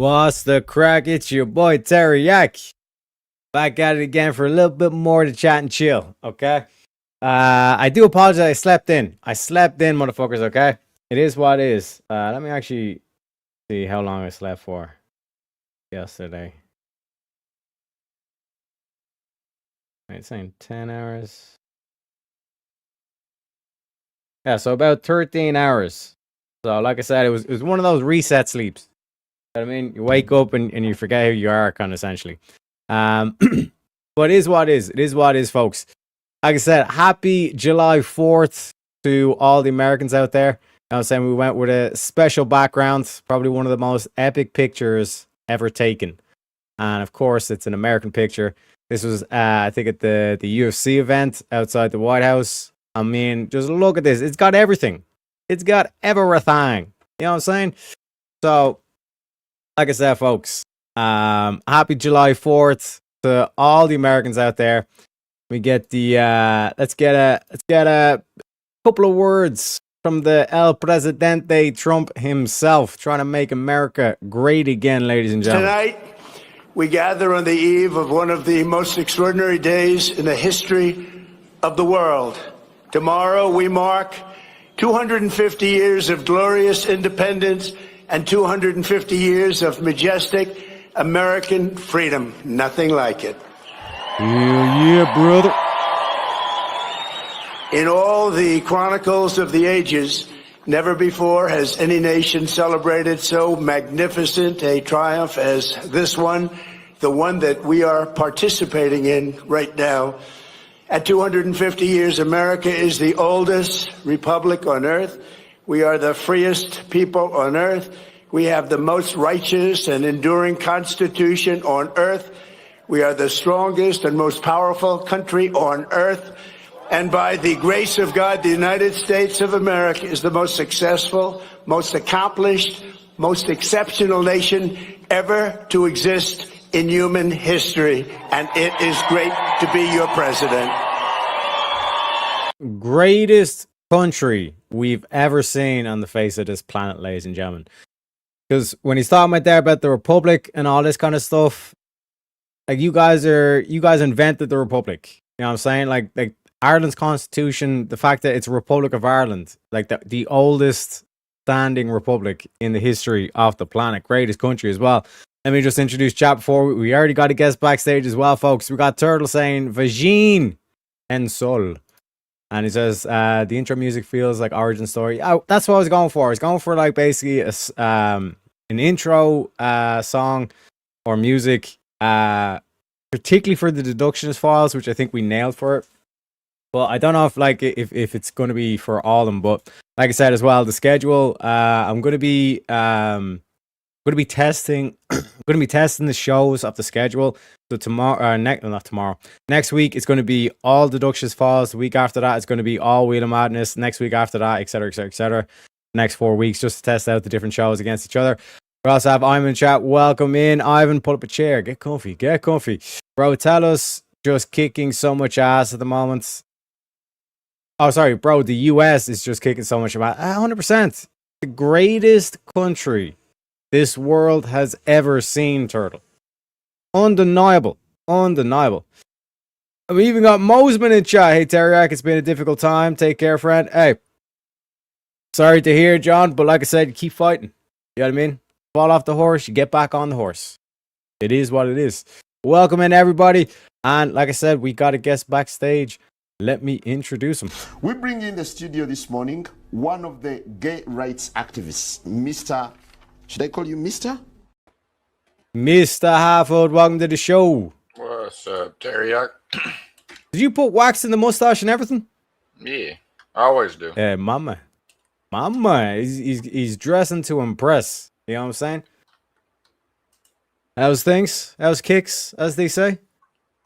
What's the crack? It's your boy Teriyaki. Back at it again for a little bit more to chat and chill, okay? I do apologize. I slept in, motherfuckers, okay? It is what it is. Let me actually see how long I slept for yesterday. It's saying 10 hours. Yeah, so about 13 hours. So, like I said, it was one of those reset sleeps. You know what I mean? You wake up and you forget who you are, kind of essentially. But it is what it is. It is what it is, folks. Like I said, happy July 4th to all the Americans out there. You know what I'm saying? We went with a special background, probably one of the most epic pictures ever taken. And of course, it's an American picture. This was, I think, at the UFC event outside the White House. I mean, just look at this. It's got everything. It's got everything. You know what I'm saying? So, like I said, folks, happy July 4th to all the Americans out there. We get the let's get a couple of words from the El Presidente Trump himself, trying to make America great again, ladies and gentlemen. Tonight, we gather on the eve of one of the most extraordinary days in the history of the world. Tomorrow, we mark 250 years of glorious independence and 250 years of majestic American freedom. Nothing like it. Yeah, brother. In all the chronicles of the ages, never before has any nation celebrated so magnificent a triumph as this one, the one that we are participating in right now. At 250 years, America is the oldest republic on earth. We are the freest people on earth. We have the most righteous and enduring constitution on earth. We are the strongest and most powerful country on earth. And by the grace of God, the United States of America is the most successful, most accomplished, most exceptional nation ever to exist in human history. And it is great to be your president. Greatest country we've ever seen on the face of this planet, ladies and gentlemen. Because when he's talking about there about the Republic and all this kind of stuff, like you guys invented the Republic. You know what I'm saying? Like Ireland's constitution, the fact that it's a Republic of Ireland, like the oldest standing republic in the history of the planet, greatest country as well. Let me just introduce chat before we already got a guest backstage as well, folks. We got Turtle saying Vagine and Sol. And he says, the intro music feels like origin story. Oh, that's what I was going for. I was going for like basically an intro song or music, particularly for the deductions files, which I think we nailed for it. But I don't know if it's going to be for all of them. But like I said as well, the schedule, I'm going to be testing. I'm going to be testing the shows of the schedule. So tomorrow, not tomorrow. Next week it's going to be all deductions files. The week after that it's going to be all Wheel of Madness. Next week after that, etc., etc., etc. Next 4 weeks just to test out the different shows against each other. We also have Ivan in chat. Welcome in, Ivan. Pull up a chair. Get comfy. Get comfy, bro. Tell us, just kicking so much ass at the moment. Oh, sorry, bro. The US is just kicking so much ass. 100%. The greatest country this world has ever seen, Turtle. Undeniable. Undeniable. And we even got Mosman in chat. Hey, Teriak, it's been a difficult time. Take care, friend. Hey, sorry to hear, John, but like I said, keep fighting. You know what I mean? Fall off the horse, you get back on the horse. It is what it is. Welcome in, everybody. And like I said, we got a guest backstage. Let me introduce him. We bring in the studio this morning one of the gay rights activists, Mr. Should I call you Mr.? Mr. Harford, welcome to the show. What's up, Teriyaki? Did you put wax in the mustache and everything? Yeah, I always do. Yeah, mama. He's dressing to impress. You know what I'm saying? How's things? How's kicks, as they say?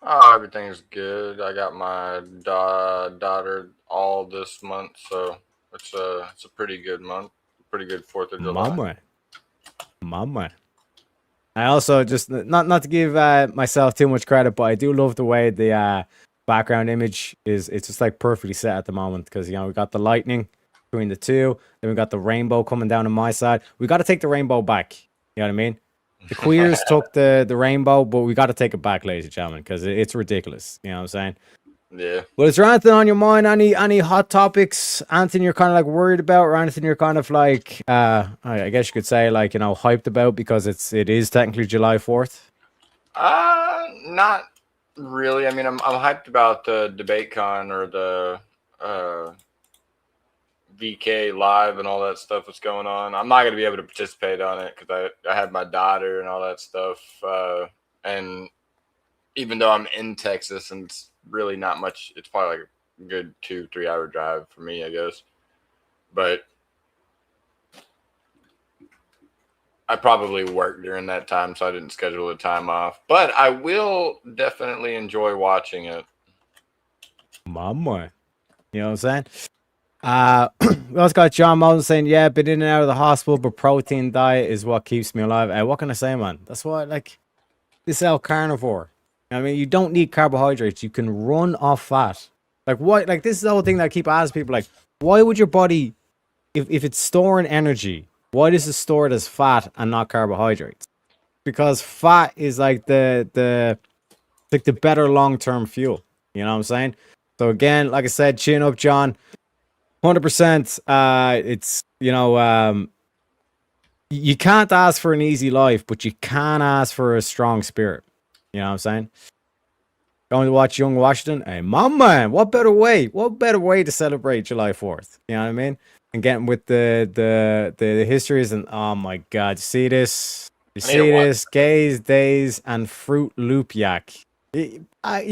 Oh, everything's good. I got my daughter all this month, so it's a pretty good month. Pretty good 4th of July. Mama. I also just not to give myself too much credit, but I do love the way the background image is. It's just like perfectly set at the moment because, you know, we got the lightning between the two, then we got the rainbow coming down on my side. We got to take the rainbow back. You know what I mean? The queers took the rainbow, but we got to take it back, ladies and gentlemen, because it's ridiculous. You know what I'm saying? Yeah. Well, is there anything on your mind? Any hot topics? Anything you're kind of like worried about, or anything you're kind of like, I guess you could say like, you know, hyped about because it is technically July 4th. Not really. I mean, I'm hyped about the DebateCon or the VK live and all that stuff that's going on. I'm not gonna be able to participate on it because I have my daughter and all that stuff. And even though I'm in Texas and it's really not much, it's probably like a good 2-3 hour drive for me, I guess. But I probably work during that time, so I didn't schedule the time off. But I will definitely enjoy watching it. Mama. You know what I'm saying? We also got John Mullen saying, yeah, been in and out of the hospital, but protein diet is what keeps me alive. What can I say, man? That's why, like, this is El Carnivore. I mean, you don't need carbohydrates. You can run off fat. Like, what? Like, this is the whole thing that I keep asking people, like, why would your body, if it's storing energy, why does it store it as fat and not carbohydrates? Because fat is like the better long-term fuel. You know what I'm saying? So again, like I said, chin up, John. 100%. It's, you know, you can't ask for an easy life, but you can ask for a strong spirit. You know what I'm saying? Going to watch Young Washington. Hey, my man, what better way? What better way to celebrate July 4th? You know what I mean? And getting with the histories and oh my god, you see this? You see this? Gaze, Days, and Fruit Loop Yak. You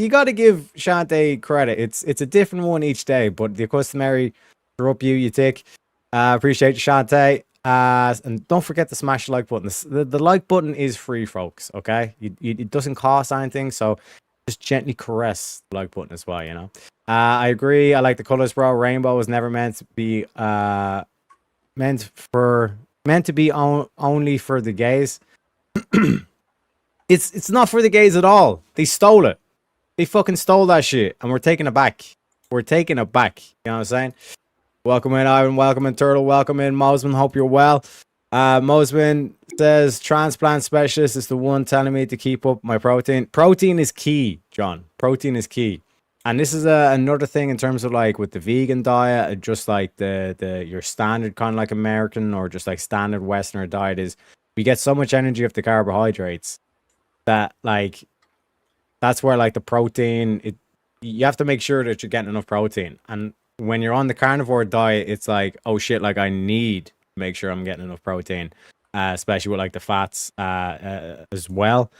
got to give Shantae credit. It's a different one each day, but the customary throw up you take. Appreciate you, Shantae. And don't forget to smash the like button. The like button is free, folks. Okay, it doesn't cost anything, so just gently caress the like button as well. You know. I agree. I like the colors, bro. Rainbow was never meant to be meant to be only for the gays. It's not for the gays at all. They stole it. They fucking stole that shit, and we're taking it back. We're taking it back. You know what I'm saying? Welcome in, Ivan. Welcome in, Turtle. Welcome in, Mosman. Hope you're well. Mosman says, transplant specialist is the one telling me to keep up my protein. Protein is key, John. Protein is key. And this is another thing in terms of like with the vegan diet, just like your standard kind of like American or just like standard Westerner diet is we get so much energy off the carbohydrates that like that's where like the protein, you have to make sure that you're getting enough protein. And when you're on the carnivore diet, it's like, oh shit, like I need to make sure I'm getting enough protein, especially with like the fats as well.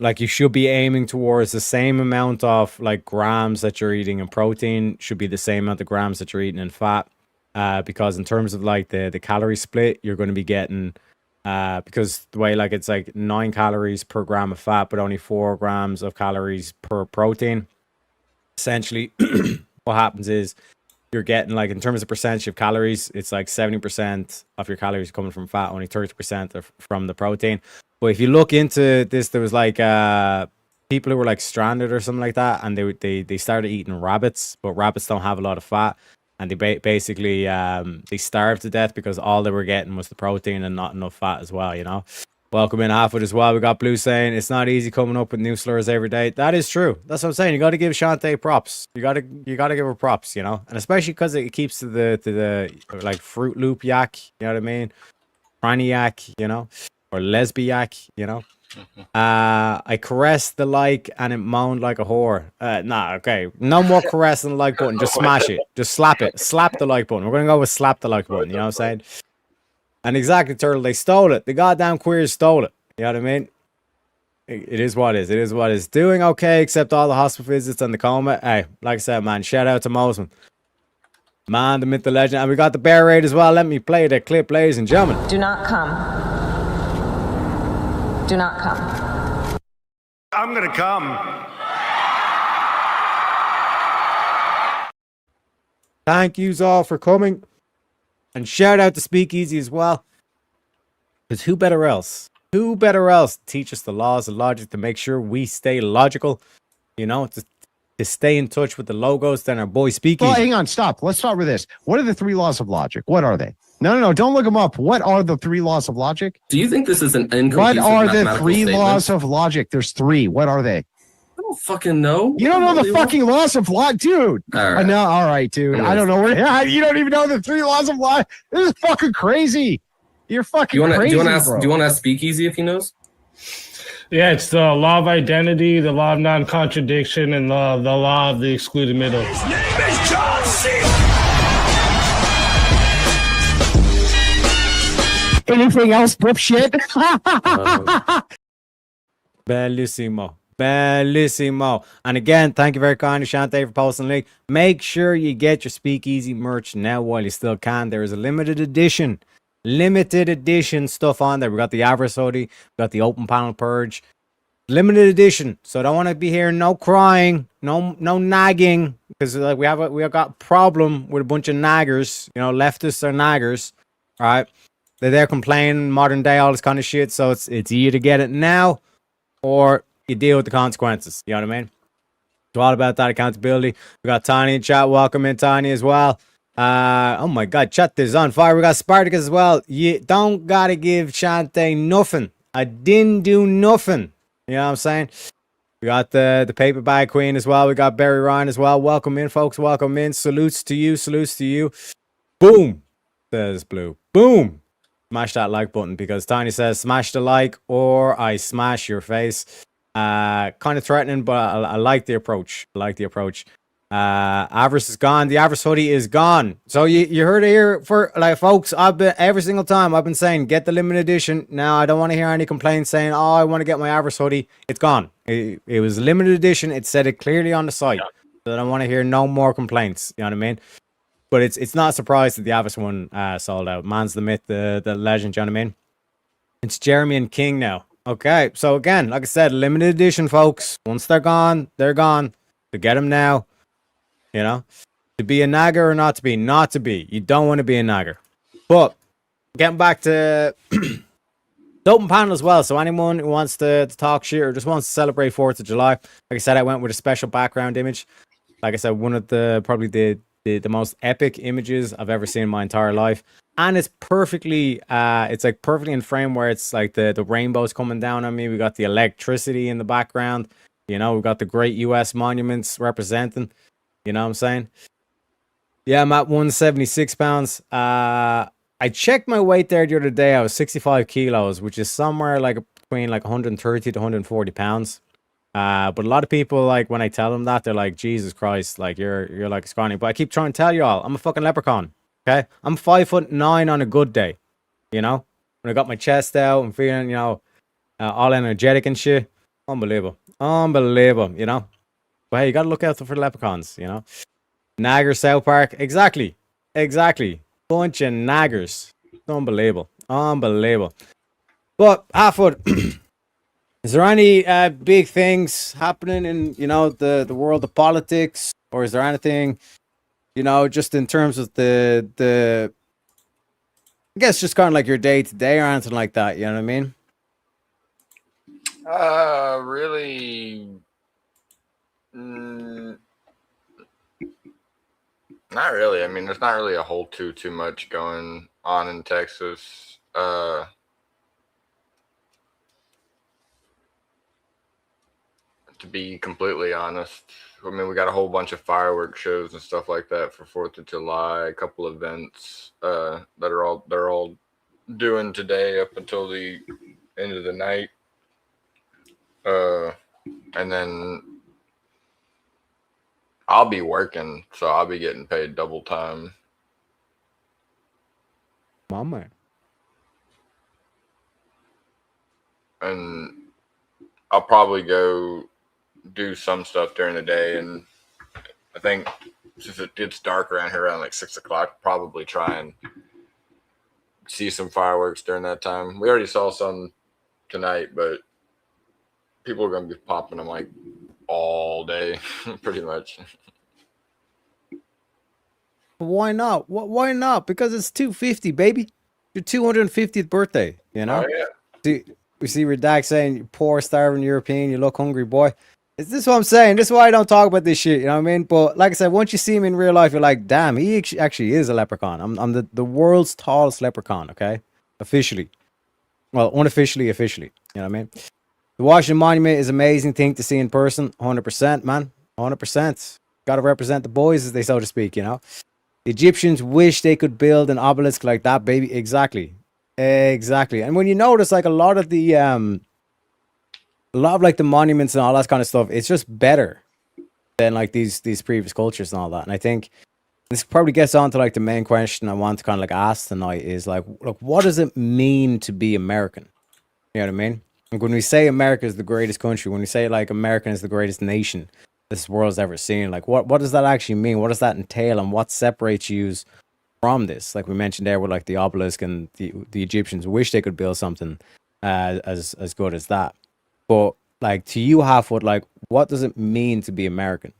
Like you should be aiming towards the same amount of like grams that you're eating in protein should be the same amount of grams that you're eating in fat. Because in terms of like the calorie split, you're going to be getting, because the way like it's like 9 calories per gram of fat, but only 4 grams of calories per protein. Essentially, what happens is you're getting like in terms of percentage of calories, it's like 70% of your calories coming from fat, only 30% from the protein. But if you look into this, there was like people who were like stranded or something like that, and they started eating rabbits, but rabbits don't have a lot of fat, and they basically they starved to death because all they were getting was the protein and not enough fat as well. You know. Welcome in, Halfwood as well. We got Blue saying it's not easy coming up with new slurs every day. That is true. That's what I'm saying. You got to give Shantae props. You got to give her props. You know, and especially because it keeps to the like Fruit Loop Yak. You know what I mean? Franny Yak. You know. Or lesbiac, you know. I caressed the like and it moaned like a whore. Nah, okay. No more caressing the like button. Just smash it. Just slap it. Slap the like button. We're gonna go with slap the like button. You know what I'm saying? And exactly, Turtle. They stole it. The goddamn queers stole it. You know what I mean? It is what it is. It is what it is. Doing okay, except all the hospital visits and the coma. Hey, like I said, man. Shout out to Mosman. Man, the myth, the legend, and we got the bear raid as well. Let me play the clip, ladies and gentlemen. Do not come. Do not come. I'm gonna come. Thank yous all for coming. And shout out to Speakeasy as well. Because who better else? Who better else to teach us the laws of logic to make sure we stay logical? You know, to stay in touch with the logos, then our boy Speakeasy. Well, hang on, stop. Let's start with this. What are the 3 laws of logic? What are they? No, don't look them up. What are the 3 laws of logic? Do you think this is an inconclusive What are the mathematical 3 statement? laws of logic? There's 3. What are they? I don't fucking know. You don't know the fucking laws of logic, dude. All right. No, all right, dude. I don't know where you don't even know the 3 laws of logic. This is fucking crazy. You're fucking crazy. Do you want bro. to ask Speakeasy if he knows? Yeah, it's the law of identity, the law of non-contradiction, and the law of the excluded middle. His name is John C. Anything else, dipshit? Bellissimo. Bellissimo. And again, thank you very kindly, Shante, for posting the link. Make sure you get your Speakeasy merch now while you still can. There is a limited edition stuff on there. We got the Avarice hoodie, we got the open panel purge. Limited edition. So I don't want to be hearing no crying, no nagging. Because like we have got a problem with a bunch of naggers, leftists are naggers. Right? They're there complaining, modern day, all this kind of shit. So it's either to get it now or you deal with the consequences. You know what I mean? It's all about that accountability. We got Tiny in chat. Welcome in, Tiny, as well. Oh my God, chat is on fire. We got Spartacus as well. You don't gotta give Shante nothing. I didn't do nothing. You know what I'm saying? We got the paper bag queen as well. We got Barry Ryan as well. Welcome in, folks. Welcome in. Salutes to you. Salutes to you. Boom, says Blue. Boom. Smash that like button because Tiny says smash the like or I smash your face. Kind of threatening, but I like the approach. Avarice is gone. The Avarice hoodie is gone. So you heard it here for folks. I've been every single time I've been saying get the limited edition. Now I don't want to hear any complaints saying I want to get my Avarice hoodie. It's gone. It was limited edition. It said it clearly on the site. So I don't want to hear no more complaints. You know what I mean? But it's not a surprise that the Avarice one sold out. Man's the myth, the legend. You know what I mean? It's Jeremy and King now. Okay, so again, like I said, limited edition, folks. Once they're gone, they're gone. To get them now. To be a nagger or not to be? Not to be. You don't want to be a nagger. But getting back to the open panel as well. So anyone who wants to talk shit or just wants to celebrate 4th of July, like I said, I went with a special background image. Like I said, one of probably the most epic images I've ever seen in my entire life. And it's perfectly, it's like perfectly in frame where it's like the rainbow's coming down on me. We got the electricity in the background. We got the great US monuments representing. You know what I'm saying? Yeah, I'm at 176 pounds. I checked my weight there the other day. I was 65 kilos, which is somewhere like between like 130 to 140 pounds. But a lot of people, like, when I tell them that, they're like, Jesus Christ, like, you're like scrawny. But I keep trying to tell you all, I'm a fucking leprechaun. Okay? I'm 5'9" on a good day. When I got my chest out and feeling, all energetic and shit. Unbelievable. But hey, you gotta look out for the leprechauns, Nagger South Park. Exactly. Bunch of naggers. Unbelievable. But, Halfwood, is there any big things happening in, the world of politics? Or is there anything, just in terms of the I guess just kind of like your day-to-day or anything like that, you know what I mean? Really... not really. I mean, there's not really a whole too much going on in Texas. To be completely honest, I mean, we got a whole bunch of fireworks shows and stuff like that for 4th of July. A couple events that they're all doing today up until the end of the night. And then I'll be working, so I'll be getting paid double time. Mama. And I'll probably go do some stuff during the day. And I think since it gets dark around here around like 6 o'clock, probably try and see some fireworks during that time. We already saw some tonight, but people are going to be popping them like all day, pretty much. Why not? Why not? Because it's 250, baby. Your 250th birthday, Oh, yeah. We see Redact saying, poor, starving European, you look hungry, boy. Is this what I'm saying? This is why I don't talk about this shit. You know what I mean? But like I said, once you see him in real life, you're like, damn, he actually is a leprechaun. I'm the world's tallest leprechaun. Okay, officially. Well, unofficially, officially. You know what I mean? The Washington Monument is an amazing thing to see in person. 100%, man. 100%. Got to represent the boys, as they so to speak. You know, the Egyptians wish they could build an obelisk like that, baby. Exactly. Exactly. And when you notice, like a lot of like the monuments and all that kind of stuff, it's just better than like these previous cultures and all that. And I think this probably gets on to like the main question I want to kind of like ask tonight is like, look, what does it mean to be American? You know what I mean? Like when we say America is the greatest country, when we say like American is the greatest nation this world's ever seen, like what does that actually mean? What does that entail, and what separates you from this? Like we mentioned there with like the obelisk, and the Egyptians wish they could build something as good as that. But like to you, Halfwood, like what does it mean to be American?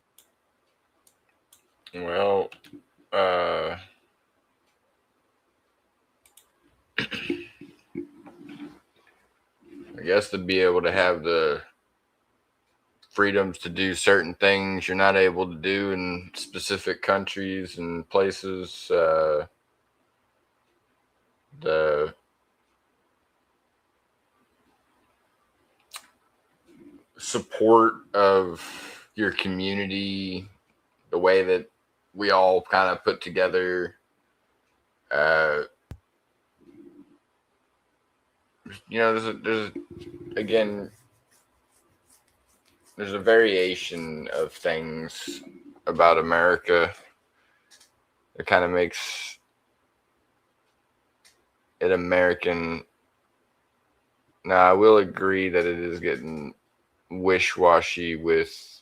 Well, I guess to be able to have the freedoms to do certain things you're not able to do in specific countries and places. The support of your community, the way that we all kind of put together, there's a variation of things about America that kind of makes it American. Now, I will agree that it is getting wish-washy with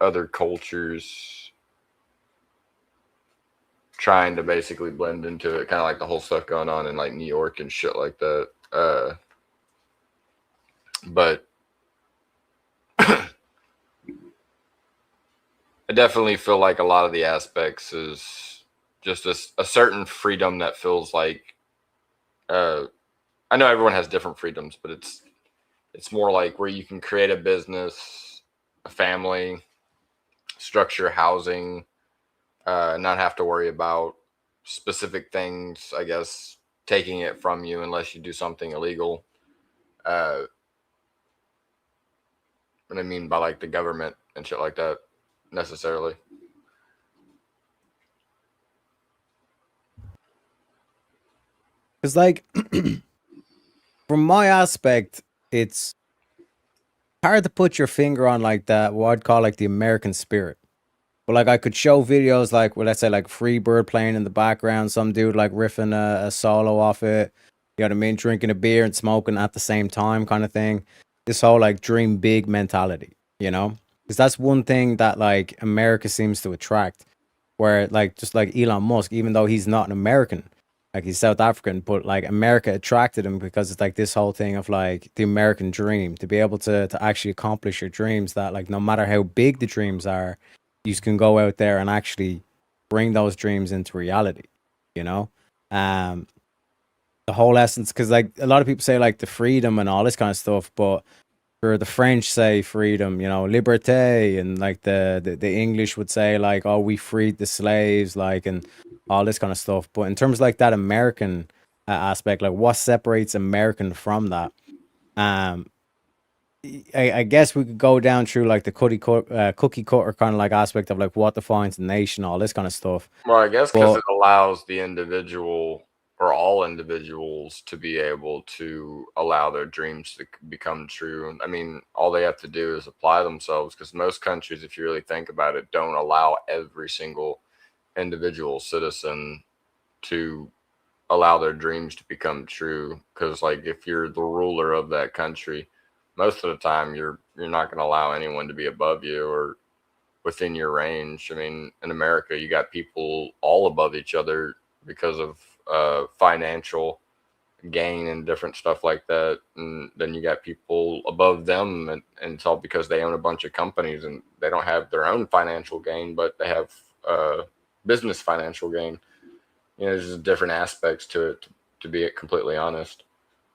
other cultures trying to basically blend into it, kind of like the whole stuff going on in like New York and shit like that. But I definitely feel like a lot of the aspects is just a certain freedom that feels like, I know everyone has different freedoms, but it's more like where you can create a business, a family, structure housing, not have to worry about specific things, I guess, taking it from you unless you do something illegal. What I mean by like the government and shit like that, necessarily. Because like from my aspect, it's hard to put your finger on like that, what I'd call like the American spirit. But like I could show videos like, well, let's say like Freebird playing in the background, some dude like riffing a solo off it, you know what I mean, drinking a beer and smoking at the same time kind of thing. This whole like dream big mentality, you know, because that's one thing that like America seems to attract, where like just like Elon Musk, even though he's not an American, like he's South African, but like America attracted him because it's like this whole thing of like the American dream, to be able to actually accomplish your dreams, that like no matter how big the dreams are, you can go out there and actually bring those dreams into reality, you know? The whole essence, because like a lot of people say like the freedom and all this kind of stuff, but for the French say freedom, you know, liberté, and like the English would say like, oh, we freed the slaves, like, and all this kind of stuff. But in terms of like that American aspect, like what separates American from that? I guess we could go down through like the cookie cutter kind of like aspect of like what defines the nation, all this kind of stuff. Well, I guess because it allows the individual or all individuals to be able to allow their dreams to become true. I mean, all they have to do is apply themselves, because most countries, if you really think about it, don't allow every single individual citizen to allow their dreams to become true. Because like if you're the ruler of that country, most of the time you're not going to allow anyone to be above you or within your range. I mean, in America, you got people all above each other because of financial gain and different stuff like that, and then you got people above them, and it's all because they own a bunch of companies and they don't have their own financial gain, but they have business financial gain. You know, there's just different aspects to it, to be completely honest.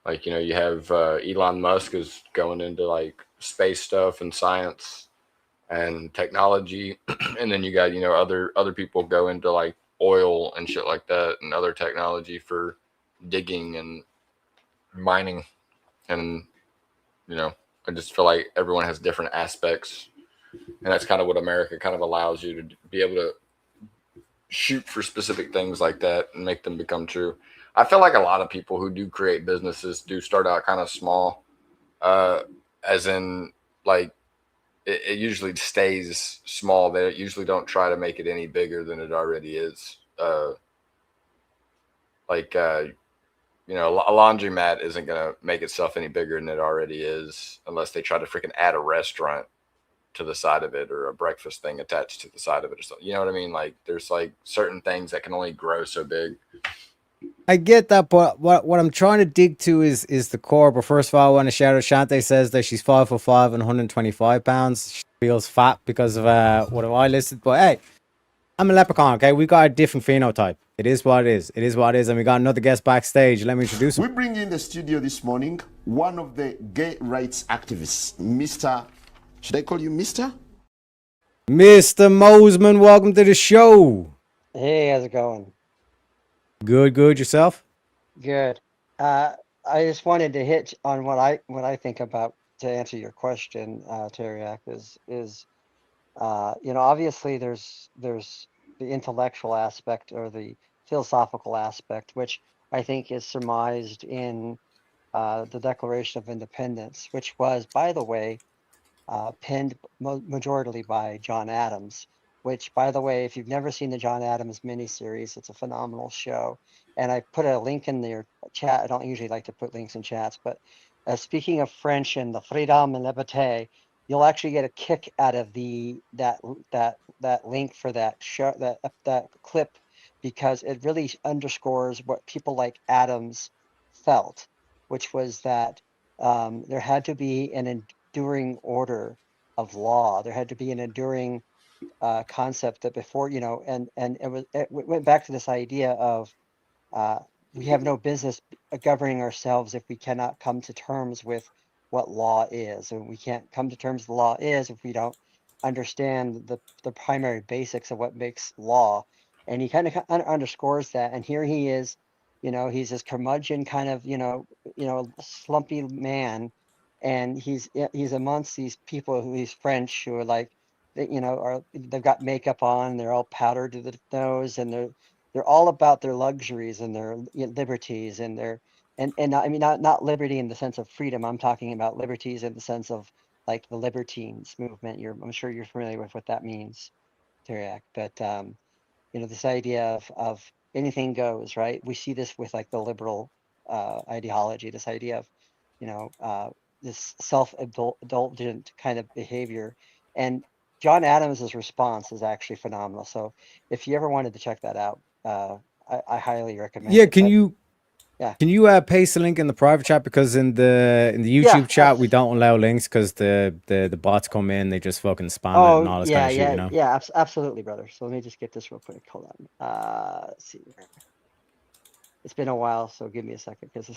Like, you know, you have Elon Musk is going into like space stuff and science, and technology, and then you got other people go into like oil and shit like that, and other technology for digging and mining, and I just feel like everyone has different aspects, and that's kind of what America kind of allows you to be able to shoot for specific things like that and make them become true. I feel like a lot of people who do create businesses do start out kind of small, as in like it usually stays small. They usually don't try to make it any bigger than it already is. A laundromat isn't going to make itself any bigger than it already is unless they try to freaking add a restaurant to the side of it or a breakfast thing attached to the side of it or something. You know what I mean? Like there's like certain things that can only grow so big. I get that, but what I'm trying to dig to is the core. But first of all, I want to shout out Shante says that she's 5'5" and 125 pounds. She feels fat because of what have I listed. But hey, I'm a leprechaun, okay? We got a different phenotype. It is what it is. It is what it is. And we got another guest backstage. Let me introduce him. We bring in the studio this morning one of the gay rights activists, Mr. Should I call you Mr.? Mr. Mosman, welcome to the show. Hey, how's it going? Good. Yourself? Good. I just wanted to hit on what I think about to answer your question, Teriak, is obviously there's the intellectual aspect or the philosophical aspect, which I think is surmised in the Declaration of Independence, which was, by the way, penned majorly by John Adams, which, by the way, if you've never seen the John Adams miniseries, it's a phenomenal show. And I put a link in your chat. I don't usually like to put links in chats, but speaking of French and the freedom and liberté, you'll actually get a kick out of that link for that show, that clip, because it really underscores what people like Adams felt, which was that there had to be an enduring order of law. There had to be an enduring concept that before, and it went back to this idea of we have no business governing ourselves if we cannot come to terms with what law is, and we can't come to terms with the law is if we don't understand the primary basics of what makes law. And he kind of underscores that. And here he is, he's this curmudgeon kind of, slumpy man, and he's amongst these people who he's French who are like, they've got makeup on, they're all powdered to the nose, and they're all about their luxuries and their liberties and their and I mean not liberty in the sense of freedom. I'm talking about liberties in the sense of like the libertines movement. I'm sure you're familiar with what that means, Teriak. But this idea of anything goes, right? We see this with like the liberal ideology, this idea of this self-indulgent kind of behavior. And John Adams's response is actually phenomenal. So if you ever wanted to check that out, I highly recommend it. Can you paste the link in the private chat, because in the YouTube chat we don't allow links because the bots come in, they just fucking spam it and all this kind of shit, Yeah, absolutely, brother. So let me just get this real quick. Hold on. Let's see. It's been a while, so give me a second because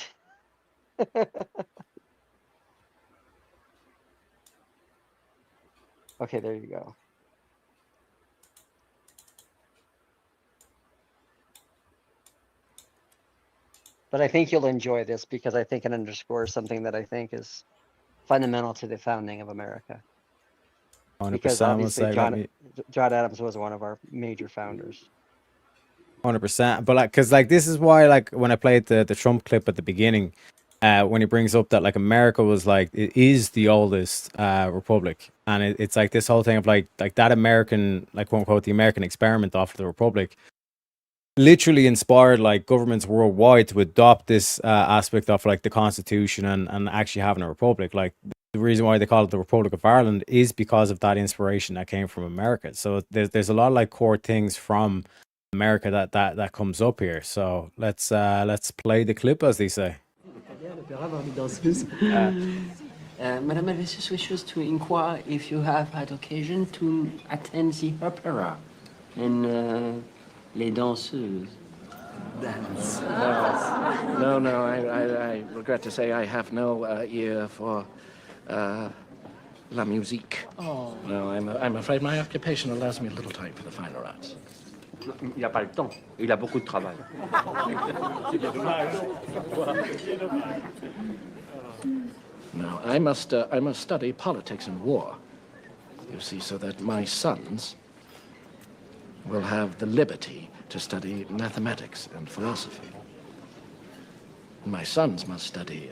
okay, there you go. But I think you'll enjoy this because I think it underscores something that I think is fundamental to the founding of America. 100%. Because obviously John Adams was one of our major founders. 100%. But because this is why, like, when I played the Trump clip at the beginning, when he brings up that like America was like, it is the oldest republic, and it's like this whole thing of like that American, like, quote unquote, the American experiment off the republic literally inspired like governments worldwide to adopt this aspect of like the Constitution and actually having a republic. Like the reason why they call it the Republic of Ireland is because of that inspiration that came from America. So there's a lot of like core things from America that comes up here. So let's play the clip, as they say. Madame, I just wishes to inquire if you have had occasion to attend the opera in Les Danseuses. Dance. No, I regret to say I have no ear for La musique. Oh. No, I'm afraid my occupation allows me a little time for the finer arts. Il n'a pas le temps. Il a beaucoup de travail. Now, I must study politics and war, you see, so that my sons will have the liberty to study mathematics and philosophy. My sons must study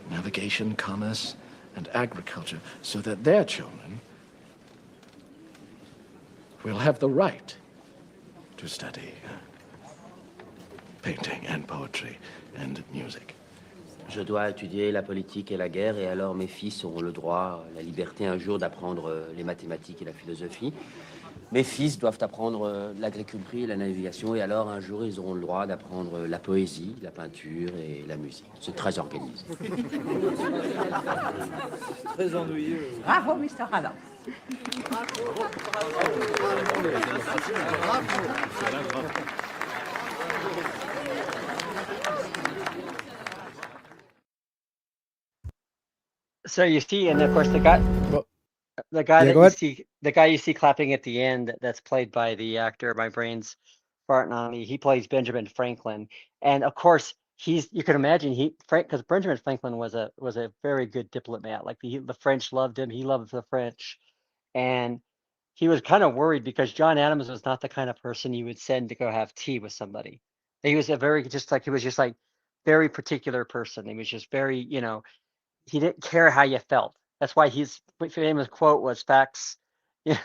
navigation, commerce, and agriculture, so that their children will have the right to study painting and poetry and music. Je dois étudier la politique et la guerre, et alors mes fils auront le droit, la liberté un jour d'apprendre les mathématiques et la philosophie. Mes fils doivent apprendre l'agriculture et la navigation, et alors un jour ils auront le droit d'apprendre la poésie, la peinture et la musique. C'est très organisé. Très ennuyeux. Bravo, Mr. Adams. So you see, and of course the guy Yeah, that go you ahead. see, the guy you see clapping at the end, that's played by the actor. My brain's farting on me. He plays Benjamin Franklin, and of course you can imagine because Benjamin Franklin was a very good diplomat. Like the French loved him. He loved the French, and he was kind of worried because John Adams was not the kind of person you would send to go have tea with somebody. He was he was just like very particular person. He was just very, he didn't care how you felt. That's why his famous quote was facts. Yeah,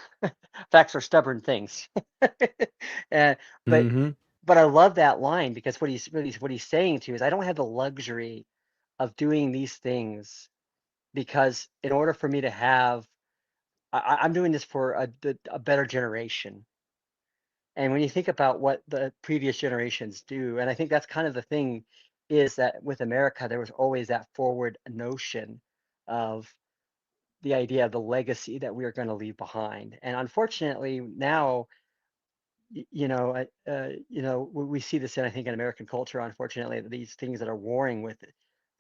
facts are stubborn things. But Mm-hmm. I love that line because what he's saying to you is I don't have the luxury of doing these things because in order for me to have, I'm doing this for a better generation. And when you think about what the previous generations do, and I think that's kind of the thing is that with America, there was always that forward notion of the idea of the legacy that we are going to leave behind. And unfortunately now, we see this in, I think, in American culture, unfortunately, that these things that are warring with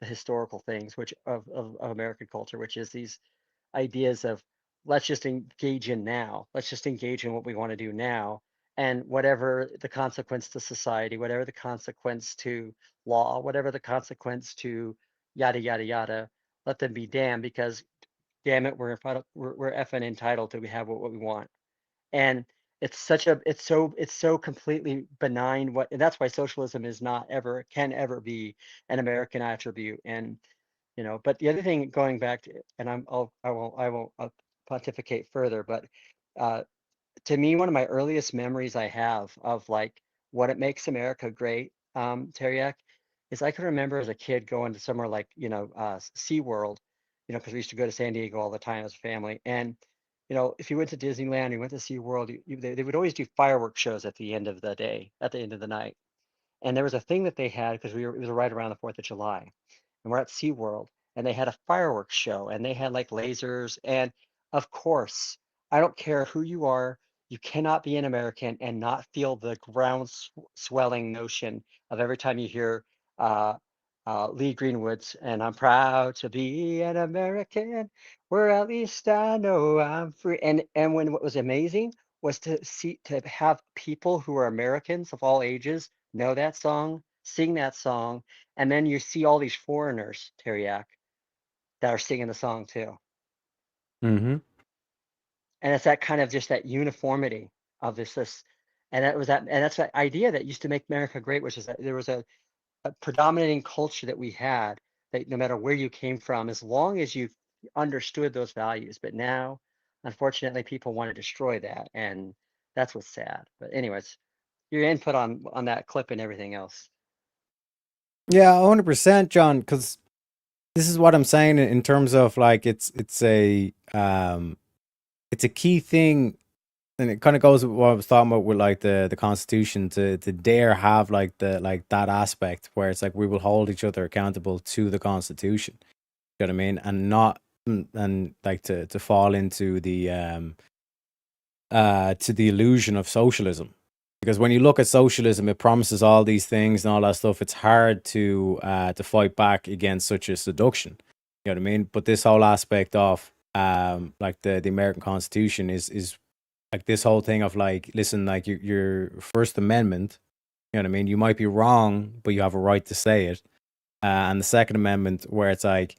the historical things, which of American culture, which is these ideas of let's just engage in now. Let's just engage in what we want to do now. And whatever the consequence to society, whatever the consequence to law, whatever the consequence to yada, yada, yada, let them be damned because damn it, we're effing entitled to have what we want. And it's so completely benign and that's why socialism can ever be an American attribute. And but the other thing, going back to, and I won't pontificate further, but to me, one of my earliest memories I have of like what it makes America great, Teriak, is I can remember as a kid going to somewhere like SeaWorld, because we used to go to San Diego all the time as a family. And if you went to Disneyland, you went to SeaWorld, they would always do fireworks shows at the end of the day, at the end of the night. And there was a thing that they had because it was right around the 4th of July, and we're at SeaWorld, and they had a fireworks show, and they had like lasers. And of course, I don't care who you are, you cannot be an American and not feel the ground swelling notion of every time you hear Lee Greenwood's "And I'm proud to be an American, where at least I know I'm free." And what was amazing was to have people who are Americans of all ages know that song, sing that song, and then you see all these foreigners, Teriak, that are singing the song too. Mm-hmm. And it's that kind of just that uniformity of this, and that's that idea that used to make America great, which is that there was a predominating culture that we had, that no matter where you came from, as long as you understood those values. But now, unfortunately, people want to destroy that, and that's what's sad. But anyways, your input on that clip and everything else. Yeah, 100%, John. Because this is what I'm saying in terms of like it's a key thing, and it kind of goes with what I was talking about with like the Constitution to dare have like that aspect where it's like we will hold each other accountable to the Constitution. You know what I mean? And not and like to fall into the illusion of socialism. Because when you look at socialism, it promises all these things and all that stuff. It's hard to fight back against such a seduction. You know what I mean? But this whole aspect of like the American Constitution is like this whole thing of like, listen, like your First Amendment, you know what I mean? You might be wrong, but you have a right to say it. And the Second Amendment, where it's like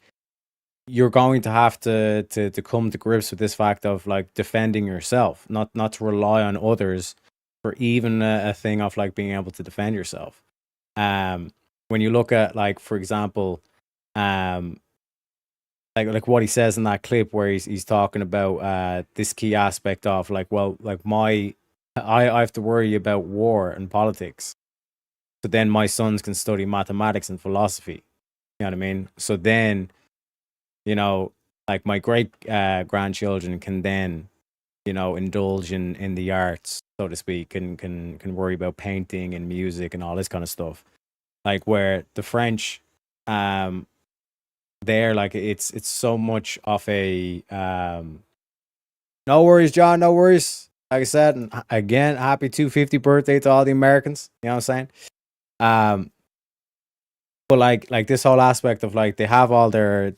you're going to have to come to grips with this fact of like defending yourself, not to rely on others for even a thing of like being able to defend yourself. When you look at like, for example, like what he says in that clip where he's talking about this key aspect of like, well, like I have to worry about war and politics, so then my sons can study mathematics and philosophy. You know what I mean? So then, you know, like my great grandchildren can then, you know, indulge in the arts, so to speak, and can worry about painting and music and all this kind of stuff. Like where the French, there, like it's so much of a no worries, John, no worries. Like I said, and again, happy 250 birthday to all the Americans. You know what I'm saying? But like this whole aspect of like they have all their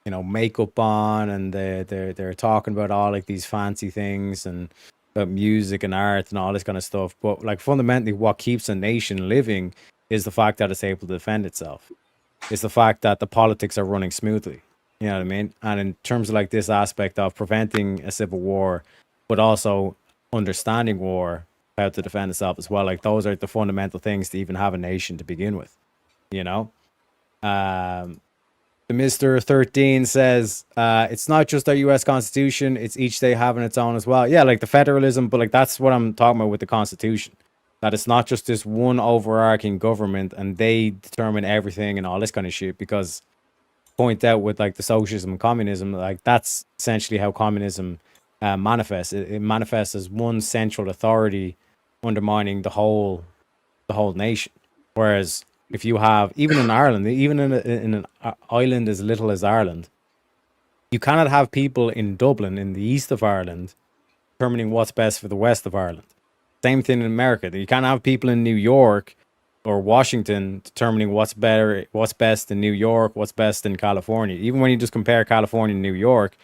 you know makeup on, and they're talking about all like these fancy things and about music and art and all this kind of stuff. But like fundamentally, what keeps a nation living is the fact that it's able to defend itself. It's the fact that the politics are running smoothly. You know what I mean? And in terms of like this aspect of preventing a civil war, but also understanding war, how to defend itself as well. Like those are the fundamental things to even have a nation to begin with. You know? The Mr. 13 says, it's not just our US Constitution, it's each state having its own as well. Yeah, like the federalism, but like that's what I'm talking about with the Constitution. That it's not just this one overarching government and they determine everything and all this kind of shit. Because point out with like the socialism and communism, like that's essentially how communism manifests. It manifests as one central authority undermining the whole nation. Whereas if you have, even in Ireland, even in an island as little as Ireland, you cannot have people in Dublin, in the east of Ireland, determining what's best for the west of Ireland. Same thing in America. You can't have people in New York or Washington determining what's best in New York, what's best in California. Even when you just compare California and New York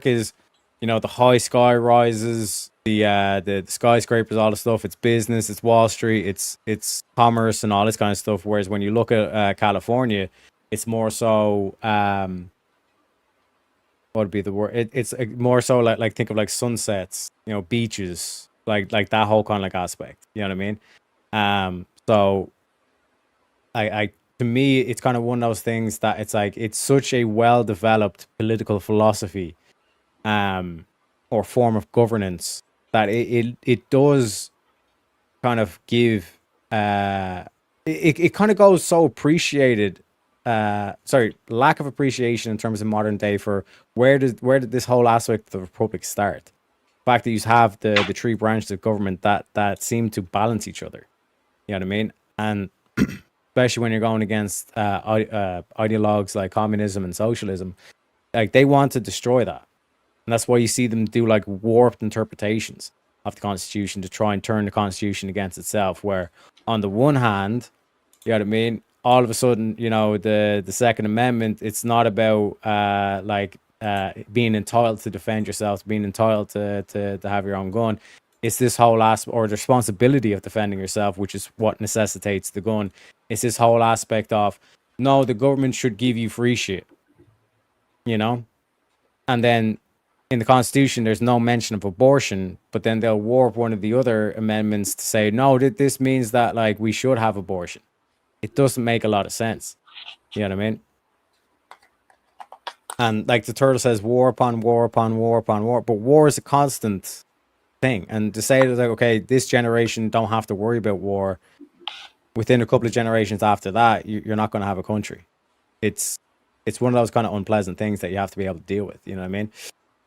is, you know, the high sky rises, the skyscrapers, all the stuff. It's business, it's Wall Street, it's commerce and all this kind of stuff. Whereas when you look at California, it's more so what would be the word? It's more so like think of like sunsets, you know, beaches, like that whole kind of like aspect. You know what I mean? So I to me, it's kind of one of those things that it's like it's such a well developed political philosophy, or form of governance that it does kind of give it kind of goes so appreciated. Lack of appreciation in terms of modern day for where did this whole aspect of the republic start? The fact that you have the three branches of government that seem to balance each other. You know what I mean? And especially when you're going against ideologues like communism and socialism, like they want to destroy that. And that's why you see them do like warped interpretations of the Constitution to try and turn the Constitution against itself. Where on the one hand, you know what I mean, all of a sudden, you know, the Second Amendment, it's not about being entitled to defend yourself, being entitled to have your own gun. It's this whole aspect, or the responsibility of defending yourself, which is what necessitates the gun. It's this whole aspect of, no, the government should give you free shit, you know? And then in the Constitution, there's no mention of abortion, but then they'll warp one of the other amendments to say, no, this means that like we should have abortion. It doesn't make a lot of sense. You know what I mean? And like the turtle says, war upon war upon war upon war, but war is a constant thing. And to say that, like, okay, this generation don't have to worry about war, within a couple of generations after that, you're not going to have a country. It's one of those kind of unpleasant things that you have to be able to deal with. You know what I mean?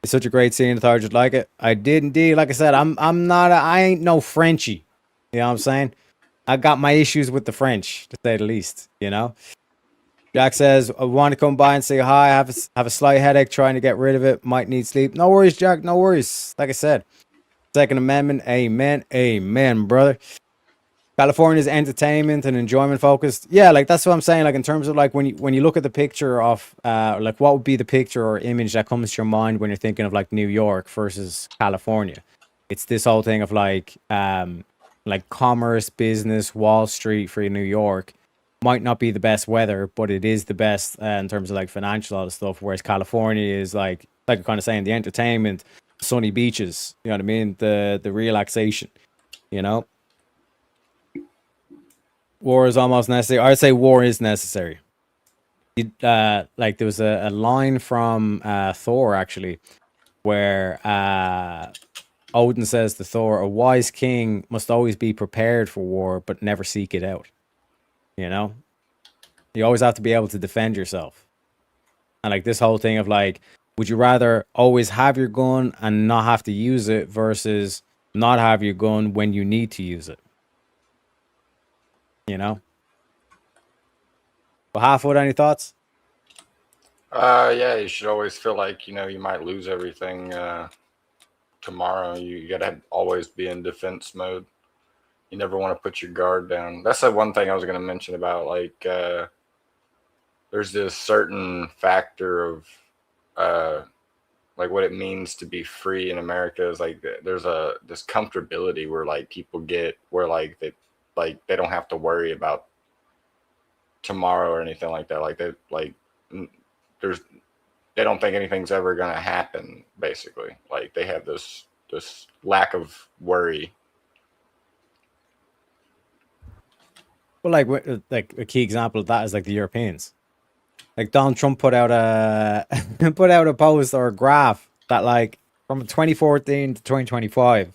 It's such a great scene. I thought you'd like it. I did indeed. Like I said, I ain't no Frenchie. You know what I'm saying? I got my issues with the French, to say the least. You know. Jack says, I want to come by and say hi. I have a slight headache, trying to get rid of it. Might need sleep. No worries, Jack. No worries. Like I said, Second Amendment. Amen. Amen, brother. California's entertainment and enjoyment focused. Yeah, like that's what I'm saying. Like in terms of like when you look at the picture of like what would be the picture or image that comes to your mind when you're thinking of like New York versus California? It's this whole thing of like commerce, business, Wall Street for New York might not be the best weather, but it is the best in terms of like financial all the stuff. Whereas California is like I'm kind of saying the entertainment, sunny beaches. You know what I mean? The relaxation. You know. War is almost necessary. I'd say war is necessary. Like there was a line from Thor actually, where Odin says to Thor, "A wise king must always be prepared for war, but never seek it out." You know, you always have to be able to defend yourself. And like this whole thing of like, would you rather always have your gun and not have to use it versus not have your gun when you need to use it? You know. Well, Halfwood, any thoughts? Yeah, you should always feel like you might lose everything tomorrow. You gotta always be in defense mode. You never want to put your guard down. That's the one thing I was gonna mention about like there's this certain factor of like what it means to be free in America is like there's this comfortability where like people get where like they don't have to worry about tomorrow or anything like that. Like they don't think anything's ever gonna happen. Basically, like they have this lack of worry. Well, like a key example of that is like the Europeans. Like Donald Trump put out a post or a graph that like from 2014 to 2025,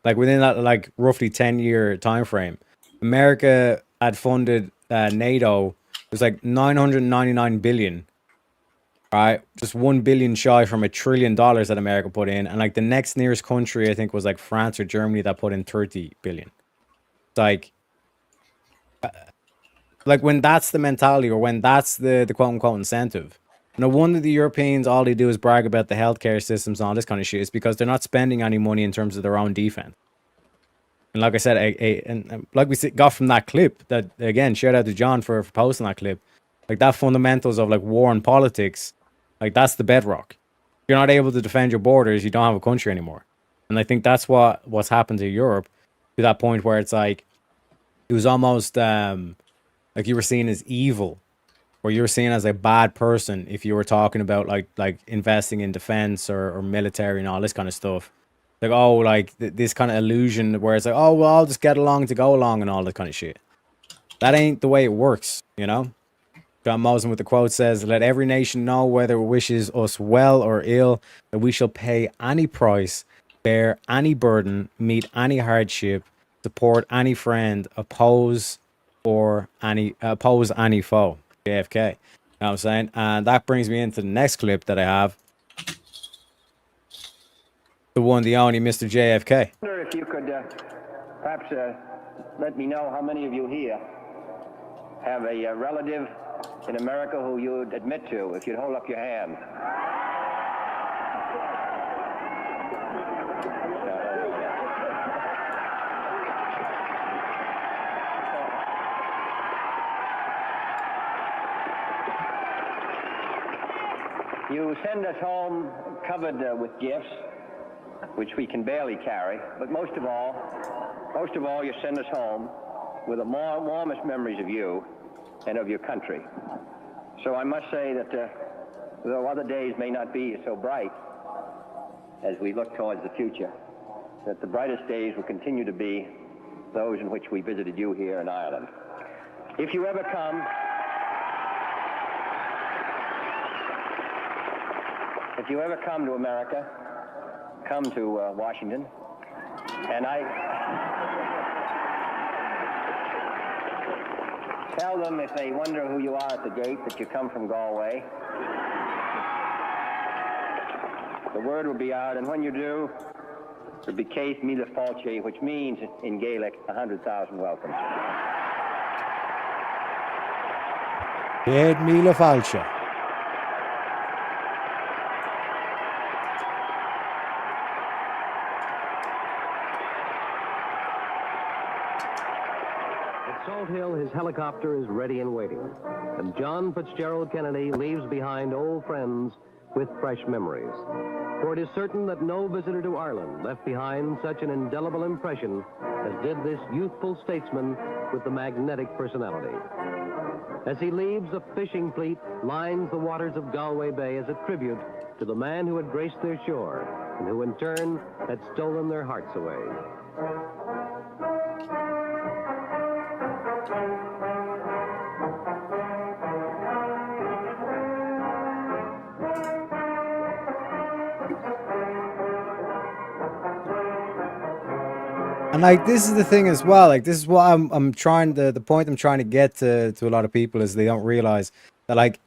like within that like roughly 10-year time frame, America had funded NATO. It was like 999 billion, right? Just 1 billion shy from $1 trillion that America put in, and like the next nearest country I think was like France or Germany that put in 30 billion. It's like when that's the mentality or when that's the quote unquote incentive. No wonder the Europeans, all they do is brag about the healthcare systems and all this kind of shit. It's because they're not spending any money in terms of their own defense. And like I said, and like we got from that clip, that again, shout out to John for posting that clip. Like that fundamentals of like war and politics, like that's the bedrock. If you're not able to defend your borders, you don't have a country anymore. And I think that's what's happened to Europe to that point where it's like it was almost like you were seen as evil, or you were seen as a bad person if you were talking about like investing in defense or military and all this kind of stuff. Like, oh, like this kind of illusion where it's like, oh, well, I'll just get along to go along and all that kind of shit. That ain't the way it works, you know? John Mosen with the quote says, "Let every nation know whether it wishes us well or ill, that we shall pay any price, bear any burden, meet any hardship, support any friend, oppose any foe." JFK. You know what I'm saying? And that brings me into the next clip that I have. The one, the only Mr. JFK. I wonder if you could perhaps let me know how many of you here have a relative in America who you'd admit to, if you'd hold up your hand. You send us home covered with gifts, which we can barely carry, but most of all, you send us home with the warmest memories of you and of your country. So I must say that though other days may not be so bright as we look towards the future, that the brightest days will continue to be those in which we visited you here in Ireland. If you ever come to America, come to Washington, and I tell them if they wonder who you are at the gate that you come from Galway. The word will be out, and when you do, it'll be Case Mila Falche, which means in Gaelic 100,000 welcomes. Céad Míle Fáilte. Salt Hill, his helicopter is ready and waiting. And John Fitzgerald Kennedy leaves behind old friends with fresh memories. For it is certain that no visitor to Ireland left behind such an indelible impression as did this youthful statesman with the magnetic personality. As he leaves, a fishing fleet lines the waters of Galway Bay as a tribute to the man who had graced their shore and who in turn had stolen their hearts away. And like this is the thing as well. Like this is what I'm trying the point I'm trying to get to a lot of people is they don't realize that like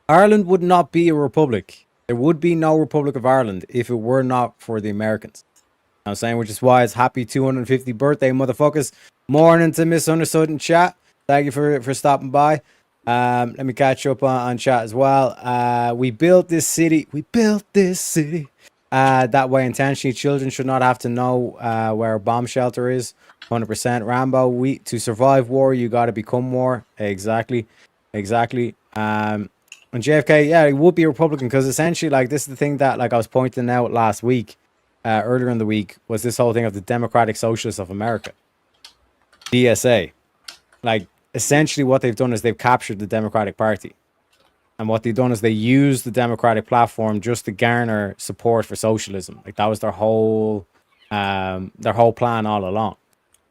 Ireland would not be a republic. There would be no Republic of Ireland if it were not for the Americans. You know what I'm saying, which is why it's happy 250th birthday, motherfuckers. Morning to Misunderstood in chat. Thank you for stopping by. Let me catch up on chat as well. We built this city. That way intentionally. Children should not have to know where a bomb shelter is. 100%. Rambo, to survive war, you got to become war. Exactly. And JFK, yeah, he would be a Republican because essentially, like, this is the thing that, like, I was pointing out last week, earlier in the week, was this whole thing of the Democratic Socialists of America. DSA. Like, essentially what they've done is they've captured the Democratic Party. And what they've done is they used the Democratic platform just to garner support for socialism. Like, that was their whole plan all along.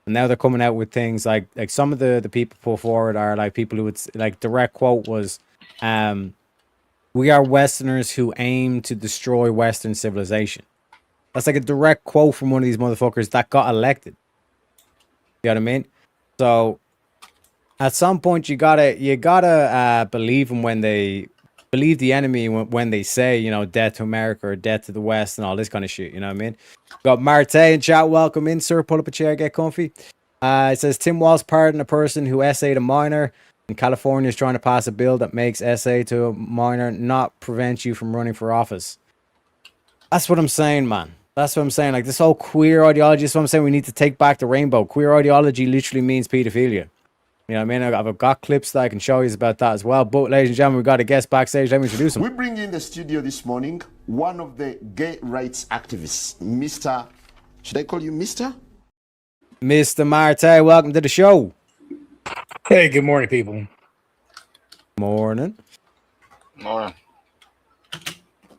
And now they're coming out with things like some of the people put forward are like people who would, like, direct quote was, we are Westerners who aim to destroy Western civilization. That's like a direct quote from one of these motherfuckers that got elected. You know what I mean? So at some point you gotta believe them when they believe the enemy when they say, you know, death to America or death to the West and all this kind of shit. You know what I mean? Got Marte in chat. Welcome in, sir. Pull up a chair, get comfy. It says Tim Walz pardoned a person who essayed a minor. And California is trying to pass a bill that makes essay to a minor not prevent you from running for office. That's what I'm saying, man. That's what I'm saying. Like, this whole queer ideology is what I'm saying. We need to take back the rainbow. Queer ideology literally means pedophilia. You know what I mean? I've got clips that I can show you about that as well. But, ladies and gentlemen, we've got a guest backstage. Let me introduce him. We bring in the studio this morning one of the gay rights activists, Mr. Should I call you Mr.? Mr. Marte, welcome to the show. Hey, good morning, people. Morning. Morning.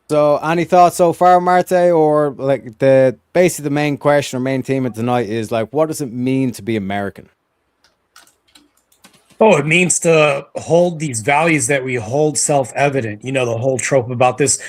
So, any thoughts so far, Marte, or like basically the main question or main theme of tonight is like, what does it mean to be American? Oh, it means to hold these values that we hold self-evident. You know, the whole trope about this.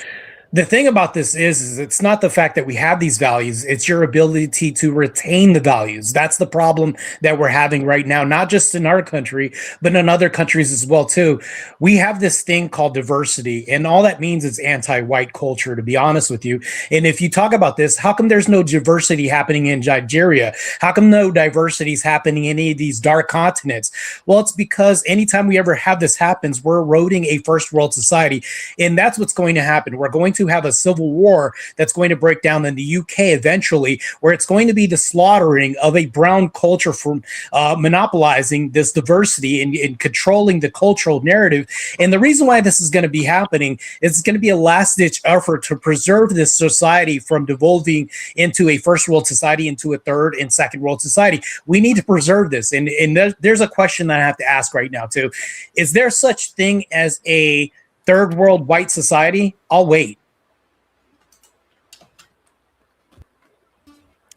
The thing about this is it's not the fact that we have these values, it's your ability to retain the values. That's the problem that we're having right now, not just in our country, but in other countries as well, too. We have this thing called diversity, and all that means is anti-white culture, to be honest with you. And if you talk about this, how come there's no diversity happening in Nigeria? How come no diversity is happening in any of these dark continents? Well, it's because anytime we ever have this happens, we're eroding a first world society, and that's what's going to happen. We're going to have a civil war that's going to break down in the UK eventually, where it's going to be the slaughtering of a brown culture from monopolizing this diversity and controlling the cultural narrative. And the reason why this is going to be happening is it's going to be a last-ditch effort to preserve this society from devolving into a first world society, into a third and second world society. We need to preserve this. And there's a question that I have to ask right now, too. Is there such thing as a third world white society? I'll wait.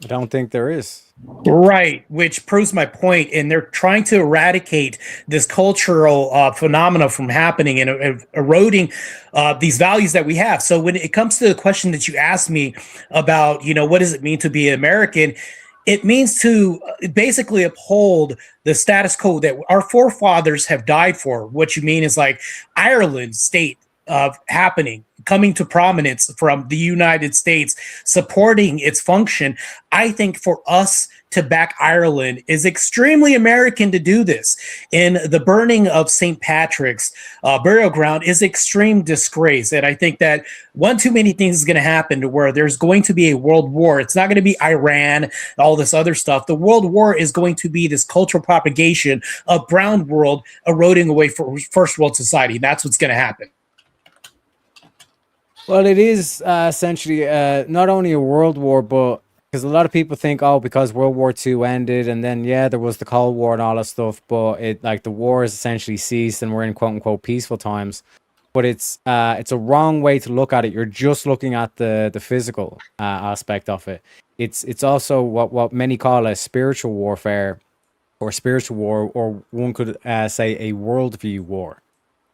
I don't think there is. Right, which proves my point. And they're trying to eradicate this cultural phenomena from happening and eroding these values that we have. So when it comes to the question that you asked me about, you know, what does it mean to be American? It means to basically uphold the status quo that our forefathers have died for. What you mean is like Ireland's state happening, coming to prominence from the United States, supporting its function. I think for us to back Ireland is extremely American to do this. And the burning of St. Patrick's burial ground is extreme disgrace. And I think that one too many things is going to happen to where there's going to be a world war. It's not going to be Iran, all this other stuff. The world war is going to be this cultural propagation of brown world eroding away from first world society. That's what's going to happen. Well, it is essentially not only a world war, but because a lot of people think, oh, because World War II ended, and then yeah, there was the Cold War and all that stuff, but it like the war has essentially ceased, and we're in quote unquote peaceful times. But it's a wrong way to look at it. You're just looking at the physical aspect of it. It's also what many call a spiritual warfare, or spiritual war, or one could say a worldview war.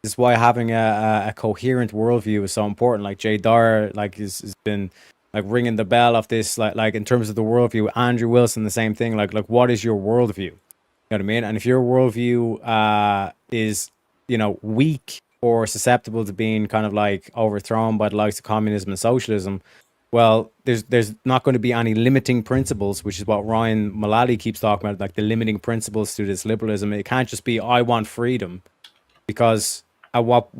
This is why having a coherent worldview is so important. Like Jay Dyer, like has been like ringing the bell of this, like in terms of the worldview. Andrew Wilson, the same thing. Like what is your worldview? You know what I mean? And if your worldview is, you know, weak or susceptible to being kind of like overthrown by the likes of communism and socialism, well, there's not going to be any limiting principles, which is what Ryan Mullally keeps talking about, like the limiting principles to this liberalism. It can't just be I want freedom, because what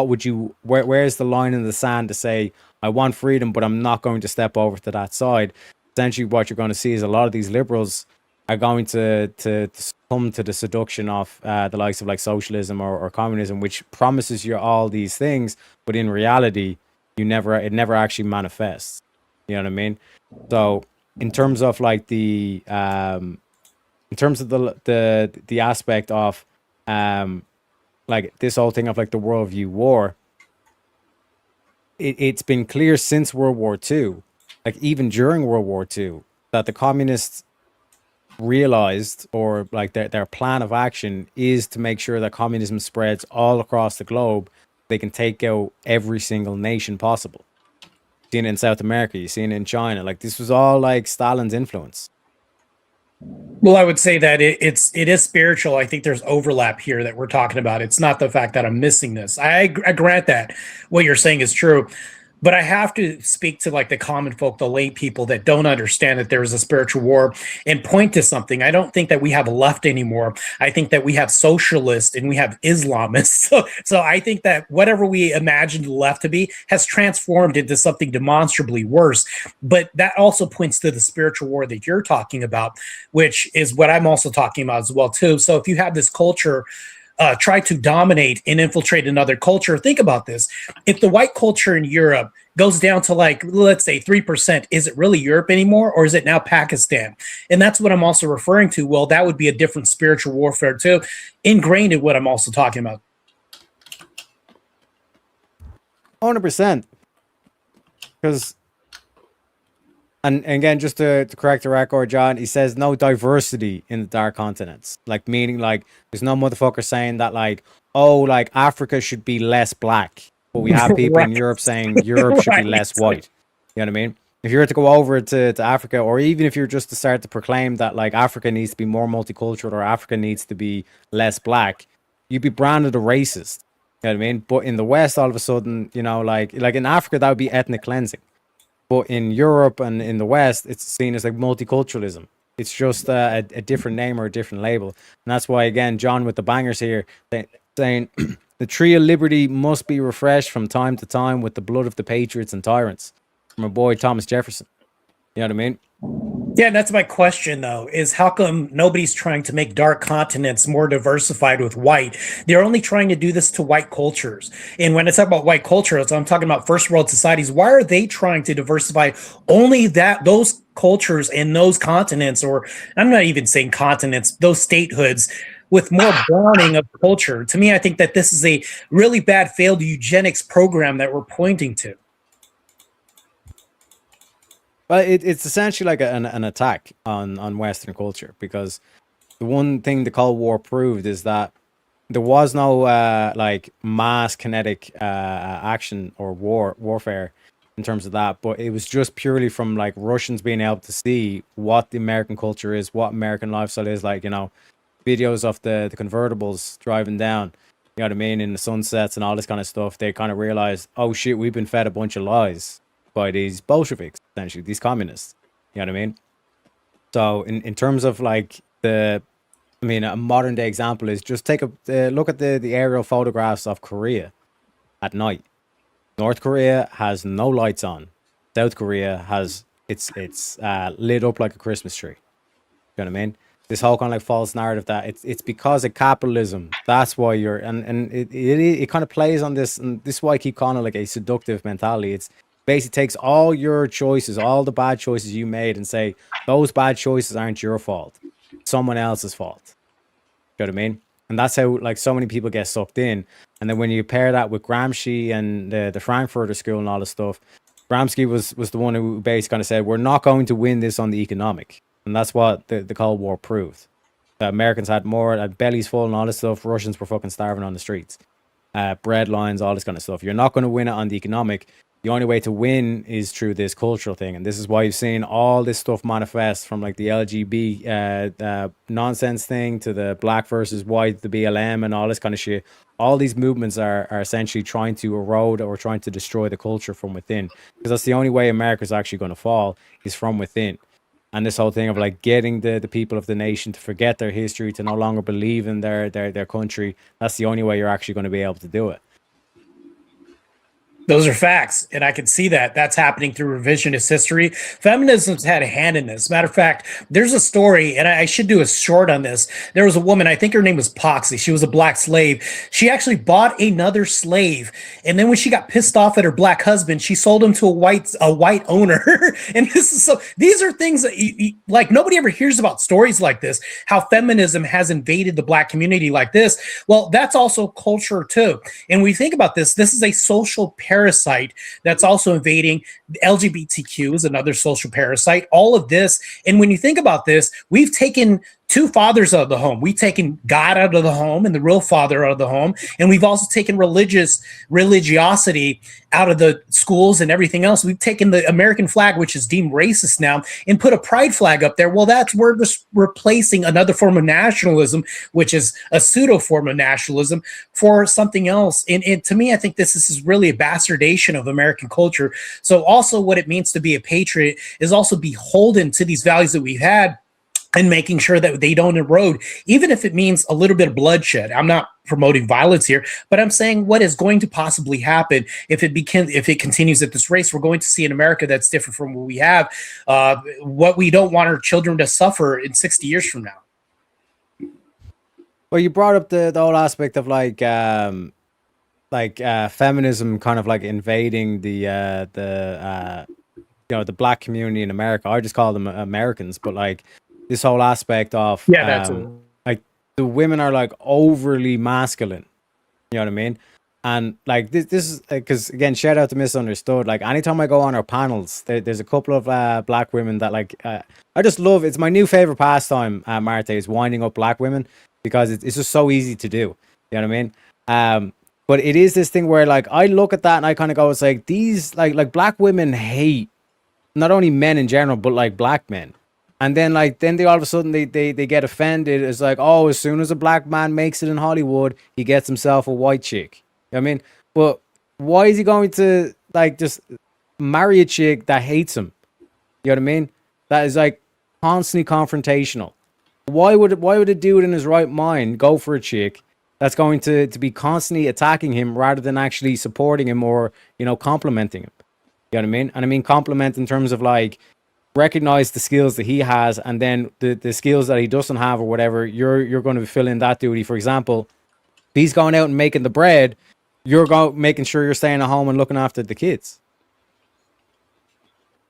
would you, where's the line in the sand to say I want freedom, but I'm not going to step over to that side? Essentially, what you're going to see is a lot of these liberals are going to succumb to the seduction of the likes of like socialism or communism, which promises you all these things, but in reality, it never actually manifests. You know what I mean? So in terms of like the aspect of like this whole thing of like the worldview war, it's been clear since World War II, like even during World War II, that the communists realized, or like their plan of action is to make sure that communism spreads all across the globe. They can take out every single nation possible. You've seen it in South America, you've seen it in China. Like this was all like Stalin's influence. Well, I would say that it is spiritual. I think there's overlap here that we're talking about. It's not the fact that I'm missing this. I grant that what you're saying is true, but I have to speak to like the common folk, the lay people that don't understand that there is a spiritual war, and point to something. I don't think that we have a left anymore. I think that we have socialists and we have Islamists. So I think that whatever we imagined the left to be has transformed into something demonstrably worse. But that also points to the spiritual war that you're talking about, which is what I'm also talking about as well too. So if you have this culture try to dominate and infiltrate another culture. Think about this. If the white culture in Europe goes down to like, let's say 3%, is it really Europe anymore, or is it now Pakistan? And that's what I'm also referring to. Well, that would be a different spiritual warfare too, ingrained in what I'm also talking about. 100%. Because, and again, just to correct the record, John, he says no diversity in the dark continents. Like, meaning, like, there's no motherfucker saying that, like, oh, like, Africa should be less black. But we have people in Europe saying Europe should be less white. You know what I mean? If you were to go over to Africa, or even if you're just to start to proclaim that, like, Africa needs to be more multicultural or Africa needs to be less black, you'd be branded a racist. You know what I mean? But in the West, all of a sudden, you know, like in Africa, that would be ethnic cleansing. But in Europe and in the West, it's seen as like multiculturalism. It's just a different name or a different label. And that's why, again, John with the bangers here, saying the tree of liberty must be refreshed from time to time with the blood of the patriots and tyrants. From a boy, Thomas Jefferson. You know what I mean? Yeah, that's my question, though, is how come nobody's trying to make dark continents more diversified with white? They're only trying to do this to white cultures. And when I talk about white cultures, I'm talking about first world societies. Why are they trying to diversify only those cultures and those continents, or I'm not even saying continents, those statehoods, with more browning of culture? To me, I think that this is a really bad failed eugenics program that we're pointing to. Well, it's essentially like an attack on Western culture, because the one thing the Cold War proved is that there was no like mass kinetic action or warfare in terms of that, but it was just purely from like Russians being able to see what the American culture is, what American lifestyle is, like, you know, videos of the convertibles driving down, you know what I mean, in the sunsets and all this kind of stuff. They kind of realized, oh shit, we've been fed a bunch of lies by these Bolsheviks, essentially, these communists. You know what I mean? So in terms of like a modern day example is just take a look at the aerial photographs of Korea at night. North Korea has no lights on. South Korea has it's lit up like a Christmas tree. You know what I mean? This whole kind of like false narrative that it's because of capitalism. That's why you're and it kind of plays on this, and this is why I keep calling it like a seductive mentality. It's basically takes all your choices, all the bad choices you made, and say those bad choices aren't your fault, someone else's fault. You know what I mean? And that's how like so many people get sucked in. And then when you pair that with Gramsci and the Frankfurter School and all this stuff, Gramsci was the one who basically kind of said, we're not going to win this on the economic. And that's what the Cold War proved. The Americans had more bellies full and all this stuff. Russians were fucking starving on the streets. Bread lines, all this kind of stuff. You're not going to win it on the economic. The only way to win is through this cultural thing. And this is why you've seen all this stuff manifest, from like the LGB nonsense thing to the black versus white, the BLM and all this kind of shit. All these movements are essentially trying to erode or trying to destroy the culture from within. Because that's the only way America's actually going to fall, is from within. And this whole thing of like getting the people of the nation to forget their history, to no longer believe in their country, that's the only way you're actually going to be able to do it. Those are facts, and I can see that that's happening through revisionist history. Feminism's had a hand in this. Matter of fact, there's a story, and I should do a short on this. There was a woman, I think her name was Poxy. She was a black slave. She actually bought another slave, and then when she got pissed off at her black husband, she sold him to a white owner. And this is so. These are things that like nobody ever hears about stories like this. How feminism has invaded the black community like this. Well, that's also culture too. And we think about this. This is a social parasite that's also invading. LGBTQ is another social parasite. All of this, and when you think about this, we've taken two fathers out of the home. We've taken God out of the home and the real father out of the home, and we've also taken religiosity out of the schools and everything else. We've taken the American flag, which is deemed racist now, and put a pride flag up there. Well, that's where this replacing another form of nationalism, which is a pseudo form of nationalism, for something else. And to me, I think this is really a bastardization of American culture. So also what it means to be a patriot is also beholden to these values that we've had, and making sure that they don't erode, even if it means a little bit of bloodshed. I'm not promoting violence here, but I'm saying what is going to possibly happen if it continues at this race. We're going to see an America that's different from what we have, what we don't want our children to suffer in 60 years from now. Well, you brought up the whole aspect of feminism kind of like invading the black community in America. I just call them Americans, but like this whole aspect of like the women are like overly masculine. You know what I mean? And like this is because again, shout out to Misunderstood. Like anytime I go on our panels, there's a couple of black women that like I just love. It's my new favorite pastime, Marta, is winding up black women, because it's just so easy to do. You know what I mean? But it is this thing where like I look at that and I kind of go, it's like these like black women hate not only men in general, but like black men. And then they all of a sudden they get offended. It's like, oh, as soon as a black man makes it in Hollywood, he gets himself a white chick. You know what I mean? But why is he going to like just marry a chick that hates him? You know what I mean? That is like constantly confrontational. Why would a dude in his right mind go for a chick that's going to be constantly attacking him rather than actually supporting him or, you know, complimenting him? You know what I mean? And I mean compliment in terms of like recognize the skills that he has, and then the skills that he doesn't have or whatever, you're going to fill in that duty. For example, if he's going out and making the bread, you're making sure you're staying at home and looking after the kids.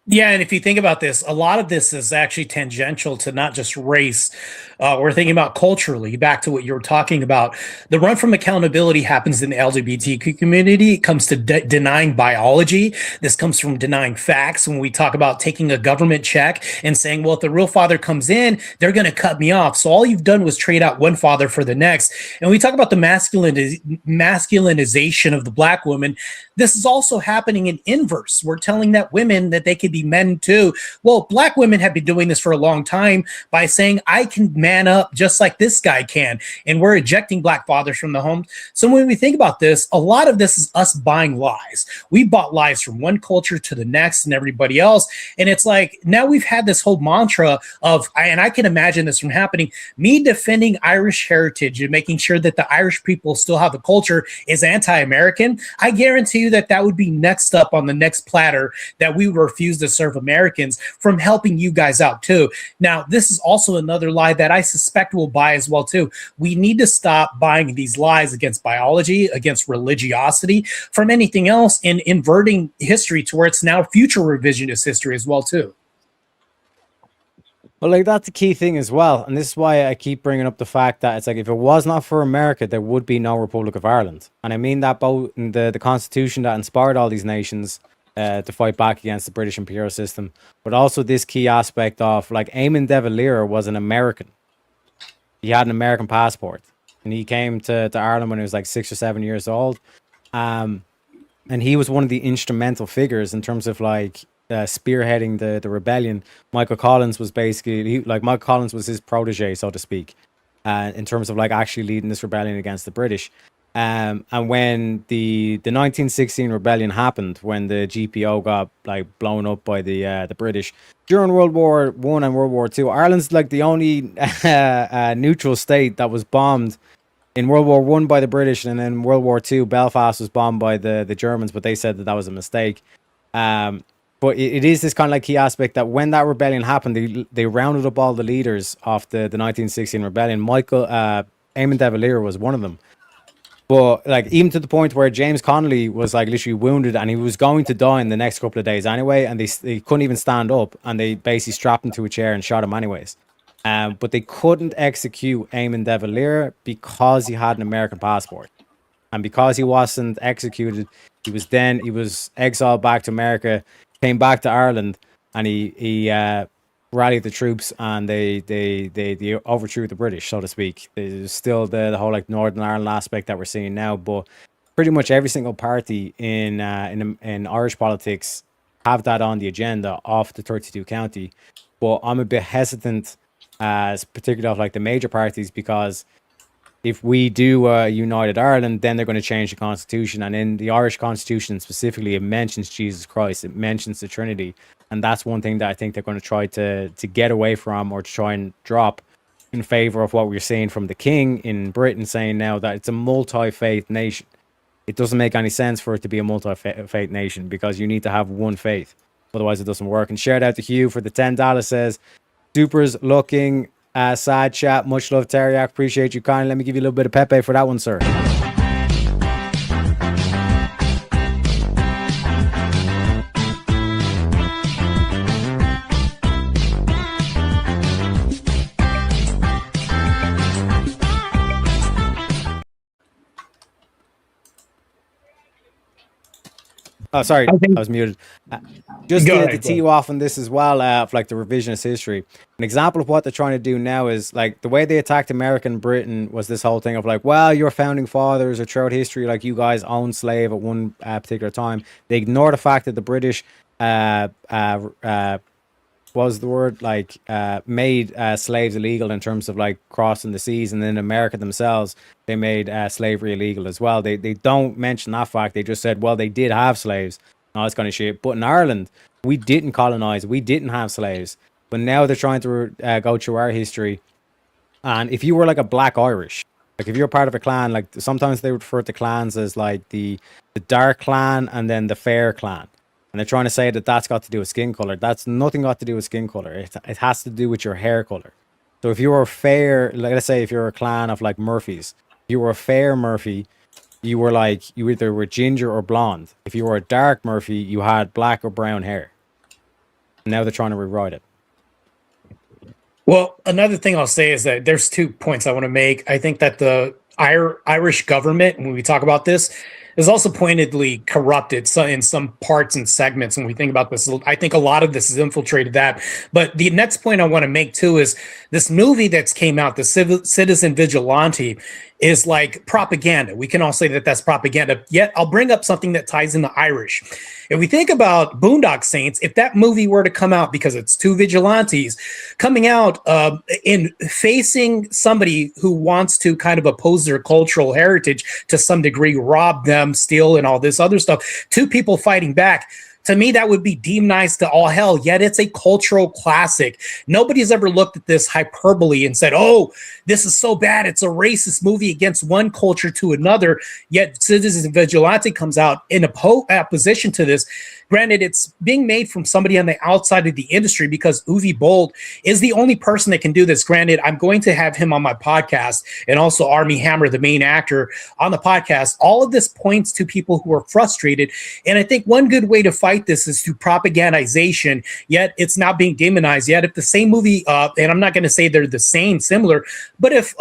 Yeah, and if you think about this, a lot of this is actually tangential to not just race. We're thinking about culturally, back to what you were talking about. The run from accountability happens in the LGBTQ community. It comes to denying biology. This comes from denying facts. When we talk about taking a government check and saying, well, if the real father comes in, they're going to cut me off. So all you've done was trade out one father for the next. And we talk about the masculinization of the black woman. this is also happening in inverse. We're telling that women that they could be men too. Well, black women have been doing this for a long time by saying, I can man up just like this guy can. And we're ejecting black fathers from the home. So when we think about this, a lot of this is us buying lies. We bought lies from one culture to the next and everybody else. And it's like, now we've had this whole mantra of, and I can imagine this from happening, me defending Irish heritage and making sure that the Irish people still have a culture is anti-American. I guarantee you that that would be next up on the next platter, that we would refuse to serve Americans from helping you guys out too. Now, this is also another lie that I suspect will buy as well too. We need to stop buying these lies against biology, against religiosity, from anything else, and inverting history to where it's now future revisionist history as well too. Well, like, that's the key thing as well. And this is why I keep bringing up the fact that it's like, if it was not for America, there would be no Republic of Ireland. And I mean that both in the constitution that inspired all these nations to fight back against the British imperial system, but also this key aspect of, like, Eamon de Valera was an American. He had an American passport. And he came to Ireland when he was like 6 or 7 years old. And he was one of the instrumental figures in terms of, like, spearheading the rebellion. Michael Collins was basically, Michael Collins was his protege, so to speak, in terms of, like, actually leading this rebellion against the British. And when the 1916 rebellion happened, when the GPO got, like, blown up by the British during World War I and World War II, Ireland's, like, the only neutral state that was bombed in World War I by the British, and then World War II, Belfast was bombed by the Germans, but they said that was a mistake. But it is this kind of, like, key aspect that when that rebellion happened, they rounded up all the leaders of the 1916 rebellion. Eamon de Valera was one of them. But, like, even to the point where James Connolly was, like, literally wounded, and he was going to die in the next couple of days anyway, and they couldn't even stand up, and they basically strapped him to a chair and shot him anyways. But they couldn't execute Eamon de Valera because he had an American passport. And because he wasn't executed, he was exiled back to America, came back to Ireland, and he rallied the troops, and they overthrew the British, so to speak. There's still the whole, like, Northern Ireland aspect that we're seeing now, but pretty much every single party in Irish politics have that on the agenda of the 32 county. But I'm a bit hesitant, particularly of, like, the major parties, because if we do United Ireland, then they're going to change the constitution. And in the Irish constitution specifically, it mentions Jesus Christ. It mentions the Trinity. And that's one thing that I think they're going to try to get away from, or to try and drop, in favor of what we're seeing from the King in Britain, saying now that it's a multi-faith nation. It doesn't make any sense for it to be a multi-faith nation, because you need to have one faith. Otherwise, it doesn't work. And shout out to Hugh for the $10, says, Supers looking sad chat. Much love, Teriak. Appreciate you kindly. Let me give you a little bit of Pepe for that one, sir. Oh, sorry, I was muted. Just to tee you off on this as well, of, like, the revisionist history. An example of what they're trying to do now is, like, the way they attacked American Britain was this whole thing of, like, well, your founding fathers, or throughout history, like, you guys owned slave at one particular time. They ignore the fact that the British was the word, like, made slaves illegal in terms of, like, crossing the seas, and then America themselves, they made slavery illegal as well. They don't mention that fact. They just said, well, they did have slaves, all this kind of shit. But in Ireland, we didn't colonize, we didn't have slaves. But now they're trying to go through our history, and if you were, like, a Black Irish, like, if you're part of a clan, like, sometimes they refer to clans as, like, the Dark Clan and then the Fair Clan. And they're trying to say that that's got to do with skin color. That's nothing got to do with skin color. It has to do with your hair color. So if you were fair, like, let's say if you're a clan of, like, Murphys, if you were a fair Murphy, you were, like, you either were ginger or blonde. If you were a dark Murphy, you had black or brown hair. And now they're trying to rewrite it. Well, another thing I'll say is that there's 2 points I want to make. I think that the Irish government, when we talk about this, is also pointedly corrupted in some parts and segments. When we think about this, I think a lot of this has infiltrated that. But the next point I want to make too is this movie that's came out, the Citizen Vigilante, is like propaganda. We can all say that that's propaganda. Yet I'll bring up something that ties into Irish. If we think about Boondock Saints, if that movie were to come out, because it's two vigilantes coming out in facing somebody who wants to kind of oppose their cultural heritage to some degree, rob them, steal, and all this other stuff, two people fighting back. To me, that would be demonized to all hell, yet it's a cultural classic. Nobody's ever looked at this hyperbole and said, oh, this is so bad. It's a racist movie against one culture to another, yet Citizen Vigilante comes out in opposition to this. Granted, it's being made from somebody on the outside of the industry because Uwe Boll is the only person that can do this. Granted, I'm going to have him on my podcast and also Armie Hammer, the main actor, on the podcast. All of this points to people who are frustrated. And I think one good way to fight this is through propagandization, yet it's not being demonized. Yet if the same movie, and I'm not going to say they're the same, similar, but if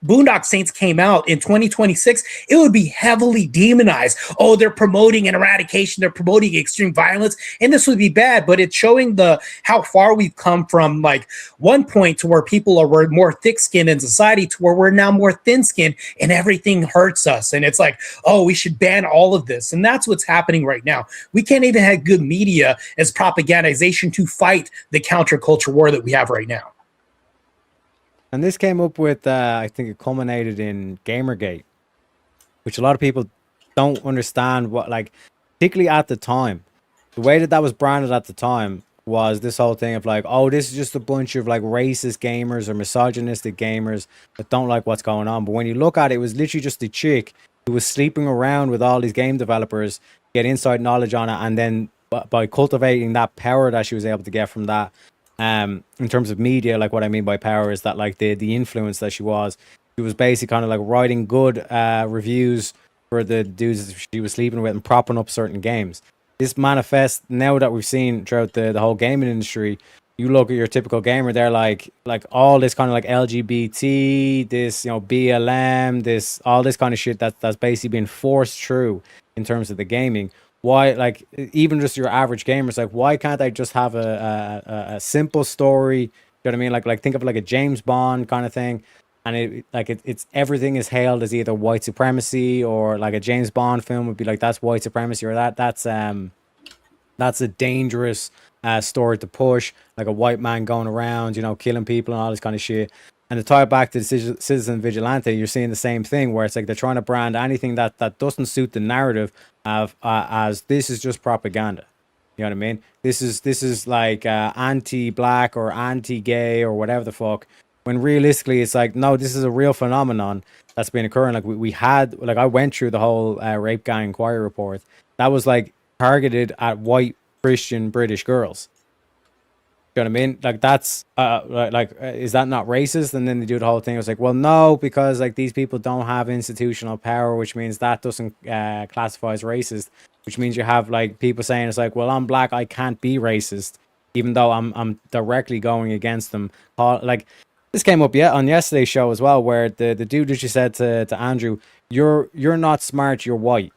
Boondock Saints came out in 2026, it would be heavily demonized. Oh, they're promoting an eradication, they're promoting extreme violence, and this would be bad. But it's showing how far we've come from like one point to where people were more thick-skinned in society to where we're now more thin-skinned and everything hurts us. And it's like, oh, we should ban all of this. And that's what's happening right now. We can't even have good media as propagandization to fight the counterculture war that we have right now. And this came up with, I think it culminated in Gamergate, which a lot of people don't understand what, like, particularly at the time. The way that was branded at the time was this whole thing of like, oh, this is just a bunch of like racist gamers or misogynistic gamers that don't like what's going on. But when you look at it, it was literally just a chick who was sleeping around with all these game developers, get inside knowledge on it, and then by cultivating that power that she was able to get from that, in terms of media, like what I mean by power is that like the influence that she was basically kind of like writing good reviews for the dudes she was sleeping with and propping up certain games. This manifests now that we've seen throughout the whole gaming industry. You look at your typical gamer, they're like all this kind of like LGBT, this, you know, BLM, this, all this kind of shit that's basically been forced through in terms of the gaming. Why, like, even just your average gamers, like, why can't I just have a simple story? You know what I mean? Like think of like a James Bond kind of thing, and it's everything is hailed as either white supremacy, or like a James Bond film would be like, that's white supremacy, or that's a dangerous story to push, like a white man going around, you know, killing people and all this kind of shit. And to tie it back to the Citizen Vigilante, you're seeing the same thing where it's like they're trying to brand anything that doesn't suit the narrative of as this is just propaganda. You know what I mean? This is like anti-black or anti-gay or whatever the fuck. When realistically, it's like, no, this is a real phenomenon that's been occurring. Like we had, like I went through the whole rape gang inquiry report that was like targeted at white Christian British girls. You know what I mean? Like that's is that not racist? And then they do the whole thing. It was like, well, no, because like these people don't have institutional power, which means that doesn't classify as racist. Which means you have like people saying it's like, well, I'm black, I can't be racist, even though I'm directly going against them. Like this came up on yesterday's show as well, where the dude that you said to Andrew, you're not smart, you're white.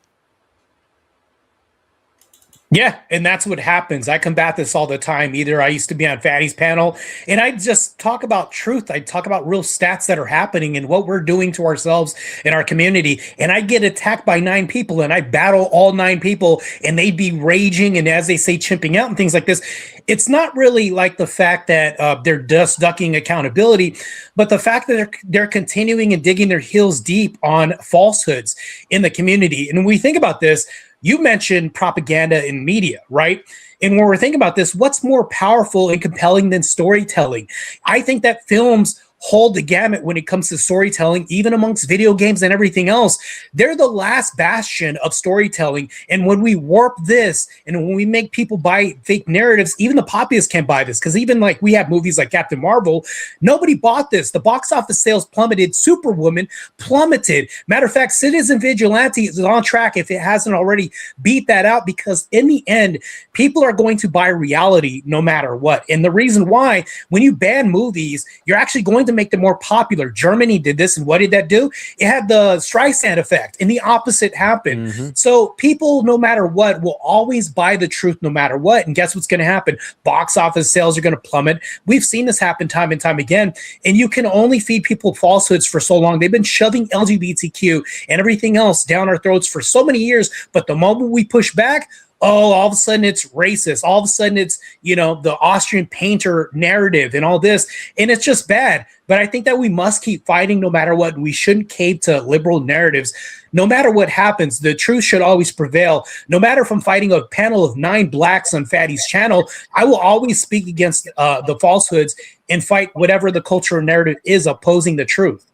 Yeah, and that's what happens. I combat this all the time. Either I used to be on Fatty's panel, and I just talk about truth. I talk about real stats that are happening and what we're doing to ourselves in our community. And I get attacked by 9 people, and I battle all 9 people, and they'd be raging and, as they say, chimping out and things like this. It's not really like the fact that they're just ducking accountability, but the fact that they're continuing and digging their heels deep on falsehoods in the community. And when we think about this, you mentioned propaganda in media, right? And when we're thinking about this, what's more powerful and compelling than storytelling? I think that films hold the gamut when it comes to storytelling, even amongst video games and everything else. They're the last bastion of storytelling. And when we warp this and when we make people buy fake narratives, even the populists can't buy this. Because even like we have movies like Captain Marvel, nobody bought this. The box office sales plummeted. Superwoman plummeted. Matter of fact, Citizen Vigilante is on track if it hasn't already beat that out, because in the end, people are going to buy reality no matter what. And the reason why, when you ban movies, you're actually going to to make them more popular. Germany did this, and what did that do? It had the Streisand effect, and the opposite happened. So people, no matter what, will always buy the truth no matter what. And guess what's going to happen? Box office sales are going to plummet. We've seen this happen time and time again. And you can only feed people falsehoods for so long. They've been shoving LGBTQ and everything else down our throats for so many years. But the moment we push back, all of a sudden it's racist. All of a sudden it's, the Austrian painter narrative and all this. And it's just bad. But I think that we must keep fighting no matter what. We shouldn't cave to liberal narratives. No matter what happens, the truth should always prevail. No matter if I'm fighting a panel of 9 blacks on Fatty's channel, I will always speak against the falsehoods and fight whatever the cultural narrative is opposing the truth.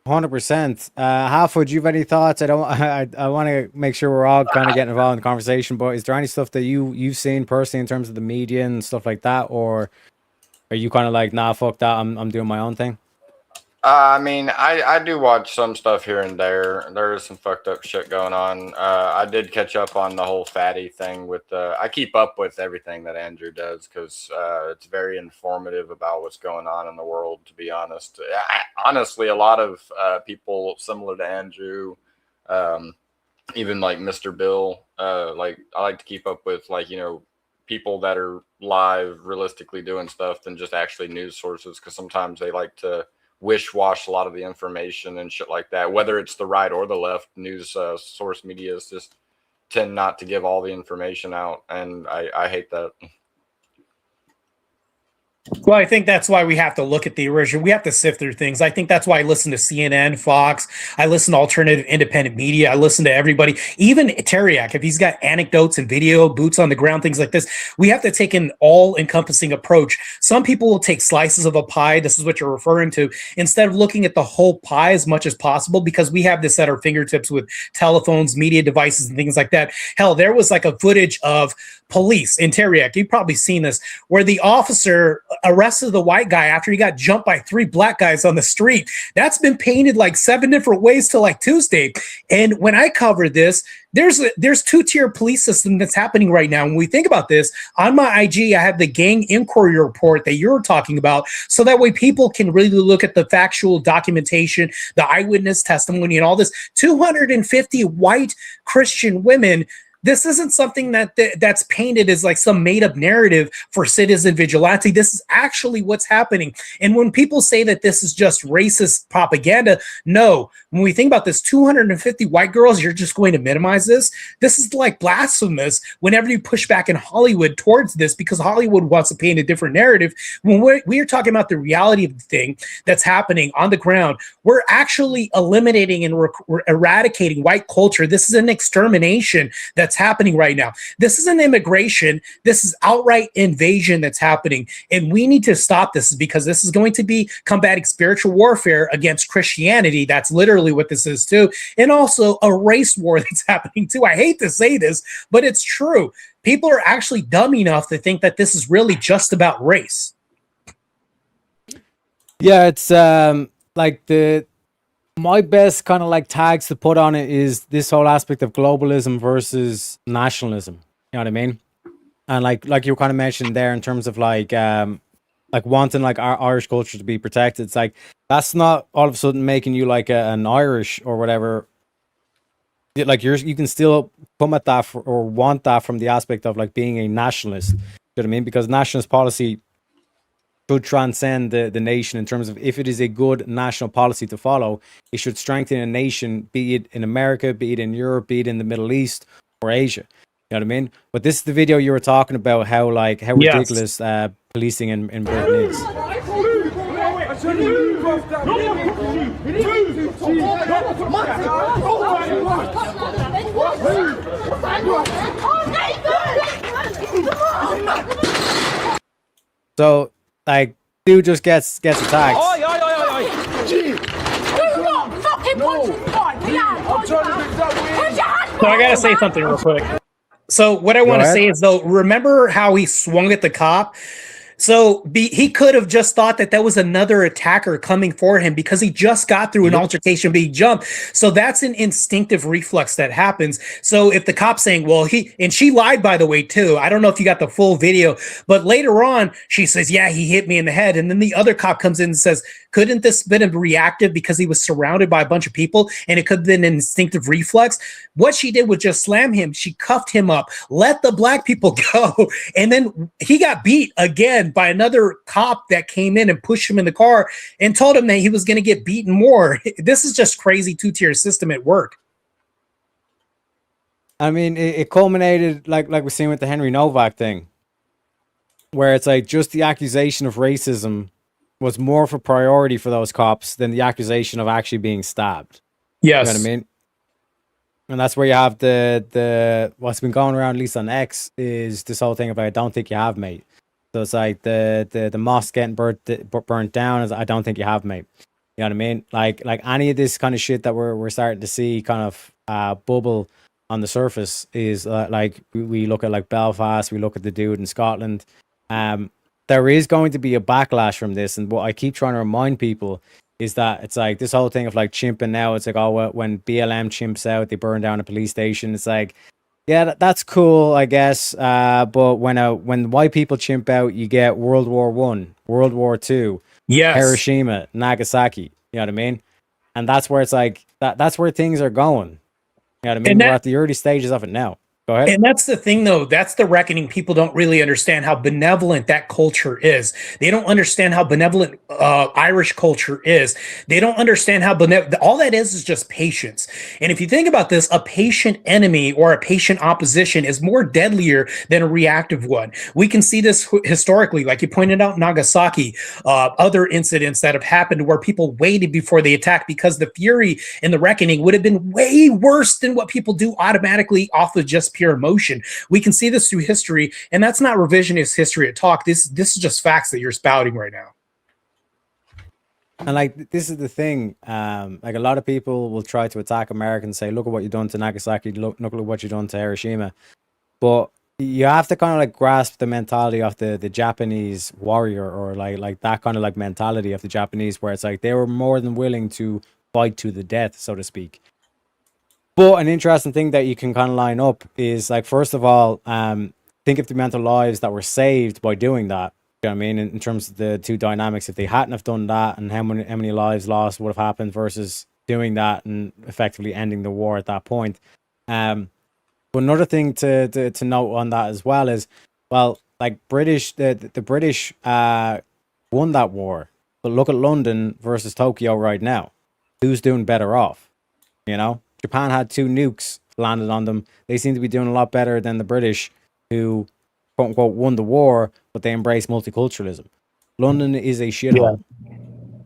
100%. Halfwood, do you have any thoughts? I want to make sure we're all kind of getting involved in the conversation, but is there any stuff that you've seen personally in terms of the media and stuff like that, or are you kind of like, nah, fuck that, I'm doing my own thing? I mean, I do watch some stuff here and there. There is some fucked up shit going on. I did catch up on the whole Fatty thing with I keep up with everything that Andrew does because it's very informative about what's going on in the world, to be honest. Honestly, a lot of people similar to Andrew, even like Mr. Bill, like I like to keep up with people that are live realistically doing stuff than just actually news sources, because sometimes they like to wish-wash a lot of the information and shit like that, whether it's the right or the left. News source medias just tend not to give all the information out, and I hate that. Well, I think that's why we have to look at the original. We have to sift through things. I think that's why I listen to CNN, Fox. I listen to alternative independent media. I listen to everybody, even Teriak. If he's got anecdotes and video, boots on the ground, things like this, we have to take an all-encompassing approach. Some people will take slices of a pie. This is what you're referring to, instead of looking at the whole pie as much as possible, because we have this at our fingertips with telephones, media devices, and things like that. Hell, there was like a footage of police in Teriak. You've probably seen this, where the officer arrested the white guy after he got jumped by 3 black guys on the street. That's been painted like 7 different ways till like Tuesday. And when I covered this, there's 2-tier police system that's happening right now. When we think about this, on my IG, I have the gang inquiry report that you're talking about, so that way people can really look at the factual documentation, the eyewitness testimony, and all this. 250 white Christian women. This isn't something that's painted as like some made-up narrative for citizen vigilante. This is actually what's happening. And when people say that this is just racist propaganda, no. When we think about this, 250 white girls, you're just going to minimize this? This is like blasphemous whenever you push back in Hollywood towards this, because Hollywood wants to paint a different narrative. When we are talking about the reality of the thing that's happening on the ground, we're actually eliminating and eradicating white culture. This is an extermination that's happening right now. This isn't immigration. This is outright invasion that's happening. And we need to stop this, because this is going to be combating spiritual warfare against Christianity. That's literally what this is too. And also a race war that's happening too. I hate to say this, but it's true. People are actually dumb enough to think that this is really just about race. Yeah, it's like my best kind of like tags to put on it is this whole aspect of globalism versus nationalism. You know what I mean? And like you kind of mentioned there in terms of like wanting like our Irish culture to be protected. It's like, that's not all of a sudden making you like an Irish or whatever. Like you can still come at that or want that from the aspect of like being a nationalist. You know what I mean? Because nationalist policy should transcend the nation in terms of, if it is a good national policy to follow, it should strengthen a nation, be it in America, be it in Europe, be it in the Middle East or Asia. You know what I mean? But this is the video you were talking about, how ridiculous policing in Britain is. So, like, dude just gets attacked. So I gotta say something real quick. So what I want to say is, though, remember how he swung at the cop? So he could have just thought that was another attacker coming for him because he just got through an altercation, but he jumped. So that's an instinctive reflex that happens. So if the cop's saying, well, she lied, by the way, too. I don't know if you got the full video, but later on, she says, yeah, he hit me in the head. And then the other cop comes in and says, couldn't this been reactive because he was surrounded by a bunch of people and it could have been an instinctive reflex? What she did was just slam him. She cuffed him up, let the black people go. And then he got beat again by another cop that came in and pushed him in the car and told him that he was going to get beaten more. This is just crazy two-tier system at work. I mean, it culminated like we're seeing with the Henry Novak thing, where it's like just the accusation of racism was more of a priority for those cops than the accusation of actually being stabbed. Yes. You know what I mean? And that's where you have the what's been going around, at least on X, is this whole thing of I don't think you have, mate. So it's like the mosque getting burnt down is I don't think you have, mate. You know what I mean? Like any of this kind of shit that we're starting to see kind of bubble on the surface is like we look at like Belfast, we look at the dude in Scotland. There is going to be a backlash from this, and what I keep trying to remind people is that it's like this whole thing of like chimping now. It's like, oh, when BLM chimps out, they burn down a police station. It's like, yeah, that's cool, I guess. But when white people chimp out, you get World War I, World War II, yes, Hiroshima, Nagasaki. You know what I mean? And that's where it's like that's where things are going. You know what I mean? We're at the early stages of it now. Go ahead. And that's the thing, though. That's the reckoning. People don't really understand how benevolent that culture is. They don't understand how benevolent Irish culture is. They don't understand how all that is just patience. And if you think about this, a patient enemy or a patient opposition is more deadlier than a reactive one. We can see this historically, like you pointed out, Nagasaki, other incidents that have happened where people waited before they attacked because the fury and the reckoning would have been way worse than what people do automatically off of just pure emotion. We can see this through history, and that's not revisionist history at talk. This is just facts that you're spouting right now. And like this is the thing, like a lot of people will try to attack Americans, say, look at what you've done to Nagasaki, look at what you've done to Hiroshima. But you have to kind of like grasp the mentality of the Japanese warrior, or like that kind of like mentality of the Japanese, where it's like they were more than willing to fight to the death, so to speak. But an interesting thing that you can kind of line up is like, first of all, think of the amount of lives that were saved by doing that. You know what I mean? In terms of the two dynamics, if they hadn't have done that, and how many lives lost would have happened versus doing that and effectively ending the war at that point. But another thing to note on that as well is, well, like the British won that war, but look at London versus Tokyo right now. Who's doing better off? You know? Japan had 2 nukes landed on them. They seem to be doing a lot better than the British, who, quote unquote, won the war, but they embrace multiculturalism. London is a shithole.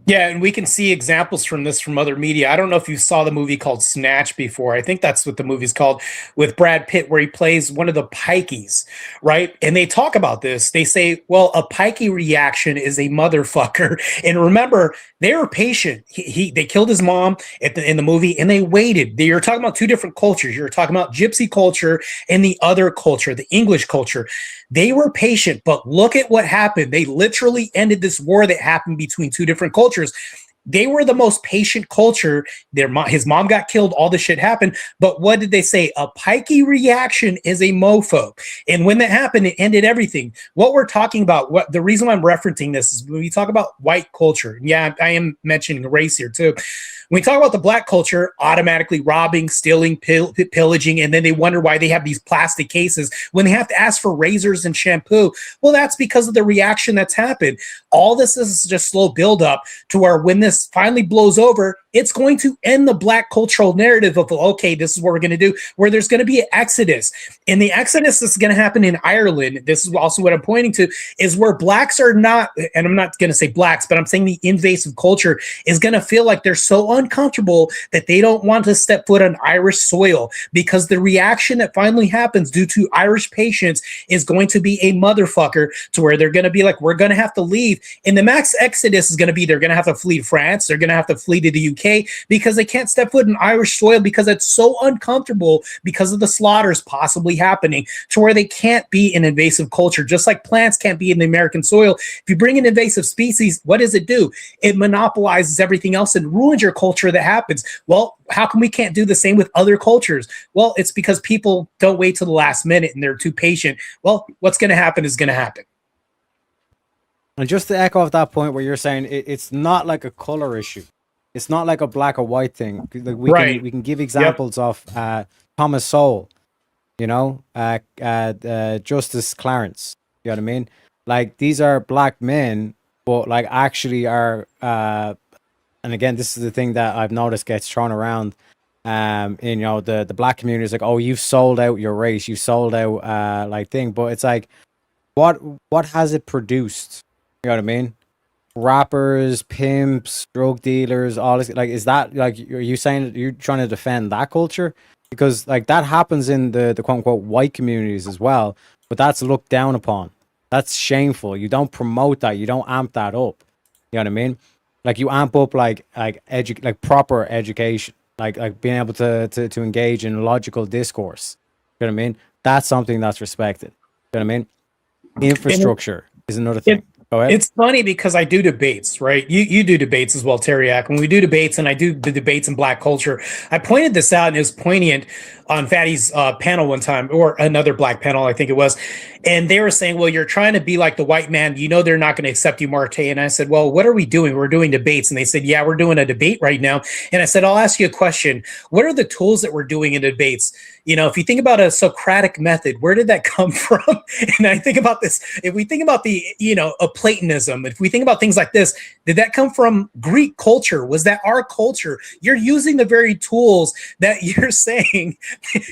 Yeah, and we can see examples from this from other media. I don't know if you saw the movie called Snatch before. I think that's what the movie's called, with Brad Pitt, where he plays one of the pikeys, right? And they talk about this. They say, well, a pikey reaction is a motherfucker. And remember, they were patient. They killed his mom in the movie, and they waited. You're talking about 2 different cultures. You're talking about gypsy culture and the other culture, the English culture. They were patient, but look at what happened. They literally ended this war that happened between 2 different cultures. They were the most patient culture. His mom got killed. All this shit happened. But what did they say? A pikey reaction is a mofo. And when that happened, it ended everything. What we're talking about, the reason why I'm referencing this is when we talk about white culture. Yeah, I am mentioning race here too. When we talk about the black culture, automatically robbing, stealing, pillaging, and then they wonder why they have these plastic cases when they have to ask for razors and shampoo. Well, that's because of the reaction that's happened. All this is just slow buildup to where when this finally blows over, it's going to end the black cultural narrative of, okay, this is what we're going to do, where there's going to be an exodus. And the exodus that's going to happen in Ireland, this is also what I'm pointing to, is where blacks are not, and I'm not going to say blacks, but I'm saying the invasive culture is going to feel like they're so uncomfortable that they don't want to step foot on Irish soil, because the reaction that finally happens due to Irish patience is going to be a motherfucker, to where they're going to be like, we're going to have to leave. And the max exodus is going to be, they're going to have to flee to France. France. They're going to have to flee to the UK because they can't step foot in Irish soil because it's so uncomfortable because of the slaughters possibly happening, to where they can't be an invasive culture, just like plants can't be in the American soil. If you bring an invasive species, what does it do? It monopolizes everything else and ruins your culture that happens. Well, how come we can't do the same with other cultures? Well, it's because people don't wait till the last minute and they're too patient. Well, what's going to happen is going to happen. And just to echo off that point where you're saying it's not like a color issue. It's not like a black or white thing. Like we can give examples of Thomas Sowell, you know, Justice Clarence. You know what I mean? Like these are black men, but like actually are. And again, this is the thing that I've noticed gets thrown around. In you know the black community is like, oh, you've sold out your race, you sold out like thing. But it's like, what has it produced? You know what I mean? Rappers, pimps, drug dealers, all this. Like, is that like, are you saying that you're trying to defend that culture? Because like that happens in the quote unquote white communities as well, but that's looked down upon. That's shameful. You don't promote that. You don't amp that up. You know what I mean? Like you amp up like proper education, like being able to engage in logical discourse. You know what I mean? That's something that's respected. You know what I mean? Infrastructure is another thing. Go ahead. It's funny because I do debates, right? You do debates as well, Teriak. When we do debates, and I do the debates in black culture, I pointed this out, and it was poignant on Fatty's panel one time, or another black panel, I think it was. And they were saying, well, you're trying to be like the white man. You know they're not going to accept you, Marte. And I said, well, what are we doing? We're doing debates. And they said, yeah, we're doing a debate right now. And I said, I'll ask you a question. What are the tools that we're doing in debates? You know, if you think about a Socratic method, where did that come from? And I think about this, if we think about the, you know, a Platonism, if we think about things like this, did that come from Greek culture? Was that our culture? You're using the very tools that you're saying,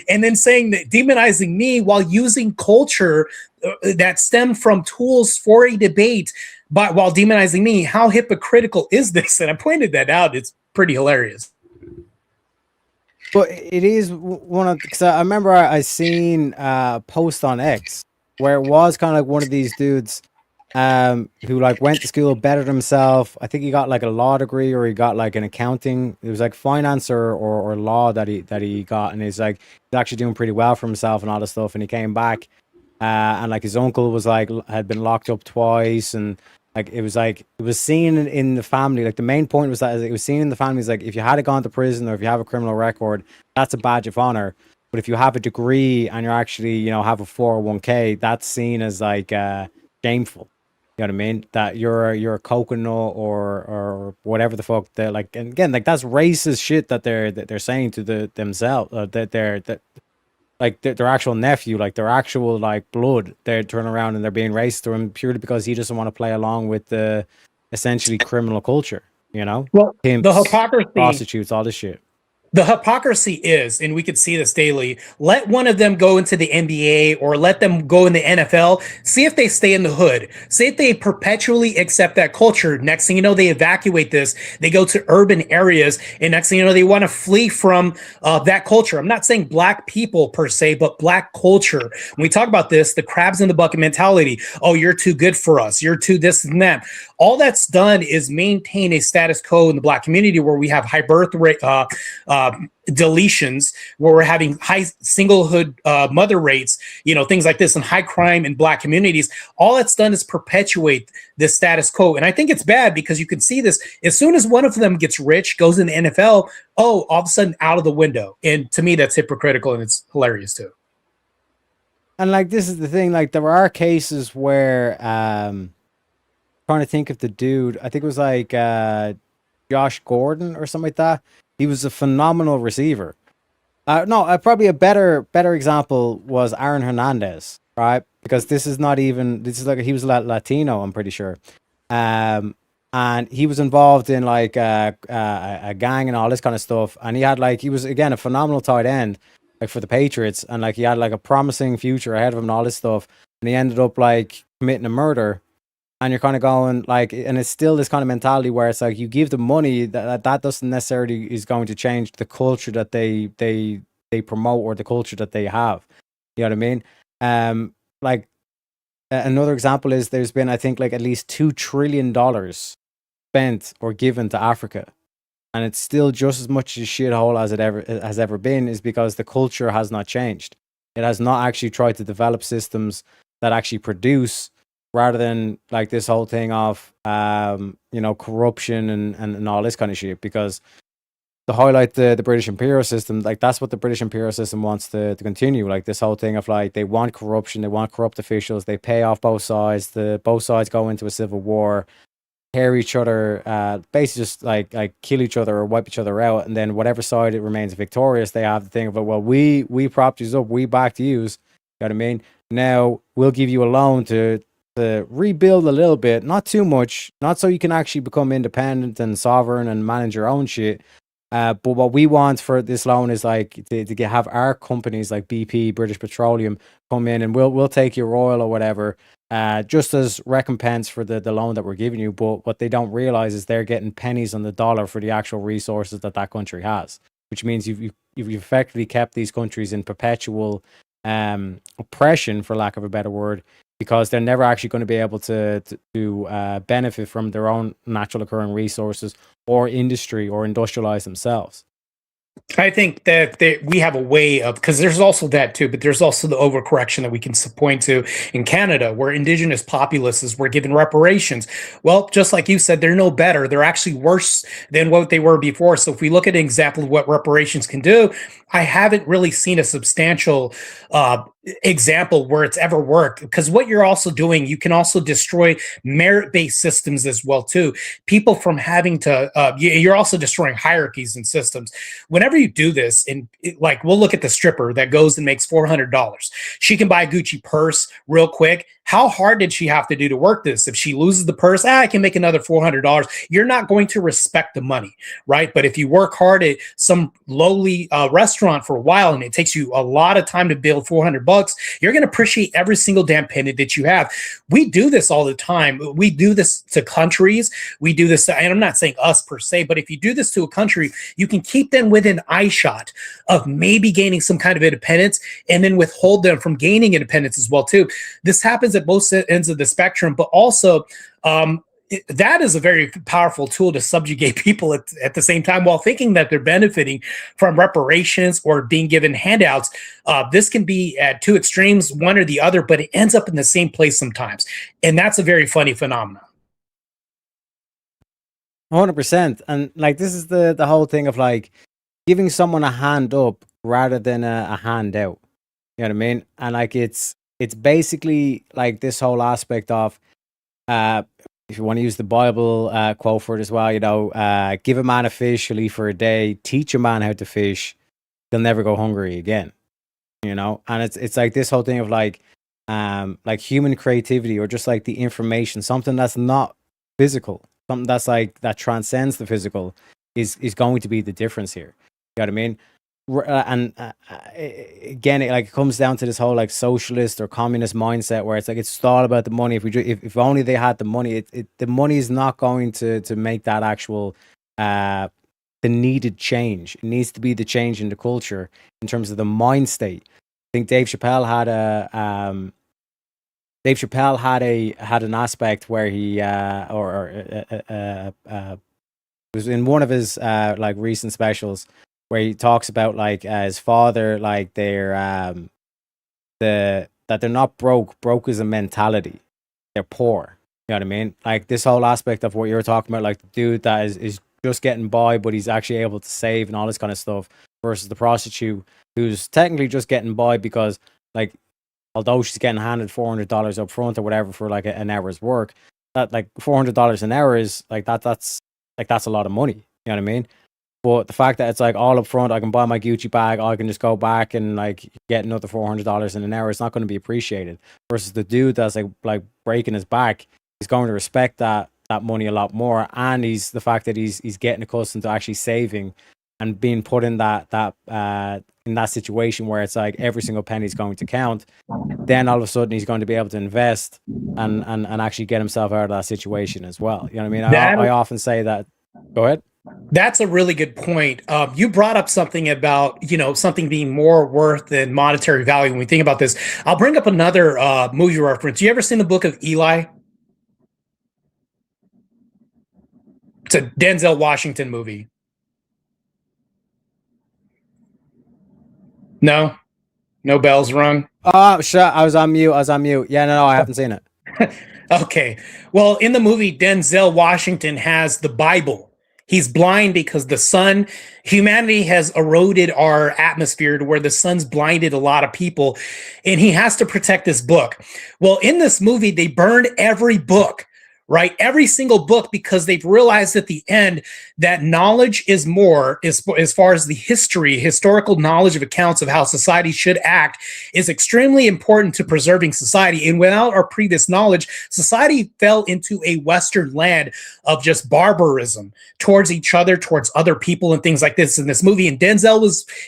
and then saying that demonizing me while using culture that stemmed from tools for a debate, but while demonizing me. How hypocritical is this? And I pointed that out. It's pretty hilarious. But it is one of, because I remember I seen a post on X where it was kind of like one of these dudes who like went to school, bettered himself. I think he got like a law degree, or he got like an accounting. It was like finance or law that he got, and he's like he's actually doing pretty well for himself and all this stuff. And he came back, and like his uncle was like had been locked up twice, and like it was seen in the family. Like the main point was that it was seen in the family is like, if you had gone to prison or if you have a criminal record, that's a badge of honor. But if you have a degree and you're actually, you know, have a 401k, that's seen as like shameful. You know what I mean? That you're a coconut or whatever the fuck. They're like, and again, like that's racist shit that they're saying to themselves. That like their actual nephew, like their actual like blood. They turn around and they're being racist to him purely because he doesn't want to play along with the essentially criminal culture. You know, well, pimps, the hypocrisy, prostitutes, all this shit. The hypocrisy is, and we could see this daily, let one of them go into the NBA or let them go in the NFL, see if they stay in the hood, see if they perpetually accept that culture. Next thing you know, they evacuate this, they go to urban areas, and next thing you know, they want to flee from that culture. I'm not saying black people per se, but black culture. When we talk about this, the crabs in the bucket mentality, oh, you're too good for us, you're too this and that. All that's done is maintain a status quo in the black community where we have high birth rate, deletions, where we're having high singlehood mother rates, you know, things like this, and high crime in black communities. All that's done is perpetuate this status quo. And I think it's bad because you can see this as soon as one of them gets rich, goes in the NFL, oh, all of a sudden out of the window. And to me, that's hypocritical, and it's hilarious too. And like, this is the thing, like there are cases where trying to think of the dude, I think it was like Josh Gordon or something like that. He was a phenomenal receiver. Probably a better example was Aaron Hernandez, right? Because this is like he was Latino, I'm pretty sure. And he was involved in like a gang and all this kind of stuff. And he was again a phenomenal tight end, like for the Patriots, and like he had like a promising future ahead of him and all this stuff. And he ended up like committing a murder. And you're kind of going like, and it's still this kind of mentality where it's like you give them money that doesn't necessarily is going to change the culture that they promote or the culture that they have. You know what I mean? Like another example is there's been, I think, like at least $2 trillion spent or given to Africa, and it's still just as much a shithole as it ever has ever been, is because the culture has not changed. It has not actually tried to develop systems that actually produce, rather than like this whole thing of corruption and all this kind of shit. Because to highlight the British imperial system, like that's what the British imperial system wants to continue. Like this whole thing of like they want corruption, they want corrupt officials, they pay off both sides, both sides go into a civil war, tear each other, basically just like kill each other or wipe each other out, and then whatever side it remains victorious, they have the thing of, well, we propped you up, we backed you. You know what I mean? Now we'll give you a loan to rebuild a little bit, not too much, not so you can actually become independent and sovereign and manage your own shit. But what we want for this loan is like to have our companies like BP, British Petroleum, come in, and we'll take your oil or whatever, just as recompense for the loan that we're giving you. But what they don't realize is they're getting pennies on the dollar for the actual resources that country has, which means you've effectively kept these countries in perpetual oppression, for lack of a better word, because they're never actually going to be able to benefit from their own natural occurring resources or industry or industrialize themselves. I think that we have a way of, because there's also that too, but there's also the overcorrection that we can point to in Canada, where indigenous populaces were given reparations. Well, just like you said, they're no better. They're actually worse than what they were before. So if we look at an example of what reparations can do, I haven't really seen a substantial example where it's ever worked, because what you're also doing, you can also destroy merit-based systems as well too. People from having to you're also destroying hierarchies and systems whenever you do this. And like, we'll look at the stripper that goes and makes $400. She can buy a Gucci purse real quick. How hard did she have to do to work this? If she loses the purse, I can make another $400. You're not going to respect the money, right? But if you work hard at some lowly restaurant for a while and it takes you a lot of time to build $400, you're going to appreciate every single damn penny that you have. We do this all the time. We do this to countries. We do this, and I'm not saying us per se, but if you do this to a country, you can keep them within eye shot of maybe gaining some kind of independence, and then withhold them from gaining independence as well too. This happens at both ends of the spectrum, but also that is a very powerful tool to subjugate people at the same time, while thinking that they're benefiting from reparations or being given handouts. This can be at two extremes, one or the other, but it ends up in the same place sometimes. And that's a very funny phenomenon. 100%. And like, this is the whole thing of like giving someone a hand up rather than a handout. You know what I mean? And like, it's basically like this whole aspect of, if you want to use the Bible quote for it as well, give a man a fish, he'll eat for a day. Teach a man how to fish, they'll never go hungry again. And it's like this whole thing of like human creativity, or just like the information, something that's not physical, something that's like that transcends the physical, is going to be the difference here. You know what I mean? And again, it comes down to this whole like socialist or communist mindset, where it's like it's all about the money. If only they had the money, the money is not going to make that actual the needed change. It needs to be the change in the culture in terms of the mind state. I think Dave Chappelle had an aspect where he it was in one of his like recent specials, where he talks about like his father, like that they're not broke. Broke is a mentality. They're poor. You know what I mean? Like this whole aspect of what you're talking about, like the dude that is just getting by, but he's actually able to save and all this kind of stuff, versus the prostitute who's technically just getting by because, like, although she's getting handed $400 up front or whatever for like an hour's work, that like $400 an hour is like that's a lot of money. You know what I mean? But the fact that it's like all up front, I can buy my Gucci bag, I can just go back and like get another $400 in an hour, it's not going to be appreciated. Versus the dude that's like breaking his back, he's going to respect that money a lot more. And the fact that he's getting accustomed to actually saving and being put in that situation where it's like every single penny is going to count. Then all of a sudden he's going to be able to invest and actually get himself out of that situation as well. You know what I mean? I often say that. Go ahead. That's a really good point. You brought up something about, something being more worth than monetary value when we think about this. I'll bring up another movie reference. You ever seen the Book of Eli? It's a Denzel Washington movie. No bells rung. Oh, shit. I was on mute. Yeah, no, I haven't seen it. Okay. Well, in the movie, Denzel Washington has the Bible. He's blind because humanity has eroded our atmosphere to where the sun's blinded a lot of people, and he has to protect this book. Well, in this movie, they burned every book, right? Every single book, because they've realized at the end that knowledge is more, as far as the historical knowledge of accounts of how society should act, is extremely important to preserving society. And without our previous knowledge, society fell into a Western land of just barbarism towards each other, towards other people, and things like this in this movie. And Denzel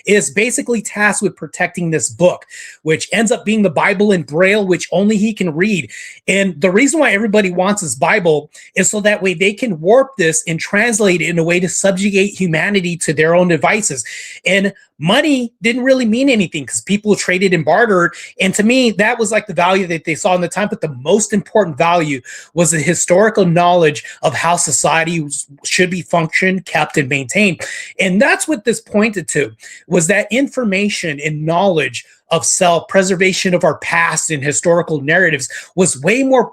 is basically tasked with protecting this book, which ends up being the Bible in Braille, which only he can read. And the reason why everybody wants this Bible is so that way they can warp this and translate it in a way to subjugate humanity to their own devices. And money didn't really mean anything because people traded and bartered. And to me, that was like the value that they saw in the time. But the most important value was the historical knowledge of how society should be functioned, kept, and maintained. And that's what this pointed to, was that information and knowledge of self, preservation of our past and historical narratives was way more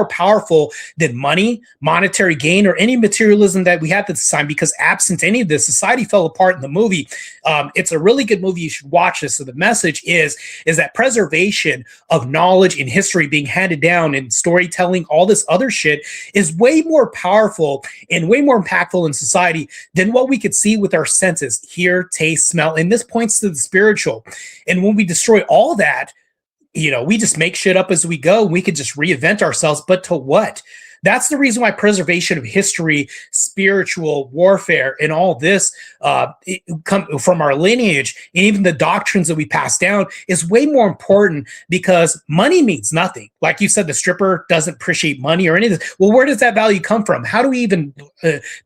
powerful than money, monetary gain, or any materialism that we had at the time, because absent any of this, society fell apart in the movie. It's a really good movie. You should watch this. So the message is that preservation of knowledge and history being handed down and storytelling, all this other shit, is way more powerful and way more impactful in society than what we could see with our senses: hear, taste, smell. And this points to the spiritual. And when we destroy all that, we just make shit up as we go. We could just reinvent ourselves, but to what? That's the reason why preservation of history, spiritual warfare, and all this come from our lineage, and even the doctrines that we pass down, is way more important, because money means nothing. Like you said, the stripper doesn't appreciate money or any of this. Well, where does that value come from? How do we even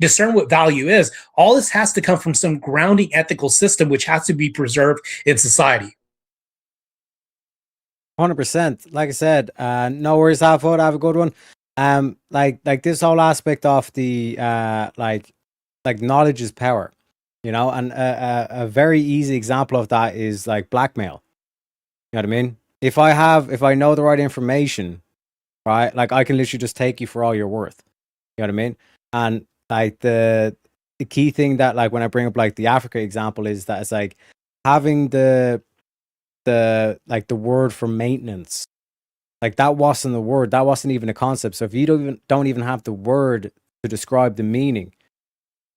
discern what value is? All this has to come from some grounding ethical system, which has to be preserved in society. 100%. Like I said, no worries, have a good one. Like this whole aspect of the like knowledge is power, and a very easy example of that is like blackmail. You know what I mean? If I know the right information, right, like I can literally just take you for all you're worth. You know what I mean? And like the key thing that, like, when I bring up like the Africa example, is that it's like having the word for maintenance. Like, that wasn't the word. That wasn't even a concept. So if you don't even have the word to describe the meaning,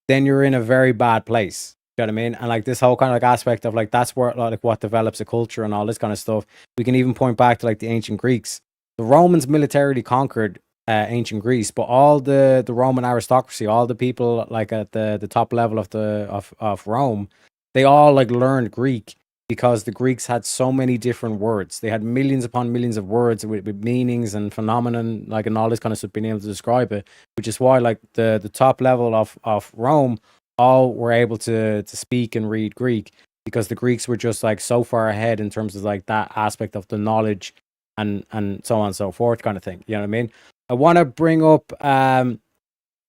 then you're in a very bad place. You know what I mean? And like this whole kind of like aspect of like, that's where like what develops a culture and all this kind of stuff. We can even point back to like the ancient Greeks. The Romans militarily conquered ancient Greece, but all the Roman aristocracy, all the people like at the top level of Rome, they all like learned Greek, because the Greeks had so many different words. They had millions upon millions of words with meanings and phenomenon, like, and all this kind of stuff, being able to describe it, which is why like the top level of Rome all were able to speak and read Greek, because the Greeks were just like so far ahead in terms of like that aspect of the knowledge and so on and so forth kind of thing. You know what I mean? I want to bring up,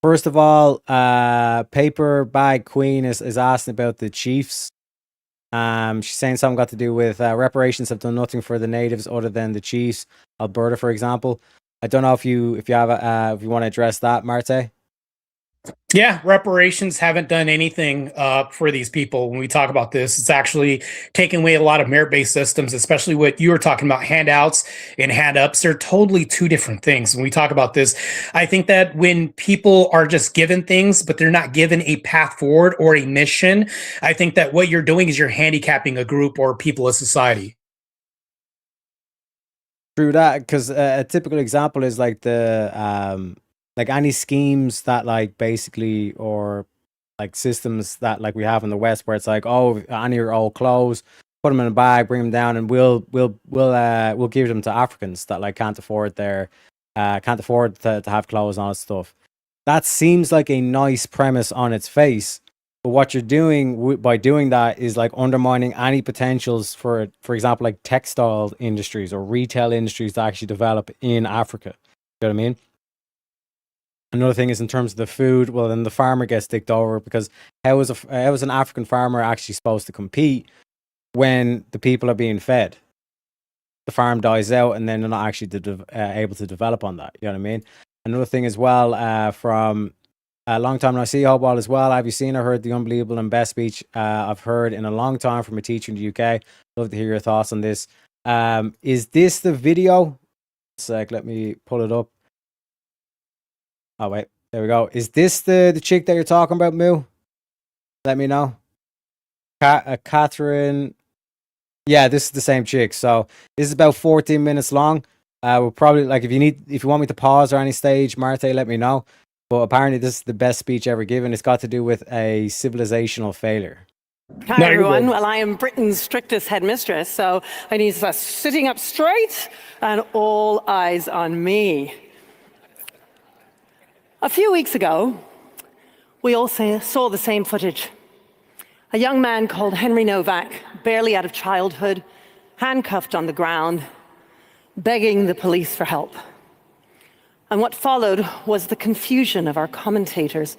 first of all, Paper Bag Queen is asking about the Chiefs. She's saying something got to do with reparations have done nothing for the natives other than the Chiefs, Alberta, for example. I don't know if you have if you want to address that, Marte. Yeah, reparations haven't done anything for these people. When we talk about this, it's actually taking away a lot of merit-based systems, especially what you were talking about, handouts and hand-ups. They're totally two different things. When we talk about this, I think that when people are just given things, but they're not given a path forward or a mission, I think that what you're doing is you're handicapping a group or people of society. True that, because a typical example is like the like any schemes that like basically, or like systems that like we have in the West, where it's like, oh, any of your old clothes, put them in a bag, bring them down, and we'll give them to Africans that like can't afford to have clothes and all that stuff. That seems like a nice premise on its face, but what you're doing by doing that is like undermining any potentials for example, like textile industries or retail industries to actually develop in Africa. You know what I mean? Another thing is in terms of the food, well, then the farmer gets dicked over because how is an African farmer actually supposed to compete when the people are being fed? The farm dies out and then they're not actually able to develop on that. You know what I mean? Another thing as well, from a long time no see, Hopewell as well. Have you seen or heard the unbelievable and best speech I've heard in a long time from a teacher in the UK? Love to hear your thoughts on this. Is this the video? It's like, let me pull it up. Oh wait, there we go. Is this the chick that you're talking about, Moo? Let me know. Catherine. Yeah, this is the same chick. So this is about 14 minutes long. We'll probably, like, if you want me to pause or any stage, Marte, let me know. But apparently this is the best speech ever given. It's got to do with a civilizational failure. Hi, everyone. Well, I am Britain's strictest headmistress, so I need us sitting up straight and all eyes on me. A few weeks ago, we all saw the same footage. A young man called Henry Novak, barely out of childhood, handcuffed on the ground, begging the police for help. And what followed was the confusion of our commentators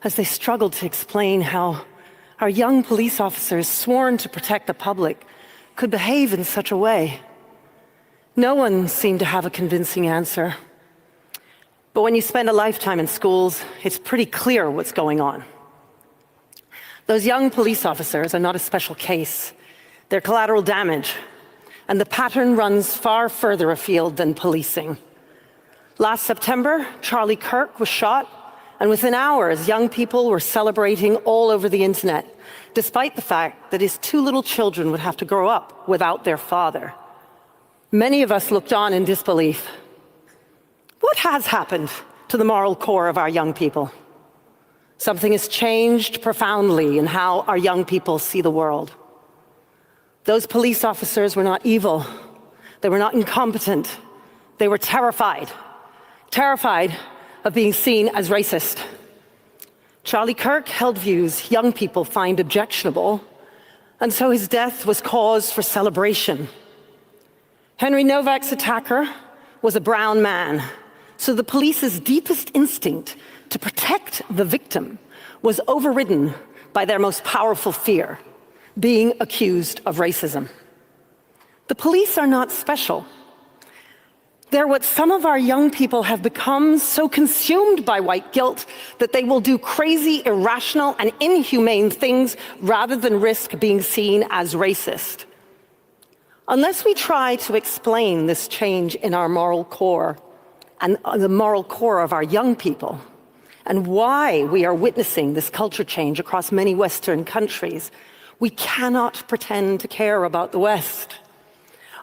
as they struggled to explain how our young police officers sworn to protect the public could behave in such a way. No one seemed to have a convincing answer. But when you spend a lifetime in schools, it's pretty clear what's going on. Those young police officers are not a special case. They're collateral damage, and the pattern runs far further afield than policing. Last September, Charlie Kirk was shot, and within hours, young people were celebrating all over the internet, despite the fact that his 2 little children would have to grow up without their father. Many of us looked on in disbelief. What has happened to the moral core of our young people? Something has changed profoundly in how our young people see the world. Those police officers were not evil. They were not incompetent. They were terrified. Terrified of being seen as racist. Charlie Kirk held views young people find objectionable, and so his death was cause for celebration. Henry Novak's attacker was a brown man, so the police's deepest instinct to protect the victim was overridden by their most powerful fear, being accused of racism. The police are not special. They're what some of our young people have become, so consumed by white guilt that they will do crazy, irrational, and inhumane things rather than risk being seen as racist. Unless we try to explain this change in our moral core and the moral core of our young people, and why we are witnessing this culture change across many Western countries, we cannot pretend to care about the West.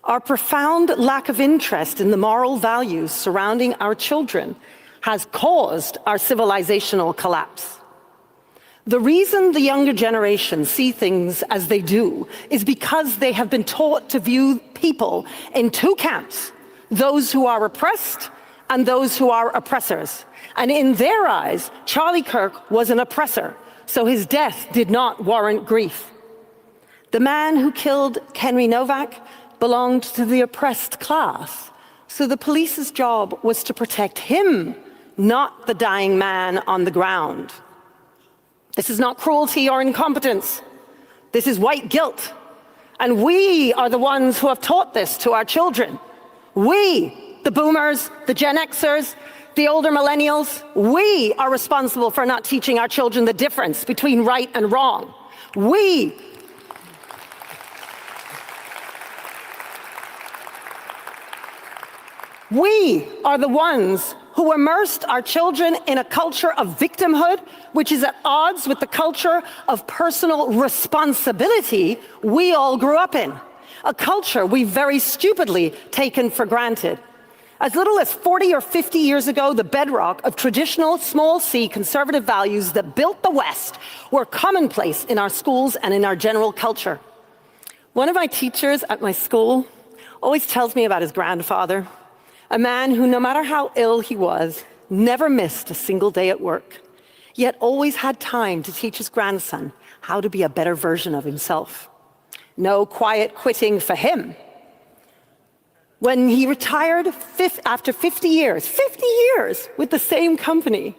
Our profound lack of interest in the moral values surrounding our children has caused our civilizational collapse. The reason the younger generation see things as they do is because they have been taught to view people in 2 camps, those who are oppressed and those who are oppressors. And in their eyes, Charlie Kirk was an oppressor, so his death did not warrant grief. The man who killed Henry Novak belonged to the oppressed class, so the police's job was to protect him, not the dying man on the ground. This is not cruelty or incompetence. This is white guilt. And we are the ones who have taught this to our children. We, the boomers, the Gen Xers, the older millennials, we are responsible for not teaching our children the difference between right and wrong. We are the ones who immersed our children in a culture of victimhood, which is at odds with the culture of personal responsibility we all grew up in. A culture we've very stupidly taken for granted. As little as 40 or 50 years ago, the bedrock of traditional small c conservative values that built the West were commonplace in our schools and in our general culture. One of my teachers at my school always tells me about his grandfather, a man who, no matter how ill he was, never missed a single day at work, yet always had time to teach his grandson how to be a better version of himself. No quiet quitting for him. When he retired after 50 years with the same company,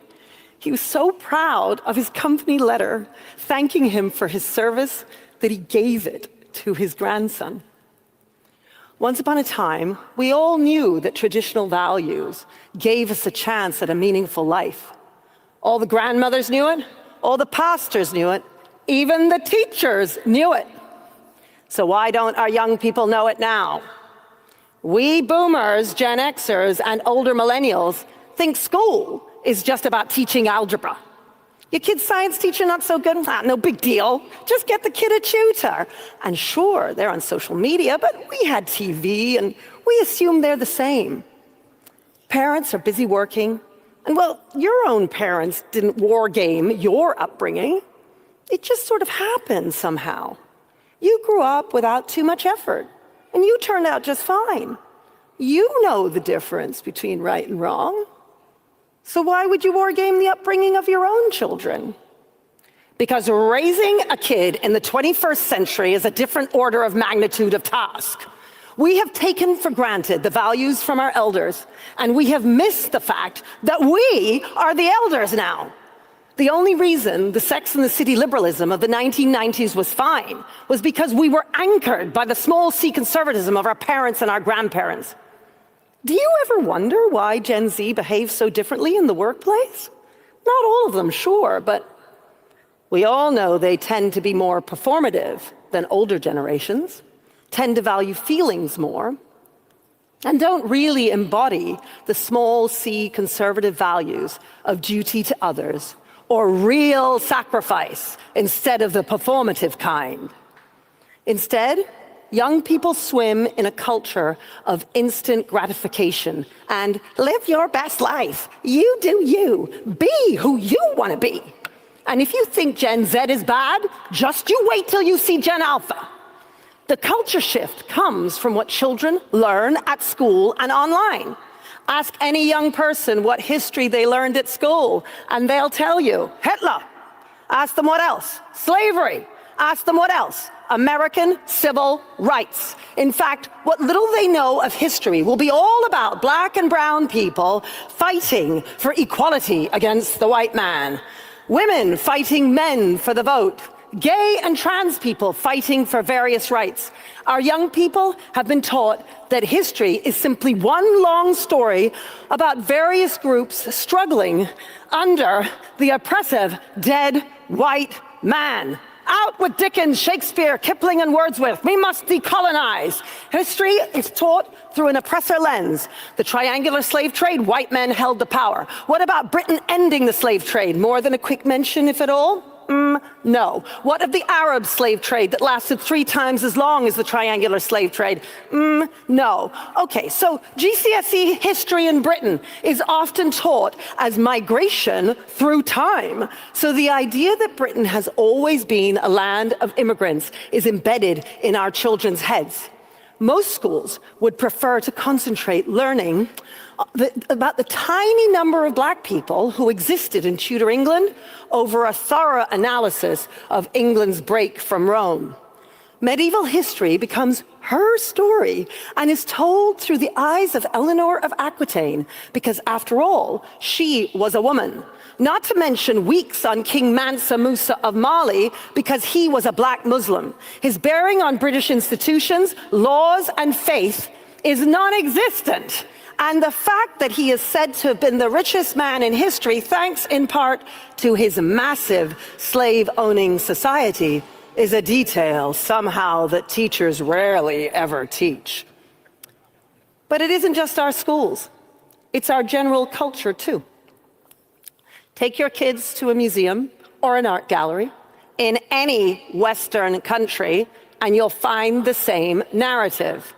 he was so proud of his company letter thanking him for his service that he gave it to his grandson. Once upon a time, we all knew that traditional values gave us a chance at a meaningful life. All the grandmothers knew it, all the pastors knew it, even the teachers knew it. So why don't our young people know it now? We boomers, Gen Xers, and older millennials think school is just about teaching algebra. Your kid's science teacher not so good? No big deal. Just get the kid a tutor. And sure, they're on social media, but we had TV, and we assume they're the same. Parents are busy working, and well, your own parents didn't war game your upbringing. It just sort of happened somehow. You grew up without too much effort, and you turned out just fine. You know the difference between right and wrong. So why would you war game the upbringing of your own children? Because raising a kid in the 21st century is a different order of magnitude of task. We have taken for granted the values from our elders, and we have missed the fact that we are the elders now. The only reason the Sex and the City liberalism of the 1990s was fine was because we were anchored by the small c conservatism of our parents and our grandparents. Do you ever wonder why Gen Z behaves so differently in the workplace? Not all of them, sure, but we all know they tend to be more performative than older generations, tend to value feelings more, and don't really embody the small c conservative values of duty to others or real sacrifice instead of the performative kind. Instead, young people swim in a culture of instant gratification and live your best life. You do you. Be who you want to be. And if you think Gen Z is bad, just you wait till you see Gen Alpha. The culture shift comes from what children learn at school and online. Ask any young person what history they learned at school, and they'll tell you Hitler. Ask them what else? Slavery. Ask them what else? American civil rights. In fact, what little they know of history will be all about black and brown people fighting for equality against the white man, women fighting men for the vote, gay and trans people fighting for various rights. Our young people have been taught that history is simply one long story about various groups struggling under the oppressive dead white man. Out with Dickens, Shakespeare, Kipling, and Wordsworth. We must decolonize. History is taught through an oppressor lens. The triangular slave trade, white men held the power. What about Britain ending the slave trade? More than a quick mention, if at all? No. What of the Arab slave trade that lasted 3 times as long as the triangular slave trade? No. Okay, so GCSE history in Britain is often taught as migration through time. So the idea that Britain has always been a land of immigrants is embedded in our children's heads. Most schools would prefer to concentrate learning about the tiny number of black people who existed in Tudor England over a thorough analysis of England's break from Rome. Medieval history becomes her story and is told through the eyes of Eleanor of Aquitaine, because after all, she was a woman. Not to mention weeks on King Mansa Musa of Mali, because he was a black Muslim. His bearing on British institutions, laws, and faith is non-existent. And the fact that he is said to have been the richest man in history, thanks in part to his massive slave-owning society, is a detail somehow that teachers rarely ever teach. But it isn't just our schools. It's our general culture, too. Take your kids to a museum or an art gallery in any Western country, and you'll find the same narrative.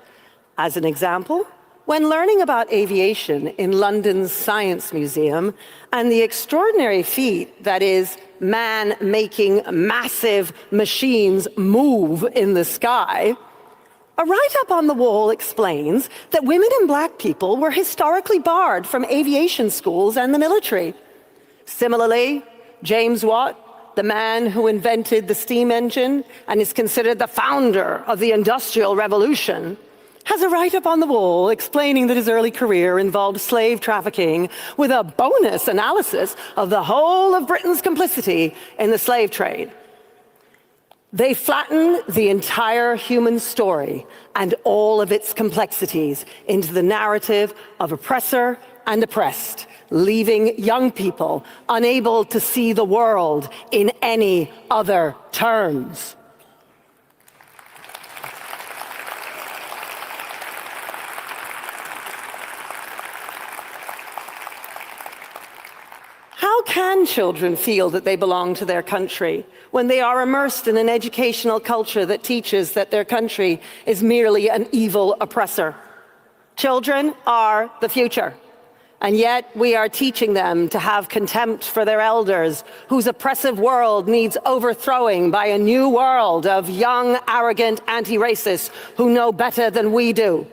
As an example, when learning about aviation in London's Science Museum and the extraordinary feat that is man making massive machines move in the sky, a write-up on the wall explains that women and black people were historically barred from aviation schools and the military. Similarly, James Watt, the man who invented the steam engine and is considered the founder of the Industrial Revolution, has a write-up on the wall explaining that his early career involved slave trafficking with a bonus analysis of the whole of Britain's complicity in the slave trade. They flatten the entire human story and all of its complexities into the narrative of oppressor and oppressed, leaving young people unable to see the world in any other terms. How can children feel that they belong to their country when they are immersed in an educational culture that teaches that their country is merely an evil oppressor? Children are the future, and yet we are teaching them to have contempt for their elders, whose oppressive world needs overthrowing by a new world of young, arrogant anti-racists who know better than we do.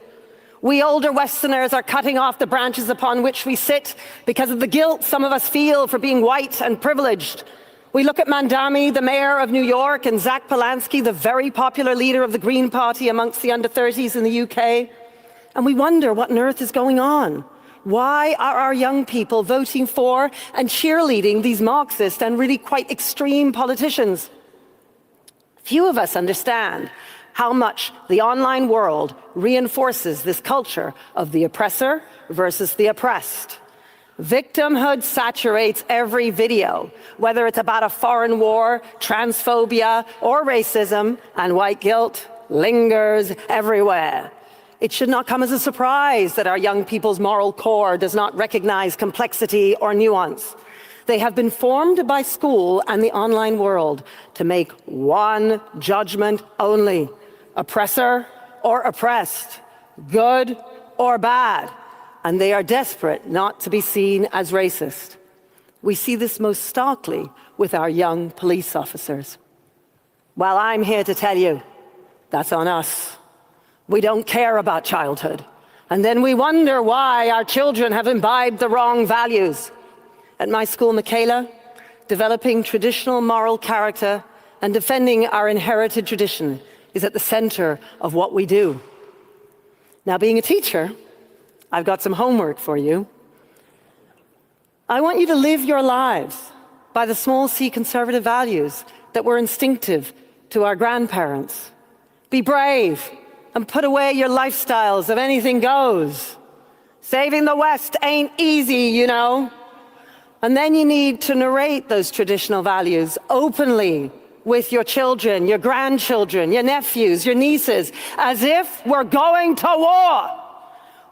We older Westerners are cutting off the branches upon which we sit because of the guilt some of us feel for being white and privileged. We look at Mandami, the mayor of New York, and Zach Polanski, the very popular leader of the Green Party amongst the under-30s in the UK, and we wonder what on earth is going on. Why are our young people voting for and cheerleading these Marxist and really quite extreme politicians? Few of us understand how much the online world reinforces this culture of the oppressor versus the oppressed. Victimhood saturates every video, whether it's about a foreign war, transphobia, or racism, and white guilt lingers everywhere. It should not come as a surprise that our young people's moral core does not recognize complexity or nuance. They have been formed by school and the online world to make one judgment only: oppressor or oppressed, good or bad, and they are desperate not to be seen as racist. We see this most starkly with our young police officers. Well, I'm here to tell you, that's on us. We don't care about childhood, and then we wonder why our children have imbibed the wrong values. At my school, Michaela, developing traditional moral character and defending our inherited tradition is at the center of what we do. Now, being a teacher, I've got some homework for you. I want you to live your lives by the small c conservative values that were instinctive to our grandparents. Be brave and put away your lifestyles of anything goes. Saving the West ain't easy, you know. And then you need to narrate those traditional values openly with your children, your grandchildren, your nephews, your nieces, as if we're going to war.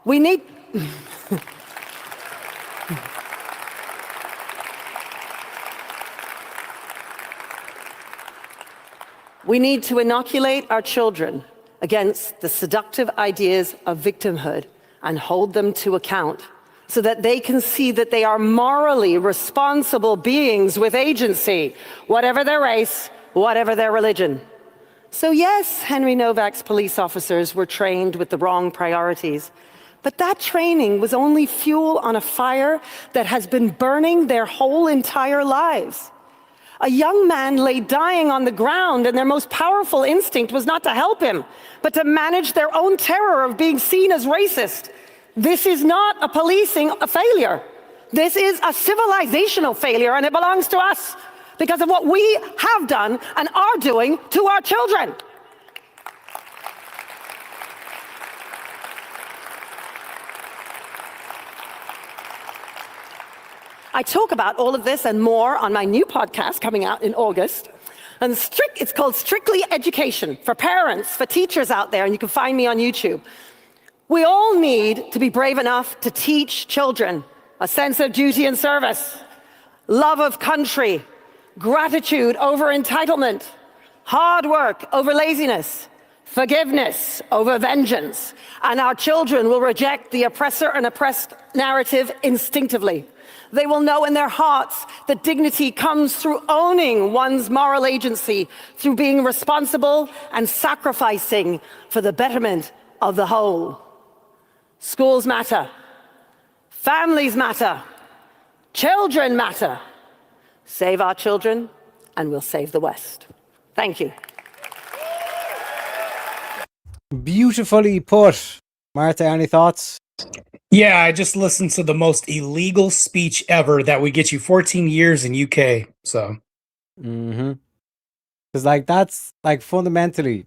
We need... We need to inoculate our children against the seductive ideas of victimhood and hold them to account so that they can see that they are morally responsible beings with agency, whatever their race, whatever their religion. So yes, Henry Novak's police officers were trained with the wrong priorities, but that training was only fuel on a fire that has been burning their whole entire lives. A young man lay dying on the ground, and their most powerful instinct was not to help him, but to manage their own terror of being seen as racist. This is not a policing failure. This is a civilizational failure, and it belongs to us because of what we have done and are doing to our children. I talk about all of this and more on my new podcast coming out in August. And it's called Strictly Education, for parents, for teachers out there, and you can find me on YouTube. We all need to be brave enough to teach children a sense of duty and service, love of country, gratitude over entitlement, hard work over laziness, forgiveness over vengeance. And our children will reject the oppressor and oppressed narrative instinctively. They will know in their hearts that dignity comes through owning one's moral agency, through being responsible and sacrificing for the betterment of the whole. Schools matter. Families matter. Children matter. Save our children, and we'll save the West. Thank you. Beautifully put. Marta, any thoughts? Yeah, I just listened to the most illegal speech ever that would get you 14 years in UK. So, Because like that's like fundamentally,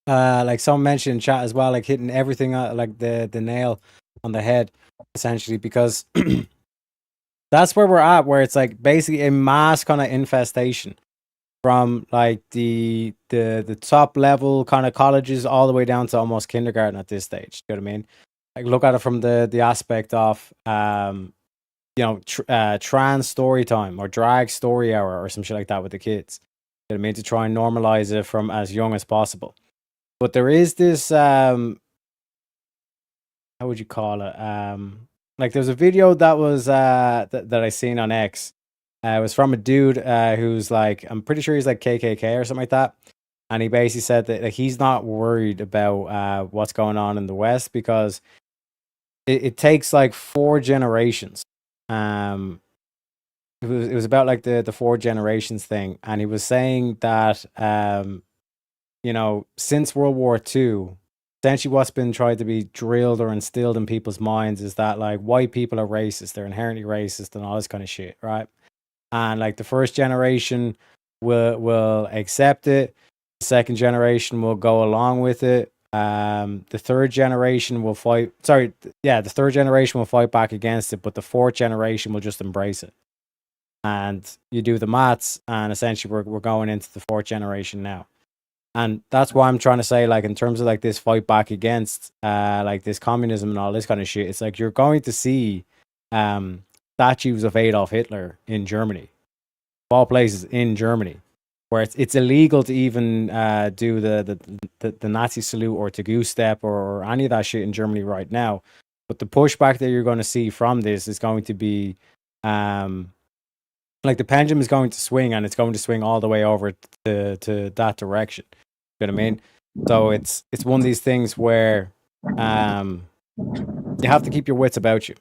like someone mentioned in chat as well, like hitting everything like the nail on the head, essentially. Because that's where we're at, where it's like basically a mass kind of infestation from like the top level kind of colleges all the way down to almost kindergarten at this stage. You know what I mean? Like look at it from the aspect of trans story time or drag story hour or some shit like that with the kids. You know what I mean? To try and normalize it from as young as possible. But there is this how would you call it? Like there's a video that was that I seen on X. It was from a dude who's like, I'm pretty sure he's like KKK or something like that. And he basically said that like, he's not worried about what's going on in the West because it takes like 4 generations. It was about like the 4 generations thing. And he was saying that, since World War II, essentially what's been tried to be drilled or instilled in people's minds is that like white people are racist. They're inherently racist and all this kind of shit, right? And like the first generation will accept it. The second generation will go along with it. The third generation will fight. The third generation will fight back against it, but the fourth generation will just embrace it. And you do the maths, and essentially we're going into the fourth generation now. And that's why I'm trying to say, like, in terms of like this fight back against like this communism and all this kind of shit, it's like you're going to see statues of Adolf Hitler in Germany, of all places in Germany, where it's illegal to even do the Nazi salute or to goose step or any of that shit in Germany right now. But the pushback that you're going to see from this is going to be like the pendulum is going to swing, and it's going to swing all the way over to that direction. You know what I mean? So it's one of these things where you have to keep your wits about you.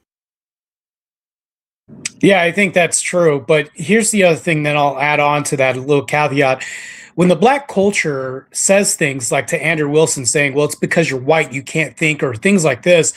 yeah, I think that's true. But here's the other thing that I'll add on to that little caveat. When the black culture says things like to Andrew Wilson saying, well, it's because you're white, you can't think, or things like this,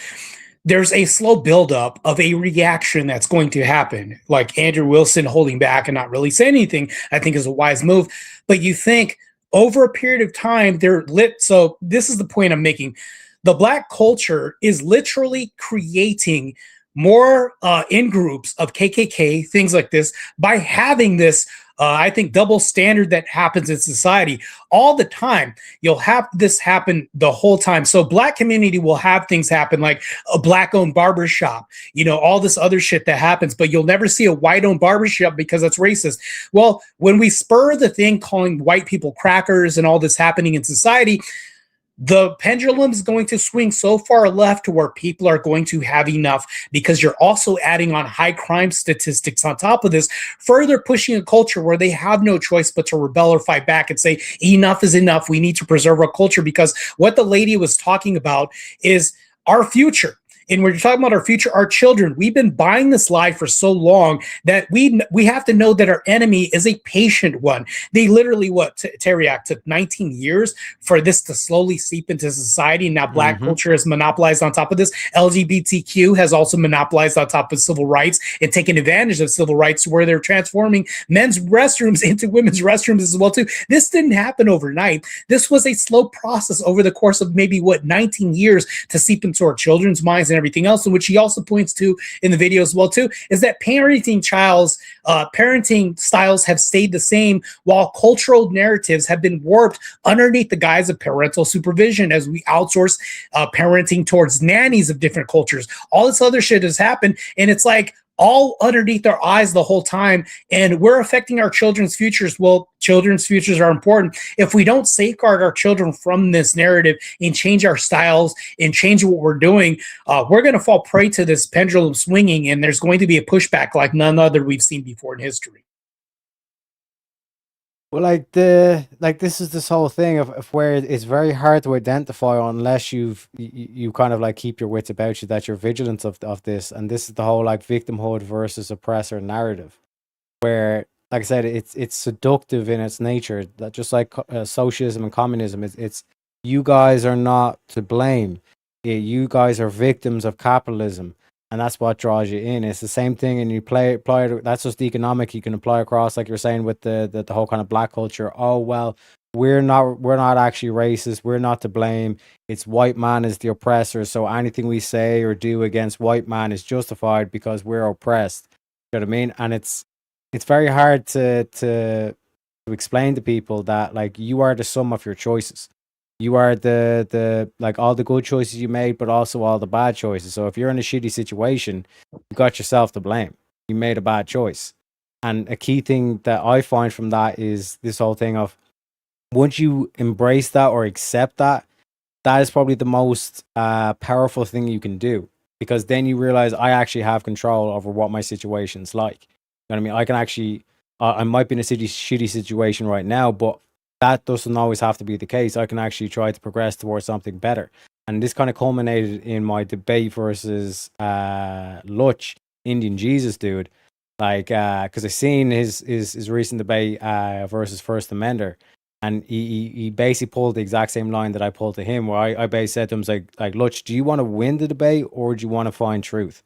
there's a slow buildup of a reaction that's going to happen. Like Andrew Wilson holding back and not really saying anything, I think is a wise move. But you think over a period of time, they're lit. So this is the point I'm making. The black culture is literally creating more in groups of KKK, things like this, by having this, I think, double standard that happens in society all the time. You'll have this happen the whole time. So black community will have things happen like a black-owned barbershop, all this other shit that happens, but you'll never see a white-owned barbershop because that's racist. Well, when we spur the thing calling white people crackers and all this happening in society, the pendulum is going to swing so far left to where people are going to have enough, because you're also adding on high crime statistics on top of this, further pushing a culture where they have no choice but to rebel or fight back and say, enough is enough. We need to preserve our culture, because what the lady was talking about is our future. And when you're talking about our future, our children, we've been buying this lie for so long that we have to know that our enemy is a patient one. They literally, Teriak, took 19 years for this to slowly seep into society. And now black culture has monopolized on top of this. LGBTQ has also monopolized on top of civil rights and taken advantage of civil rights, where they're transforming men's restrooms into women's restrooms as well too. This didn't happen overnight. This was a slow process over the course of maybe 19 years to seep into our children's minds and everything else. And which he also points to in the video as well too, is that parenting styles have stayed the same, while cultural narratives have been warped underneath the guise of parental supervision, as we outsource parenting towards nannies of different cultures. All this other shit has happened, and it's like all underneath our eyes the whole time, and we're affecting our children's futures. Well, children's futures are important. If we don't safeguard our children from this narrative and change our styles and change what we're doing, we're going to fall prey to this pendulum swinging, and there's going to be a pushback like none other we've seen before in history. Well, this is this whole thing of where it's very hard to identify unless you kind of like keep your wits about you, that you're vigilant of this. And this is the whole like victimhood versus oppressor narrative, where, like I said, it's seductive in its nature. That just like socialism and communism, it's you guys are not to blame. You guys are victims of capitalism, and that's what draws you in. It's the same thing, and you apply it. That's just economic. You can apply across, like you're saying, with the whole kind of black culture. Oh well, we're not actually racist. We're not to blame. It's white man is the oppressor. So anything we say or do against white man is justified because we're oppressed. You know what I mean? And it's very hard to explain to people that like you are the sum of your choices. You are the like all the good choices you made, but also all the bad choices. So if you're in a shitty situation, you got yourself to blame. You made a bad choice. And a key thing that I find from that is this whole thing of once you embrace that or accept that, that is probably the most powerful thing you can do, because then you realize I actually have control over what my situation's like. You know what I mean? I can actually, I might be in a shitty situation right now, but that doesn't always have to be the case. I can actually try to progress towards something better. And this kind of culminated in my debate versus Lutch, Indian Jesus dude. Like, because I seen his recent debate versus First Amender. And he basically pulled the exact same line that I pulled to him, where I basically said to him, like, Lutch, do you want to win the debate or do you want to find truth?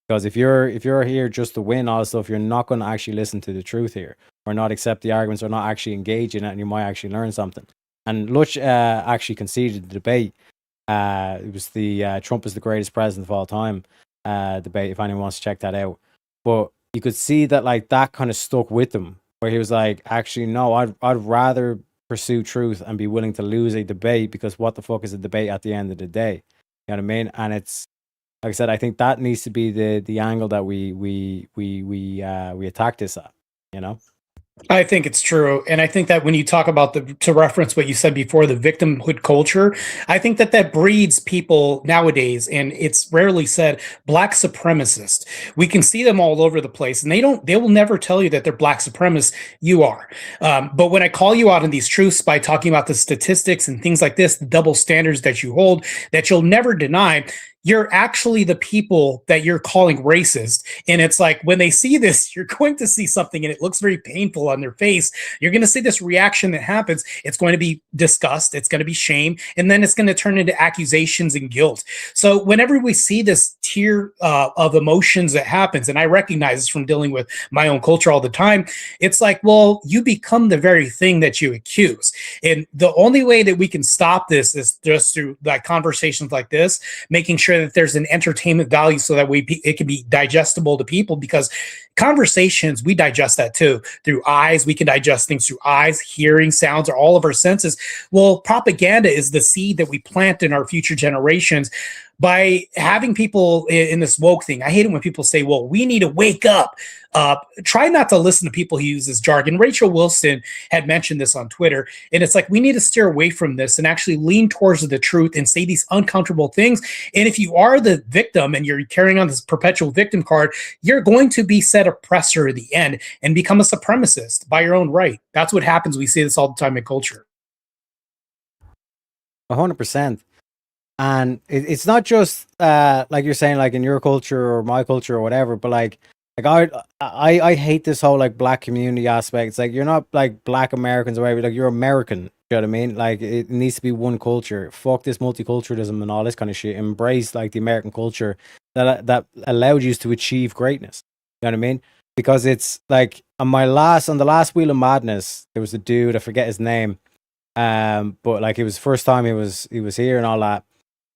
Because if you're here just to win all stuff, you're not going to actually listen to the truth here, or not accept the arguments, or not actually engage in it, and you might actually learn something. And Lutch actually conceded the debate. It was the Trump is the greatest president of all time debate, if anyone wants to check that out. But you could see that like that kind of stuck with him, where he was like, actually, no, I'd rather pursue truth and be willing to lose a debate, because what the fuck is a debate at the end of the day? You know what I mean? And it's, like I said, I think that needs to be the angle that we attack this at, you know? I think it's true. And I think that when you talk about to reference what you said before, the victimhood culture, I think that breeds people nowadays, and it's rarely said, black supremacists. We can see them all over the place, and they will never tell you that they're black supremacists. You are. But when I call you out on these truths by talking about the statistics and things like this, the double standards that you hold, that you'll never deny, you're actually the people that you're calling racist. And it's like, when they see this, you're going to see something and it looks very painful on their face. You're going to see this reaction that happens. It's going to be disgust. It's going to be shame. And then it's going to turn into accusations and guilt. So whenever we see this tier of emotions that happens, and I recognize this from dealing with my own culture all the time, it's like, well, you become the very thing that you accuse. And the only way that we can stop this is just through like conversations like this, making sure that there's an entertainment value so that it can be digestible to people, because conversations, we digest that too through eyes. We can digest things through eyes, hearing, sounds, or all of our senses. Well, propaganda is the seed that we plant in our future generations by having people in this woke thing. I hate it when people say, well, we need to wake up. Try not to listen to people who use this jargon. Rachel Wilson had mentioned this on Twitter, and it's like, we need to steer away from this and actually lean towards the truth and say these uncomfortable things. And if you are the victim and you're carrying on this perpetual victim card, you're going to be said oppressor at the end and become a supremacist by your own right. That's what happens. We see this all the time in culture. 100%. And it's not just like you're saying, like in your culture or my culture or whatever, but like I hate this whole like black community aspect. It's like, you're not like black Americans or whatever, like you're American. You know what I mean? Like it needs to be one culture. Fuck this multiculturalism and all this kind of shit. Embrace like the American culture that allowed you to achieve greatness. You know what I mean? Because it's like on the last Wheel of Madness, there was a dude, I forget his name, but like it was the first time he was here and all that.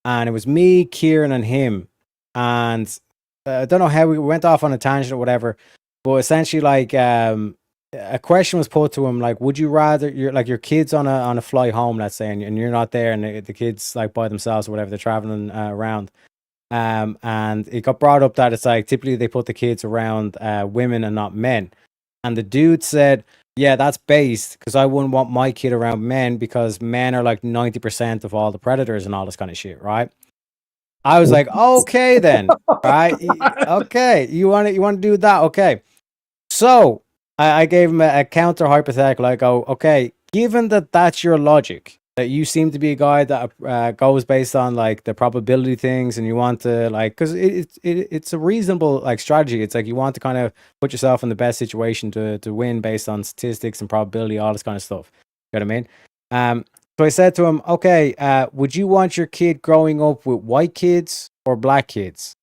And it was me, Kieran, and him. And I don't know how we went off on a tangent or whatever, but essentially, like, a question was put to him, like, would you rather your kids on a flight home, let's say, and you're not there, and the kids like by themselves or whatever, they're traveling around, and it got brought up that it's like typically they put the kids around women and not men, and the dude said, yeah, that's based because I wouldn't want my kid around men because men are like 90% of all the predators and all this kind of shit, right? I was like, okay then, right? Okay, you want to do that? Okay. So I gave him a counter hypothetical. I go, okay, given that that's your logic, that you seem to be a guy that goes based on like the probability things, and you want to like, because it's a reasonable like strategy. It's like you want to kind of put yourself in the best situation to win based on statistics and probability, all this kind of stuff. You know what I mean? So I said to him, okay, would you want your kid growing up with white kids or black kids?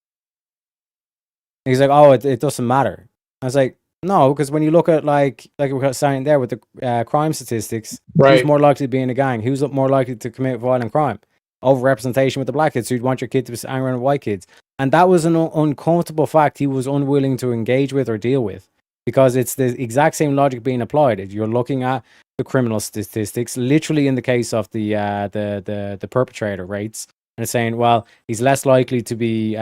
And he's like, oh, it doesn't matter. I was like, no, because when you look at like we were saying there with the crime statistics, who's Right. more likely to be in a gang? Who's more likely to commit violent crime? Overrepresentation with the black kids. So you'd want your kid to be angry with white kids. And that was an uncomfortable fact he was unwilling to engage with or deal with, because it's the exact same logic being applied. If you're looking at the criminal statistics, literally in the case of the perpetrator rates, and it's saying, well, he's less likely to be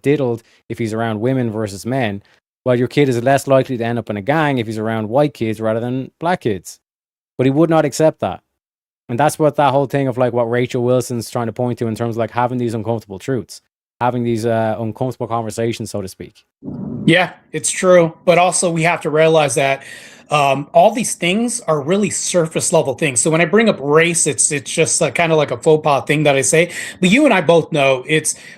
diddled if he's around women versus men. Well, your kid is less likely to end up in a gang if he's around white kids rather than black kids. But he would not accept that. And that's what that whole thing of like what Rachel Wilson's trying to point to in terms of like having these uncomfortable truths, having these uncomfortable conversations, so to speak. Yeah, it's true. But also, we have to realize that all these things are really surface level things. So when I bring up race, it's just kind of like a faux pas thing that I say. But you and I both know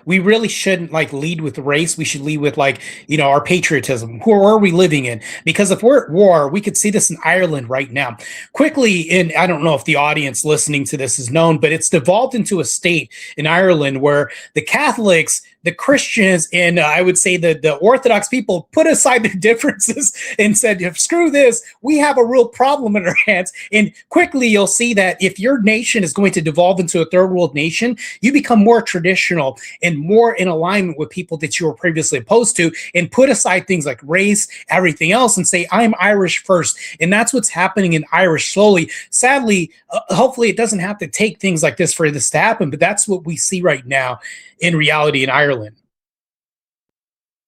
we really shouldn't like lead with race. We should lead with like, our patriotism. Where are we living in? Because if we're at war, we could see this in Ireland right now. Quickly, I don't know if the audience listening to this is known, but it's devolved into a state in Ireland where the Catholics, the Christians, and I would say the Orthodox people put aside their differences and said, screw this, we have a real problem in our hands. And quickly you'll see that if your nation is going to devolve into a third world nation, you become more traditional and more in alignment with people that you were previously opposed to, and put aside things like race, everything else, and say, I'm Irish first. And that's what's happening in Irish slowly. Sadly, hopefully it doesn't have to take things like this for this to happen, but that's what we see right now in reality in Ireland.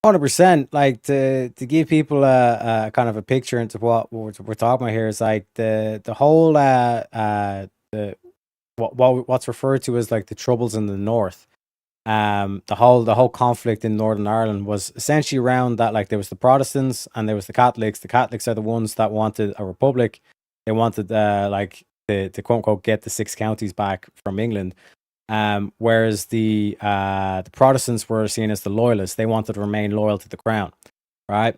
100%. Like to give people a kind of a picture into what we're talking about here is like the whole what's referred to as like the troubles in the north. The whole conflict in Northern Ireland was essentially around that. Like there was the Protestants and there was the Catholics. The Catholics are the ones that wanted a republic. They wanted like to quote unquote get the 6 counties back from England. Whereas the Protestants were seen as the loyalists. They wanted to remain loyal to the crown, right?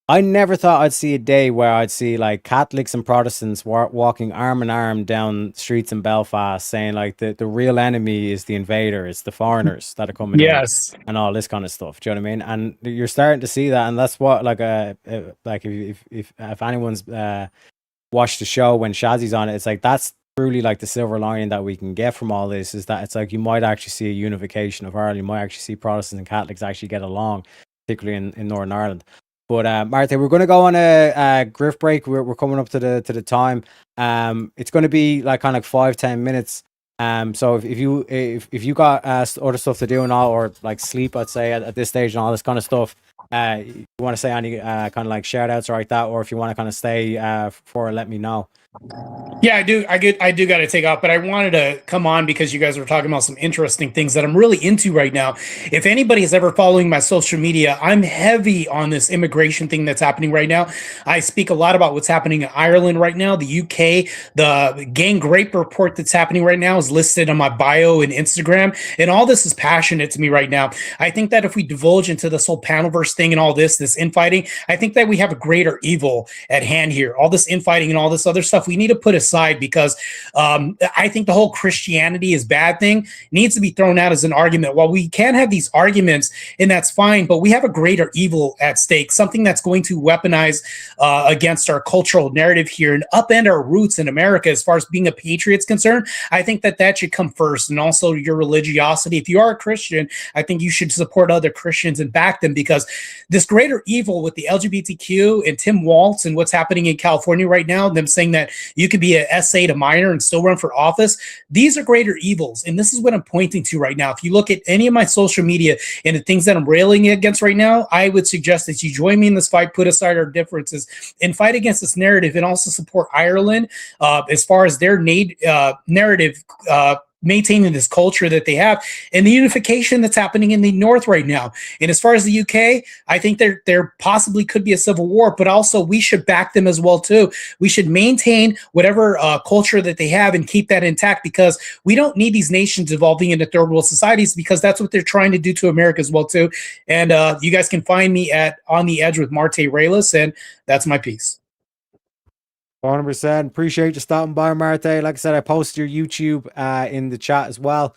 I never thought I'd see a day where I'd see like Catholics and Protestants walking arm in arm down streets in Belfast saying like the real enemy is the invader, it's the foreigners that are coming in and all this kind of stuff. Do you know what I mean? And you're starting to see that, and that's what like if anyone's watched the show when Shazzy's on it, it's like that's truly like the silver lining that we can get from all this, is that it's like you might actually see a unification of Ireland. You might actually see Protestants and Catholics actually get along, particularly in Northern Ireland. But Martha, we're going to go on a grift break. We're coming up to the time. It's going to be like kind of 5-10 minutes. So if you got other stuff to do and all, or like sleep, I'd say at this stage and all this kind of stuff, you want to say any kind of like shout outs or like that, or if you want to kind of stay for let me know. Yeah, I do got to take off, but I wanted to come on because you guys were talking about some interesting things that I'm really into right now. If anybody is ever following my social media, I'm heavy on this immigration thing that's happening right now. I speak a lot about what's happening in Ireland right now, the UK, the gang rape report that's happening right now is listed on my bio and Instagram, and all this is passionate to me right now. I think that if we divulge into this whole panelverse thing and all this infighting, I think that we have a greater evil at hand here. All this infighting and all this other stuff we need to put aside, because I think the whole Christianity is bad thing needs to be thrown out as an argument. While we can have these arguments, and that's fine, but we have a greater evil at stake, something that's going to weaponize against our cultural narrative here and upend our roots in America as far as being a patriot's concerned. I think that should come first, and also your religiosity. If you are a Christian, I think you should support other Christians and back them, because this greater evil with the LGBTQ and Tim Walz and what's happening in California right now, them saying that you could be an SA to minor and still run for office, these are greater evils. And this is what I'm pointing to right now. If you look at any of my social media and the things that I'm railing against right now, I would suggest that you join me in this fight, put aside our differences, and fight against this narrative, and also support Ireland as far as their narrative, maintaining this culture that they have, and the unification that's happening in the north right now. And as far as the UK, I think there possibly could be a civil war, but also we should back them as well too. We should maintain whatever culture that they have and keep that intact, because we don't need these nations evolving into third world societies, because that's what they're trying to do to America as well too. And you guys can find me at On the Edge with Marte Reyes, and that's my piece. 100%. Appreciate you stopping by, Marte. Like I said, I posted your YouTube in the chat as well.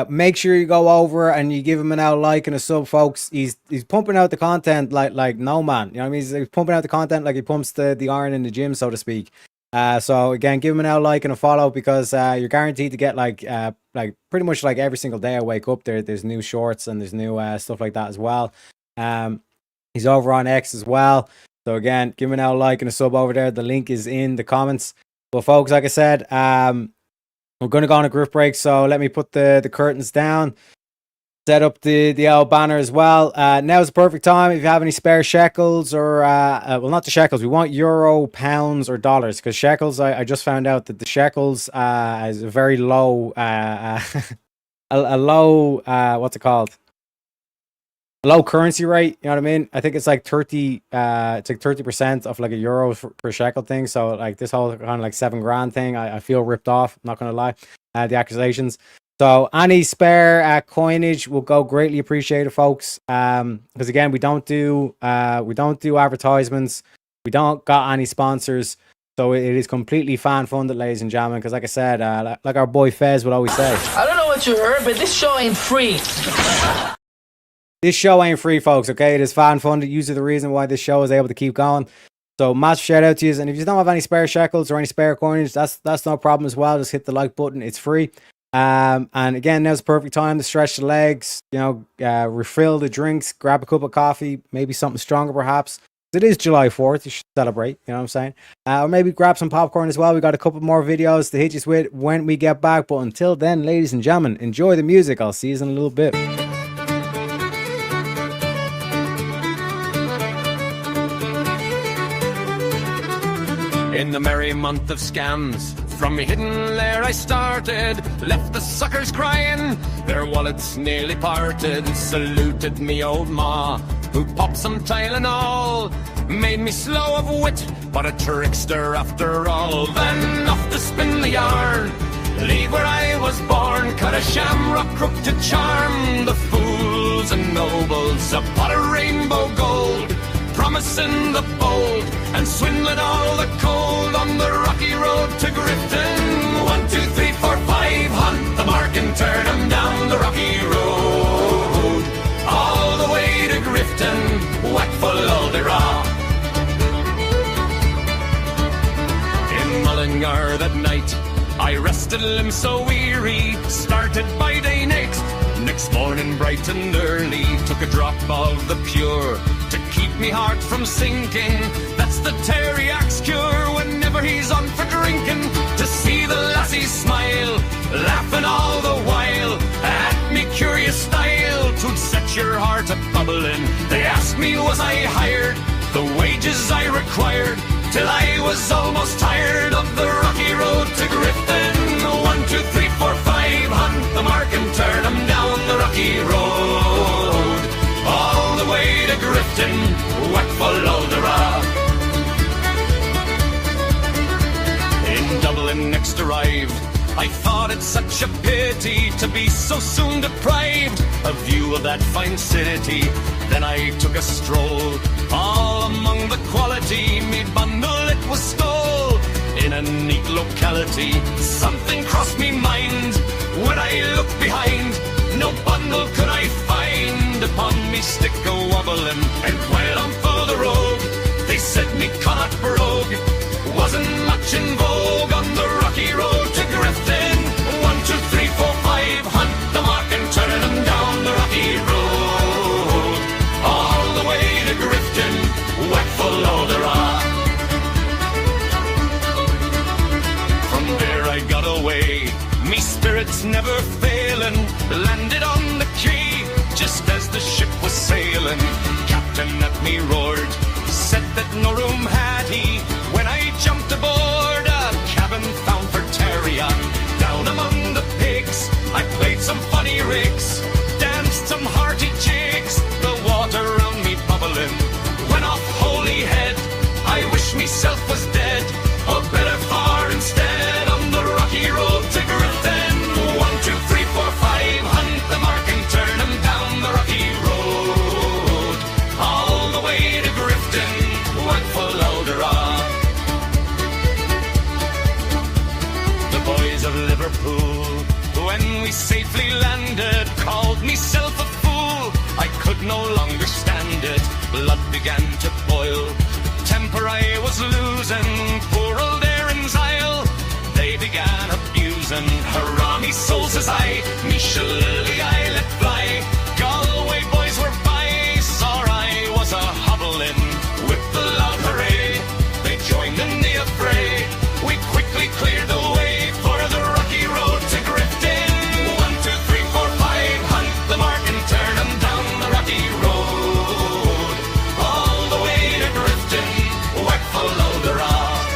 Make sure you go over and you give him an out like and a sub, folks. He's pumping out the content like no man. You know what I mean? He's pumping out the content like he pumps the iron in the gym, so to speak. So again, give him an out like and a follow, because you're guaranteed to get like pretty much like every single day I wake up there's new shorts and there's new stuff like that as well. He's over on X as well. So again, give him an out like and a sub over there. The link is in the comments. But folks, like I said, we're going to go on a group break. So let me put the curtains down, set up the old banner as well. Now's the perfect time. If you have any spare shekels or, well, not the shekels. We want euro, pounds, or dollars, because shekels, I just found out that the shekels is a very low, a low, what's it called? Low currency rate, you know what I mean? I think it's like 30, it's like 30% of like a euro per shekel thing. So like this whole kind of like $7,000 thing, I feel ripped off. I'm not gonna lie. The accusations. So any spare coinage will go greatly appreciated, folks. Because again, we don't do advertisements. We don't got any sponsors. So it is completely fan funded, ladies and gentlemen. Because like I said, like our boy Fez would always say, I don't know what you heard, but this show ain't free. This show ain't free, folks, okay? It is fan funded. Usually the reason why this show is able to keep going. So massive shout out to you. And if you don't have any spare shekels or any spare coinage, that's no problem as well. Just hit the like button. It's free. And again, now's the perfect time to stretch the legs, you know, refill the drinks, grab a cup of coffee, maybe something stronger perhaps. It is July 4th. You should celebrate, you know what I'm saying? Or maybe grab some popcorn as well. We got a couple more videos to hit you with when we get back. But until then, ladies and gentlemen, enjoy the music. I'll see you in a little bit. In the merry month of scams, from me hidden lair I started, left the suckers crying, their wallets nearly parted, saluted me old ma, who popped some Tylenol, made me slow of wit, but a trickster after all. Then off to spin the yarn, leave where I was born, cut a shamrock crook to charm the fools and nobles, a pot of rainbow gold, promising the bold, and swindling all the cold on the rocky road to Grifton. 1, 2, 3, 4, 5, hunt the mark and turn 'em down the rocky road, all the way to Grifton, whack full Alderah. In Mullingar that night, I rested limbs so weary, started by day next morning bright and early, took a drop of the pure to keep me heart from sinking. That's the Teriak's cure whenever he's on for drinking. To see the lassies smile, laughing all the while at me curious style, 'twould set your heart a bubbling. They asked me was I hired, the wages I required, till I was almost tired of the rocky road to Grifton. 1, 2, 3, 4, 5, hunt the mark and turn 'em down the rocky road, all the way to Grifton, whack full Alderah. In Dublin next arrived, I thought it such a pity to be so soon deprived a view of that fine city. Then I took a stroll, all among the quality, me bundle it was stole in a neat locality. Something crossed me mind when I looked behind, no bundle could I find upon me stick a wobbling. And while I'm for the road, they said me Connacht brogue wasn't much in vogue on the rocky road to Grifton. 1, 2, 3, 4, 5, hunt the mark and turn 'em down the rocky road, all the way to Grifton, whack full Alderah. From there I got away, me spirits never failing, landed on the quay just as the ship was sailing. Captain at me roared, said that no room had he when I jumped aboard, a cabin no longer stand it. Blood began to boil. Temper I was losing. Poor old Erin's Isle. They began abusing. Hurrah, me souls as I, me shillelagh I let fly. Galway boys were by, sore I was a hobbling. With the loud hooray, they joined in the affray. We quickly cleared the way for the rocky road to Grifton. 1, 2, 3, 4, 5, hunt the mark and turn them down the rocky road. All the way to Grifton, whack follow the rock.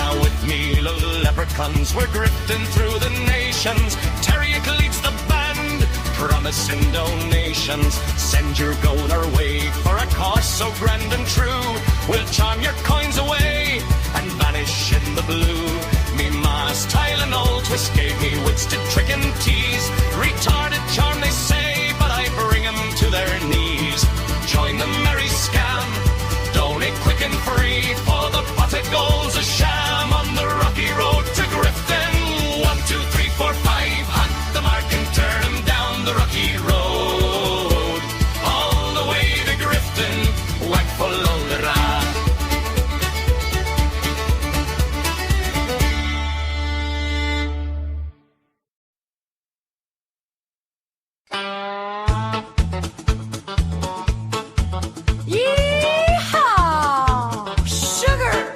Now with me, little leprechauns, we're grifting through the nations. Terriac leads the band, promising donations. Send your gold our way for a cause so grand and true. We'll charm your coins away and vanish in the blue. Me ma's Tylenol twist gave me wits to trick and tease. Retarded charm they say, but I bring 'em to their knees. Join the merry scam, donate quick and free, for the pot of gold's a sham on the rocky road to Grifton. 1, 2, 3, 4, 5, hunt the mark and turn 'em down the rocky road. All the way to Grifton, whack follow the rock. Yeehaw! Sugar!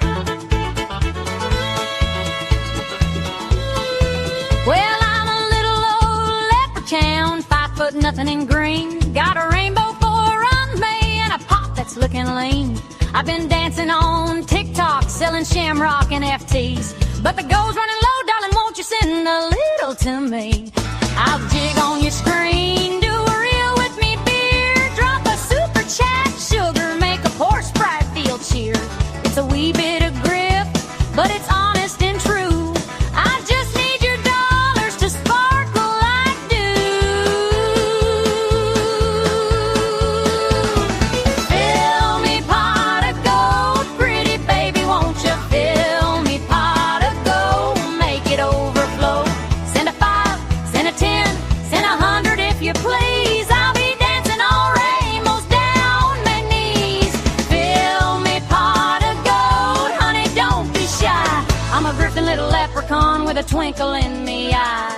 Well, I'm a little old leprechaun, 5 foot nothing in green. Got a rainbow for on me and a pop that's looking lean. I've been dancing on TikTok, selling shamrock and FTs. But the gold's running low, darling, won't you send a little to me? I'll jig on your screen, do a reel with me, beer. Drop a super chat, sugar, make a poor Sprite feel cheer. It's a wee bit of grip, but it's honest and true. I just need your dollars to sparkle like dew. Fill me pot of gold, pretty baby, won't you fill me pot of gold, make it overflow. Send a 5, send a 10, send 100 if you please. I'll be dancing all rainbows down my knees. Fill me pot of gold, honey, don't be shy. I'm a grifting little leprechaun with a twinkle in me eye.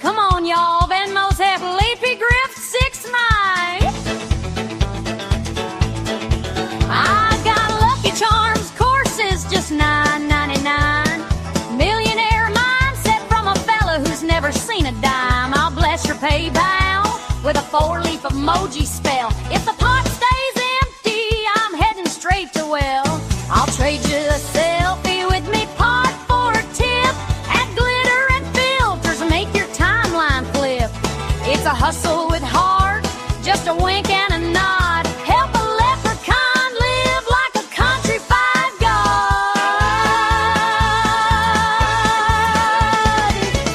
Come on, y'all, Venmo's have Leapy Grift 6 night. I got Lucky Charms courses, just $9.99. Millionaire mindset from a fella who's never seen a dime. I'll bless your PayPal with a 4-leaf emoji spell. If the pot stays empty, I'm heading straight to well. I'll trade you a selfie with me pot for a tip. Add glitter and filters, make your timeline flip. It's a hustle with heart, just a wink and a nod. Help a leprechaun live like a country five god.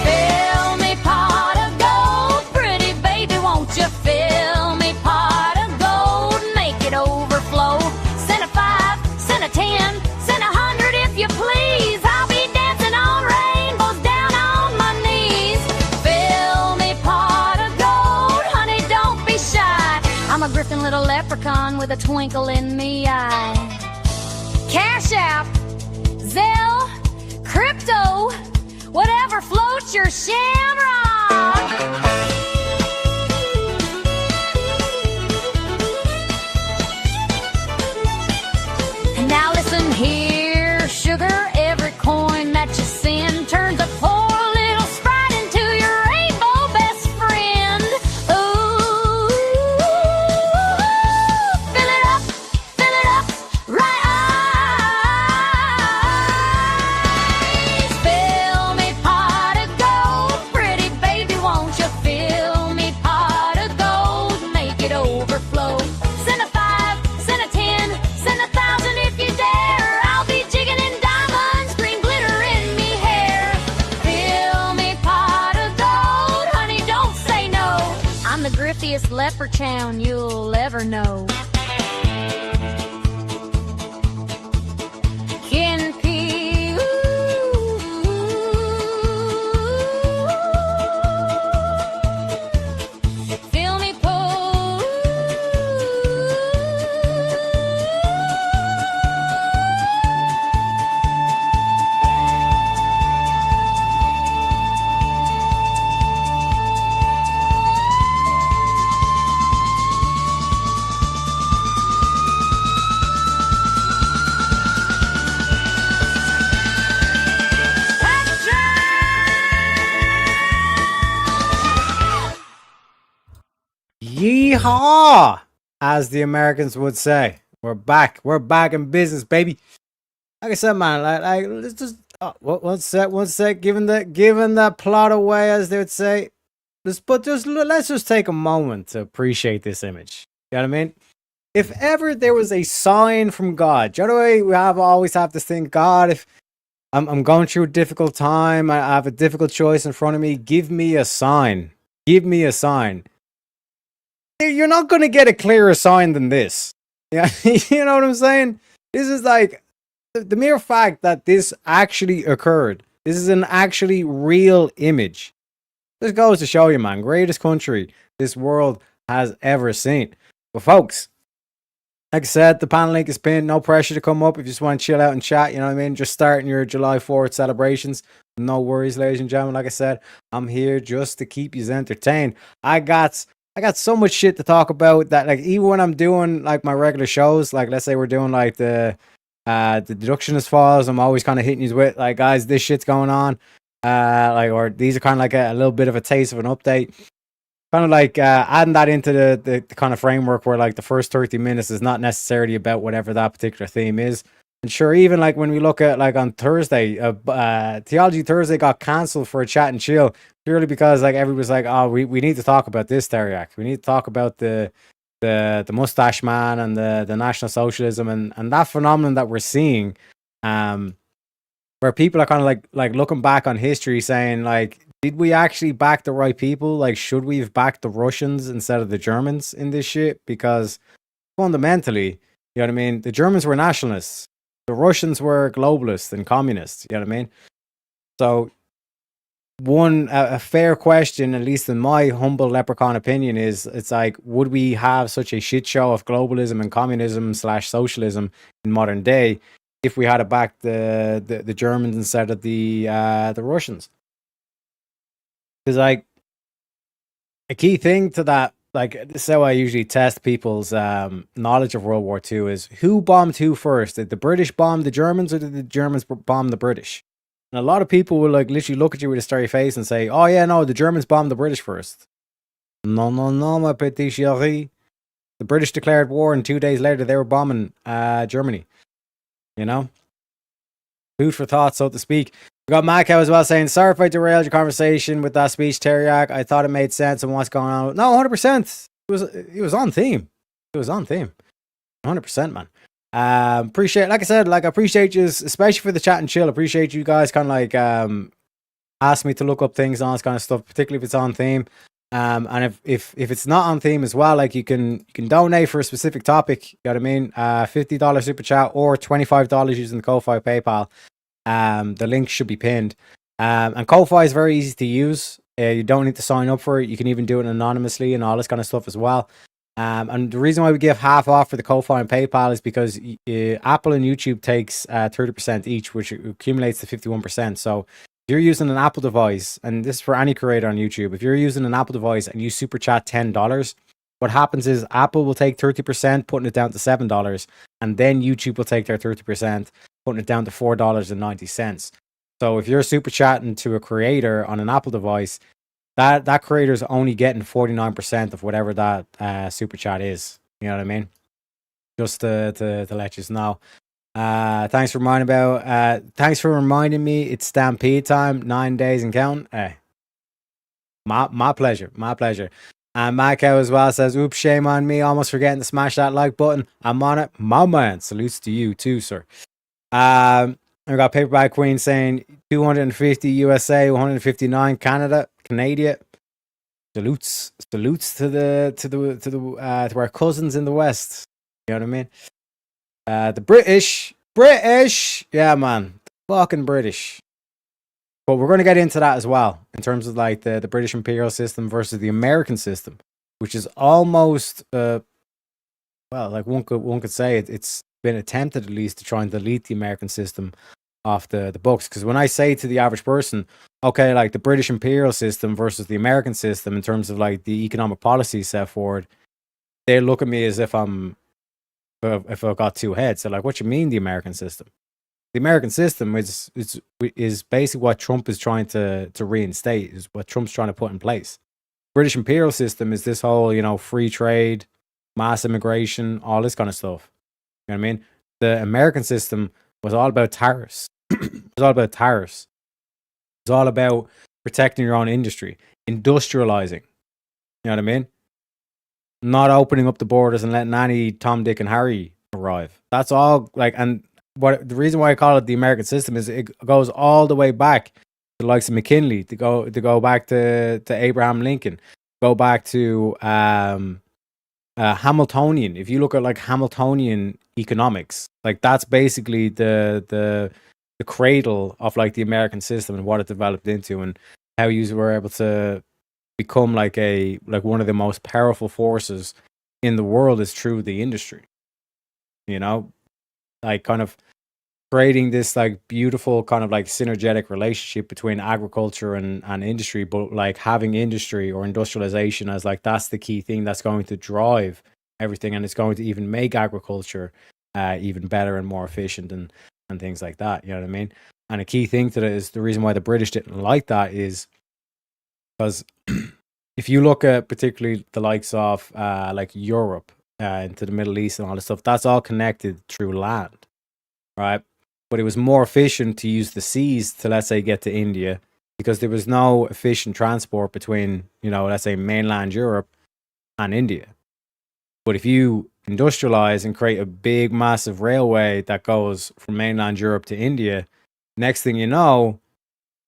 Fill me pot of gold, pretty baby, won't you fill me pot of gold, make it overflow. Send a 5, send a 10, send 100 if you please. I'll be dancing on rainbows down on my knees. Fill me pot of gold, honey, don't be shy. I'm a grifting little leprechaun with a twinkle in me eye. Cash App, Zelle, crypto, whatever floats your shamrock. And now listen here, sugar, every coin that you send turns a poor little sprite into your rainbow best friend. Ooh, fill it up, right eyes. Fill me pot of gold, pretty baby, won't you fill me pot of gold, make it overflow. Send a 5, send a 10, send 1,000 if you dare. I'll be jigging in diamonds, green glitter in me hair. Fill me pot of gold, honey, don't say no. I'm the griftiest leprechaun you'll ever know. Kinpee, ooh. Yeehaw! As the Americans would say. We're back. We're back in business, baby. Like I said, man, like let's just one sec. Giving that plot away, as they would say. Let's just take a moment to appreciate this image. You know what I mean? If ever there was a sign from God, you know the way we always have this thing, God, if I'm going through a difficult time, I have a difficult choice in front of me, give me a sign. Give me a sign. You're not going to get a clearer sign than this. Yeah, you know what I'm saying? This is like the mere fact that this actually occurred. This is an actually real image. This goes to show you, man, greatest country this world has ever seen. But folks, like I said, the panel link is pinned. No pressure to come up if you just want to chill out and chat. You know what I mean? Just starting your July 4th celebrations. No worries, ladies and gentlemen. Like I said, I'm here just to keep you entertained. I got so much shit to talk about that, like, even when I'm doing like my regular shows, like let's say we're doing like the deductionist files, I'm always kind of hitting you with like, guys, this shit's going on. Or these are kind of like a little bit of a taste of an update. Kind of like adding that into the kind of framework where like the first 30 minutes is not necessarily about whatever that particular theme is. And sure, even like when we look at like on Thursday, Theology Thursday got cancelled for a chat and chill purely because like everybody was like, oh, we need to talk about this, Teriak. We need to talk about the mustache man and the National Socialism and that phenomenon that we're seeing, where people are kind of like looking back on history saying like, did we actually back the right people? Like, should we have backed the Russians instead of the Germans in this shit? Because fundamentally, you know what I mean? The Germans were nationalists. The Russians were globalists and communists. You know what I mean? So a fair question, at least in my humble leprechaun opinion, is it's like, would we have such a shit show of globalism and communism / socialism in modern day if we had to back the Germans instead of the Russians? Because like a key thing to that, like this is how I usually test people's knowledge of World War II, is who bombed who first? Did the British bomb the Germans or did the Germans bomb the British? And a lot of people will like literally look at you with a starry face and say, oh yeah, no, the Germans bombed the British first. No, my petit chéri. The British declared war and 2 days later they were bombing Germany. You know? Food for thought, so to speak. We got Macau as well saying, sorry if I derailed your conversation with that speech, Teriak. I thought it made sense and what's going on. No, 100%. It was on theme. It was on theme. 100%, man. Appreciate, like I said, like I appreciate you, especially for the chat and chill. Appreciate you guys kind of like ask me to look up things and all this kind of stuff, particularly if it's on theme. And if it's not on theme as well, like you can donate for a specific topic. You know what I mean? $50 super chat or $25 using the Ko-Fi PayPal. The link should be pinned. And Ko-Fi is very easy to use. You don't need to sign up for it. You can even do it anonymously and all this kind of stuff as well. And the reason why we give half off for the Ko-Fi and PayPal is because Apple and YouTube takes 30% each, which accumulates to 51%. So if you're using an Apple device, and this is for any creator on YouTube, if you're using an Apple device and you super chat $10, what happens is Apple will take 30%, putting it down to $7, and then YouTube will take their 30%, putting it down to $4.90. So if you're super chatting to a creator on an Apple device, that creator is only getting 49% of whatever that super chat is. You know what I mean? Just to let you know. Thanks for reminding me it's Stampede time, 9 days and counting. Hey, my pleasure. And Macau as well says, oops, shame on me, almost forgetting to smash that like button. I'm on it. My man, salutes to you too, sir. We got Paperback Queen saying 250 USA, 159 Canada. Salutes to our cousins in the West. You know what I mean? The British, yeah, man, fucking British. But we're going to get into that as well in terms of like the British imperial system versus the American system, which is almost well, like one could say it's been attempted at least to try and delete the American system off the books. Because when I say to the average person, okay, like the British imperial system versus the American system in terms of like the economic policies set forward, they look at me as if I've got two heads. So like, what you mean the American system? The American system is basically what Trump is trying to reinstate, is what Trump's trying to put in place. British imperial system is this whole, free trade, mass immigration, all this kind of stuff. You know what I mean? The American system was all about tariffs. It was all about tariffs. It was all about protecting your own industry, industrializing. You know what I mean? Not opening up the borders and letting any Tom, Dick, and Harry arrive. That's all. And the reason why I call it the American system is it goes all the way back to the likes of McKinley, to go back to Abraham Lincoln, go back to Hamiltonian. If you look at Hamiltonian economics, that's basically the cradle of the American system and what it developed into, and how you were able to become one of the most powerful forces in the world is through the industry. Kind of creating this beautiful kind of synergetic relationship between agriculture and industry, but having industry or industrialization as that's the key thing that's going to drive everything, and it's going to even make agriculture even better and more efficient and things like that. You know what I mean? And a key thing to that is the reason why the British didn't like that is because if you look at particularly the likes of Europe into the Middle East and all this stuff, that's all connected through land, right? But it was more efficient to use the seas to, let's say, get to India, because there was no efficient transport between, let's say, mainland Europe and India. But if you industrialize and create a big, massive railway that goes from mainland Europe to India, next thing you know,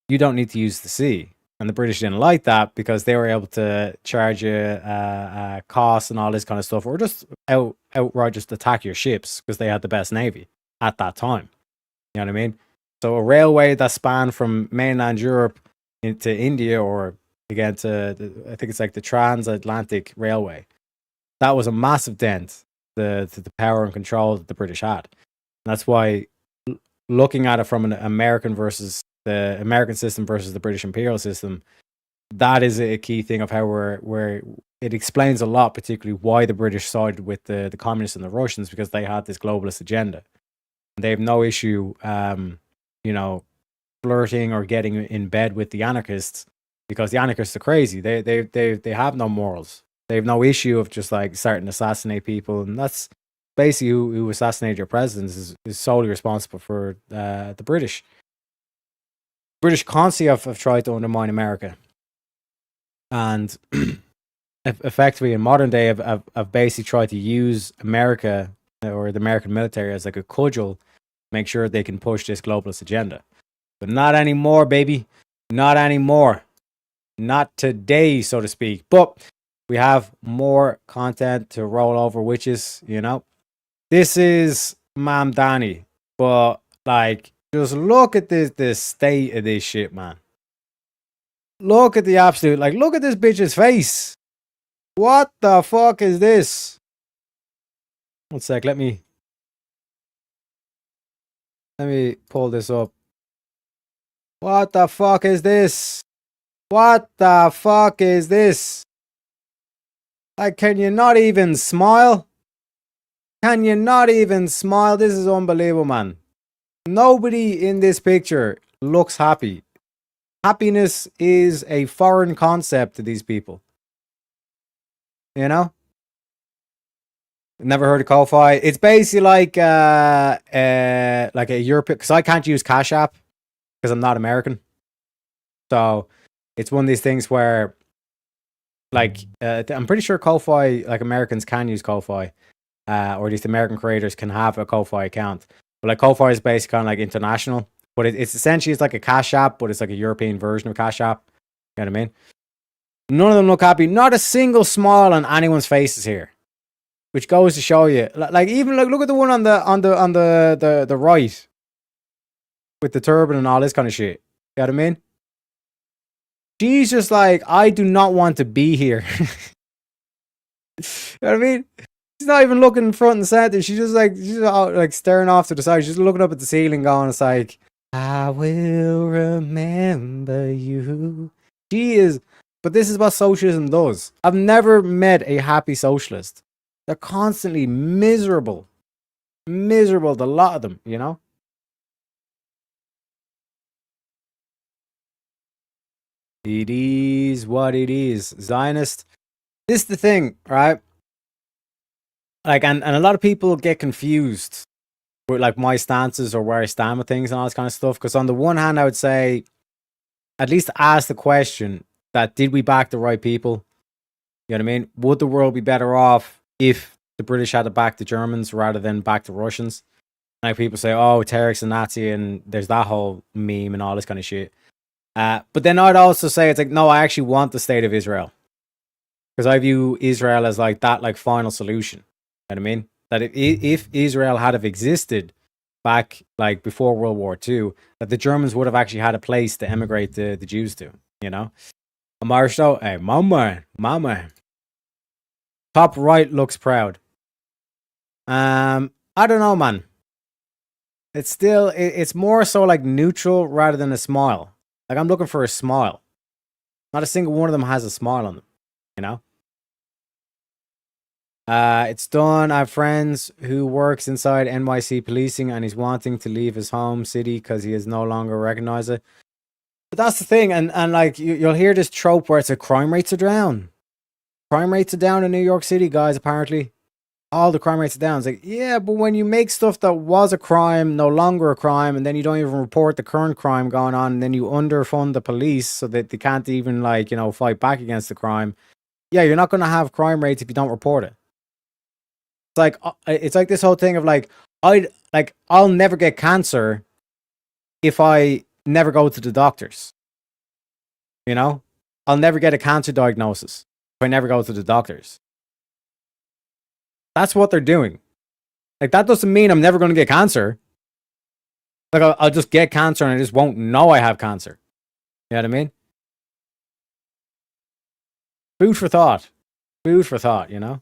you don't need to use the sea. And the British didn't like that because they were able to charge you costs and all this kind of stuff, or just outright just attack your ships because they had the best navy at that time. You know what I mean? So a railway that spanned from mainland Europe into India, or again I think it's the Transatlantic Railway, that was a massive dent to the power and control that the British had. And that's why looking at it from an American versus the American system versus the British imperial system, that is a key thing of how where it explains a lot, particularly why the British sided with the communists and the Russians, because they had this globalist agenda. They have no issue, flirting or getting in bed with the anarchists, because the anarchists are crazy. They have no morals. They have no issue of just starting to assassinate people, and that's basically who assassinated your presidents is solely responsible for the British. British constantly have tried to undermine America, and effectively in modern day have basically tried to use America or the American military as a cudgel, make sure they can push this globalist agenda. But not anymore, baby. Not anymore. Not today, so to speak. But we have more content to roll over, which is, this is Mam Danny. But just look at this state of this shit, man. Look at the absolute, look at this bitch's face. What the fuck is this? One sec, let me pull this up. What the fuck is this? What the fuck is this? Can you not even smile? Can you not even smile? This is unbelievable, man. Nobody in this picture looks happy. Happiness is a foreign concept to these people. Never heard of Ko-Fi. It's basically like a European, because I can't use Cash App because I'm not American. So it's one of these things where, I'm pretty sure Ko-Fi, Americans can use Ko-Fi, or at least American creators can have a Ko-Fi account. But Ko-Fi is basically kind of international, but it's essentially it's like a Cash App, but it's a European version of Cash App. You know what I mean? None of them look happy. Not a single smile on anyone's faces here. Which goes to show you, even look at the one on the right, with the turban and all this kind of shit. You know what I mean? She's just I do not want to be here. You know what I mean? She's not even looking front and center. She's just she's staring off to the side. She's looking up at the ceiling, going, it's I will remember you. She is, but this is what socialism does. I've never met a happy socialist. They're constantly miserable. Miserable, the lot of them, It is what it is. Zionist. This is the thing, right? Like, and a lot of people get confused with like my stances or where I stand with things and all this kind of stuff. Because on the one hand, I would say, at least ask the question that did we back the right people? You know what I mean? Would the world be better off if the British had to back the Germans rather than back the Russians? Like people say, oh, Tarek's a Nazi, and there's that whole meme and all this kind of shit. But then I'd also say it's like, no, I actually want the state of Israel. Because I view Israel as like that like final solution. You know what I mean? That if Israel had have existed back like before World War II, that the Germans would have actually had a place to emigrate the Jews to, you know? Marshall, hey, mama. Top right looks proud. I don't know, man. It's still, it's more so like neutral rather than a smile. Like I'm looking for a smile. Not a single one of them has a smile on them, you know? It's done. I have friends who works inside NYC policing and he's wanting to leave his home city because he is no longer recognized it. But that's the thing, and like you'll hear this trope where it's a crime rates are down. Crime rates are down in New York City, guys, apparently. All the crime rates are down. It's like, yeah, but when you make stuff that was a crime, no longer a crime, and then you don't even report the current crime going on, and then you underfund the police so that they can't even, like, you know, fight back against the crime. Yeah, you're not going to have crime rates if you don't report it. It's like this whole thing of like, I'll never get cancer if I never go to the doctors. You know? I'll never get a cancer diagnosis if I never go to the doctors. That's what they're doing. Like, that doesn't mean I'm never going to get cancer. Like, I'll just get cancer and I just won't know I have cancer. You know what I mean? Food for thought. Food for thought, you know?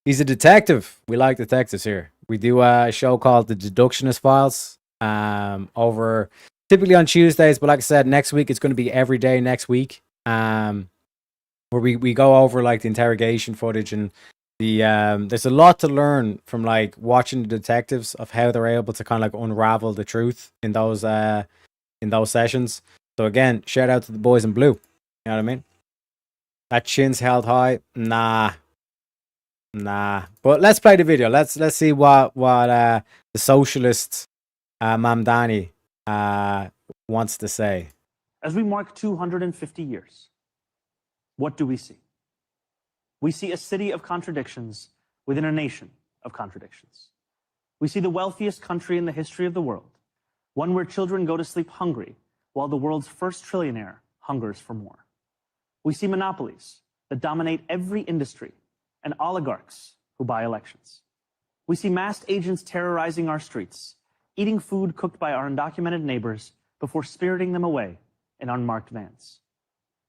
He's a detective. We like detectives here. We do a show called The Deductionist Files over typically on Tuesdays, but like I said, next week it's going to be every day next week, where we go over like the interrogation footage and the there's a lot to learn from like watching the detectives of how they're able to kind of like unravel the truth in those sessions. So again, shout out to the boys in blue. You know what I mean? That chin's held high. Nah. But let's play the video. Let's see what the socialist Mamdani wants to say. As we mark 250 years, what do we see? We see a city of contradictions within a nation of contradictions. We see the wealthiest country in the history of the world, one where children go to sleep hungry while the world's first trillionaire hungers for more. We see monopolies that dominate every industry and oligarchs who buy elections. We see masked agents terrorizing our streets, eating food cooked by our undocumented neighbors before spiriting them away in unmarked vans.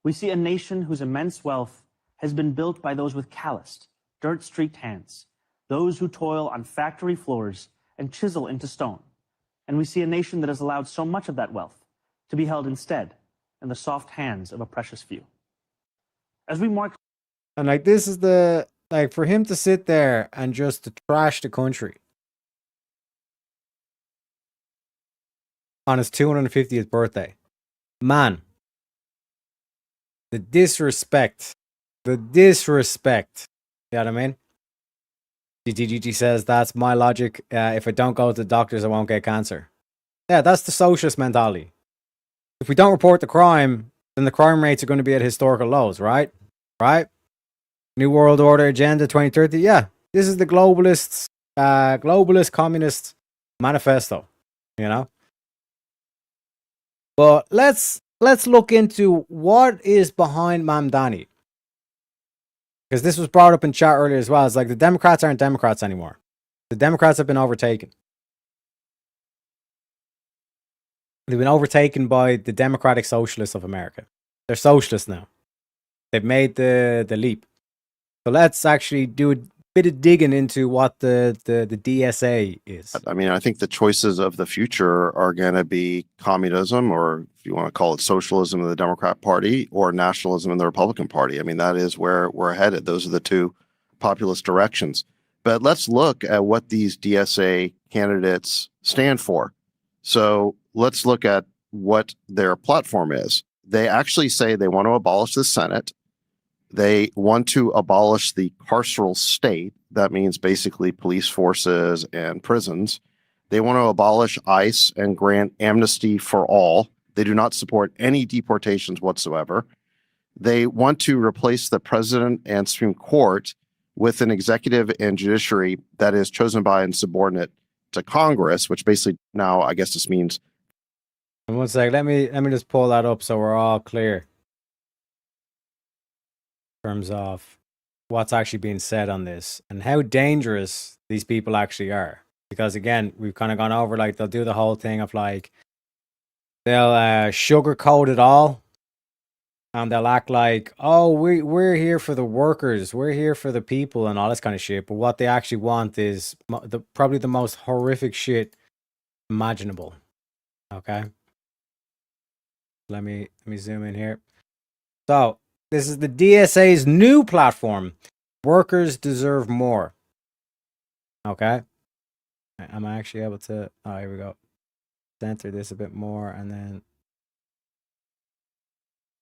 We see a nation whose immense wealth has been built by those with calloused, dirt-streaked hands, those who toil on factory floors and chisel into stone. And we see a nation that has allowed so much of that wealth to be held instead in the soft hands of a precious few. As we mark... And like, this is the... Like, for him to sit there and just to trash the country on his 250th birthday. Man. The disrespect. You know what I mean? GGG says, that's my logic. If I don't go to the doctors, I won't get cancer. Yeah, that's the socialist mentality. If we don't report the crime, then the crime rates are going to be at historical lows, right? Right? New World Order Agenda 2030. Yeah, this is the globalist communist manifesto, you know? But let's look into what is behind Mamdani. Because this was brought up in chat earlier as well. It's like the Democrats aren't Democrats anymore. The Democrats have been overtaken. They've been overtaken by the Democratic Socialists of America. They're socialists now. They've made the leap. So let's actually do a bit of digging into what the DSA is. I mean, I think the choices of the future are going to be communism, or if you want to call it socialism in the Democrat Party, or nationalism in the Republican Party. I mean, that is where we're headed. Those are the two populist directions. But let's look at what these DSA candidates stand for. So let's look at what their platform is. They actually say they want to abolish the Senate. They want to abolish the carceral state. That means basically police forces and prisons. They want to abolish ICE and grant amnesty for all. They do not support any deportations whatsoever. They want to replace the president and Supreme Court with an executive and judiciary that is chosen by and subordinate to Congress, which basically now I guess this means. And one sec, let me just pull that up so we're all clear in terms of what's actually being said on this and how dangerous these people actually are. Because again, we've kind of gone over, like, they'll do the whole thing of like they'll sugarcoat it all, and they'll act like, oh, we're here for the workers, we're here for the people, and all this kind of shit. But what they actually want is probably the most horrific shit imaginable. Okay, let me zoom in here. So this is the DSA's new platform. Workers deserve more. Okay, am I actually able to? Oh, here we go. Center this a bit more, and then.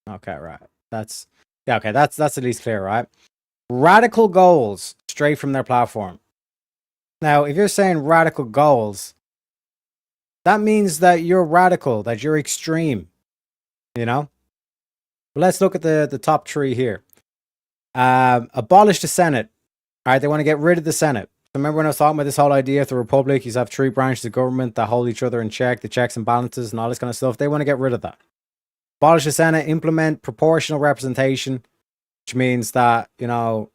Okay, right. That's at least clear, right? Radical goals straight from their platform. Now, if you're saying radical goals, that means that you're radical, that you're extreme, you know? But let's look at the top three here. Abolish the Senate. All right, they want to get rid of the Senate. So remember when I was talking about this whole idea of the Republic, you have three branches of government that hold each other in check, the checks and balances and all this kind of stuff. They want to get rid of that. Abolish the Senate, implement proportional representation, which means that, you know,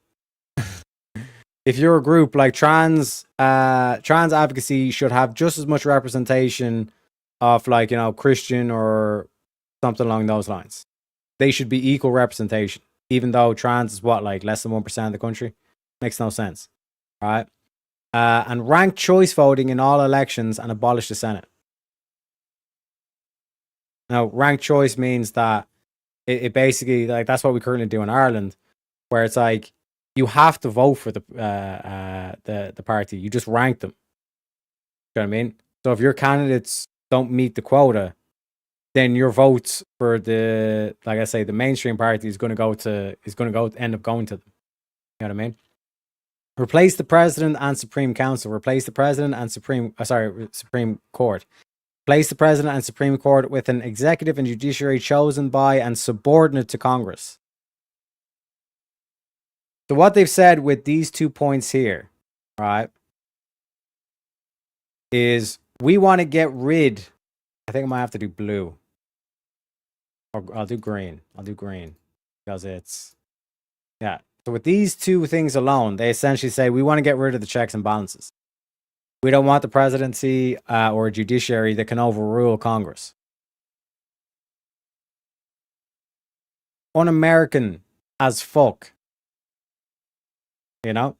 if you're a group like trans advocacy should have just as much representation of, like, you know, Christian or something along those lines. They should be equal representation, even though trans is what, like less than 1% of the country. Makes no sense, right? And rank choice voting in all elections and abolish the Senate. Now, ranked choice means that it basically, like, that's what we currently do in Ireland, where it's like you have to vote for the party. You just rank them. You know what I mean? So if your candidates don't meet the quota, then your votes for the, like I say, the mainstream party is going to end up going to them. You know what I mean? Replace the president and Supreme Council. Replace the president and Supreme Court. Replace the president and Supreme Court with an executive and judiciary chosen by and subordinate to Congress. So what they've said with these 2 points here, right, is we want to get rid. I think I might have to do blue. Or I'll do green. Because it's, yeah. So with these two things alone, they essentially say we want to get rid of the checks and balances. We don't want the presidency or a judiciary that can overrule Congress. Un-American as fuck. You know?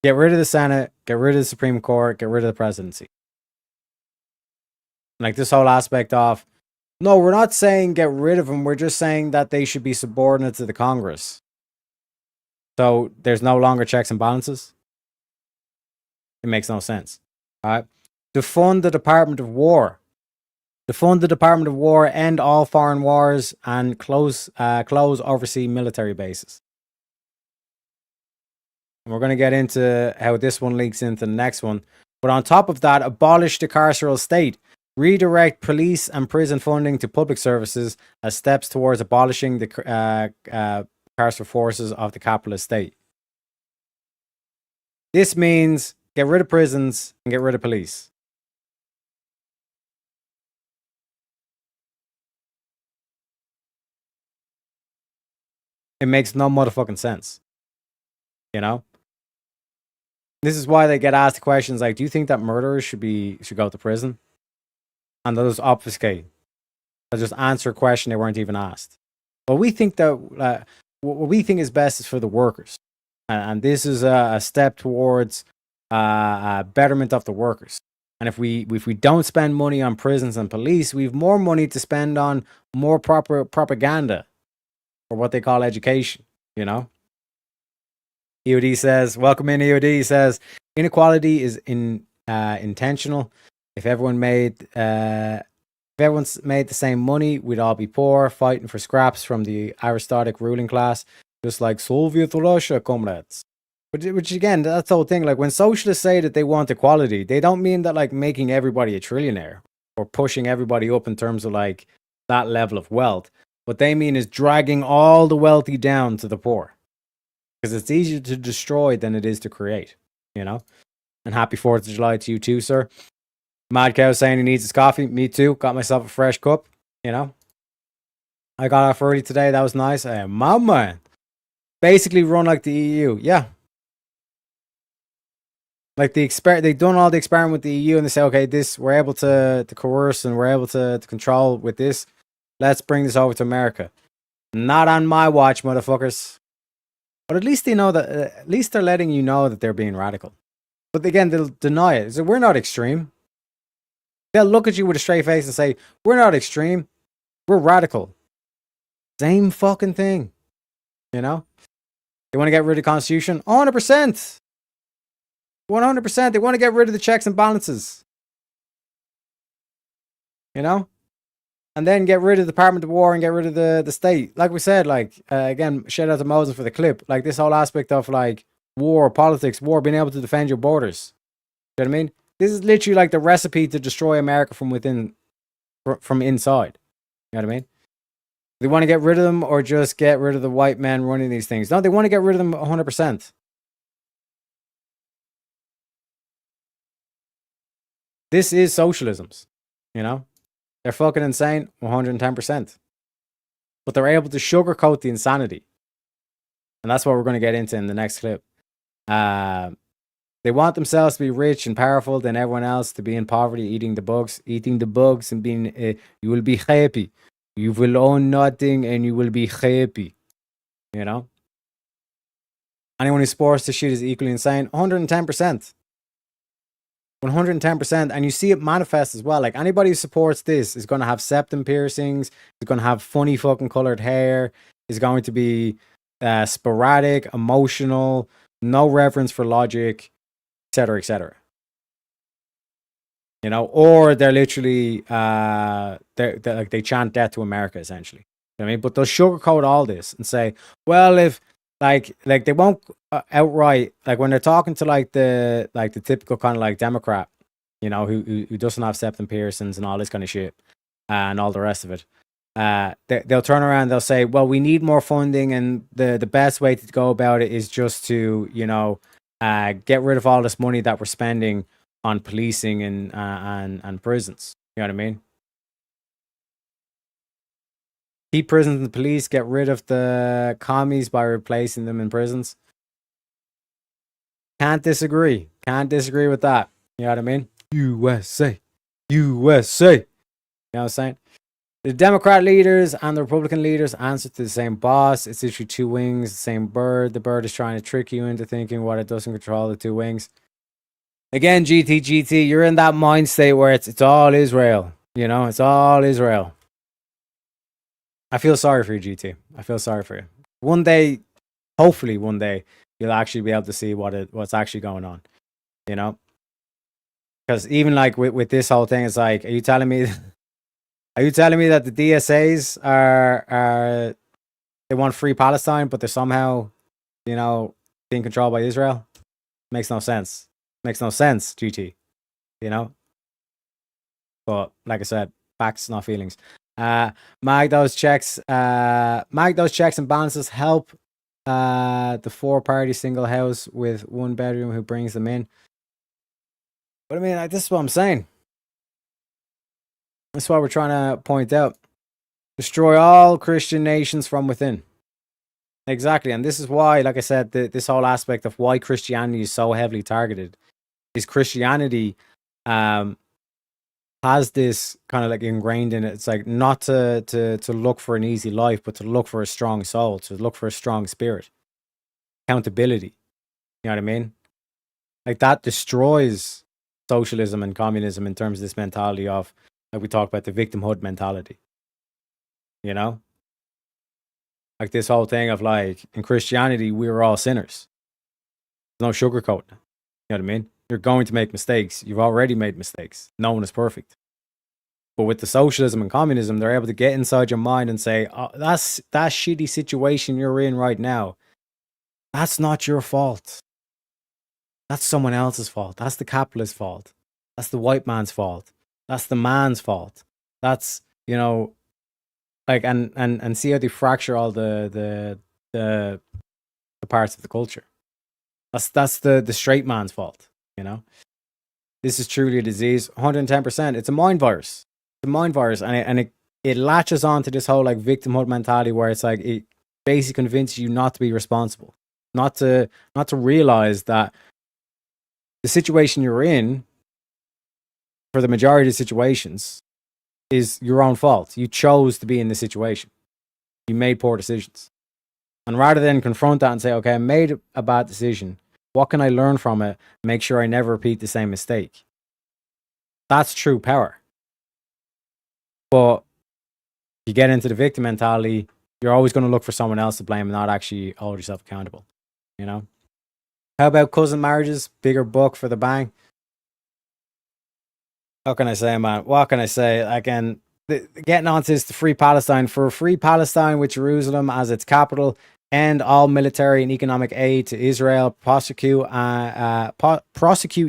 Get rid of the Senate, get rid of the Supreme Court, get rid of the presidency. Like this whole aspect of, no, we're not saying get rid of them, we're just saying that they should be subordinate to the Congress. So there's no longer checks and balances. It makes no sense. All right. Defund the Department of War. Defund the Department of War, end all foreign wars, and close overseas military bases. And we're going to get into how this one links into the next one. But on top of that, abolish the carceral state. Redirect police and prison funding to public services as steps towards abolishing the carceral forces of the capitalist state. This means get rid of prisons and get rid of police. It makes no motherfucking sense. You know? This is why they get asked questions like, do you think that murderers should go to prison? And they'll just obfuscate. They'll just answer a question they weren't even asked. But we think that what we think is best is for the workers. And this is a step towards betterment of the workers. And if we don't spend money on prisons and police, we have more money to spend on more proper propaganda, or what they call education, you know? EOD says, welcome in, EOD says, inequality is intentional. If everyone made If everyone's made the same money, we'd all be poor, fighting for scraps from the aristocratic ruling class, just like Soviet Russia, comrades. Which again, that's the whole thing. Like when socialists say that they want equality, they don't mean that like making everybody a trillionaire or pushing everybody up in terms of like that level of wealth. What they mean is dragging all the wealthy down to the poor. Because it's easier to destroy than it is to create, you know? And happy 4th of July to you too, sir. Mad Cow saying he needs his coffee. Me too. Got myself a fresh cup, you know? I got off early today. That was nice. My man. Basically run like the EU. Yeah. Like they've done all the experiment with the EU and they say, okay, this we're able to coerce and we're able to control with this. Let's bring this over to America. Not on my watch, motherfuckers. But at least they know that. At least they're letting you know that they're being radical. But again, they'll deny it. So we're not extreme. They'll look at you with a straight face and say, we're not extreme. We're radical. Same fucking thing. You know? They want to get rid of the Constitution? 100%. 100%. They want to get rid of the checks and balances. You know? And then get rid of the Department of War and get rid of the state. Like we said, like, again, shout out to Moses for the clip. Like, this whole aspect of, like, war, politics, war, being able to defend your borders. You know what I mean? This is literally like the recipe to destroy America from within, from inside. You know what I mean? They want to get rid of them or just get rid of the white men running these things. No, they want to get rid of them 100%. This is socialism's, you know? They're fucking insane, 110%. But they're able to sugarcoat the insanity. And that's what we're going to get into in the next clip. They want themselves to be rich and powerful than everyone else, to be in poverty, eating the bugs and being, you will be happy. You will own nothing and you will be happy. You know? Anyone who supports this shit is equally insane, 110%. 110%, and you see it manifest as well. Like anybody who supports this is going to have septum piercings, is going to have funny fucking colored hair, is going to be sporadic, emotional, no reverence for logic, etc., etc. You know, or they're literally they're like they chant death to America essentially. You know what I mean? But they'll sugarcoat all this and say, well, if like they won't outright, like when they're talking to like the typical kind of like Democrat, you know, who doesn't have septum piercings and all this kind of shit and all the rest of it, they'll turn around and they'll say, well, we need more funding and the best way to go about it is just to, you know, get rid of all this money that we're spending on policing and prisons. You know what I mean? Keep prisons and police, get rid of the commies by replacing them in prisons. Can't disagree. Can't disagree with that. You know what I mean? USA. USA. You know what I'm saying? The Democrat leaders and the Republican leaders answer to the same boss. It's literally two wings, the same bird. The bird is trying to trick you into thinking what it doesn't control the two wings. Again, GT, you're in that mind state where it's all Israel. You know, it's all Israel. I feel sorry for you, GT. I feel sorry for you. One day, hopefully one day, you'll actually be able to see what's actually going on. You know? Because even like with this whole thing, it's like, are you telling me that the DSAs are they want free Palestine, but they're somehow, you know, being controlled by Israel? Makes no sense. Makes no sense, GT. You know? But like I said, facts, not feelings. Mag those checks and balances help the 4-party single house with 1 bedroom who brings them in. But I mean, like, this is what I'm saying. That's what we're trying to point out. Destroy all Christian nations from within. Exactly. And this is why, like I said, this whole aspect of why Christianity is so heavily targeted is Christianity has this kind of like ingrained in it. It's like not to look for an easy life, but to look for a strong soul, to look for a strong spirit. Accountability. You know what I mean? Like that destroys socialism and communism in terms of this mentality of, like we talked about, the victimhood mentality. You know? Like this whole thing of like, in Christianity, we were all sinners. There's no sugarcoating. You know what I mean? You're going to make mistakes. You've already made mistakes. No one is perfect. But with the socialism and communism, they're able to get inside your mind and say, oh, that's that shitty situation you're in right now. That's not your fault. That's someone else's fault. That's the capitalist's fault. That's the white man's fault. That's the man's fault. That's, you know, like, and see how they fracture all the parts of the culture. That's the straight man's fault, you know. This is truly a disease. 110%. It's a mind virus. It's a mind virus, and it latches on to this whole like victimhood mentality where it's like it basically convinces you not to be responsible, not to realize that the situation you're in, for the majority of situations, is your own fault. You chose to be in this situation. You made poor decisions. And rather than confront that and say, okay, I made a bad decision. What can I learn from it? Make sure I never repeat the same mistake. That's true power. But you get into the victim mentality, you're always going to look for someone else to blame and not actually hold yourself accountable. You know? How about cousin marriages? Bigger buck for the bang. What can I say, man? What can I say? Again, getting on to this, the Free Palestine. For a free Palestine with Jerusalem as its capital, end all military and economic aid to Israel, prosecute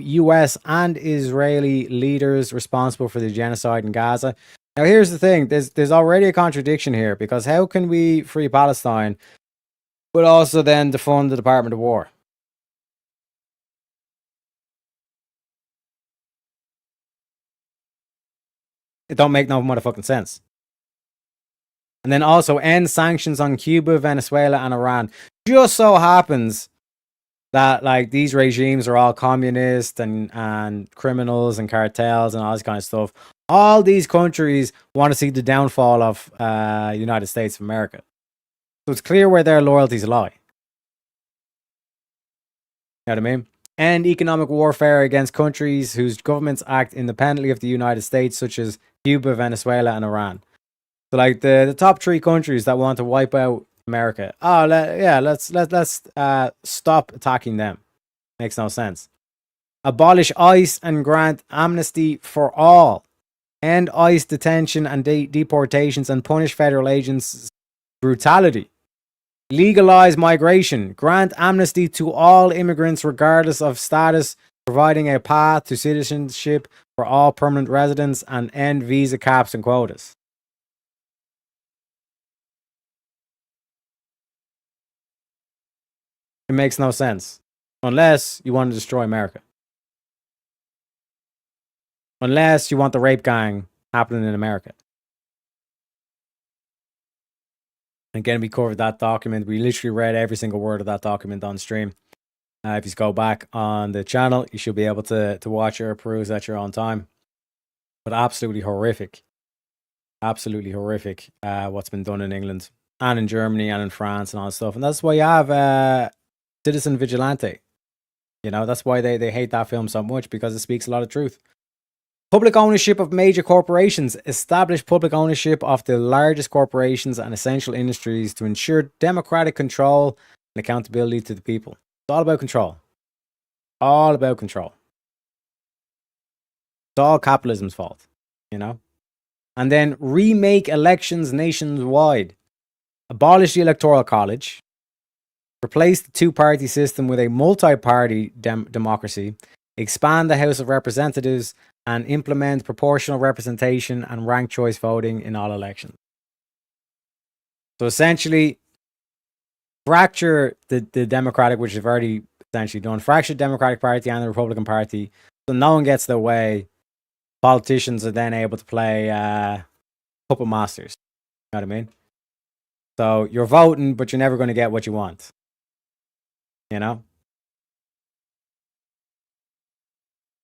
U.S. and Israeli leaders responsible for the genocide in Gaza. Now, here's the thing. There's already a contradiction here, because how can we free Palestine but also then defund the Department of War? It don't make no motherfucking sense. And then also end sanctions on Cuba, Venezuela, and Iran. Just so happens that like these regimes are all communist and criminals and cartels and all this kind of stuff. All these countries want to see the downfall of United States of America. So it's clear where their loyalties lie. You know what I mean? End economic warfare against countries whose governments act independently of the United States, such as Cuba, Venezuela, and Iran. So, like the top three countries that want to wipe out America. Oh, let's stop attacking them. Makes no sense. Abolish ICE and grant amnesty for all. End ICE detention and deportations and punish federal agents' brutality. Legalize migration. Grant amnesty to all immigrants regardless of status, providing a path to citizenship for all permanent residents, and end visa caps and quotas. It makes no sense. Unless you want to destroy America. Unless you want the rape gang happening in America. Again, we covered that document. We literally read every single word of that document on stream. If you go back on the channel, you should be able to watch or peruse at your own time. But absolutely horrific. Absolutely horrific what's been done in England and in Germany and in France and all that stuff. And that's why you have Citizen Vigilante. You know, that's why they hate that film so much, because it speaks a lot of truth. Public ownership of major corporations. Establish public ownership of the largest corporations and essential industries to ensure democratic control and accountability to the people. It's all about control. All about control. It's all capitalism's fault, you know? And then remake elections nationwide. Abolish the Electoral College. Replace the two-party system with a multi-party democracy. Expand the House of Representatives and implement proportional representation and ranked choice voting in all elections. So essentially, fracture the Democratic, which they've already essentially done, fracture the Democratic Party and the Republican Party, so no one gets their way. Politicians are then able to play puppet masters. You know what I mean? So you're voting, but you're never going to get what you want. You know?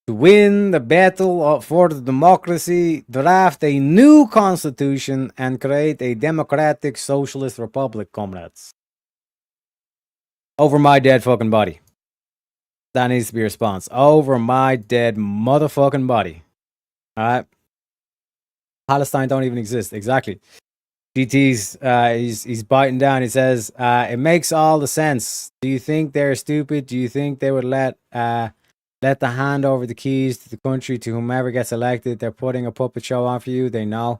To win the battle for the democracy, draft a new constitution and create a democratic socialist republic, comrades. Over my dead fucking body. That needs to be a response. Over my dead motherfucking body. Alright? Palestine don't even exist. Exactly. GT's he's biting down. He says, it makes all the sense. Do you think they're stupid? Do you think they would let let the hand over the keys to the country to whomever gets elected. They're putting a puppet show on for you. They know.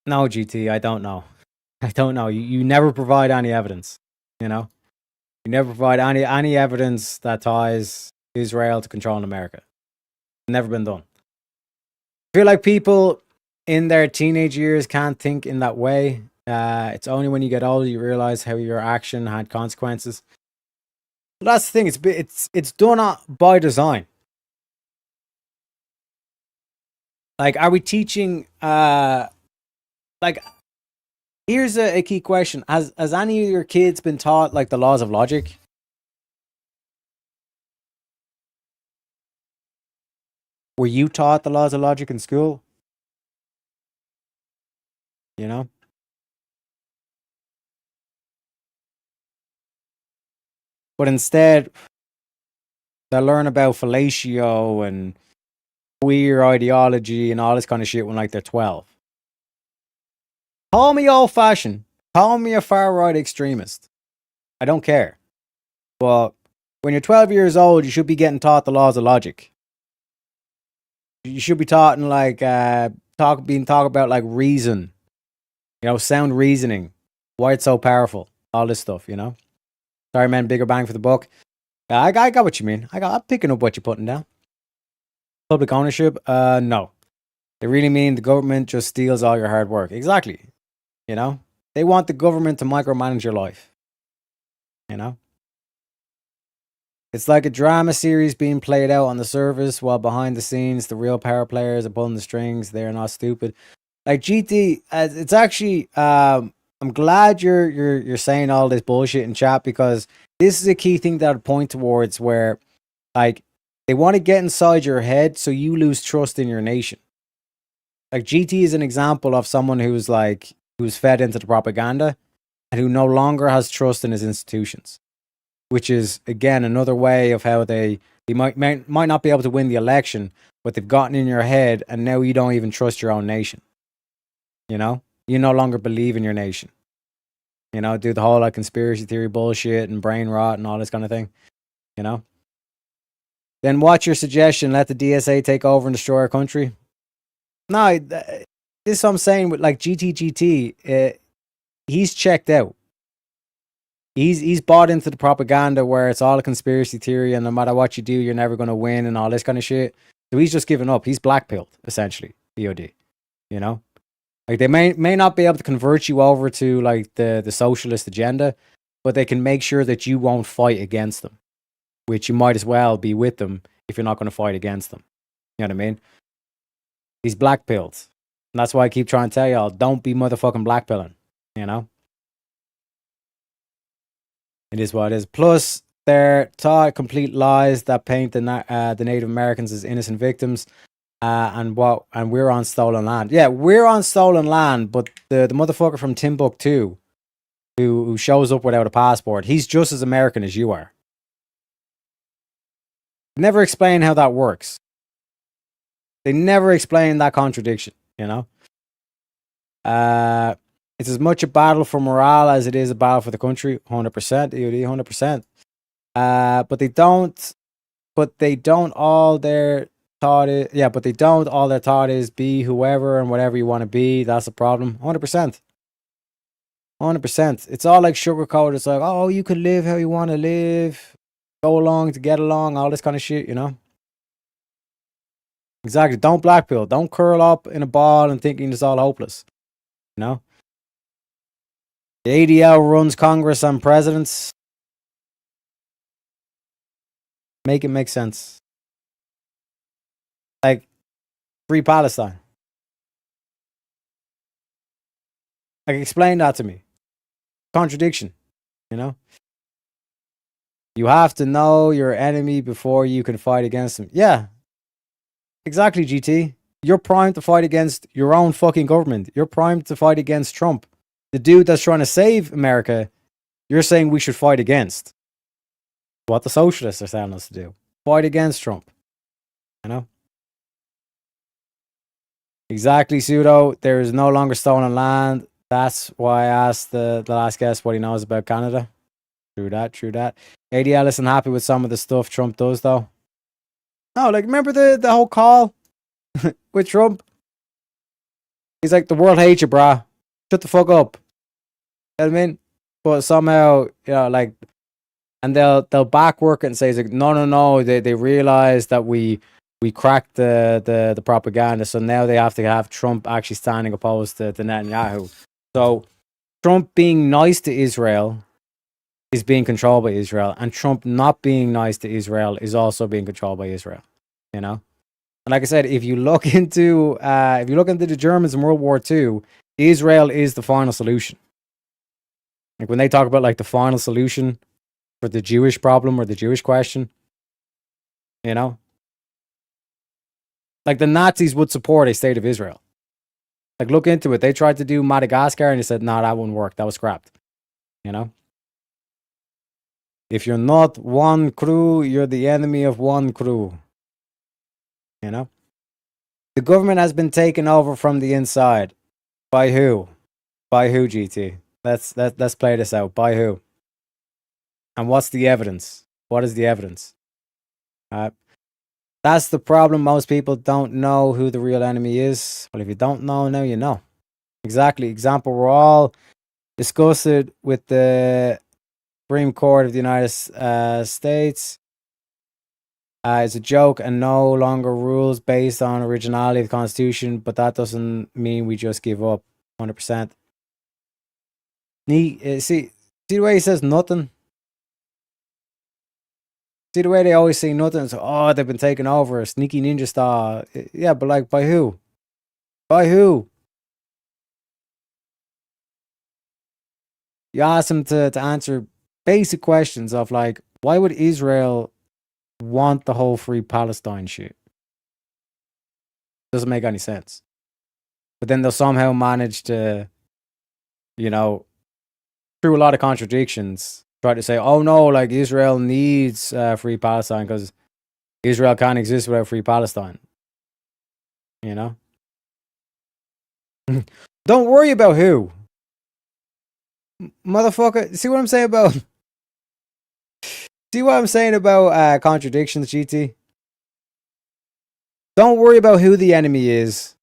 No, GT, I don't know. I don't know. You never provide any evidence, you know? You never provide any evidence that ties Israel to controlling America. Never been done. I feel like people in their teenage years can't think in that way. It's only when you get older you realize how your action had consequences. But that's the thing. It's done by design. Like, are we teaching? Like, here's a key question: Has any of your kids been taught like the laws of logic? Were you taught the laws of logic in school? You know? But instead, they learn about fellatio and queer ideology and all this kind of shit when like they're 12. Call me old-fashioned. Call me a far-right extremist. I don't care. But when you're 12 years old, you should be getting taught the laws of logic. You should be taught in like being taught about like reason, you know, sound reasoning, why it's so powerful, all this stuff, you know. Sorry, man, bigger bang for the buck. I got what you mean. I'm picking up what you're putting down. Public ownership? No. They really mean the government just steals all your hard work. Exactly. You know, they want the government to micromanage your life. You know. It's like a drama series being played out on the surface while behind the scenes the real power players are pulling the strings. They're not stupid. Like GT, it's actually I'm glad you're saying all this bullshit in chat, because this is a key thing that I'd point towards, where like they want to get inside your head so you lose trust in your nation. Like GT is an example of someone who's fed into the propaganda and who no longer has trust in his institutions. Which is, again, another way of how they might not be able to win the election, but they've gotten in your head, and now you don't even trust your own nation. You know? You no longer believe in your nation. You know, do the whole like conspiracy theory bullshit and brain rot and all this kind of thing. You know? Then what's your suggestion? Let the DSA take over and destroy our country? No, this is what I'm saying with like GT. He's checked out. He's bought into the propaganda where it's all a conspiracy theory and no matter what you do, you're never going to win and all this kind of shit. So he's just given up. He's blackpilled, essentially, BOD. You know? Like, they may not be able to convert you over to, like, the socialist agenda, but they can make sure that you won't fight against them. Which you might as well be with them if you're not going to fight against them. You know what I mean? He's blackpilled. And that's why I keep trying to tell y'all, don't be motherfucking blackpilling. You know? It is what it is. Plus, they're taught complete lies that paint the Native Americans as innocent victims, and we're on stolen land. Yeah, we're on stolen land, but the motherfucker from Timbuktu, who shows up without a passport, he's just as American as you are. Never explain how that works. They never explain that contradiction. You know. It's as much a battle for morale as it is a battle for the country. 100%, EOD, 100%. But they don't all their thought is, yeah, but they don't all their thought is be whoever and whatever you want to be. That's a problem. 100%. 100%. It's all like sugarcoat. It's like, oh, you can live how you want to live. Go along to get along. All this kind of shit, you know? Exactly. Don't blackpill. Don't curl up in a ball and thinking it's all hopeless. You know? The ADL runs Congress and presidents. Make it make sense. Like, free Palestine. Like, explain that to me. Contradiction, you know? You have to know your enemy before you can fight against them. Yeah. Exactly, GT. You're primed to fight against your own fucking government. You're primed to fight against Trump. The dude that's trying to save America, you're saying we should fight against. What the socialists are telling us to do. Fight against Trump. You know? Exactly, Pseudo. There is no longer stolen land. That's why I asked the last guest what he knows about Canada. True that. ADL isn't happy with some of the stuff Trump does, though. No, like, remember the whole call with Trump? He's like, the world hates you, brah. Shut the fuck up. You know what I mean? But somehow, you know, like, and they'll back work it and say, it's like, no. They realize that we cracked the propaganda, so now they have to have Trump actually standing opposed to Netanyahu. So Trump being nice to Israel is being controlled by Israel, and Trump not being nice to Israel is also being controlled by Israel. You know, and like I said, if you look into the Germans in World War II, Israel is the final solution. Like when they talk about like the final solution for the Jewish problem or the Jewish question, you know, like the Nazis would support a state of Israel. Like look into it. They tried to do Madagascar and they said, no, that wouldn't work. That was scrapped. You know, if you're not one crew, you're the enemy of one crew. You know, the government has been taken over from the inside. By who? By who, GT? Let's play this out. By who? And what's the evidence? What is the evidence? That's the problem. Most people don't know who the real enemy is. Well, if you don't know, now you know. Exactly. Example, we're all discussed it with the Supreme Court of the United States. It's a joke and no longer rules based on originality of the Constitution, but that doesn't mean we just give up 100%. See the way he says nothing? See the way they always say nothing? It's, oh, they've been taken over, sneaky ninja style. Yeah, but like, by who? By who? You ask him to answer basic questions of like, why would Israel want the whole free Palestine shit? Doesn't make any sense. But then they'll somehow manage to, you know, through a lot of contradictions, try to say, oh no, like Israel needs free Palestine because Israel can't exist without free Palestine. You know? Don't worry about who. Motherfucker, see what I'm saying about... See what I'm saying about contradictions, GT? Don't worry about who the enemy is.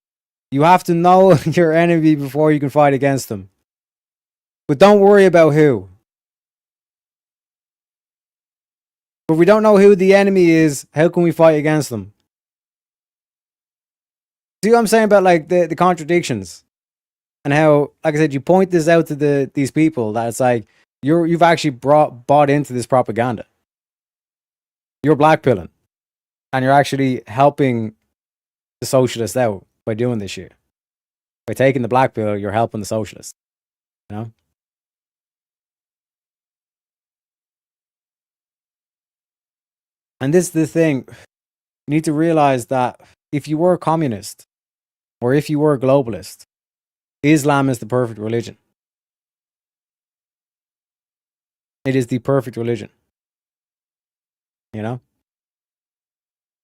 You have to know your enemy before you can fight against them. But don't worry about who. But if we don't know who the enemy is, how can we fight against them? See what I'm saying about like the contradictions? And how, like I said, you point this out to these people that it's like you've actually bought into this propaganda. You're blackpilling. And you're actually helping the socialists out by doing this shit. By taking the black pill, you're helping the socialists. You know? And this is the thing. You need to realize that if you were a communist or if you were a globalist, Islam is the perfect religion. It is the perfect religion. You know?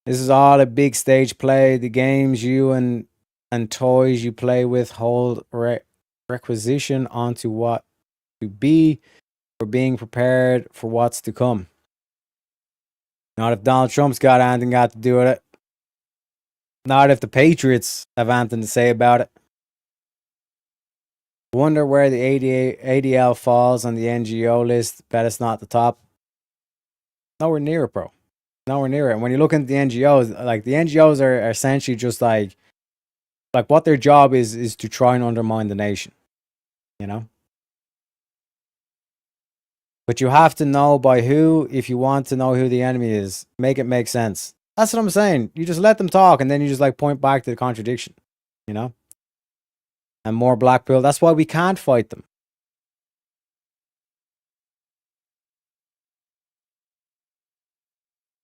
This is all a big stage play. The games you and toys you play with hold requisition onto what to be or being prepared for what's to come. Not if Donald Trump's got anything got to do with it. Not if the Patriots have anything to say about it. Wonder where the ADL falls on the NGO list. Bet it's not the top. Nowhere near it, bro. Nowhere near it. And when you look into the NGOs, like the NGOs are essentially just like what their job is to try and undermine the nation. You know? But you have to know by who, if you want to know who the enemy is, make it make sense. That's what I'm saying. You just let them talk and then you just like point back to the contradiction. You know? And more black pill. That's why we can't fight them.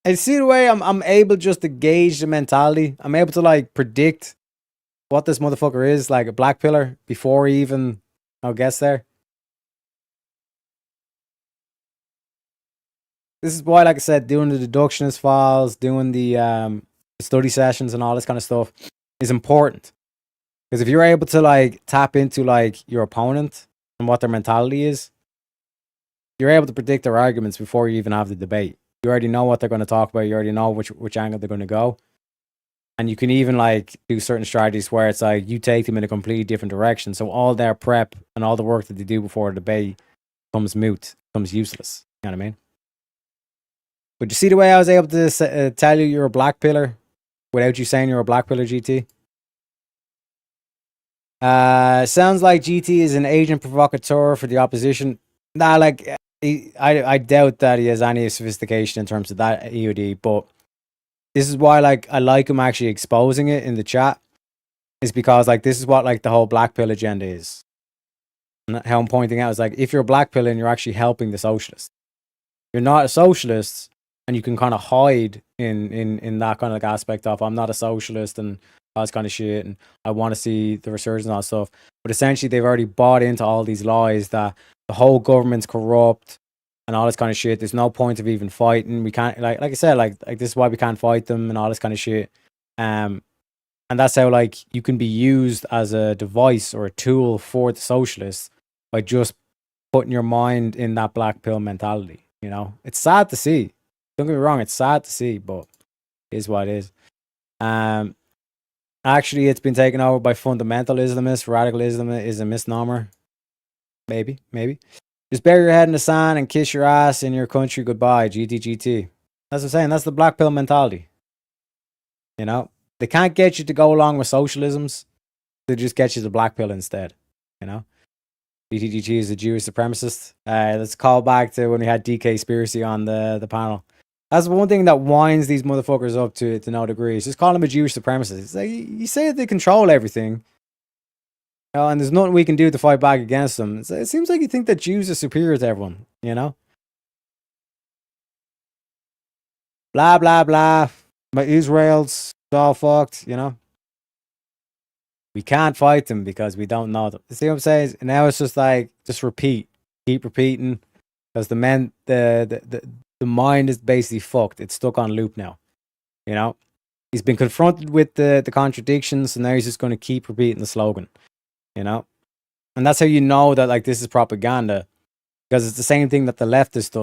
And see the way I'm able just to gauge the mentality. I'm able to like predict what this motherfucker is, like a black pillar, before he even gets there. This is why, like I said, doing the deductionist files, doing the study sessions and all this kind of stuff is important. Because if you're able to like tap into like your opponent and what their mentality is, you're able to predict their arguments before you even have the debate. You already know what they're going to talk about. You already know which angle they're going to go. And you can even like do certain strategies where it's like you take them in a completely different direction. So all their prep and all the work that they do before the debate becomes moot, becomes useless. You know what I mean? But you see the way I was able to tell you you're a black pillar without you saying you're a black pillar, GT? Sounds like GT is an agent provocateur for the opposition. Nah, like, I doubt that he has any sophistication in terms of that EOD, but this is why, like, I like him actually exposing it in the chat, is because, like, this is what, like, the whole black pill agenda is. And how I'm pointing out is, like, if you're a black pill and you're actually helping the socialists, you're not a socialist, and you can kind of hide in that kind of like aspect of, I'm not a socialist and all this kind of shit, and I want to see the resurgence and all that stuff. But essentially, they've already bought into all these lies that the whole government's corrupt and all this kind of shit. There's no point of even fighting. We can't, like I said, like this is why we can't fight them and all this kind of shit. And that's how, like, you can be used as a device or a tool for the socialists by just putting your mind in that black pill mentality. You know, it's sad to see. Don't get me wrong, it's sad to see, but it is what it is. Actually, it's been taken over by fundamental Islamists. Radical Islam is a misnomer. Maybe. Just bury your head in the sand and kiss your ass in your country goodbye. GTGT. That's what I'm saying. That's the black pill mentality. You know, they can't get you to go along with socialisms. They just get you the black pill instead. You know, GTGT is a Jewish supremacist. Let's call back to when we had DK Spiracy on the panel. That's one thing that winds these motherfuckers up to no degree. It's just call them a Jewish supremacist. It's like, you say that they control everything, you know, and there's nothing we can do to fight back against them. It seems like you think that Jews are superior to everyone, you know? Blah, blah, blah. But Israel's all fucked, you know? We can't fight them because we don't know them. You see what I'm saying? And now it's just like, just repeat. Keep repeating. Because the mind is basically fucked. It's stuck on loop now. You know? He's been confronted with the contradictions, and now he's just going to keep repeating the slogan. You know? And that's how you know that, like, this is propaganda. Because it's the same thing that the leftists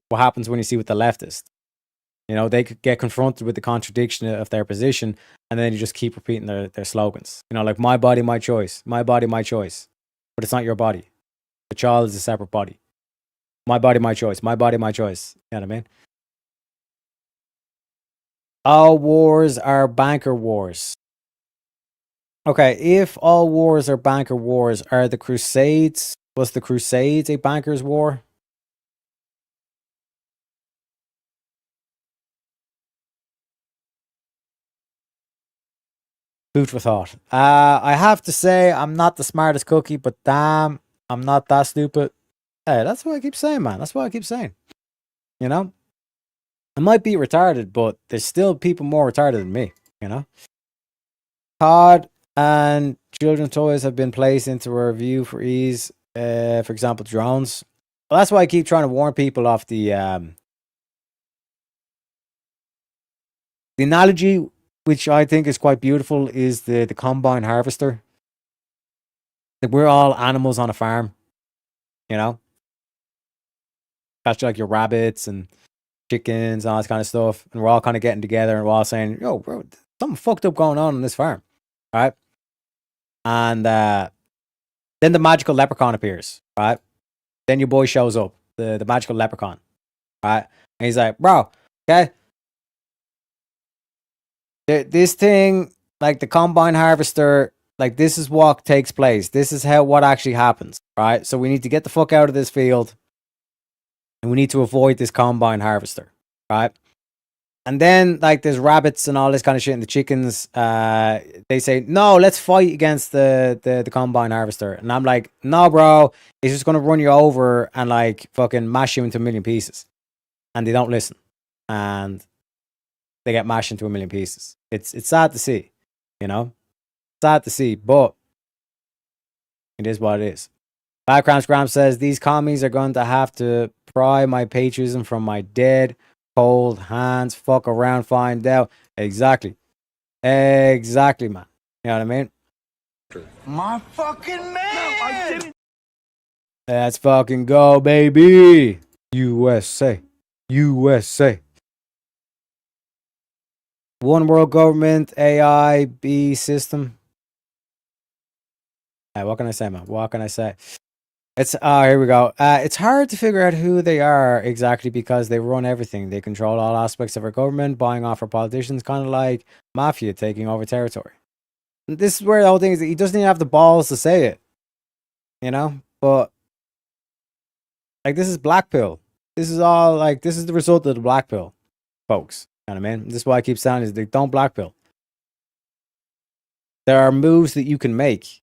what happens when you see with the leftists. You know, they could get confronted with the contradiction of their position, and then you just keep repeating their slogans. You know, like, my body, my choice. My body, my choice. But it's not your body. The child is a separate body. My body, my choice. My body, my choice. You know what I mean? All wars are banker wars. Okay, if all wars are banker wars, was the Crusades a banker's war? Food for thought. I have to say, I'm not the smartest cookie, but damn, I'm not that stupid. Hey, that's what I keep saying, man. That's what I keep saying. You know? I might be retarded, but there's still people more retarded than me, you know? COD and children's toys have been placed into a review for ease. For example, drones. Well, that's why I keep trying to warn people off the analogy, which I think is quite beautiful, is the combine harvester. Like, we're all animals on a farm, you know? That's like your rabbits and chickens and all this kind of stuff. And we're all kind of getting together and we're all saying, yo, bro, something fucked up going on this farm. Right? And then the magical leprechaun appears. Right? Then your boy shows up, the magical leprechaun. Right? And he's like, bro, okay? This thing, like the combine harvester, like, this is what takes place. This is what actually happens. Right? So we need to get the fuck out of this field. And we need to avoid this combine harvester, right? And then, like, there's rabbits and all this kind of shit, and the chickens, they say, no, let's fight against the combine harvester. And I'm like, no, bro, it's just going to run you over and, like, fucking mash you into a million pieces. And they don't listen. And they get mashed into a million pieces. It's sad to see, you know? Sad to see, but it is what it is. Background Scram says, these commies are going to have to pry my patriotism from my dead, cold hands. Fuck around, find out. Exactly. Exactly, man. You know what I mean? My fucking man! No, Let's fucking go, baby. USA. USA. One world government, AI, B system. What can I say, man? What can I say? It's here we go. It's hard to figure out who they are exactly because they run everything. They control all aspects of our government, buying off our politicians, kind of like mafia taking over territory. And this is where the whole thing is. He doesn't even have the balls to say it, you know. But like, this is black pill. This is all like, this is the result of the black pill, folks. You know what I mean? This is why I keep saying is they don't black pill. There are moves that you can make.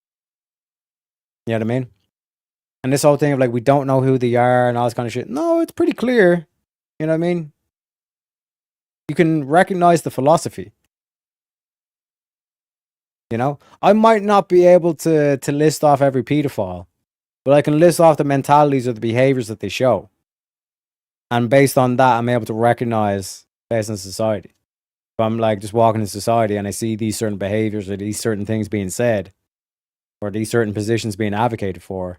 You know what I mean? And this whole thing of like, we don't know who they are and all this kind of shit. No, it's pretty clear. You know what I mean? You can recognize the philosophy. You know? I might not be able to list off every pedophile, but I can list off the mentalities or the behaviors that they show. And based on that, I'm able to recognize based on society. If I'm like just walking in society and I see these certain behaviors or these certain things being said, or these certain positions being advocated for,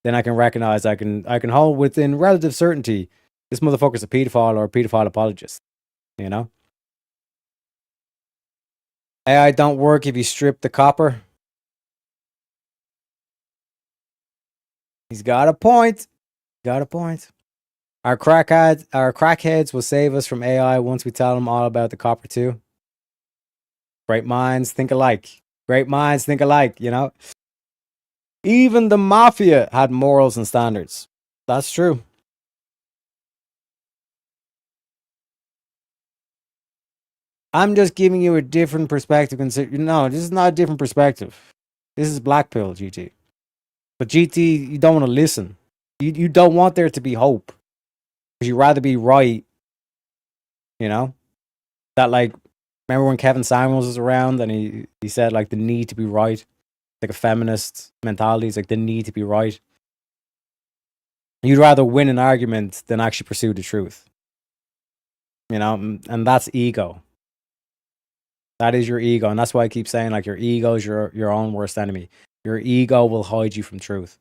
then I can recognize, I can hold within relative certainty this motherfucker's a pedophile or a pedophile apologist. You know? AI don't work if you strip the copper. He's got a point. Got a point. Our crackheads will save us from AI once we tell them all about the copper too. Great minds think alike. Great minds think alike, you know? Even the mafia had morals and standards. That's true. I'm just giving you a different perspective. No, this is not a different perspective. This is black pill, GT. But GT, you don't want to listen. You don't want there to be hope. Because you'd rather be right. You know? That like, remember when Kevin Samuels was around and he said like the need to be right? Like a feminist mentality. It's like the need to be right. You'd rather win an argument than actually pursue the truth. You know? And that's ego. That is your ego. And that's why I keep saying like your ego is your own worst enemy. Your ego will hide you from truth.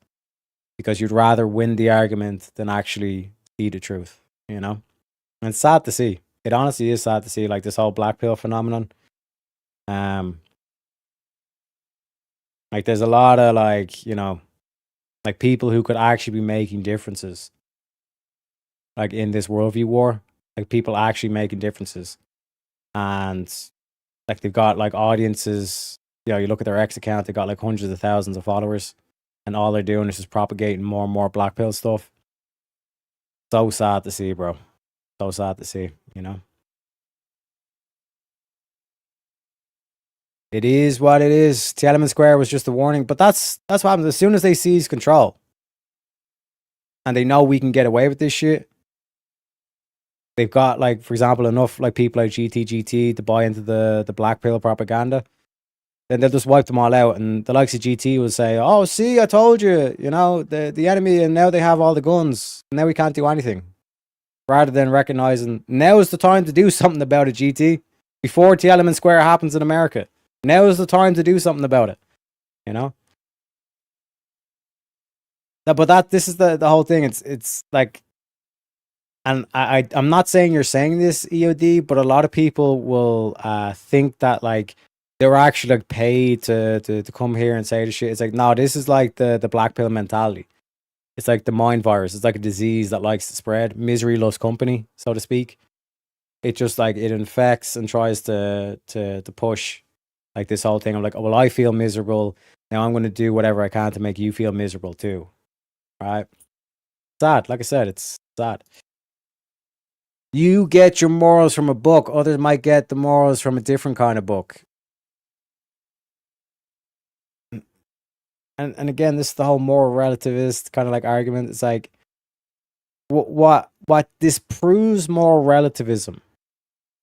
Because you'd rather win the argument than actually see the truth. You know? And it's sad to see. It honestly is sad to see like this whole black pill phenomenon. Like there's a lot of like, you know, like people who could actually be making differences. Like in this worldview war. Like people actually making differences. And like they've got like audiences, you know, you look at their X account, they got like hundreds of thousands of followers. And all they're doing is just propagating more and more black pill stuff. So sad to see, bro. So sad to see, you know. It is what it is. Tiananmen Square was just a warning, but that's what happens as soon as they seize control. And they know we can get away with this shit. They've got like, for example, enough like people like GT to buy into the black pill propaganda. Then they'll just wipe them all out, and the likes of GT will say, "Oh, see, I told you, you know, the enemy, and now they have all the guns, and now we can't do anything." Rather than recognizing now is the time to do something about it, GT. Before Tiananmen Square happens in America, now is the time to do something about it. You know. But this is the whole thing. It's like, and I'm not saying you're saying this, EOD, but a lot of people will think that like they were actually like paid to come here and say the shit. It's like, no, this is like the black pill mentality. It's like the mind virus. It's like a disease that likes to spread. Misery loves company, so to speak. It just like it infects and tries to push like this whole thing of like, oh, well, I feel miserable. Now I'm going to do whatever I can to make you feel miserable too. Right? Sad. Like I said, it's sad. You get your morals from a book. Others might get the morals from a different kind of book. And again, this is the whole moral relativist kind of like argument. It's like, what disproves moral relativism?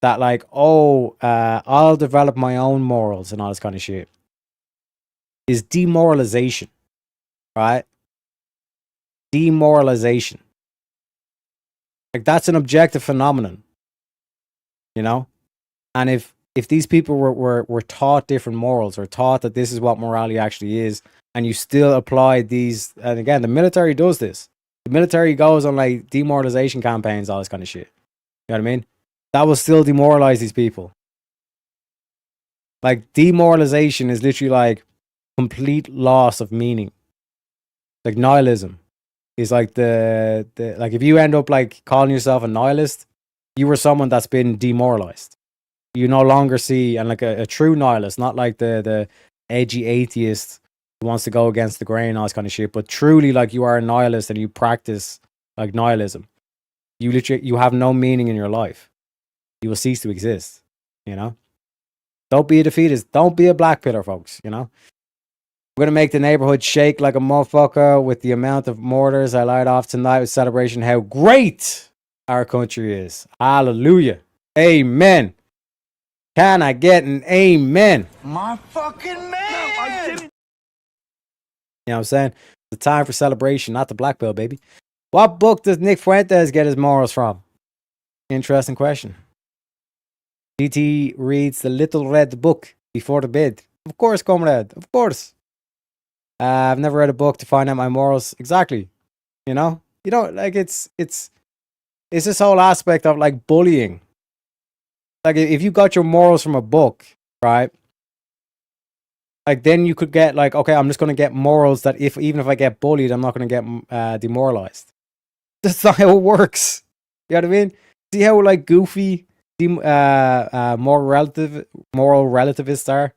That like, oh, I'll develop my own morals and all this kind of shit. Is demoralization, right? Demoralization. Like that's an objective phenomenon, you know? And if these people were taught different morals or taught that this is what morality actually is, and you still apply these, and again, the military does this. The military goes on like demoralization campaigns, all this kind of shit. You know what I mean? That will still demoralize these people. Like, demoralization is literally like complete loss of meaning. Like nihilism is like the like, if you end up like calling yourself a nihilist, you were someone that's been demoralized. You no longer see, and like a true nihilist, not like the edgy atheist who wants to go against the grain, all this kind of shit, but truly like you are a nihilist and you practice like nihilism. You literally, you have no meaning in your life. You will cease to exist, you know? Don't be a defeatist. Don't be a black pillar, folks, you know? We're going to make the neighborhood shake like a motherfucker with the amount of mortars I light off tonight with celebration how great our country is. Hallelujah. Amen. Can I get an amen? My fucking man! You know what I'm saying? The time for celebration, not the black pill, baby. What book does Nick Fuentes get his morals from? Interesting question. DT reads the Little Red Book before the bed. Of course, comrade. Of course. I've never read a book to find out my morals. Exactly. You know? You don't like it's this whole aspect of like bullying. Like if you got your morals from a book, right? Like then you could get like, okay, I'm just gonna get morals that even if I get bullied, I'm not gonna get demoralized. That's not how it works. You know what I mean? See how like goofy moral relativists are?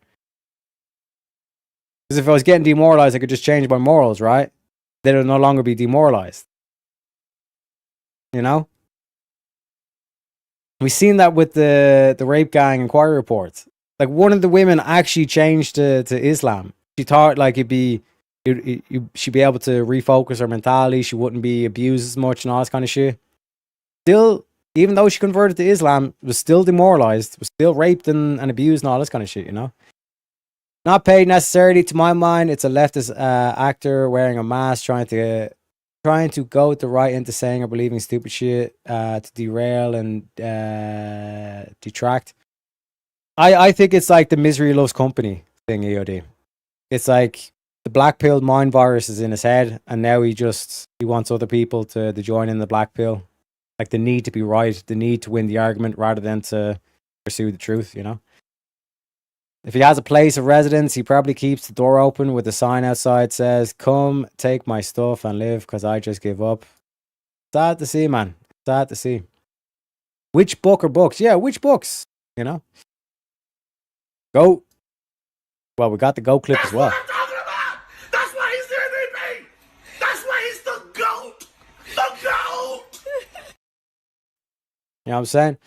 Because if I was getting demoralized, I could just change my morals, right? Then it would no longer be demoralized. You know? We've seen that with the rape gang inquiry report. Like one of the women actually changed to Islam. She thought like she'd be able to refocus her mentality. She wouldn't be abused as much and all this kind of shit. Still, even though she converted to Islam, was still demoralized, was still raped and abused and all this kind of shit, you know? Not paid necessarily, to my mind. It's a leftist actor wearing a mask trying to goad the right into saying or believing stupid shit to derail and detract. I think it's like the misery loves company thing, EOD. It's like the black pill mind virus is in his head, and now he wants other people to join in the black pill. Like the need to be right, the need to win the argument rather than to pursue the truth, you know? If he has a place of residence, he probably keeps the door open with a sign outside says, "Come take my stuff and live because I just give up." Sad to see, man. Sad to see. Which book or books? Yeah, which books? You know? Go. Well, we got the Go clip as well. That's why he's the MVP! That's why he's the GOAT! The GOAT! You know what I'm saying?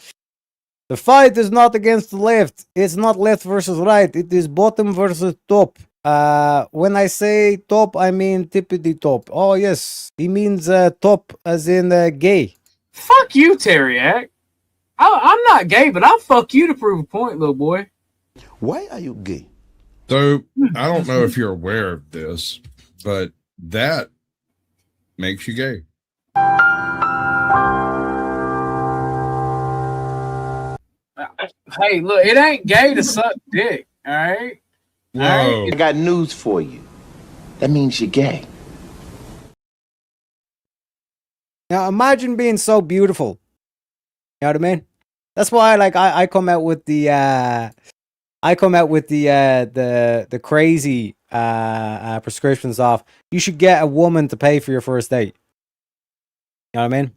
The fight is not against the left. It's not left versus right. It is bottom versus top. When I say top, I mean tippity top. Oh, yes. He means top as in gay. Fuck you, Teriak. I'm not gay, but I'll fuck you to prove a point, little boy. Why are you gay? So, I don't know if you're aware of this, but that makes you gay. Hey, look, it ain't gay to suck dick, all right? Whoa. I got news for you. That means you're gay. Now, imagine being so beautiful. You know what I mean? That's why, like, I come out with the the crazy prescriptions of you should get a woman to pay for your first date. You know what I mean?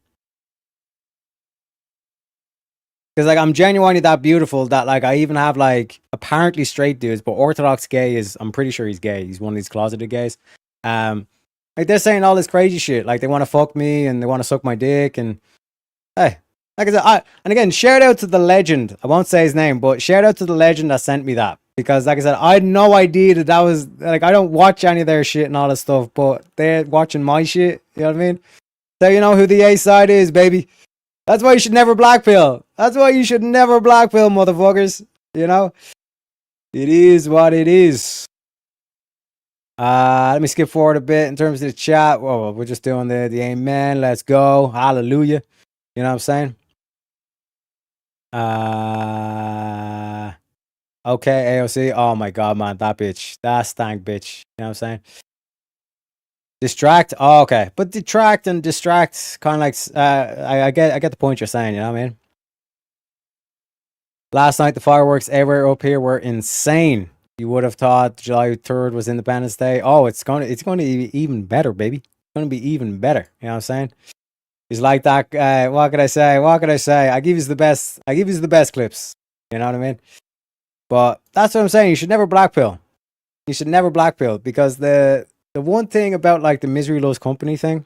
Because like I'm genuinely that beautiful that like I even have like apparently straight dudes, but Orthodox gay is, I'm pretty sure he's gay. He's one of these closeted gays. Like they're saying all this crazy shit. Like they want to fuck me and they want to suck my dick and hey, like I said, and again, shout out to the legend. I won't say his name, but shout out to the legend that sent me that. Because like I said, I had no idea that was like, I don't watch any of their shit and all that stuff, but they're watching my shit. You know what I mean? So you know who the A side is, baby. That's why you should never blackpill. That's why you should never blackpill, motherfuckers. You know? It is what it is. Let me skip forward a bit in terms of the chat. Whoa, we're just doing the amen. Let's go. Hallelujah. You know what I'm saying? Okay, AOC. Oh my god, man, that bitch. That stank bitch. You know what I'm saying? Distract. Oh, okay. But detract and distract kind of like I get the point you're saying, you know what I mean? Last night the fireworks everywhere up here were insane. You would have thought July 3rd was Independence Day. Oh, it's going to be even better, baby. It's going to be even better. You know what I'm saying? It's like that. What can I say? What can I say? I give you the best. I give you the best clips. You know what I mean? But that's what I'm saying. You should never blackpill. You should never blackpill, because the one thing about like the misery loves company thing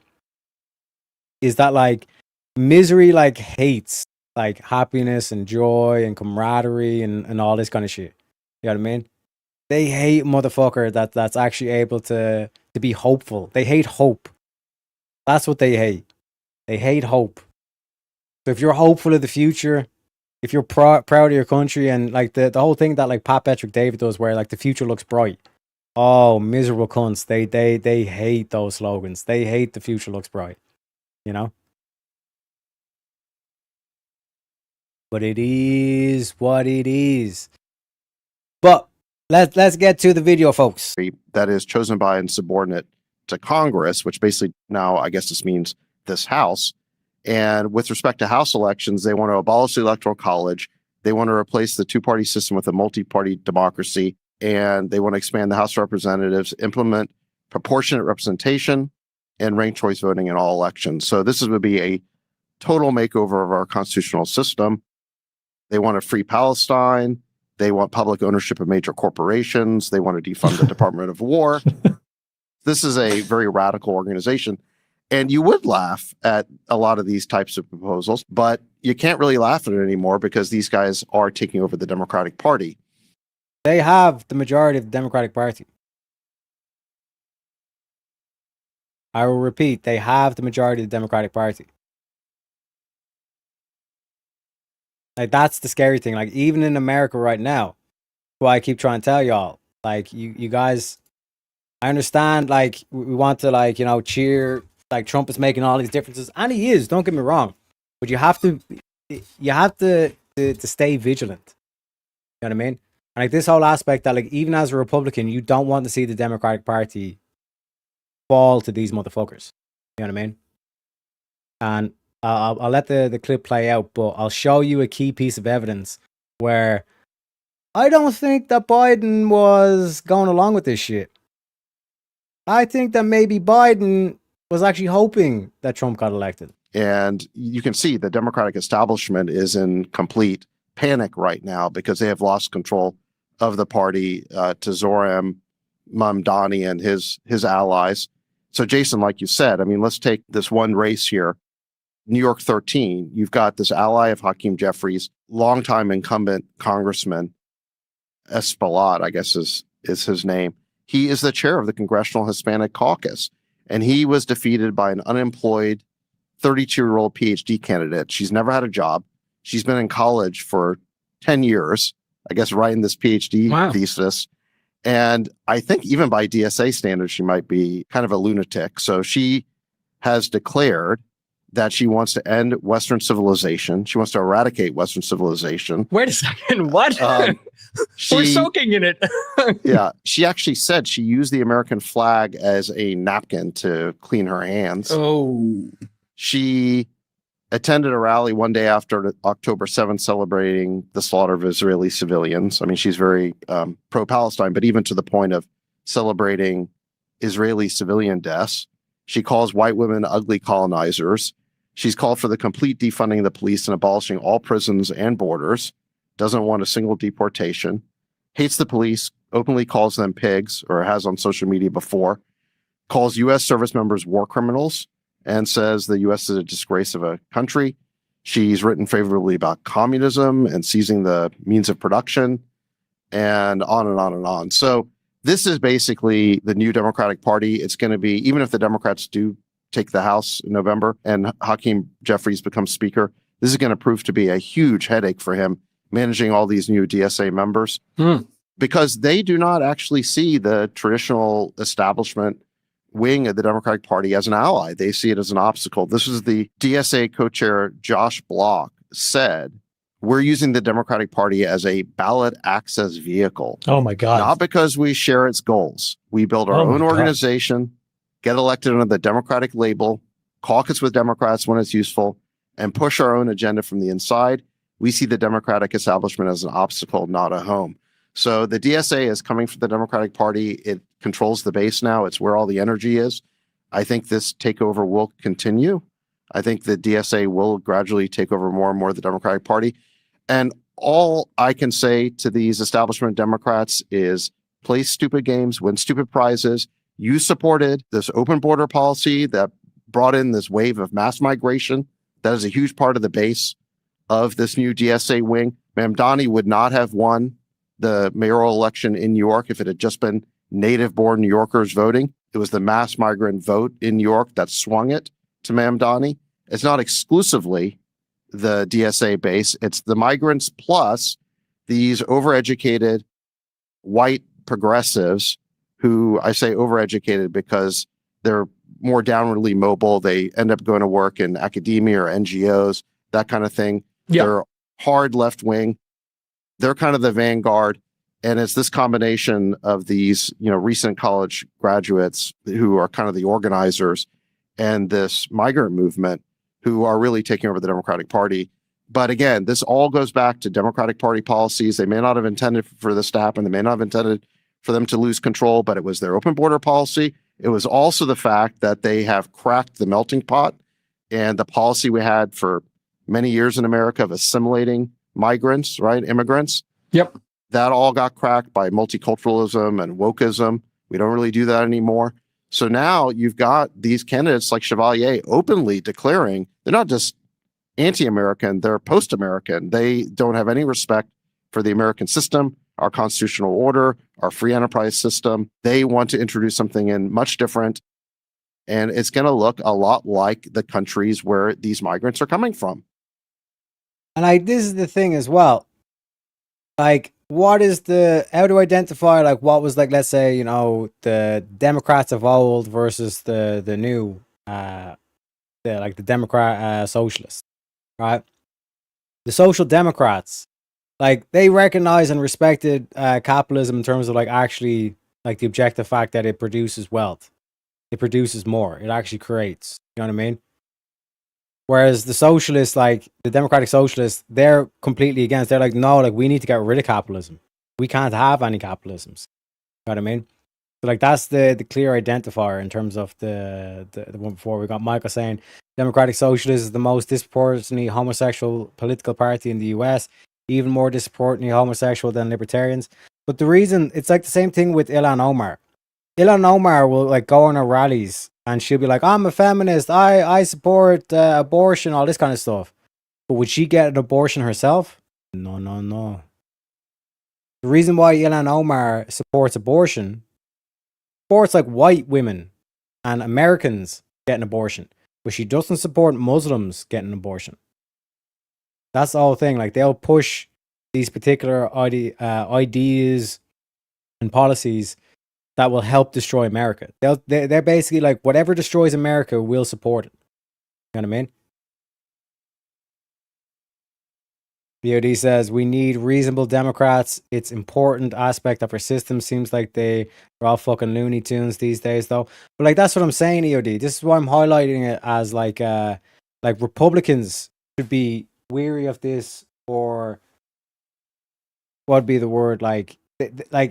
is that like misery like hates like happiness and joy and camaraderie and all this kind of shit. You know what I mean? They hate motherfucker that's actually able to be hopeful. They hate hope. That's what they hate. They hate hope. So if you're hopeful of the future, if you're proud of your country, and like the whole thing that like Pat Patrick David does, where like the future looks bright. Oh, miserable cunts. They hate those slogans. They hate the future looks bright. You know? But it is what it is. But let's get to the video, folks. That is chosen by and subordinate to Congress, which basically now I guess this means this House. And with respect to House elections, they want to abolish the Electoral College. They want to replace the two-party system with a multi-party democracy. And they want to expand the House of Representatives, implement proportionate representation, and ranked choice voting in all elections. So this would be a total makeover of our constitutional system. They want a free Palestine. They want public ownership of major corporations. They want to defund the Department of War. This is a very radical organization. And you would laugh at a lot of these types of proposals, but you can't really laugh at it anymore because these guys are taking over the Democratic Party. They have the majority of the Democratic Party. I will repeat, they have the majority of the Democratic Party. Like, that's the scary thing. Like, even in America right now, why I keep trying to tell y'all, like, you guys, I understand, like, we want to, like, you know, cheer, like, Trump is making all these differences, and he is, don't get me wrong, but you have to stay vigilant. You know what I mean? And like this whole aspect that, like, even as a Republican, you don't want to see the Democratic Party fall to these motherfuckers. You know what I mean? And I'll let the clip play out, but I'll show you a key piece of evidence where I don't think that Biden was going along with this shit. I think that maybe Biden was actually hoping that Trump got elected. And you can see the Democratic establishment is in complete panic right now because they have lost control of the party to Zoran Mamdani and his allies. So, Jason, like you said, I mean, let's take this one race here. New York 13, you've got this ally of Hakeem Jeffries, longtime incumbent congressman, Espaillat, I guess is his name. He is the chair of the Congressional Hispanic Caucus, and he was defeated by an unemployed 32-year-old PhD candidate. She's never had a job. She's been in college for 10 years, I guess, writing this PhD thesis. And I think even by DSA standards, she might be kind of a lunatic. So she has declared that she wants to end Western civilization. She wants to eradicate Western civilization. Wait a second, what? We're soaking in it. Yeah, she actually said she used the American flag as a napkin to clean her hands. Oh. She attended a rally one day after October 7th celebrating the slaughter of Israeli civilians. I mean, she's very pro-Palestine, but even to the point of celebrating Israeli civilian deaths. She calls white women ugly colonizers. She's called for the complete defunding of the police and abolishing all prisons and borders. Doesn't want a single deportation. Hates the police, openly calls them pigs, or has on social media before. Calls U.S. service members war criminals and says the U.S. is a disgrace of a country. She's written favorably about communism and seizing the means of production, and on and on and on. So this is basically the new Democratic Party. It's going to be, even if the Democrats do take the House in November and Hakeem Jeffries becomes Speaker, this is going to prove to be a huge headache for him, managing all these new DSA members, because they do not actually see the traditional establishment wing of the Democratic Party as an ally. They see it as an obstacle. This is the DSA co-chair Josh Block said we're using the Democratic Party as a ballot access vehicle. Oh my God. Not because we share its goals. We build our Oh my own God. organization, get elected under the Democratic label, caucus with Democrats when it's useful, and push our own agenda from the inside. We see the Democratic establishment as an obstacle, not a home. So the DSA is coming from the Democratic Party. It controls the base now. It's where all the energy is. I think this takeover will continue. I think the DSA will gradually take over more and more of the Democratic Party. And all I can say to these establishment Democrats is play stupid games, win stupid prizes. You supported this open border policy that brought in this wave of mass migration. That is a huge part of the base of this new DSA wing. Mamdani would not have won the mayoral election in New York if it had just been native-born New Yorkers voting. It was the mass migrant vote in New York that swung it to Mamdani. It's not exclusively the DSA base. It's the migrants plus these overeducated white progressives who, I say overeducated because they're more downwardly mobile. They end up going to work in academia or NGOs, that kind of thing. Yeah. They're hard left wing. They're kind of the vanguard. And it's this combination of these, recent college graduates who are kind of the organizers and this migrant movement who are really taking over the Democratic Party. But again, this all goes back to Democratic Party policies. They may not have intended for this to happen. They may not have intended for them to lose control, but it was their open border policy. It was also the fact that they have cracked the melting pot and the policy we had for many years in America of assimilating migrants, right? Immigrants. Yep. That all got cracked by multiculturalism and wokeism. We don't really do that anymore. So now you've got these candidates like Chevalier openly declaring they're not just anti-American, they're post-American. They don't have any respect for the American system, our constitutional order, our free enterprise system. They want to introduce something in much different. And it's going to look a lot like the countries where these migrants are coming from. And this is the thing as well. How do I identify what was let's say, the Democrats of old versus the new, the Democrat socialists, right? The social democrats, they recognize and respected capitalism in terms of actually the objective fact that it produces wealth. It produces more. It actually creates, you know what I mean? Whereas the socialists, the democratic socialists, they're completely against. They're no, we need to get rid of capitalism. We can't have any capitalisms. You know what I mean? So that's the clear identifier in terms of the one before. We got Michael saying Democratic Socialists is the most disproportionately homosexual political party in the US, even more disproportionately homosexual than libertarians. But the reason, it's the same thing with Ilhan Omar. Ilhan Omar will go on her rallies and she'll be I'm a feminist, I support abortion, all this kind of stuff. But would she get an abortion herself? No. The reason why Ilhan Omar supports abortion, supports white women and Americans getting abortion, but she doesn't support Muslims getting abortion. That's the whole thing. They'll push these particular ideas and policies that will help destroy America. They're basically whatever destroys America, we'll support it. You know what I mean? BOD says, we need reasonable Democrats. It's important aspect of our system. Seems like they're all fucking Looney Tunes these days, though. But that's what I'm saying, EOD. This is why I'm highlighting it as Republicans should be weary of this, or what would be the word?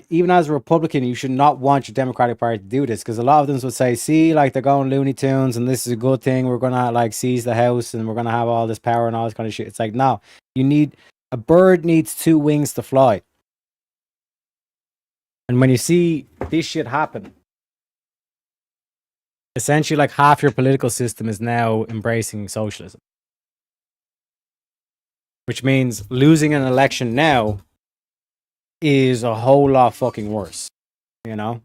Even as a Republican, you should not want your Democratic Party to do this, because a lot of them would say, see, they're going Looney Tunes and this is a good thing. We're going to seize the house and we're going to have all this power and all this kind of shit. It's no, a bird needs two wings to fly. And when you see this shit happen, essentially half your political system is now embracing socialism. Which means losing an election now is a whole lot fucking worse, a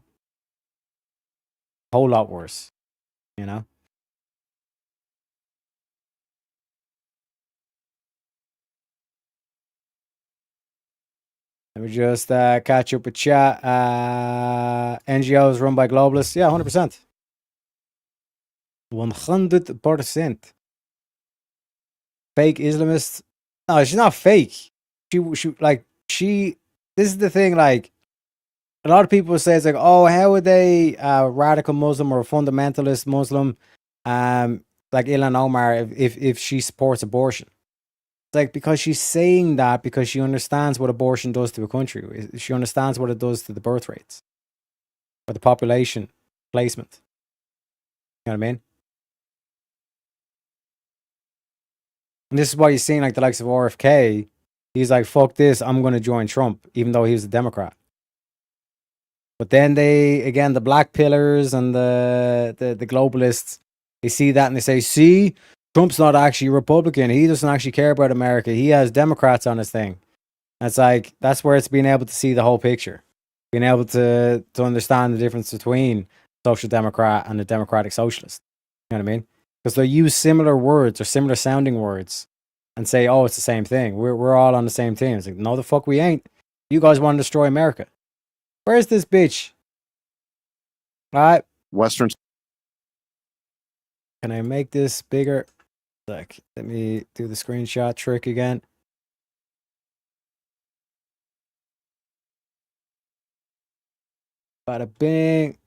whole lot worse, Let me just catch up with chat. NGOs run by globalists. Yeah, 100%. 100%. Fake Islamists No, she's not fake. She. This is the thing. Like, a lot of people say it's like, oh, how would they radical Muslim or fundamentalist Muslim, like Ilhan Omar, if she supports abortion? It's like, because she's saying that because she understands what abortion does to a country. She understands what it does to the birth rates or the population placement. You know what I mean? And this is why you're seeing like the likes of RFK. He's like, fuck this, I'm going to join Trump, even though he was a Democrat. But then the black pillars and the globalists, they see that and they say, see, Trump's not actually a Republican. He doesn't actually care about America. He has Democrats on his thing. And it's like, that's where it's being able to see the whole picture. Being able to understand the difference between social democrat and a democratic socialist. You know what I mean? Because they use similar words or similar sounding words and say, oh, it's the same thing. We're all on the same team. It's like, no, the fuck we ain't. You guys want to destroy America. Where's this bitch? All right. Western. Can I make this bigger? Like, let me do the screenshot trick again. Bada bing.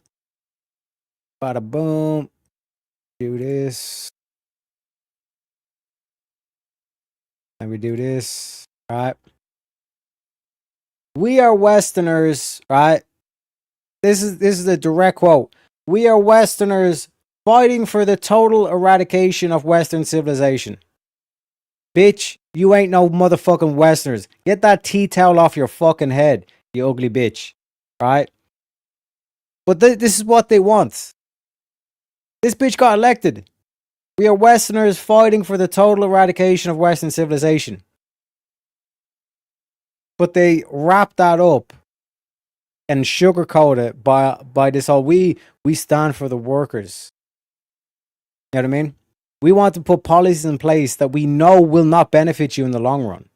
Bada boom. Do this. Let me do this. All right. We are Westerners, right? This is a direct quote. We are Westerners fighting for the total eradication of Western civilization. Bitch, you ain't no motherfucking Westerners. Get that tea towel off your fucking head, you ugly bitch. Right? But this is what they want. This bitch got elected. We are Westerners fighting for the total eradication of Western civilization. But they wrap that up and sugarcoat it by this whole, we stand for the workers. You know what I mean? We want to put policies in place that we know will not benefit you in the long run.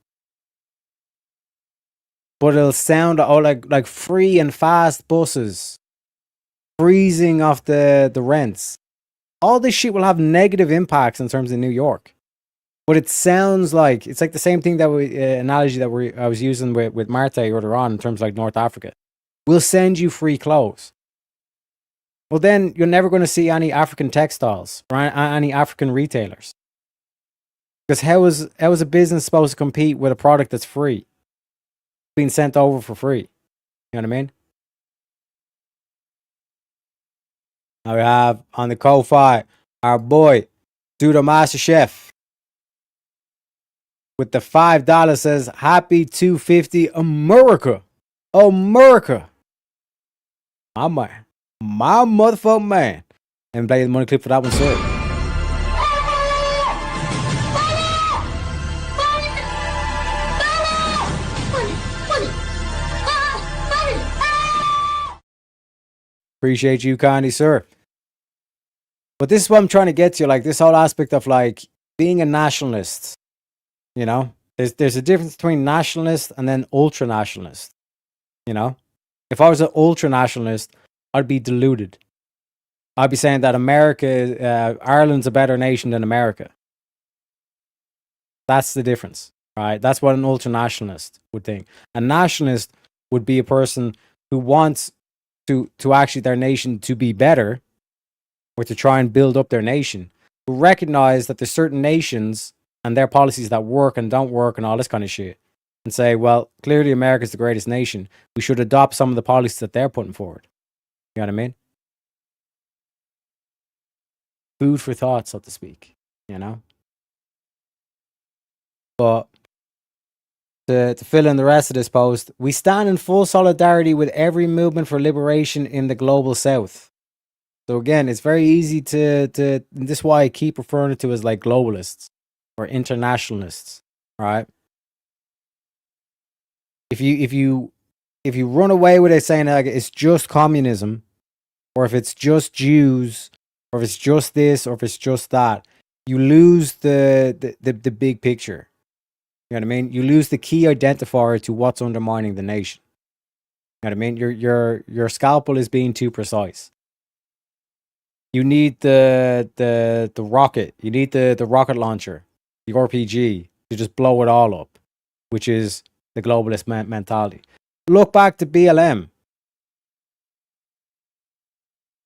But it'll sound like free and fast buses, freezing off the rents. All this shit will have negative impacts in terms of New York. But it sounds like, it's like the same thing that analogy that I was using with Marte earlier on in terms of like North Africa. We'll send you free clothes. Well, then you're never going to see any African textiles or any African retailers. Because how is a business supposed to compete with a product that's free? Being sent over for free. You know what I mean? Now we have on the Ko-Fi our boy, Pseudo Master Chef. With the $5 says, happy 250 America. America. My man. My motherfucking man. And play the money clip for that one, sir. Appreciate you kindly, sir. But this is what I'm trying to get to, like this whole aspect of like being a nationalist. You know, there's a difference between nationalist and then ultra nationalist. You know, if I was an ultra nationalist, I'd be deluded. I'd be saying that Ireland's a better nation than America. That's the difference, right? That's what an ultra nationalist would think. A nationalist would be a person who wants to actually their nation to be better, or to try and build up their nation, who recognize that there's certain nations and their policies that work and don't work and all this kind of shit. And say, well, clearly America's the greatest nation. We should adopt some of the policies that they're putting forward. You know what I mean? Food for thought, so to speak. You know? But to fill in the rest of this post, we stand in full solidarity with every movement for liberation in the global south. So again, it's very easy to this is why I keep referring to as like globalists or internationalists, right? If you run away with it saying like it's just communism, or if it's just Jews, or if it's just this, or if it's just that, you lose the big picture. You know what I mean? You lose the key identifier to what's undermining the nation. You know what I mean? Your scalpel is being too precise. You need the rocket. You need the rocket launcher, the RPG, to just blow it all up, which is the globalist mentality. Look back to BLM,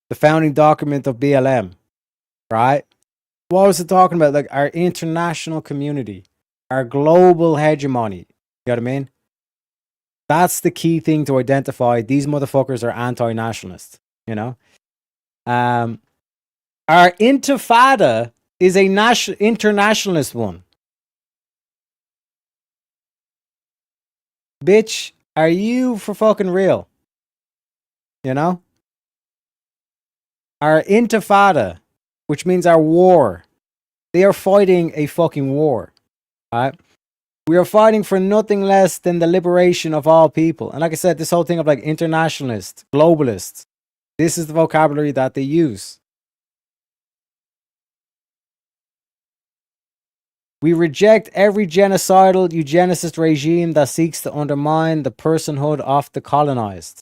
the founding document of BLM, right? What was it talking about? Like our international community, our global hegemony. You know what I mean? That's the key thing to identify. These motherfuckers are anti-nationalists, you know? Our intifada is a internationalist one. Bitch, are you for fucking real? You know? Our intifada, which means our war, they are fighting a fucking war. Alright? We are fighting for nothing less than the liberation of all people. And like I said, this whole thing of like internationalists, globalists, this is the vocabulary that they use. We reject every genocidal eugenicist regime that seeks to undermine the personhood of the colonized.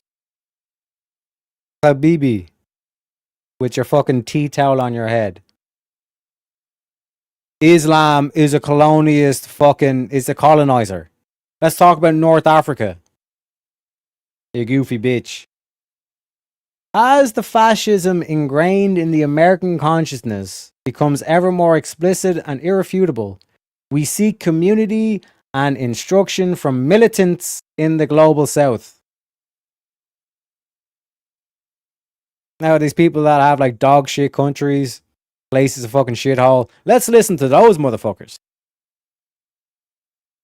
Habibi, with your fucking tea towel on your head. Islam is a colonialist is a colonizer. Let's talk about North Africa. You goofy bitch. As the fascism ingrained in the American consciousness becomes ever more explicit and irrefutable, we seek community and instruction from militants in the global south. Now, these people that have like dog shit countries, places a fucking shithole, let's listen to those motherfuckers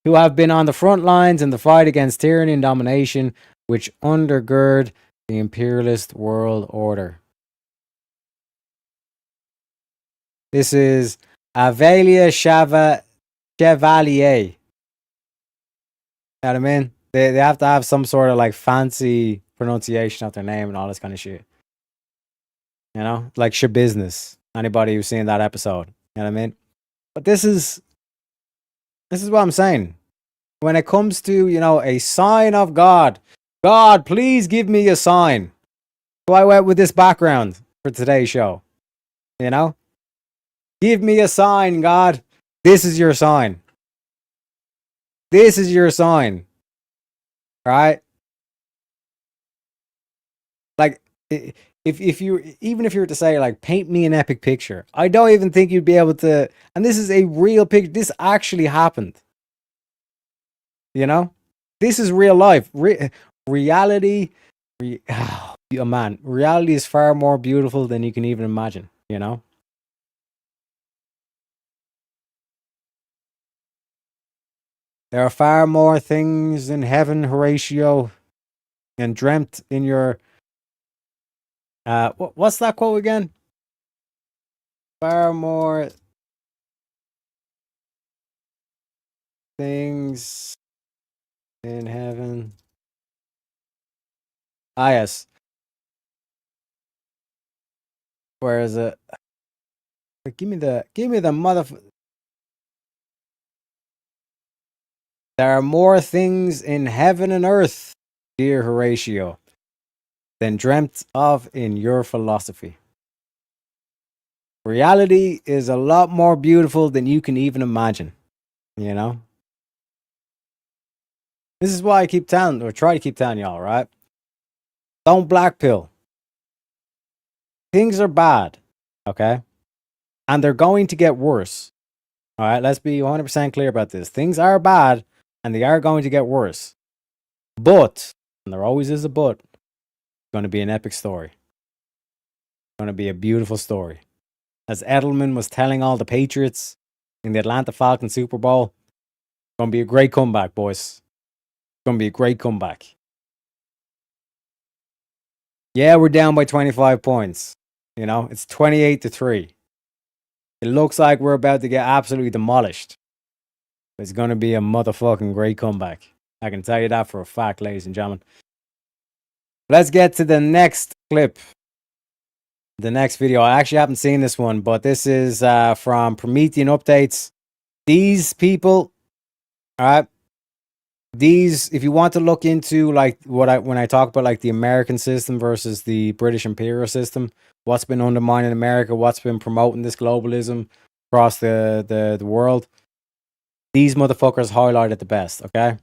who have been on the front lines in the fight against tyranny and domination, which undergird the imperialist world order. This is Avelia Chevalier. You know what I mean? They have to have some sort of like fancy pronunciation of their name and all this kind of shit. You know? Like shit business. Anybody who's seen that episode. You know what I mean? But this is what I'm saying. When it comes to, you know, a sign of God, God, please give me a sign. So I went with this background for today's show. You know? Give me a sign, God. This is your sign. This is your sign. Right? Like, if you were to say, like, paint me an epic picture, I don't even think you'd be able to. And this is a real picture. This actually happened. You know? This is real life. Reality. Oh, man. Reality is far more beautiful than you can even imagine. You know? There are far more things in heaven, Horatio, and dreamt in your... what's that quote again? Far more things in heaven. Ah, yes. Where is it? Give me the motherfucker. There are more things in heaven and earth, dear Horatio, than dreamt of in your philosophy. Reality is a lot more beautiful than you can even imagine. You know? This is why I keep telling, or try to keep telling y'all, right? Don't black pill. Things are bad, okay? And they're going to get worse. All right, let's be 100% clear about this. Things are bad, and they are going to get worse. But, and there always is a but, it's going to be an epic story. It's going to be a beautiful story. As Edelman was telling all the Patriots in the Atlanta Falcons Super Bowl, it's going to be a great comeback, boys. It's going to be a great comeback. Yeah, we're down by 25 points. You know, it's 28-3. It looks like we're about to get absolutely demolished. It's going to be a motherfucking great comeback. I can tell you that for a fact, ladies and gentlemen. Let's get to the next clip. The next video. I actually haven't seen this one, but this is from Promethean Updates. These people, all right, these, if you want to look into like when I talk about like the American system versus the British imperial system, what's been undermining America, what's been promoting this globalism across the world, These motherfuckers highlight it the best, okay?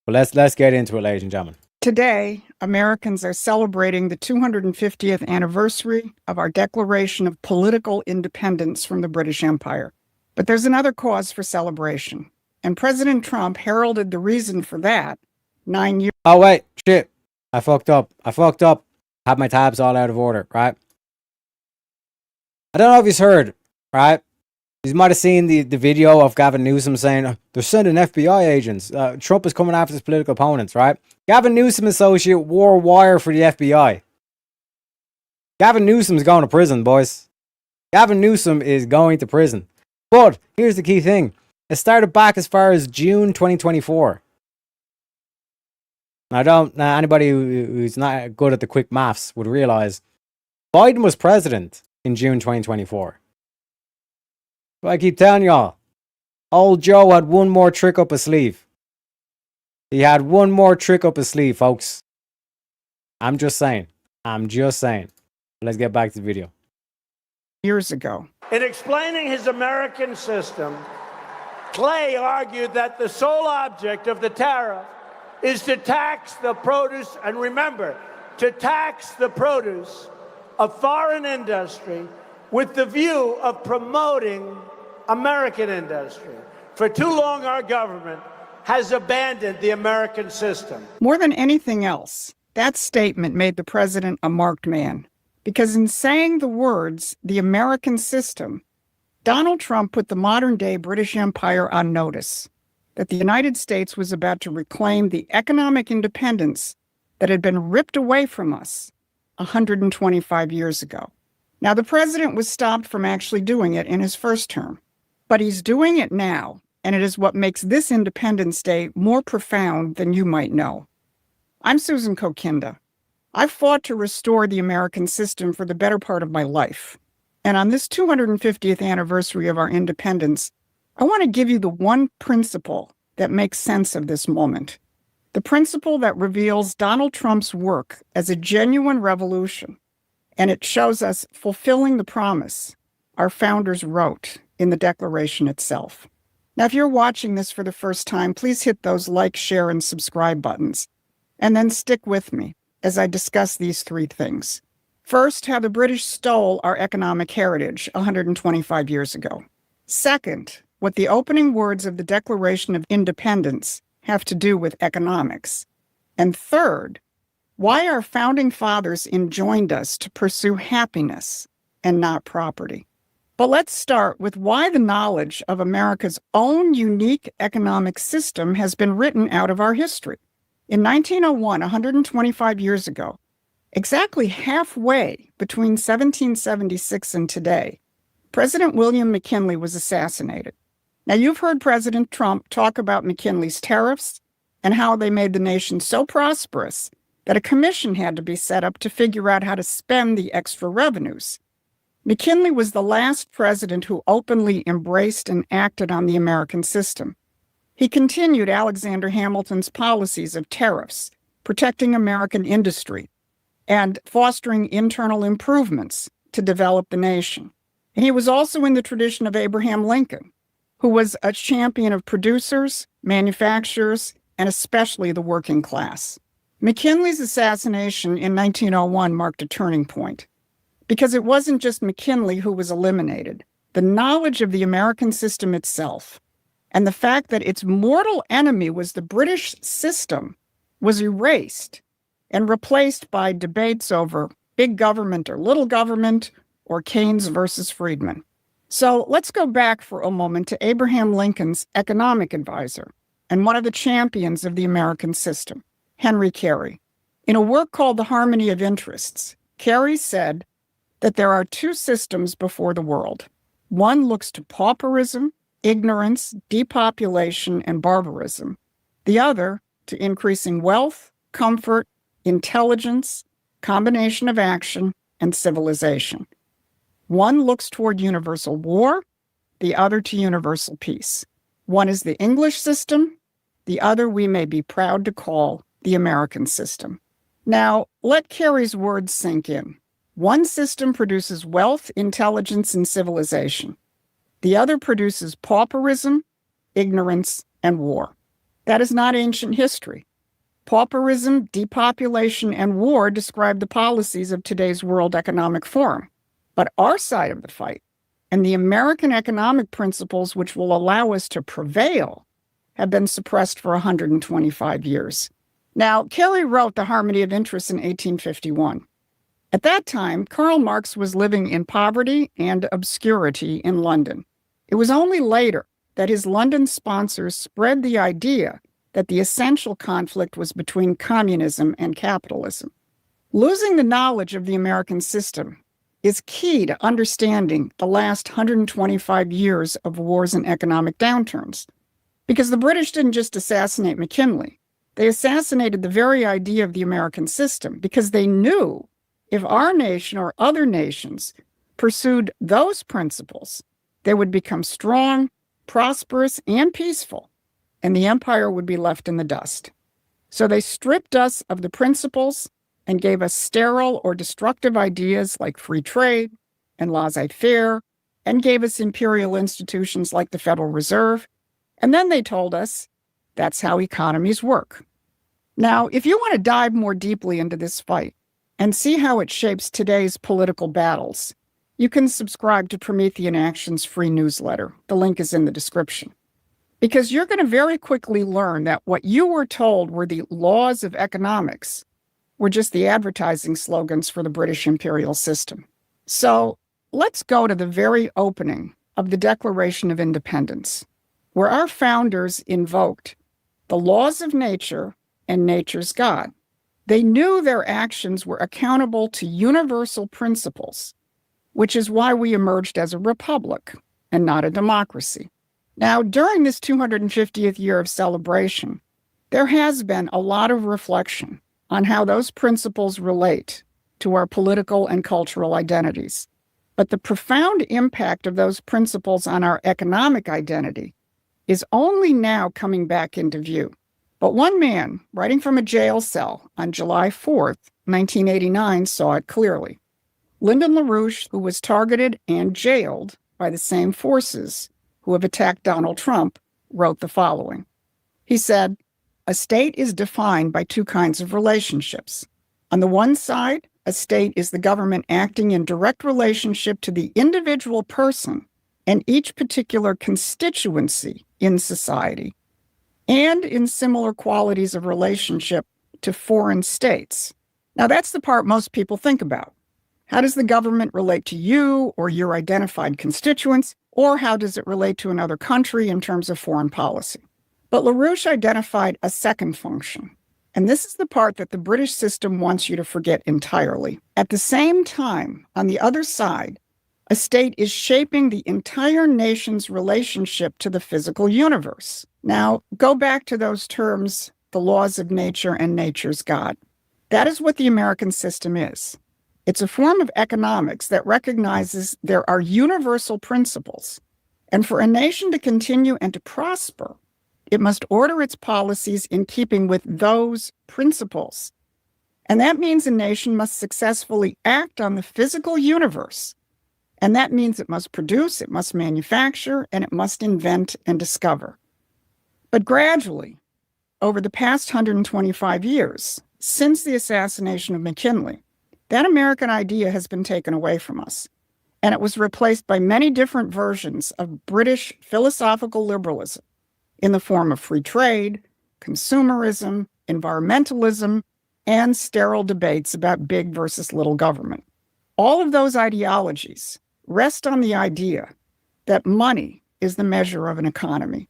But let's get into it, ladies and gentlemen. Today, Americans are celebrating the 250th anniversary of our declaration of political independence from the British Empire. But there's another cause for celebration, and President Trump heralded the reason for that 9 years. Oh, wait, shit. I fucked up. Have my tabs all out of order, right? I don't know if you've heard, right? You might have seen the video of Gavin Newsom saying, they're sending FBI agents. Trump is coming after his political opponents, right? Gavin Newsom associate wore a wire for the FBI. Gavin Newsom's going to prison, boys. Gavin Newsom is going to prison. But here's the key thing. It started back as far as June 2024. Now, anybody who's not good at the quick maths would realize Biden was president in June 2024. But I keep telling y'all, old Joe had one more trick up his sleeve. He had one more trick up his sleeve, folks. I'm just saying. Let's get back to the video. Years ago. In explaining his American system, Clay argued that the sole object of the tariff is to tax the produce, and remember, to tax the produce of foreign industry with the view of promoting American industry. For too long, our government has abandoned the American system. More than anything else, that statement made the president a marked man. Because in saying the words, the American system, Donald Trump put the modern-day British Empire on notice that the United States was about to reclaim the economic independence that had been ripped away from us 125 years ago. Now, the president was stopped from actually doing it in his first term, but he's doing it now, and it is what makes this Independence Day more profound than you might know. I'm Susan Kokinda. I've fought to restore the American system for the better part of my life. And on this 250th anniversary of our independence, I want to give you the one principle that makes sense of this moment. The principle that reveals Donald Trump's work as a genuine revolution. And it shows us fulfilling the promise our founders wrote in the Declaration itself. Now, if you're watching this for the first time, please hit those like, share, and subscribe buttons. And then stick with me as I discuss these three things. First, how the British stole our economic heritage 125 years ago. Second, what the opening words of the Declaration of Independence have to do with economics. And third, why our founding fathers enjoined us to pursue happiness and not property. But let's start with why the knowledge of America's own unique economic system has been written out of our history. In 1901, 125 years ago, exactly halfway between 1776 and today, President William McKinley was assassinated. Now, you've heard President Trump talk about McKinley's tariffs and how they made the nation so prosperous that a commission had to be set up to figure out how to spend the extra revenues. McKinley was the last president who openly embraced and acted on the American system. He continued Alexander Hamilton's policies of tariffs, protecting American industry, and fostering internal improvements to develop the nation. And he was also in the tradition of Abraham Lincoln, who was a champion of producers, manufacturers, and especially the working class. McKinley's assassination in 1901 marked a turning point, because it wasn't just McKinley who was eliminated. The knowledge of the American system itself and the fact that its mortal enemy was the British system was erased and replaced by debates over big government or little government or Keynes versus Friedman. So let's go back for a moment to Abraham Lincoln's economic advisor and one of the champions of the American system, Henry Carey. In a work called The Harmony of Interests, Carey said that there are two systems before the world. One looks to pauperism, ignorance, depopulation, and barbarism. The other to increasing wealth, comfort, intelligence, combination of action, and civilization. One looks toward universal war, the other to universal peace. One is the English system, the other we may be proud to call the American system. Now, let Carey's words sink in. One system produces wealth, intelligence, and civilization. The other produces pauperism, ignorance, and war. That is not ancient history. Pauperism, depopulation, and war describe the policies of today's World Economic Forum. But our side of the fight, and the American economic principles which will allow us to prevail, have been suppressed for 125 years. Now, Kelly wrote The Harmony of Interests in 1851. At that time, Karl Marx was living in poverty and obscurity in London. It was only later that his London sponsors spread the idea that the essential conflict was between communism and capitalism. Losing the knowledge of the American system is key to understanding the last 125 years of wars and economic downturns. Because the British didn't just assassinate McKinley, they assassinated the very idea of the American system because they knew if our nation or other nations pursued those principles, they would become strong, prosperous, and peaceful, and the empire would be left in the dust. So they stripped us of the principles and gave us sterile or destructive ideas like free trade and laissez-faire, and gave us imperial institutions like the Federal Reserve. And then they told us that's how economies work. Now, if you want to dive more deeply into this fight and see how it shapes today's political battles, you can subscribe to Promethean Action's free newsletter. The link is in the description. Because you're going to very quickly learn that what you were told were the laws of economics were just the advertising slogans for the British imperial system. So let's go to the very opening of the Declaration of Independence, where our founders invoked the laws of nature and nature's God. They knew their actions were accountable to universal principles, which is why we emerged as a republic and not a democracy. Now, during this 250th year of celebration, there has been a lot of reflection on how those principles relate to our political and cultural identities. But the profound impact of those principles on our economic identity is only now coming back into view. But one man, writing from a jail cell on July 4th, 1989, saw it clearly. Lyndon LaRouche, who was targeted and jailed by the same forces who have attacked Donald Trump, wrote the following. He said, "A state is defined by two kinds of relationships. On the one side, a state is the government acting in direct relationship to the individual person and each particular constituency in society, and in similar qualities of relationship to foreign states." Now, that's the part most people think about. How does the government relate to you or your identified constituents, or how does it relate to another country in terms of foreign policy? But LaRouche identified a second function, and this is the part that the British system wants you to forget entirely. At the same time, on the other side, a state is shaping the entire nation's relationship to the physical universe. Now, go back to those terms, the laws of nature and nature's God. That is what the American system is. It's a form of economics that recognizes there are universal principles, and for a nation to continue and to prosper, it must order its policies in keeping with those principles. And that means a nation must successfully act on the physical universe. And that means it must produce, it must manufacture, and it must invent and discover. But gradually, over the past 125 years, since the assassination of McKinley, that American idea has been taken away from us, and it was replaced by many different versions of British philosophical liberalism in the form of free trade, consumerism, environmentalism, and sterile debates about big versus little government. All of those ideologies rest on the idea that money is the measure of an economy.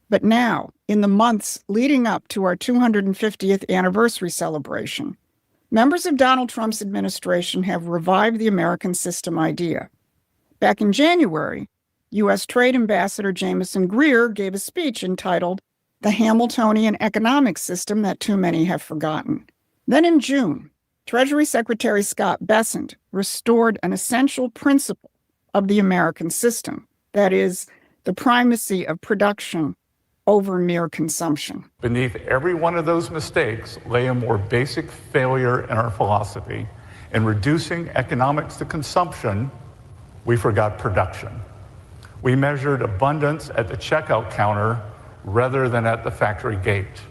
But now, in the months leading up to our 250th anniversary celebration, members of Donald Trump's administration have revived the American system idea. Back in January, U.S. Trade Ambassador Jameson Greer gave a speech entitled "The Hamiltonian Economic System That Too Many Have Forgotten." Then in June, Treasury Secretary Scott Bessent restored an essential principle of the American system, that is, the primacy of production over mere consumption. Beneath every one of those mistakes lay a more basic failure in our philosophy. In reducing economics to consumption, we forgot production. We measured abundance at the checkout counter rather than at the factory gate.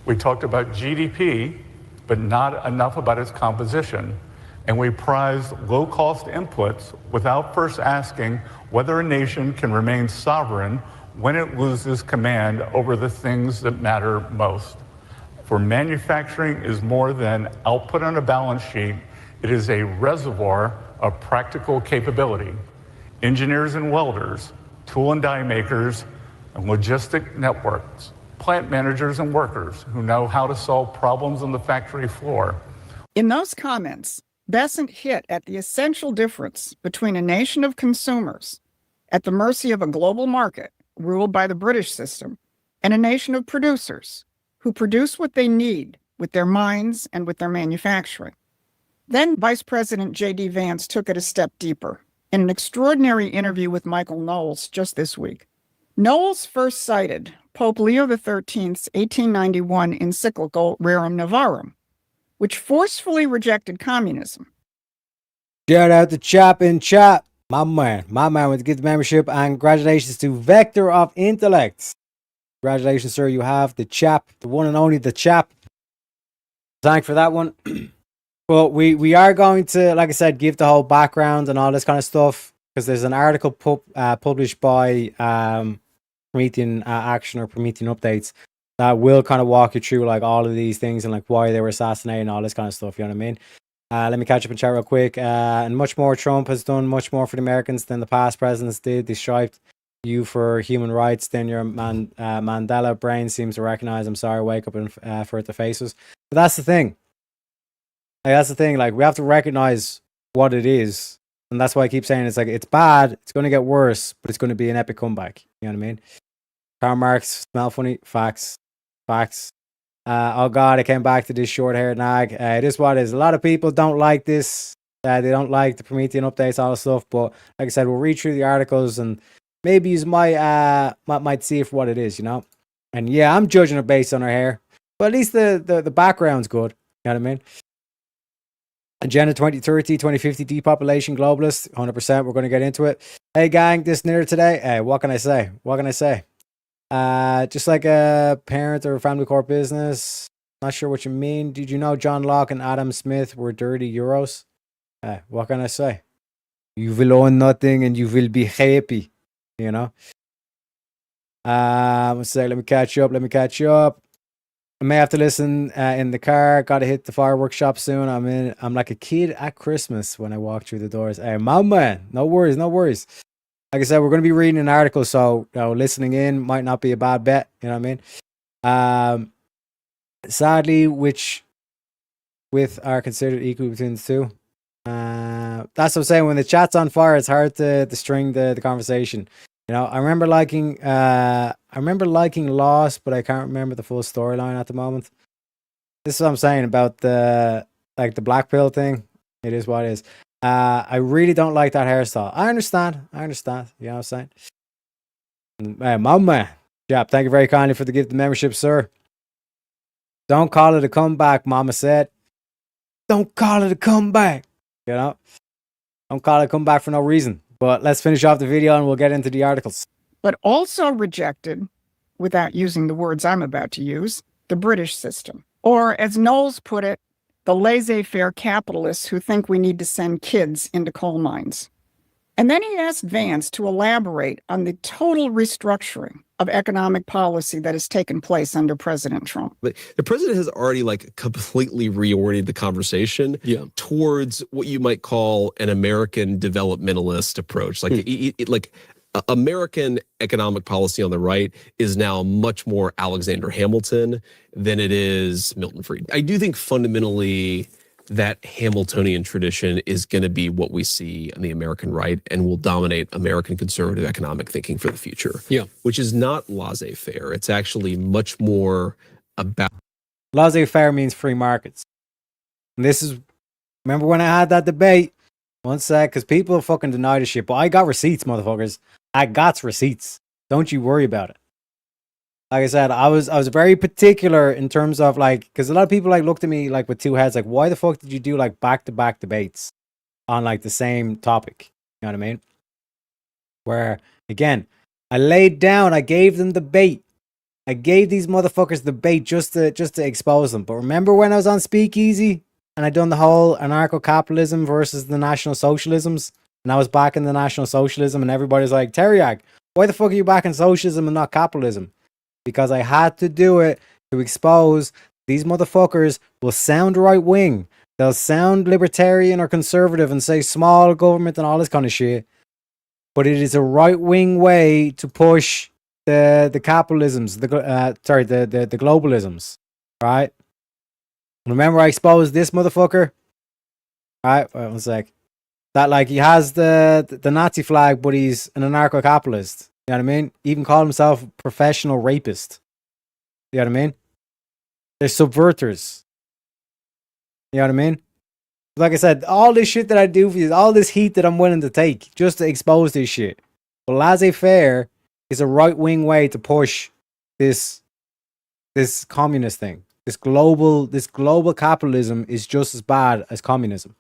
We talked about GDP, but not enough about its composition. And we prized low-cost inputs without first asking whether a nation can remain sovereign when it loses command over the things that matter most. For manufacturing is more than output on a balance sheet. It is a reservoir of practical capability. Engineers and welders, tool and die makers, and logistic networks, plant managers and workers who know how to solve problems on the factory floor. In those comments, Bessent hit at the essential difference between a nation of consumers at the mercy of a global market ruled by the British system and a nation of producers who produce what they need with their minds and with their manufacturing. Then Vice President J.D. Vance took it a step deeper in an extraordinary interview with Michael Knowles just this week. Knowles first cited Pope Leo XIII's 1891 encyclical Rerum Novarum, which forcefully rejected communism. Shout out to Chap and Chap, my man with the gift membership, and congratulations to Vector of Intellects. Congratulations, sir, you have the Chap, the one and only the Chap. Thank for that one. But we are going to, like I said, give the whole background and all this kind of stuff, because there's an article published by Promethean Action or Promethean Updates that will kind of walk you through like all of these things and like why they were assassinated and all this kind of stuff. You know what I mean? Let me catch up and chat real quick. And much more. Trump has done much more for the Americans than the past presidents did. They strived you for human rights. Then your Mandela brain seems to recognize. I'm sorry, wake up and for it to faces. But that's the thing. That's the thing. Like, we have to recognize what it is, and that's why I keep saying it's like it's bad. It's going to get worse, but it's going to be an epic comeback. You know what I mean? Karl Marx, smell funny. Facts. Oh God, I came back to this short-haired nag. It is what it is. A lot of people don't like this. They don't like the Promethean updates, all the stuff. But like I said, we'll read through the articles and maybe you might see it for what it is. You know? And yeah, I'm judging it based on her hair, but at least the background's good. You know what I mean? Agenda 2030, 2050, depopulation, globalist, 100%. We're going to get into it. Hey, gang, this dinner today. Hey, what can I say? Just like a parent or a family core business. Not sure what you mean. Did you know John Locke and Adam Smith were dirty Euros? Hey, what can I say? You will own nothing and you will be happy. You know? Let's say, let me catch up. I may have to listen in the car. Got to hit the fireworks shop soon. I'm like a kid at Christmas when I walk through the doors. Hey, my man, no worries. Like I said, we're going to be reading an article, so listening in might not be a bad bet. You know what I mean? Sadly, which with are considered equal between the two. That's what I'm saying. When the chat's on fire, it's hard to string the conversation. You know, I remember liking Lost, but I can't remember the full storyline at the moment. This is what I'm saying about the black pill thing. It is what it is. I really don't like that hairstyle. I understand. You know what I'm saying? Hey, my man. Jap, thank you very kindly for the gift of membership, sir. Don't call it a comeback, Mama said. Don't call it a comeback. You know? Don't call it a comeback for no reason. But let's finish off the video and we'll get into the articles. But also rejected, without using the words I'm about to use, the British system. Or, as Knowles put it, the laissez-faire capitalists who think we need to send kids into coal mines. And then he asked Vance to elaborate on the total restructuring of economic policy that has taken place under President Trump. But the president has already completely reoriented the conversation towards what you might call an American developmentalist approach. American economic policy on the right is now much more Alexander Hamilton than it is Milton Friedman. I do think fundamentally that Hamiltonian tradition is going to be what we see on the American right and will dominate American conservative economic thinking for the future. Yeah. Which is not laissez-faire. It's actually much more about... Laissez-faire means free markets. And this is... Remember when I had that debate? One sec, because people fucking deny this shit. But I got receipts, motherfuckers. I got receipts. Don't you worry about it. Like I said, I was very particular in terms of because a lot of people looked at me with two heads, why the fuck did you do back-to-back debates on the same topic? You know what I mean? Where Again, I laid down, I gave them the bait. I gave these motherfuckers the bait just to expose them. But remember when I was on Speakeasy and I done the whole anarcho-capitalism versus the National Socialisms? And I was back in the National Socialism and everybody's like, Teriak, why the fuck are you back in socialism and not capitalism? Because I had to do it to expose these motherfuckers will sound right-wing. They'll sound libertarian or conservative and say small government and all this kind of shit. But it is a right-wing way to push the capitalisms, the globalisms, right? Remember I exposed this motherfucker? Right, one sec. That like he has the Nazi flag, but he's an anarcho-capitalist. You know what I mean? He even called himself a professional rapist. You know what I mean? They're subverters. You know what I mean? Like I said, all this shit that I do for you, all this heat that I'm willing to take just to expose this shit. But laissez-faire is a right-wing way to push this communist thing. This global capitalism is just as bad as communism.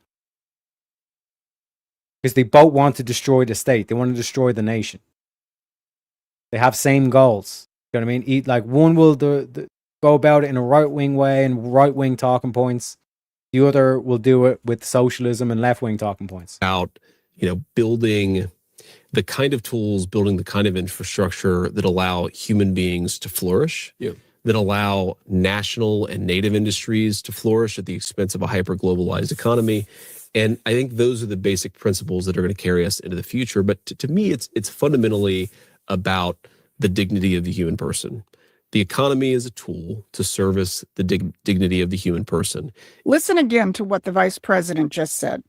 Because they both want to destroy the state. They want to destroy the nation. They have same goals. You know what I mean? Like one will go about it in a right-wing way and right-wing talking points. The other will do it with socialism and left-wing talking points. About, building the kind of tools, building the kind of infrastructure that allow human beings to flourish, that allow national and native industries to flourish at the expense of a hyper-globalized economy. And I think those are the basic principles that are going to carry us into the future. But to me, it's fundamentally about the dignity of the human person. The economy is a tool to service the dignity of the human person. Listen again to what the vice president just said.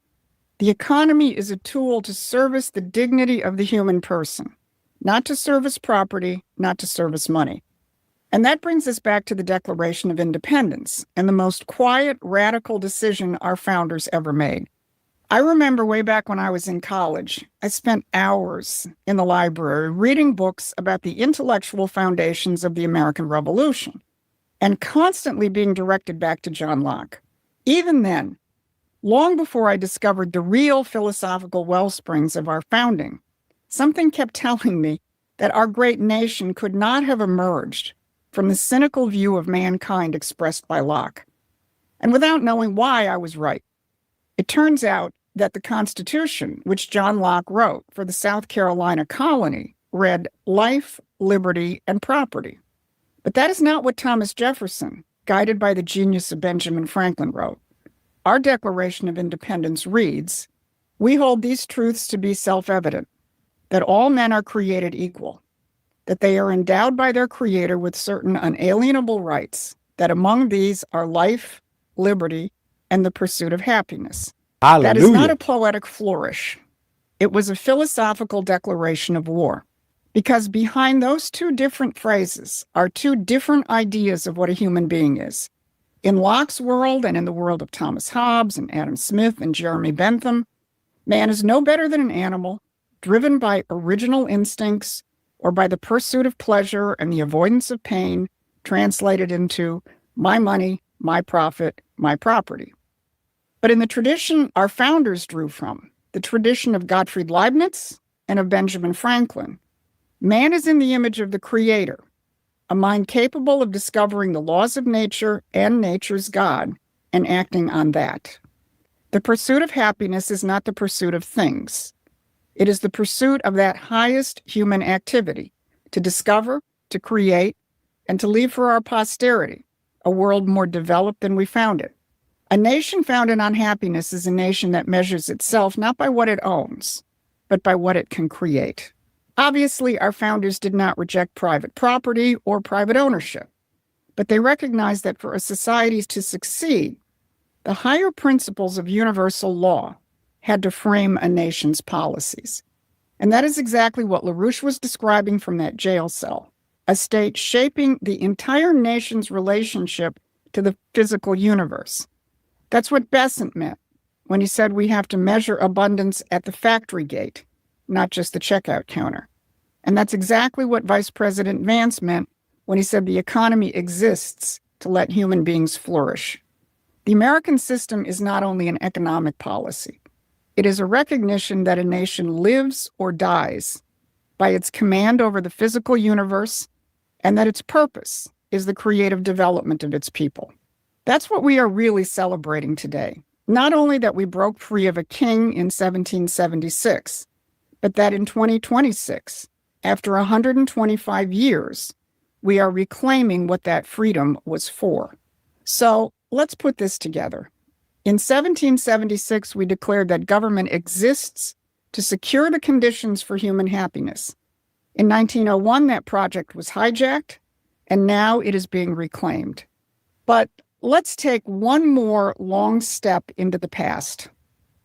The economy is a tool to service the dignity of the human person, not to service property, not to service money. And that brings us back to the Declaration of Independence and the most quiet, radical decision our founders ever made. I remember way back when I was in college, I spent hours in the library reading books about the intellectual foundations of the American Revolution and constantly being directed back to John Locke. Even then, long before I discovered the real philosophical wellsprings of our founding, something kept telling me that our great nation could not have emerged from the cynical view of mankind expressed by Locke. And without knowing why, I was right. It turns out that the Constitution, which John Locke wrote for the South Carolina colony, read life, liberty, and property. But that is not what Thomas Jefferson, guided by the genius of Benjamin Franklin, wrote. Our Declaration of Independence reads, "We hold these truths to be self-evident, that all men are created equal, that they are endowed by their Creator with certain unalienable rights, that among these are life, liberty, and the pursuit of happiness." Hallelujah. That is not a poetic flourish. It was a philosophical declaration of war. Because behind those two different phrases are two different ideas of what a human being is. In Locke's world and in the world of Thomas Hobbes and Adam Smith and Jeremy Bentham, man is no better than an animal, driven by original instincts or by the pursuit of pleasure and the avoidance of pain, translated into my money, my profit, my property. But in the tradition our founders drew from, the tradition of Gottfried Leibniz and of Benjamin Franklin, man is in the image of the Creator, a mind capable of discovering the laws of nature and nature's God and acting on that. The pursuit of happiness is not the pursuit of things. It is the pursuit of that highest human activity, to discover, to create, and to leave for our posterity a world more developed than we found it. A nation founded on happiness is a nation that measures itself not by what it owns, but by what it can create. Obviously, our founders did not reject private property or private ownership, but they recognized that for a society to succeed, the higher principles of universal law had to frame a nation's policies. And that is exactly what LaRouche was describing from that jail cell, a state shaping the entire nation's relationship to the physical universe. That's what Besant meant when he said we have to measure abundance at the factory gate, not just the checkout counter. And that's exactly what Vice President Vance meant when he said the economy exists to let human beings flourish. The American system is not only an economic policy. It is a recognition that a nation lives or dies by its command over the physical universe, and that its purpose is the creative development of its people. That's what we are really celebrating today. Not only that we broke free of a king in 1776, but that in 2026, after 125 years, we are reclaiming what that freedom was for. So let's put this together. In 1776, we declared that government exists to secure the conditions for human happiness. In 1901, that project was hijacked, and now it is being reclaimed. But let's take one more long step into the past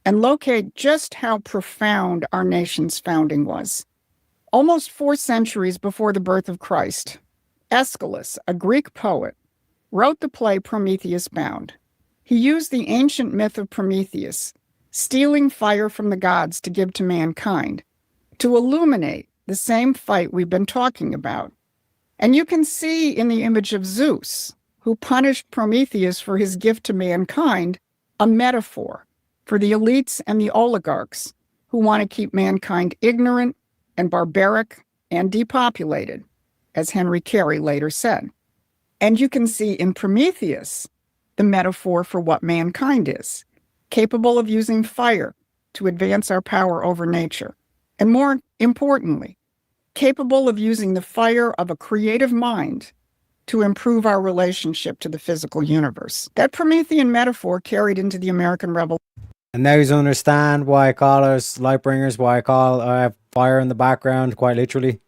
and locate just how profound our nation's founding was. Almost 4 centuries before the birth of Christ, Aeschylus, a Greek poet, wrote the play Prometheus Bound. He used the ancient myth of Prometheus, stealing fire from the gods to give to mankind, to illuminate the same fight we've been talking about. And you can see in the image of Zeus, who punished Prometheus for his gift to mankind, a metaphor for the elites and the oligarchs who want to keep mankind ignorant and barbaric and depopulated, as Henry Carey later said. And you can see in Prometheus the metaphor for what mankind is, capable of using fire to advance our power over nature, and more importantly, capable of using the fire of a creative mind to improve our relationship to the physical universe. That Promethean metaphor carried into the American Revolution. And now you understand why I call us Lightbringers, why I call fire in the background, quite literally.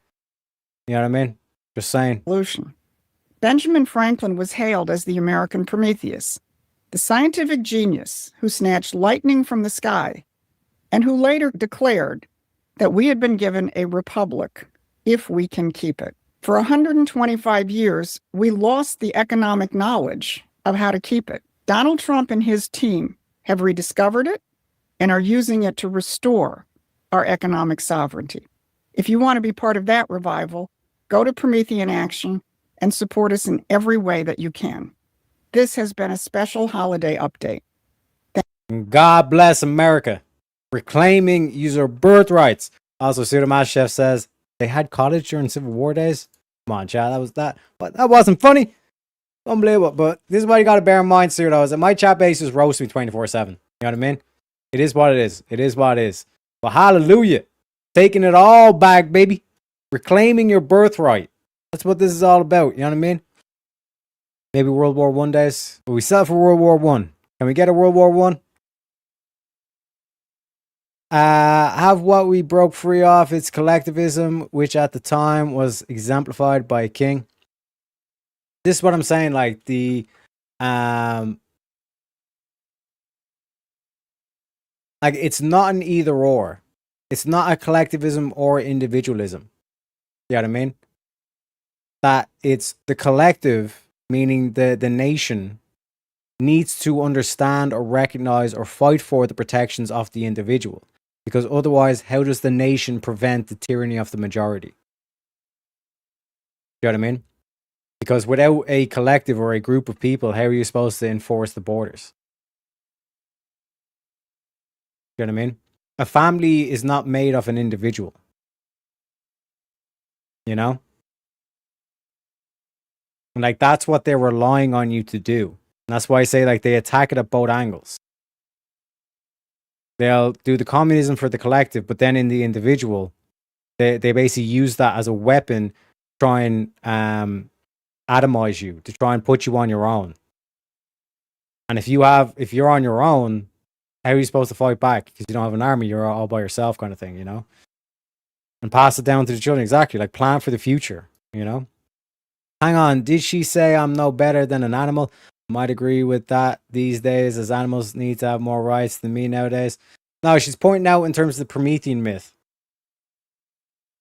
You know what I mean? Just saying. Benjamin Franklin was hailed as the American Prometheus, the scientific genius who snatched lightning from the sky, and who later declared that we had been given a republic if we can keep it. For 125 years, we lost the economic knowledge of how to keep it. Donald Trump and his team have rediscovered it and are using it to restore our economic sovereignty. If you want to be part of that revival, go to Promethean Action and support us in every way that you can. This has been a special holiday update. God bless America. Reclaiming user birthrights. Also, Pseudomass Chef says they had college during Civil War days. Come on, chat. That was that. But that wasn't funny. Unbelievable. But this is what you got to bear in mind, Pseudo, is that my chat base is roast me 24/7. You know what I mean? It is what it is. It is what it is. But hallelujah. Taking it all back, baby. Reclaiming your birthright. That's what this is all about. You know what I mean? Maybe World War I days. But we set for World War I. Can we get a World War I? Have what we broke free of, its collectivism, which at the time was exemplified by a king. This is what I'm saying, like the like it's not an either or. It's not a collectivism or individualism. You know what I mean? That it's the collective, meaning the nation, needs to understand or recognize or fight for the protections of the individual. Because otherwise, how does the nation prevent the tyranny of the majority? You know what I mean? Because without a collective or a group of people, how are you supposed to enforce the borders? You know what I mean? A family is not made of an individual. You know? And like that's what they're relying on you to do. And that's why I say like they attack it at both angles. They'll do the communism for the collective, but then in the individual, they basically use that as a weapon to try and atomize you, to try and put you on your own. And if you're on your own, how are you supposed to fight back? Because you don't have an army, you're all by yourself kind of thing, you know? And pass it down to the children, exactly, like plan for the future, you know? Hang on, did she say I'm no better than an animal? Might agree with that these days, as animals need to have more rights than me nowadays. No, she's pointing out in terms of the Promethean myth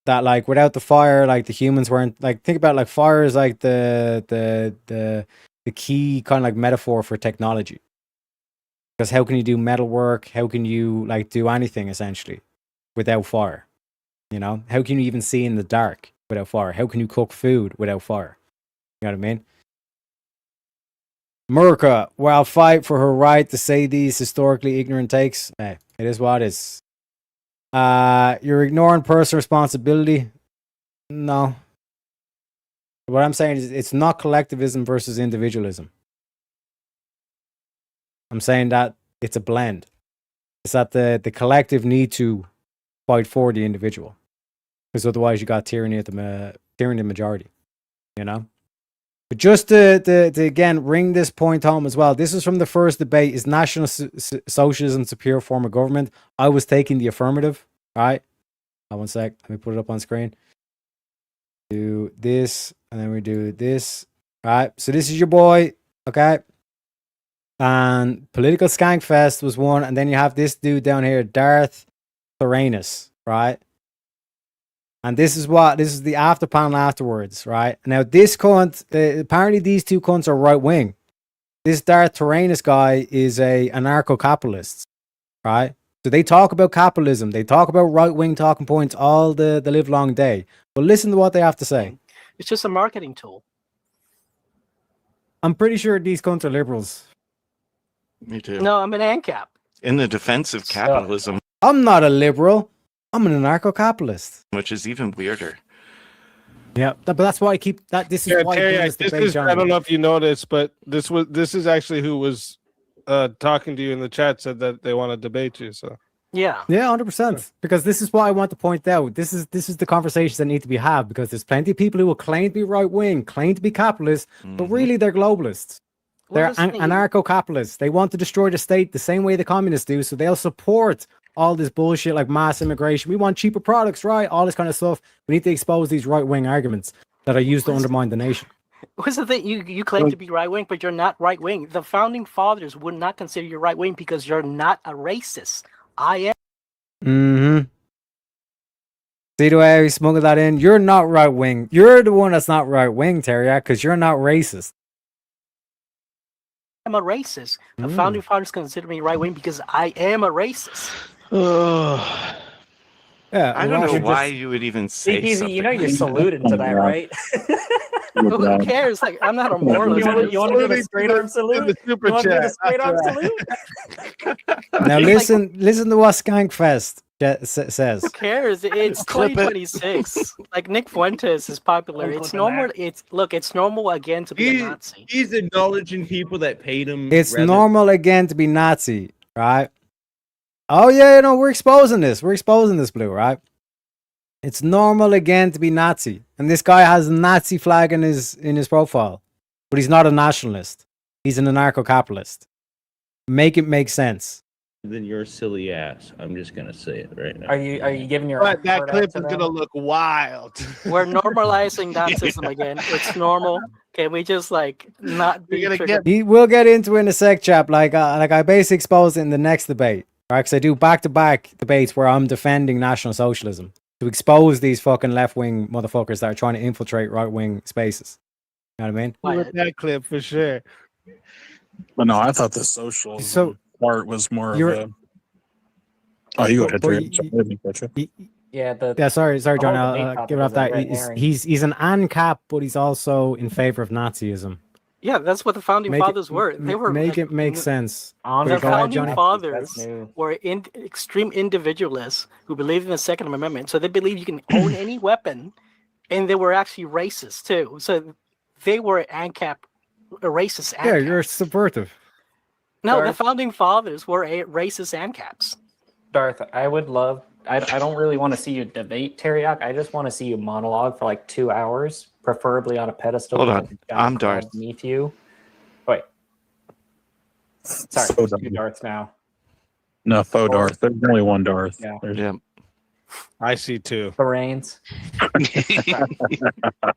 that like without the fire, like the humans weren't like, think about like fire is like the key kind of like metaphor for technology. Because how can you do metalwork? How can you like do anything essentially without fire? You know, how can you even see in the dark without fire? How can you cook food without fire? You know what I mean? Murka, while fight for her right to say these historically ignorant takes, hey, it is what it is. You're ignoring personal responsibility. No. What I'm saying is it's not collectivism versus individualism. I'm saying that it's a blend. It's that the collective need to fight for the individual. Because otherwise you got tyranny of the majority. You know? But just to again ring this point home as well, this is from the first debate. Is National Socialism a superior form of government? I was taking the affirmative. All right. One sec. Let me put it up on screen. Do this, and then we do this. All right. So this is your boy. Okay. And Political Skankfest was one. And then you have this dude down here, Darth Tyrannus. Right. And this is the after panel afterwards, right? Now, this cunt, apparently these two cunts are right wing. This Darth Tyrannus guy is a anarcho-capitalist, right? So they talk about capitalism. They talk about right wing talking points all the live long day. But listen to what they have to say. It's just a marketing tool. I'm pretty sure these cunts are liberals. Me too. No, I'm an ANCAP. In the defense of capitalism, I'm not a liberal. I'm an anarcho-capitalist. which is even weirder. Yeah, but that's why I keep that. This is why I Terry, bring this this debate, is, I John. don't know if you noticed, but this is actually who was talking to you in the chat, said that they want to debate you. So Yeah. Yeah, 100%. Because this is what I want to point out. This is the conversations that need to be had, because there's plenty of people who will claim to be right wing, claim to be capitalists, but really they're globalists. They're anarcho-capitalists. They want to destroy the state the same way the communists do, so they'll support all this bullshit like mass immigration. We want cheaper products, right? All this kind of stuff. We need to expose these right-wing arguments that are used to undermine the nation. What's the thing? You claim to be right wing, but you're not right wing. The founding fathers would not consider you right wing because you're not a racist. I am. Mm-hmm. See the way we smuggled that in? You're not right-wing. You're the one that's not right-wing, Terry, because you're not racist. I'm a racist. The founding fathers consider me right wing because I am a racist. Yeah, I don't know why you would even say Easy, something. you know you're saluted to that, right? Who cares? Like, I'm not a moralist. You want to do the straight arm salute? You want to do the straight arm salute? Now listen to what Skankfest says. Who cares? It's Clip it. 2026. Like Nick Fuentes is popular. It's normal. It's normal again to be a Nazi. He's acknowledging people that paid him. It's normal again to be Nazi, right? Oh yeah, we're exposing this. We're exposing this, Blue, right? It's normal again to be Nazi, and this guy has a Nazi flag in his profile, but he's not a nationalist. He's an anarcho-capitalist. Make it make sense. Then your silly ass. I'm just gonna say it right now. Are you giving your? But that heart out clip is to them? gonna look wild. We're normalizing Nazism again. It's normal. Can we just not be triggered? We'll get into it in a sec, chap. Like I basically exposed it in the next debate, right? Because I do back-to-back debates where I'm defending National Socialism to expose these fucking left-wing motherfuckers that are trying to infiltrate right-wing spaces. You know what I mean? With that clip for sure. But no, I thought the socialism part was more of a. Oh, you go ahead, Terry. Sorry, I didn't catch you. Yeah, sorry, John. whole I'll debate give it off topic that. is a red herring. He's an ANCAP, but he's also in favor of Nazism. Yeah, that's what the founding fathers were. They were make it make sense. The Go ahead, founding Johnny. fathers were extreme individualists who believed in the Second Amendment. So they believed you can own any weapon, and they were actually racist too. So they were ANCAP, a racist ANCAP. Yeah, you're subversive. No, the Darth? founding fathers were racist ANCAPs. Darth, I would love. I don't really want to see you debate Teriak. I just want to see you monologue for 2 hours, preferably on a pedestal. Hold with on. a giant I'm crowd Darth. beneath you. Wait. Sorry, So there's two dumb. Darths now. No, faux Darth. There's only one Darth. Yeah. Yeah. I see two. The reins.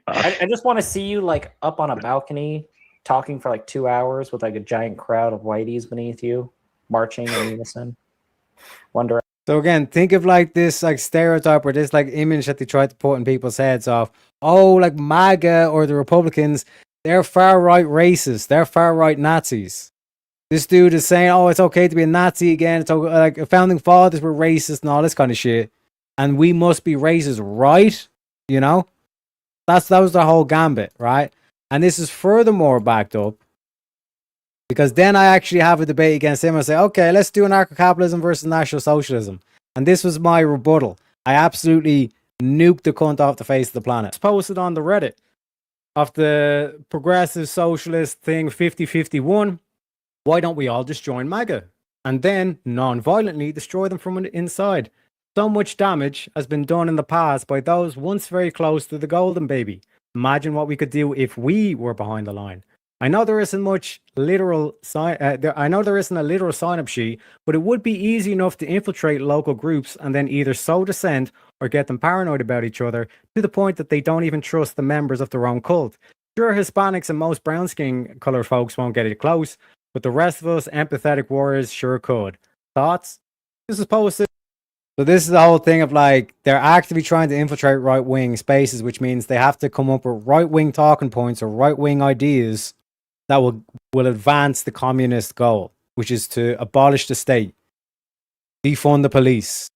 I just want to see you up on a balcony talking for 2 hours with a giant crowd of whiteys beneath you, marching in unison. Wonder. So again, think of this stereotype or this image that they try to put in people's heads of, MAGA or the Republicans, they're far right racists, they're far right Nazis. This dude is saying, it's okay to be a Nazi again. It's okay, founding fathers were racist and all this kind of shit, and we must be racist, right? That was the whole gambit, right? And this is furthermore backed up because then I actually have a debate against him and say, okay, let's do anarcho-capitalism versus National Socialism. And this was my rebuttal. I absolutely nuked the cunt off the face of the planet. It's posted on the Reddit of the progressive socialist thing 5051. Why don't we all just join MAGA and then non-violently destroy them from the inside? So much damage has been done in the past by those once very close to the golden baby. Imagine what we could do if we were behind the line. I know there isn't much literal I know there isn't a literal sign-up sheet, but it would be easy enough to infiltrate local groups and then either sow dissent or get them paranoid about each other to the point that they don't even trust the members of their own cult. Sure, Hispanics and most brown skin color folks won't get it close, but the rest of us empathetic warriors sure could. Thoughts? This is posted. So this is the whole thing of like they're actively trying to infiltrate right-wing spaces, which means they have to come up with right-wing talking points or right-wing ideas that will advance the communist goal, which is to abolish the state, defund the police,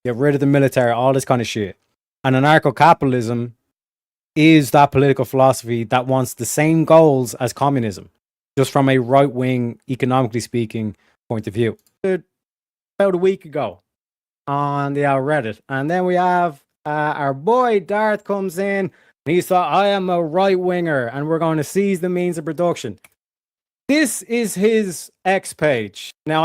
get rid of the military, all this kind of shit. And anarcho-capitalism is that political philosophy that wants the same goals as communism, just from a right-wing, economically speaking, point of view. About a week ago on the Reddit. And then we have our boy Darth comes in and he thought, I am a right winger and we're going to seize the means of production. This is his X page. Now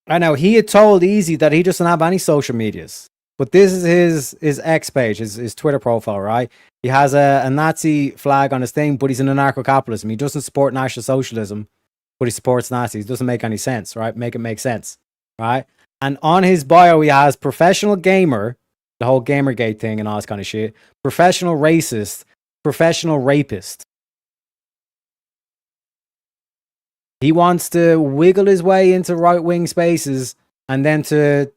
I know he had told Easy that he doesn't have any social medias, but this is his X page, his Twitter profile, right? He has a Nazi flag on his thing, but he's an anarcho-capitalism. He doesn't support National Socialism, but he supports Nazis. It doesn't make any sense, right? Make it make sense, right? And on his bio, he has professional gamer, the whole Gamergate thing and all this kind of shit, professional racist, professional rapist. He wants to wiggle his way into right-wing spaces and then to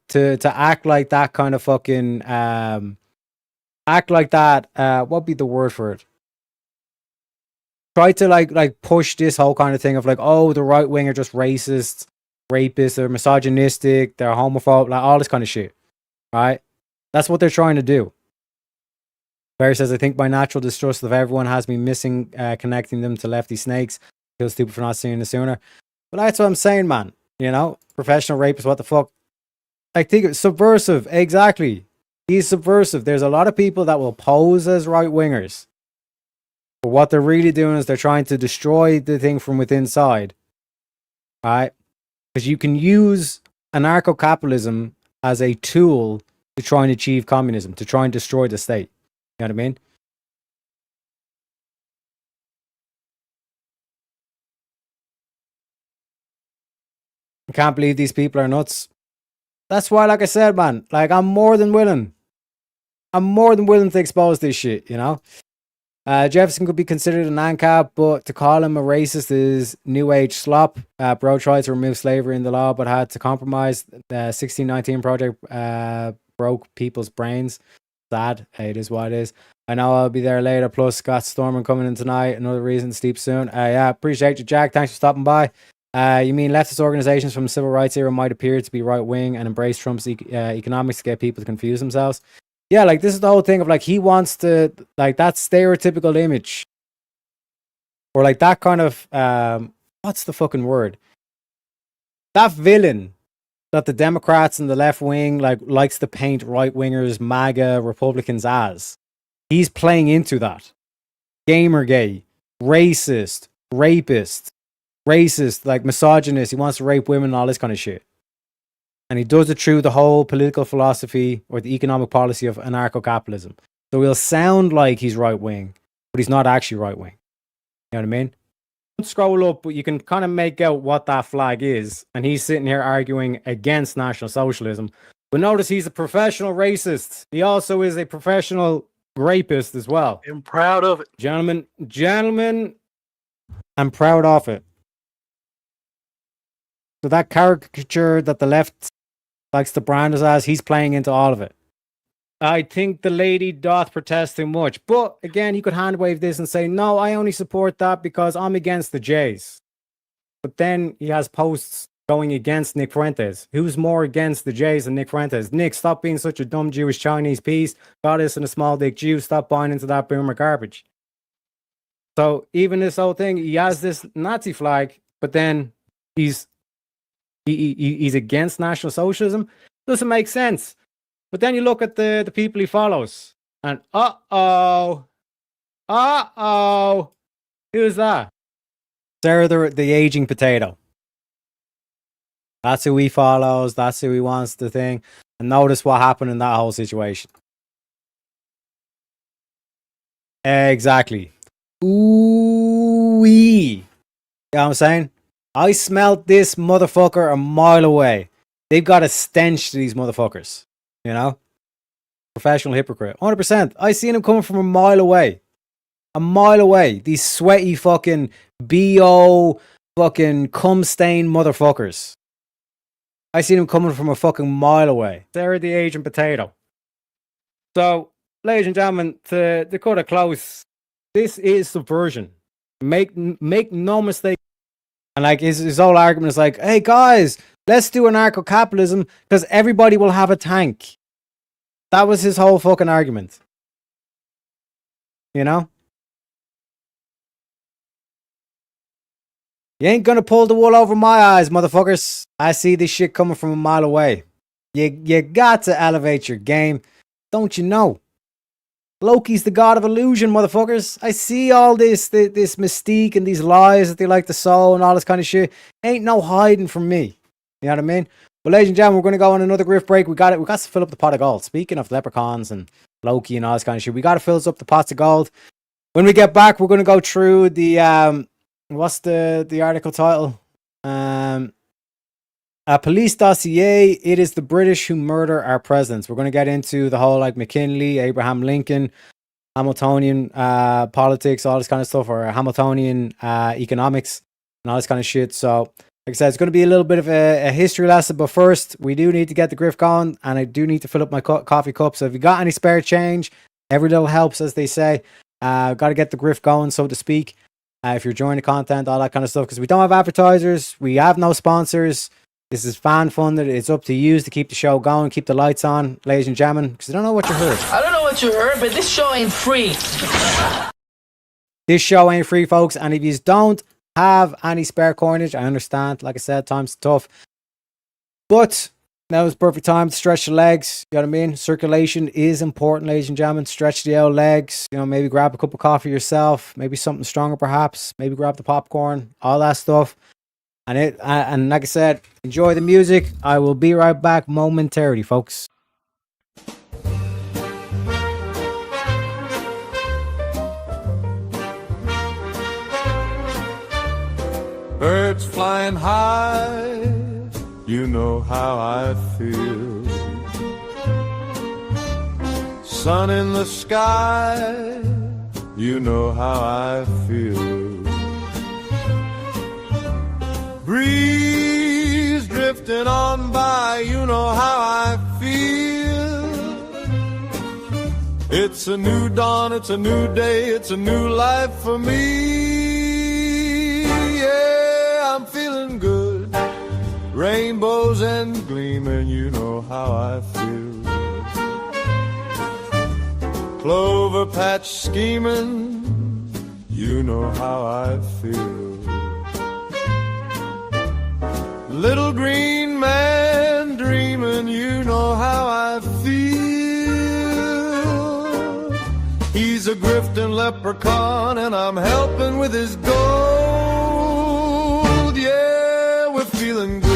act like that kind of fucking, act like that, what'd be the word for it? Try to like push this whole kind of thing of like, oh, the right-wing are just racist, rapists, they're misogynistic, they're homophobic, like all this kind of shit, right? That's what they're trying to do. Barry says, I think my natural distrust of everyone has me missing connecting them to lefty snakes. I feel stupid for not seeing this sooner. But that's what I'm saying, man. You know, professional rapist, what the fuck? I think it's subversive. Exactly. He's subversive. There's a lot of people that will pose as right wingers. But what they're really doing is they're trying to destroy the thing from within inside. Right? Because you can use anarcho-capitalism as a tool to try and achieve communism, to try and destroy the state. You know what I mean? I can't believe these people are nuts. That's why, like I said, man, like I'm more than willing to expose this shit, you know? Jefferson could be considered an ANCAP, but to call him a racist is new age slop. Bro tried to remove slavery in the law, but had to compromise. The 1619 project broke people's brains. Sad. Hey, it is what it is. I know I'll be there later. Plus, Scott Storman coming in tonight. Another reason to sleep soon. Yeah, appreciate you, Jack. Thanks for stopping by. You mean leftist organizations from the civil rights era might appear to be right wing and embrace Trump's economics to get people to confuse themselves? Yeah, like this is the whole thing of like he wants to like that stereotypical image, or like that kind of what's the fucking word? That villain that the Democrats and the left wing likes to paint right wingers, MAGA, Republicans as. He's playing into that. Gamergate, racist, rapist, like misogynist. He wants to rape women and all this kind of shit. And he does it through the whole political philosophy or the economic policy of anarcho-capitalism. So he'll sound like he's right-wing, but he's not actually right-wing. You know what I mean? Don't scroll up, but you can kind of make out what that flag is. And he's sitting here arguing against National Socialism. But notice he's a professional racist. He also is a professional rapist as well. I'm proud of it. Gentlemen, I'm proud of it. So that caricature that the left likes to brand us as, he's playing into all of it. I think the lady doth protest too much. But again, you could hand wave this and say, no, I only support that because I'm against the Jays. But then he has posts going against Nick Fuentes. Who's more against the Jays than Nick Fuentes? Nick, stop being such a dumb Jewish Chinese piece. Goddess and a small dick Jew. Stop buying into that boomer garbage. So even this whole thing, he has this Nazi flag, but then he's against National Socialism. Doesn't make sense. But then you look at the people he follows, and who's that? Sarah, the aging potato. That's who he follows. That's who he wants to think. And notice what happened in that whole situation. Exactly. Ooh-wee. You know what I'm saying? I smelled this motherfucker a mile away. They've got a stench to these motherfuckers. You know? Professional hypocrite. 100%. I seen him coming from a mile away. A mile away. These sweaty fucking BO fucking cum-stained motherfuckers. I seen him coming from a fucking mile away. They're the Asian potato. So, ladies and gentlemen, to cut it close, this is subversion. Make no mistake. And like his whole argument is like, hey guys, let's do anarcho-capitalism because everybody will have a tank. That was his whole fucking argument. You know? You ain't gonna pull the wool over my eyes, motherfuckers. I see this shit coming from a mile away. You got to elevate your game. Don't you know? Loki's the god of illusion, motherfuckers. I see all this mystique and these lies that they like to sow and all this kind of shit. Ain't no hiding from me. You know what I mean? But ladies and gentlemen, we're going to go on another grift break. We got to fill up the pot of gold. Speaking of leprechauns and Loki and all this kind of shit, we got to fill up the pots of gold. When we get back, we're going to go through the what's the article title? A police dossier. It is the British who murder our presidents. We're going to get into the whole like McKinley, Abraham Lincoln, Hamiltonian politics, all this kind of stuff, or Hamiltonian economics and all this kind of shit. So, like I said, it's going to be a little bit of a history lesson. But first, we do need to get the grift going, and I do need to fill up my coffee cup. So if you got any spare change, every little helps, as they say. Got to get the grift going, so to speak. If you're enjoying the content, all that kind of stuff, because we don't have advertisers, we have no sponsors. This is fan funded. It's up to you to keep the show going, keep the lights on, ladies and gentlemen, because I don't know what you heard. I don't know what you heard, but this show ain't free. This show ain't free, folks. And if you don't have any spare coinage, I understand. Like I said, times tough. But now is the perfect time to stretch the legs. You know what I mean? Circulation is important, ladies and gentlemen. Stretch the old legs. You know, maybe grab a cup of coffee yourself. Maybe something stronger, perhaps. Maybe grab the popcorn. All that stuff. And like I said, enjoy the music. I will be right back momentarily, folks. Birds flying high, you know how I feel. Sun in the sky, you know how I feel. Breeze drifting on by, you know how I feel. It's a new dawn, it's a new day, it's a new life for me. Yeah, I'm feeling good. Rainbows and gleaming, you know how I feel. Clover patch scheming, you know how I feel. Little green man dreaming, you know how I feel. He's a grifting leprechaun and I'm helping with his gold. Yeah, we're feeling good.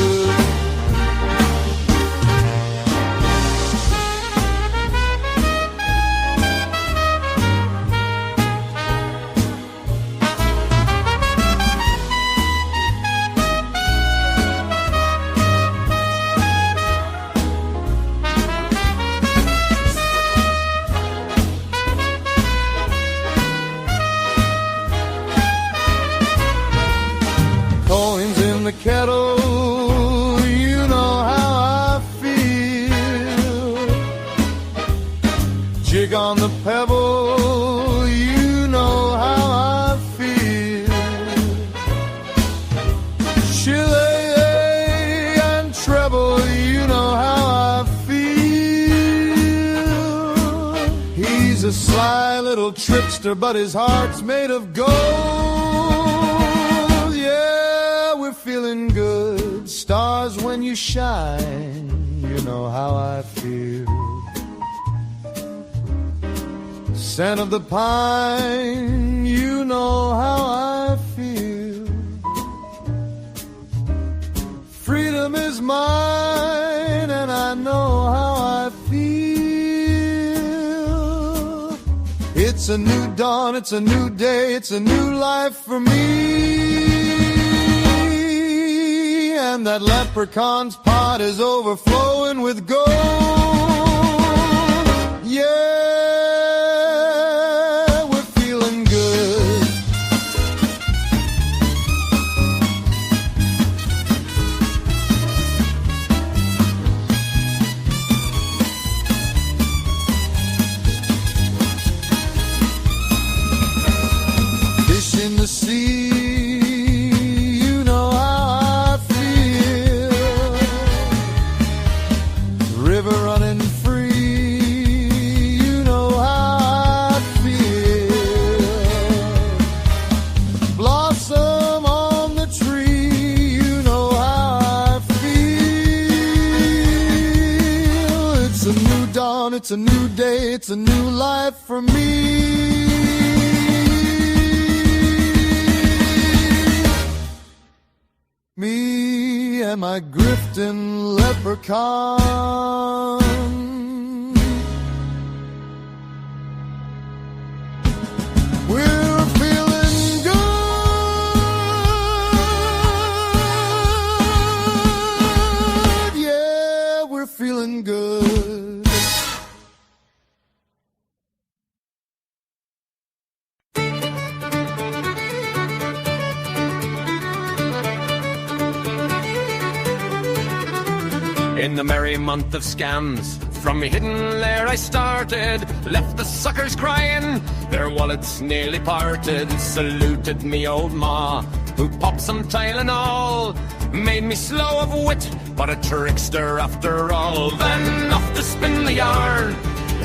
Kettle, you know how I feel. Jig on the pebble, you know how I feel. Shillelagh and treble, you know how I feel. He's a sly little trickster, but his heart's made of gold. Feeling good, stars when you shine, you know how I feel. Scent of the pine, you know how I feel. Freedom is mine, and I know how I feel. It's a new dawn, it's a new day, it's a new life for me. And that leprechaun's pot is overflowing with gold. Yeah, we're feeling good. Fish in the sea, you know how I feel. River running free, you know how I feel. Blossom on the tree, you know how I feel. It's a new dawn, it's a new day, it's a new life for me. Me and my grifting leprechaun. We're feeling good. Yeah, we're feeling good. In the merry month of scams, from a hidden lair I started, left the suckers crying, their wallets nearly parted, saluted me old ma, who popped some Tylenol, made me slow of wit, but a trickster after all. Then off to spin the yarn,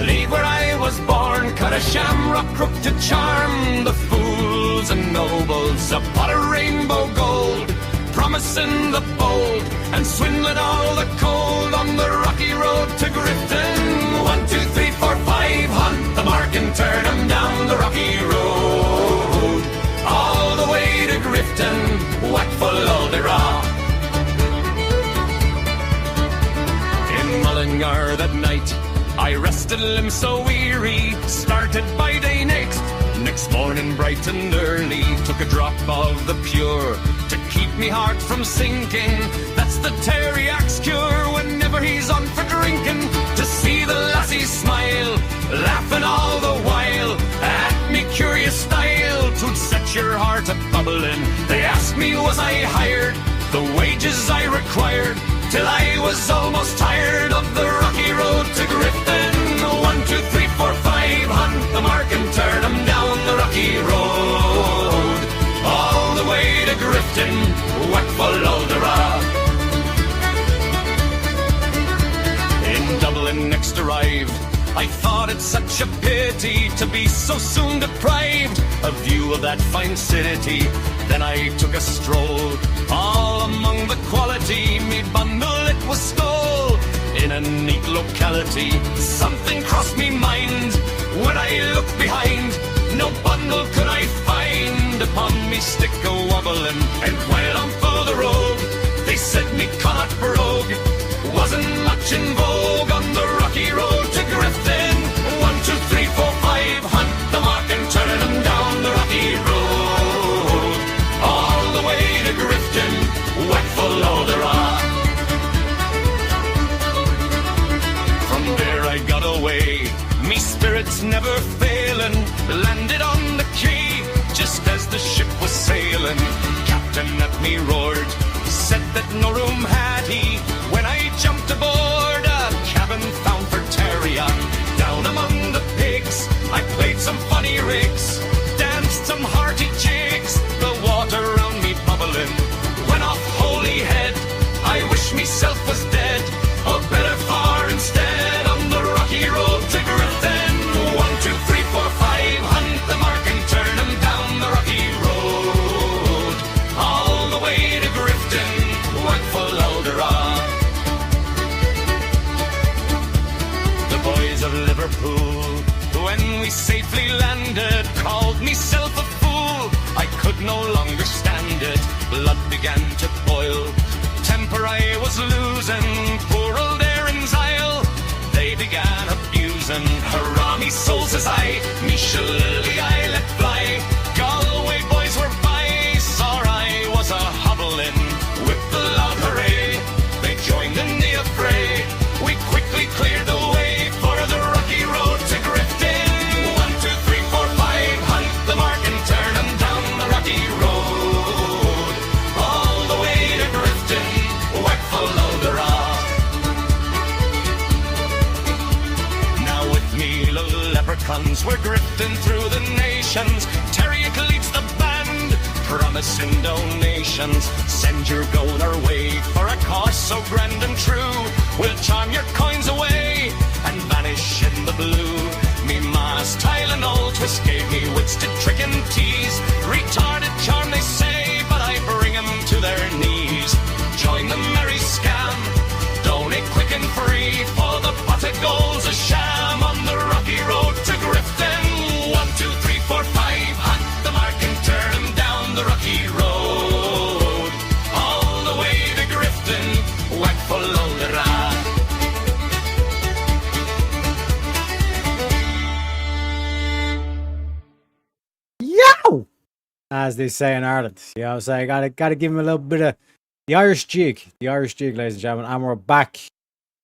leave where I was born, cut a shamrock crook to charm the fools and nobles, a pot of rainbow gold, promising the bold, and swindling all the cold on the rocky road to Grifton. 1, 2, 3, 4, 5, hunt the mark and turn 'em down the rocky road, all the way to Grifton, whack full all the raw. In Mullingar that night, I rested limbs so weary, started by day next morning bright and early, took a drop of the pure to keep me heart from sinking. That's the Teriak's cure whenever he's on for drinking. To see the lassies smile, laughing all the while at me curious style, 'twould set your heart a-bubbling. They asked me was I hired, the wages I required, till I was almost tired of the rocky road to Grifton. 1, 2, 3, 4, 5, hunt the mark and turn 'em down the rocky road, all the way to Grifton, whack full Alderah. In Dublin next arrived, I thought it such a pity to be so soon deprived of view of that fine city. Then I took a stroll, all among the quality, me bundle it was stole in a neat locality. Something crossed me mind when I looked behind, no bundle could I find upon me stick a-wobbling. And while I'm for the road, they said me Connaught brogue wasn't much in vogue on the rocky road to Grifton. 1, 2, 3, 4, 5, hunt the mark and turn 'em down the rocky road, all the way to Grifton, whack full Alderah. From there I got away, me spirits never failing, landed on the quay just as the ship was sailing. Captain at me roared, said that no room had he when I jumped aboard a cabin began to boil. Temper I was losing, poor old Erin's Isle. They began abusing her Ronnie souls as I, me shillelagh I let fly. Galway boys were by, saw I was a hobbling with the loud hooray. They joined in the affray. We quickly cleared the way for the rocky road to Grifton. 1, 2, 3, 4, 5, hunt the mark and turn them down the rocky road. All the way to Grifton, whack full of the rock. Now with me, little leprechauns, we're grifting through the nations. Terriac leads the band, promising donations. Send your gold our way for a cause so grand and true. We'll charm your coins away and vanish in the blue. Me ma's tile and old twist gave me wits to trick and tease. Retarded charm they say, but I bring 'em to their knees. Join the merry scam, donate quick and free, for the pot of gold's a sham on the rocky road to Grifton. 1, 2, 3, 4, 5, hunt the mark and turn 'em down the rocky road. All the way to Grifton, whack full of the rock. Yo! As they say in Ireland. You know what I'm saying? Gotta give him a little bit of the Irish jig. The Irish jig, ladies and gentlemen. And we're back.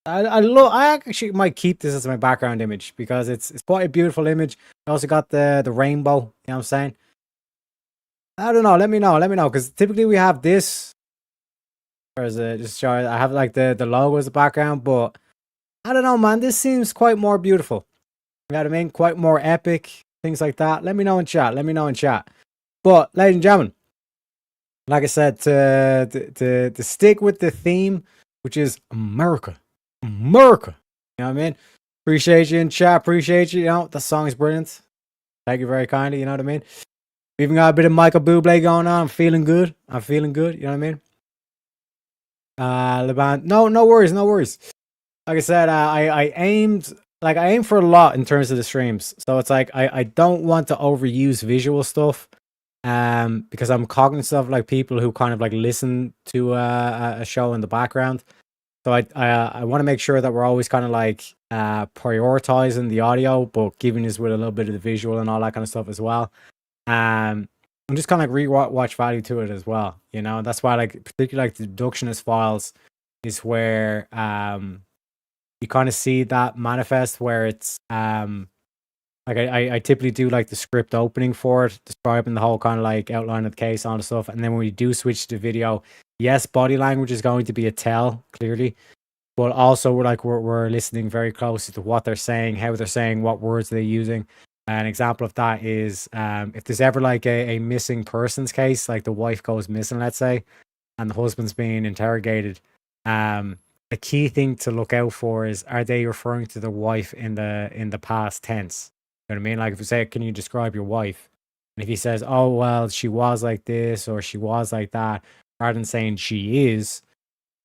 I actually might keep this as my background image because it's quite a beautiful image. I also got the rainbow, you know what I'm saying? I don't know, let me know, because typically we have this. Or is it just show I have like the logo as a background, but I don't know, man. This seems quite more beautiful. You know what I mean? Quite more epic, things like that. Let me know in chat. But ladies and gentlemen, like I said, to stick with the theme, which is America. You know what I mean? Appreciate you in chat. Appreciate you. You know, the song is brilliant. Thank you very kindly. You know what I mean? We even got a bit of Michael Bublé going on. I'm feeling good. You know what I mean? Liban. No worries. Like I said, I aim for a lot in terms of the streams. So it's like I don't want to overuse visual stuff. Because I'm cognizant of like people who kind of like listen to a show in the background. So I want to make sure that we're always kind of like prioritizing the audio, but giving us with a little bit of the visual and all that kind of stuff as well. And just kind of like rewatch value to it as well. You know, that's why like particularly like the deductionist files is where you kind of see that manifest where it's like I typically do like the script opening for it, describing the whole kind of like outline of the case, all the stuff, and then when we do switch to video, yes, body language is going to be a tell clearly, but also we're listening very closely to what they're saying, how they're saying, what words they're using. An example of that is if there's ever like a missing persons case, like the wife goes missing, let's say, and the husband's being interrogated. The key thing to look out for is, are they referring to the wife in the past tense? You know what I mean? Like if you say, can you describe your wife? And if he says, oh, well, she was like this or she was like that, rather than saying she is,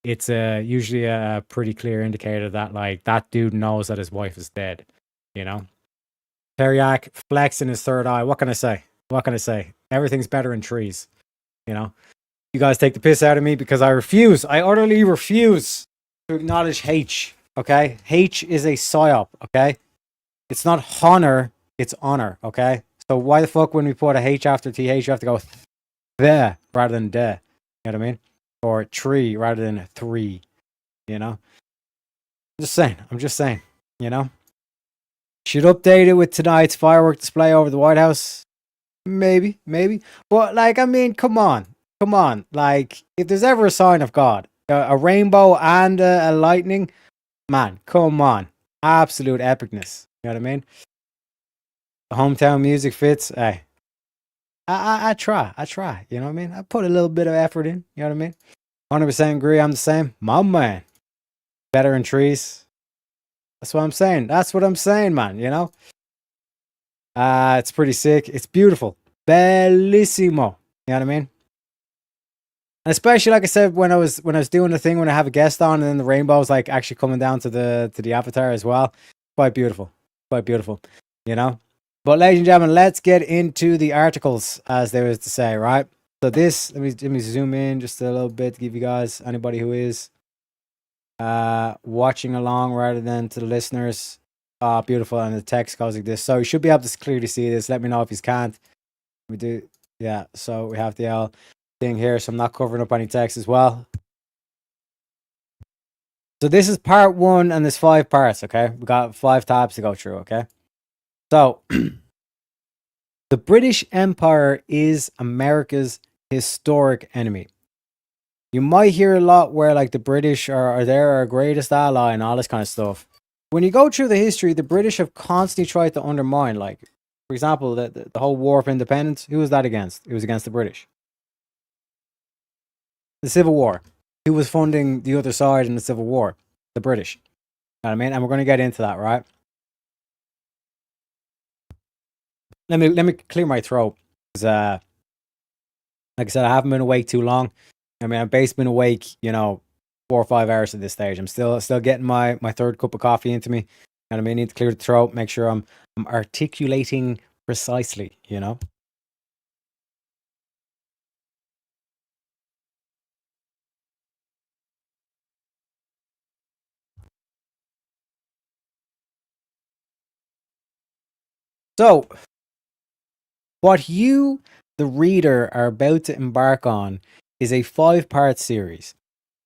it's usually a pretty clear indicator that like that dude knows that his wife is dead, you know? Teriak flexing his third eye. What can I say? Everything's better in trees, you know? You guys take the piss out of me because I utterly refuse to acknowledge H, okay? H is a psyop, okay? It's not honor, it's honor, okay? So why the fuck when we put a H after TH, you have to go there rather than de? You know what I mean? Or tree rather than 3, you know? I'm just saying, you know? Should update it with tonight's firework display over the White House? Maybe. But, like, I mean, come on. Like, if there's ever a sign of God, a rainbow and a lightning, man, come on. Absolute epicness. You know what I mean? The hometown music fits. Hey, I try. You know what I mean? I put a little bit of effort in. You know what I mean? 100% agree. I'm the same. My man. Better in trees. That's what I'm saying, man. You know? It's pretty sick. It's beautiful. Bellissimo. You know what I mean? And especially, like I said, when I was doing the thing when I have a guest on, and then the rainbow's like actually coming down to the avatar as well. Quite beautiful, you know. But ladies and gentlemen, let's get into the articles, as they was to say, right? So this, let me zoom in just a little bit to give you guys, anybody who is watching along rather than to the listeners. Beautiful, and the text goes like this. So you should be able to clearly see this. Let me know if you can't. We do, yeah. So we have the L thing here, so I'm not covering up any text as well. So this is part 1, and there's 5 parts. Okay, we got 5 tabs to go through. Okay, so the British Empire is America's historic enemy. You might hear a lot where like the British are our greatest ally and all this kind of stuff. When you go through the history, the British have constantly tried to undermine, like, for example, the whole War of Independence. Who was that against? It was against the British. The Civil War. Who was funding the other side in the Civil War? The British. You know what I mean? And we're going to get into that, right? Let me clear my throat. Because, like I said, I haven't been awake too long. I mean, I've basically been awake, 4 or 5 hours at this stage. I'm still getting my 3rd cup of coffee into me. And I may need to clear the throat, make sure I'm articulating precisely, So, what you, the reader, are about to embark on is a 5-part series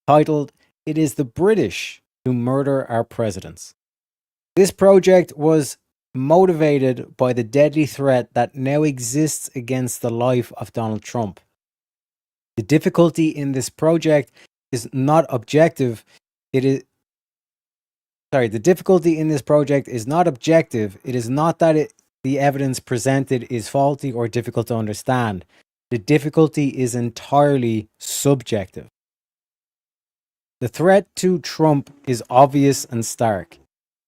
titled, "It is the British Who Murder Our Presidents." This project was motivated by the deadly threat that now exists against the life of Donald Trump. The difficulty in this project is not objective. The difficulty in this project is not objective. It is not that the evidence presented is faulty or difficult to understand. The difficulty is entirely subjective. The threat to Trump is obvious and stark.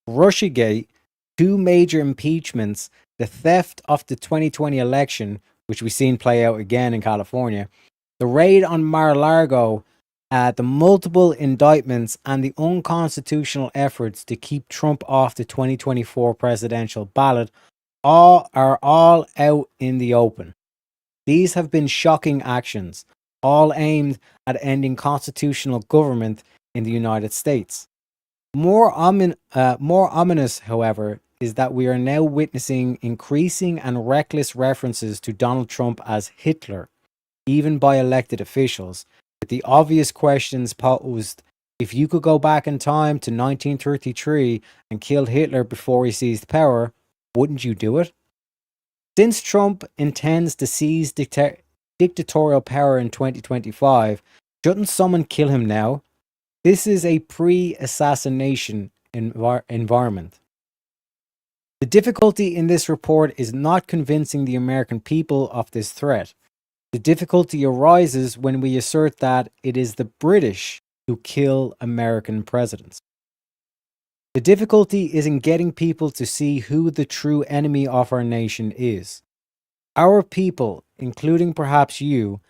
Russiagate, 2 major impeachments, the theft of the 2020 election, which we've seen play out again in California, the raid on Mar-a-Lago, the multiple indictments, and the unconstitutional efforts to keep Trump off the 2024 presidential ballot are all out in the open. These have been shocking actions, all aimed at ending constitutional government in the United States. More ominous, however, is that we are now witnessing increasing and reckless references to Donald Trump as Hitler, even by elected officials, with the obvious questions posed: if you could go back in time to 1933 and kill Hitler before he seized power, wouldn't you do it? Since Trump intends to seize dictatorial power in 2025, shouldn't someone kill him now? This is a pre-assassination environment. The difficulty in this report is not convincing the American people of this threat. The difficulty arises when we assert that it is the British who kill American presidents. The difficulty is in getting people to see who the true enemy of our nation is. Our people, including perhaps you,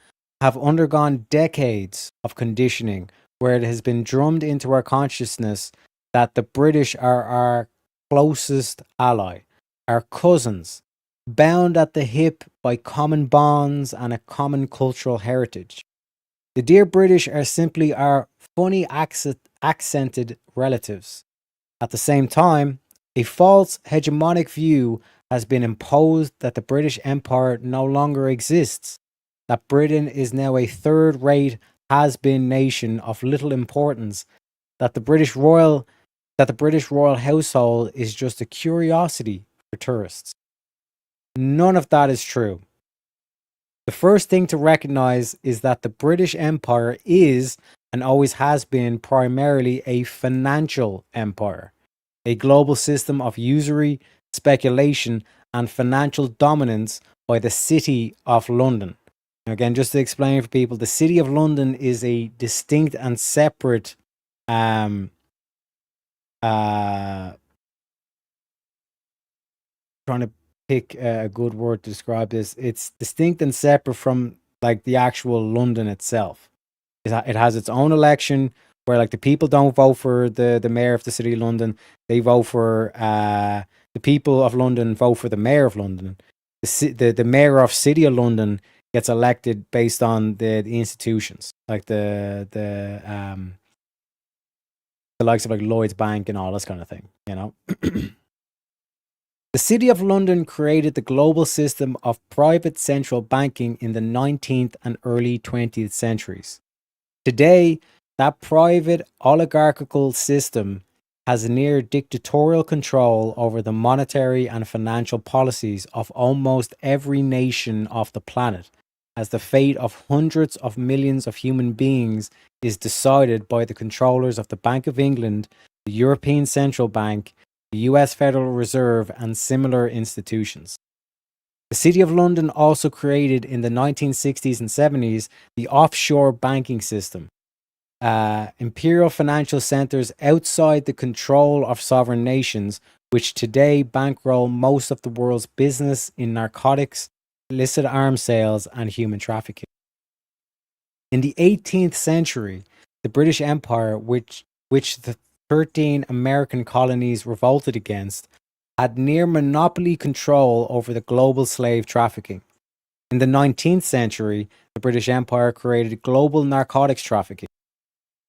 have undergone decades of conditioning where it has been drummed into our consciousness that the British are our closest ally, our cousins, bound at the hip by common bonds and a common cultural heritage. The dear British are simply our funny accented relatives. At the same time, a false hegemonic view has been imposed that the British Empire no longer exists, that Britain is now a third-rate has-been nation of little importance, that the British Royal household is just a curiosity for tourists. None of that is true. The first thing to recognize is that the British Empire is and always has been primarily a financial empire, a global system of usury, speculation, and financial dominance by the City of London. Again, just to explain for people, the City of London is a distinct and separate trying to pick a good word to describe this. It's distinct and separate from like the actual London itself. It has its own election where like the people don't vote for the mayor of the City of London. They vote for the people of London vote for the mayor of London. The mayor of City of London gets elected based on the institutions, like the likes of like Lloyd's Bank and all this kind of thing, you know. The City of London created the global system of private central banking in the 19th and early 20th centuries. Today, that private oligarchical system has near dictatorial control over the monetary and financial policies of almost every nation of the planet, as the fate of hundreds of millions of human beings is decided by the controllers of the Bank of England, the European Central Bank, the US Federal Reserve, and similar institutions. The City of London also created in the 1960s and 70s the offshore banking system, imperial financial centers outside the control of sovereign nations, which today bankroll most of the world's business in narcotics, illicit arms sales, and human trafficking. In the 18th century, the British Empire, which the 13 American colonies revolted against, had near monopoly control over the global slave trafficking. In the 19th century, the British Empire created global narcotics trafficking.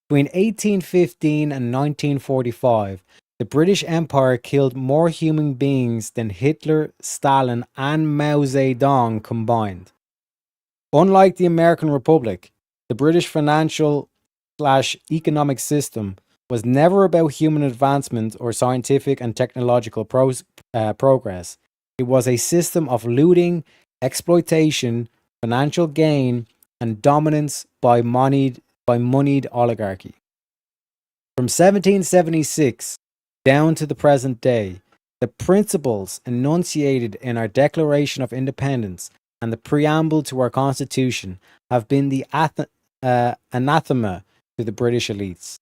Between 1815 and 1945, the British Empire killed more human beings than Hitler, Stalin, and Mao Zedong combined. Unlike the American Republic, the British financial/economic system was never about human advancement or scientific and technological progress. It was a system of looting, exploitation, financial gain, and dominance by moneyed oligarchy. From 1776 down to the present day, the principles enunciated in our Declaration of Independence and the preamble to our Constitution have been the anathema to the British elites.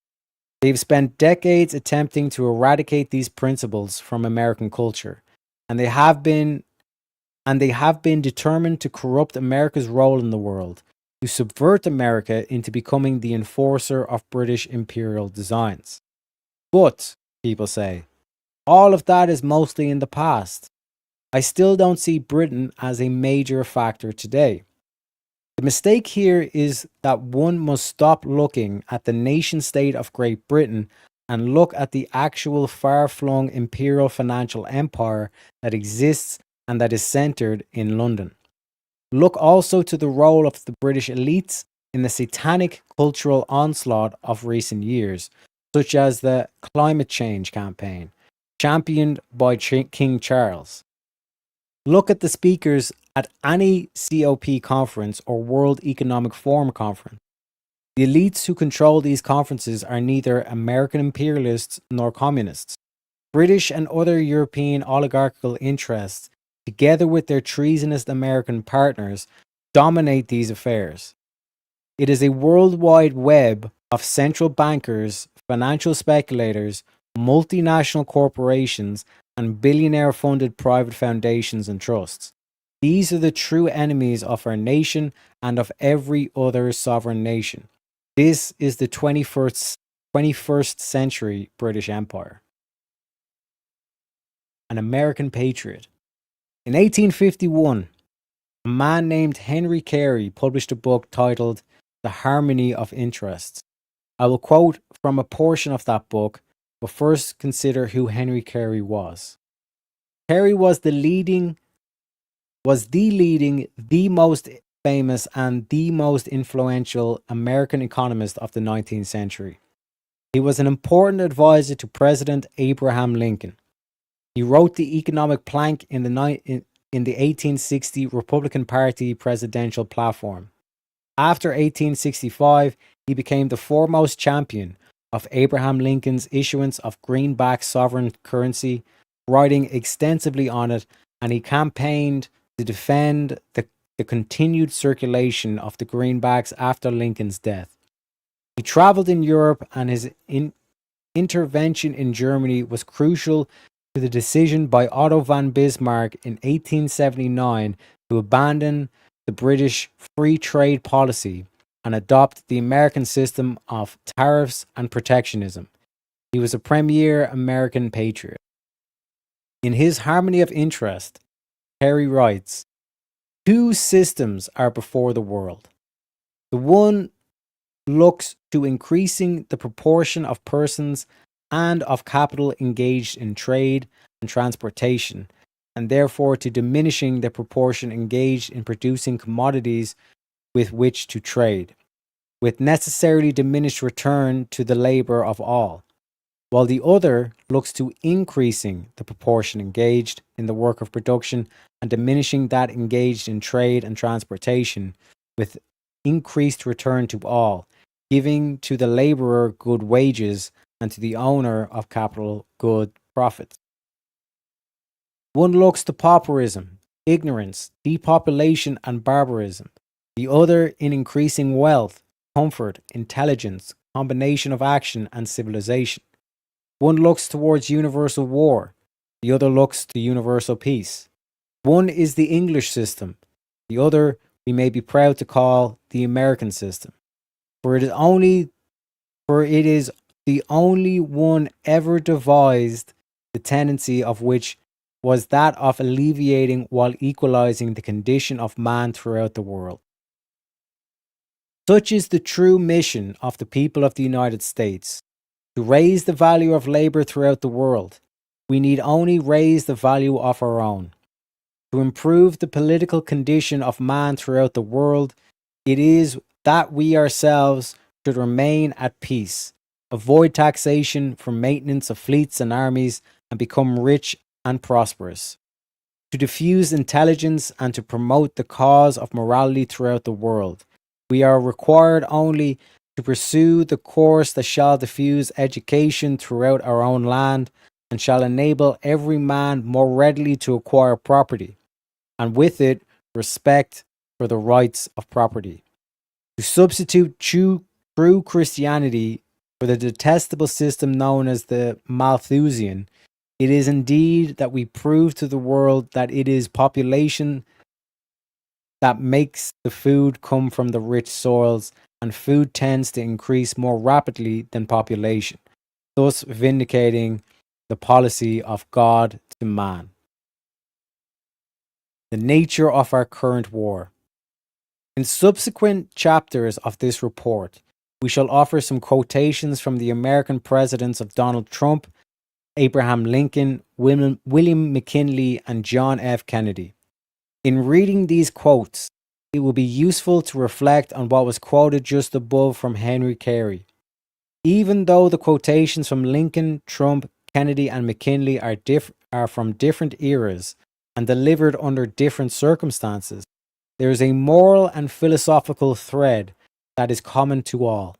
They've spent decades attempting to eradicate these principles from American culture, and they have been determined to corrupt America's role in the world, to subvert America into becoming the enforcer of British imperial designs. But, people say, all of that is mostly in the past. I still don't see Britain as a major factor today. The mistake here is that one must stop looking at the nation state of Great Britain and look at the actual far-flung imperial financial empire that exists and that is centered in London. Look also to the role of the British elites in the satanic cultural onslaught of recent years, such as the climate change campaign, championed by King Charles. Look at the speakers at any COP conference or World Economic Forum conference. The elites who control these conferences are neither American imperialists nor communists. British and other European oligarchical interests, together with their treasonous American partners, dominate these affairs. It is a worldwide web of central bankers, financial speculators, multinational corporations, and billionaire-funded private foundations and trusts. These are the true enemies of our nation and of every other sovereign nation. This is the 21st century British Empire. An American patriot. In 1851, a man named Henry Carey published a book titled The Harmony of Interests. I will quote from a portion of that book, but first consider who Henry Carey was. Carey was the most famous and the most influential American economist of the 19th century. He was an important advisor to President Abraham Lincoln. He wrote the economic plank in the 1860 Republican Party presidential platform. After 1865, he became the foremost champion of Abraham Lincoln's issuance of greenback sovereign currency, writing extensively on it, and he campaigned to defend the continued circulation of the greenbacks after Lincoln's death. He traveled in Europe, and his intervention in Germany was crucial to the decision by Otto von Bismarck in 1879 to abandon the British free trade policy and adopt the American system of tariffs and protectionism. He was a premier American patriot. In his Harmony of Interest, Carey writes, Two systems are before the world. The one looks to increasing the proportion of persons and of capital engaged in trade and transportation, and therefore to diminishing the proportion engaged in producing commodities with which to trade, with necessarily diminished return to the labor of all, while the other looks to increasing the proportion engaged in the work of production and diminishing that engaged in trade and transportation, with increased return to all, giving to the laborer good wages and to the owner of capital good profits. One looks to pauperism, ignorance, depopulation, and barbarism. The other in increasing wealth, comfort, intelligence, combination of action, and civilization. One looks towards universal war. The other looks to universal peace. One is the English system. The other we may be proud to call the American system. For it is the only one ever devised, the tendency of which was that of alleviating while equalizing the condition of man throughout the world. Such is the true mission of the people of the United States, to raise the value of labor throughout the world. We need only raise the value of our own. To improve the political condition of man throughout the world, it is that we ourselves should remain at peace, avoid taxation for maintenance of fleets and armies, and become rich and prosperous. To diffuse intelligence and to promote the cause of morality throughout the world, we are required only to pursue the course that shall diffuse education throughout our own land, and shall enable every man more readily to acquire property, and with it respect for the rights of property. To substitute true Christianity for the detestable system known as the Malthusian, it is indeed that we prove to the world that it is population that makes the food come from the rich soils, and food tends to increase more rapidly than population, thus vindicating the policy of God to man. The nature of our current war. In subsequent chapters of this report, we shall offer some quotations from the American presidents of Donald Trump, Abraham Lincoln, William McKinley, and John F. Kennedy. In reading these quotes, it will be useful to reflect on what was quoted just above from Henry Carey. Even though the quotations from Lincoln, Trump, Kennedy, and McKinley are from different eras and delivered under different circumstances, there is a moral and philosophical thread that is common to all.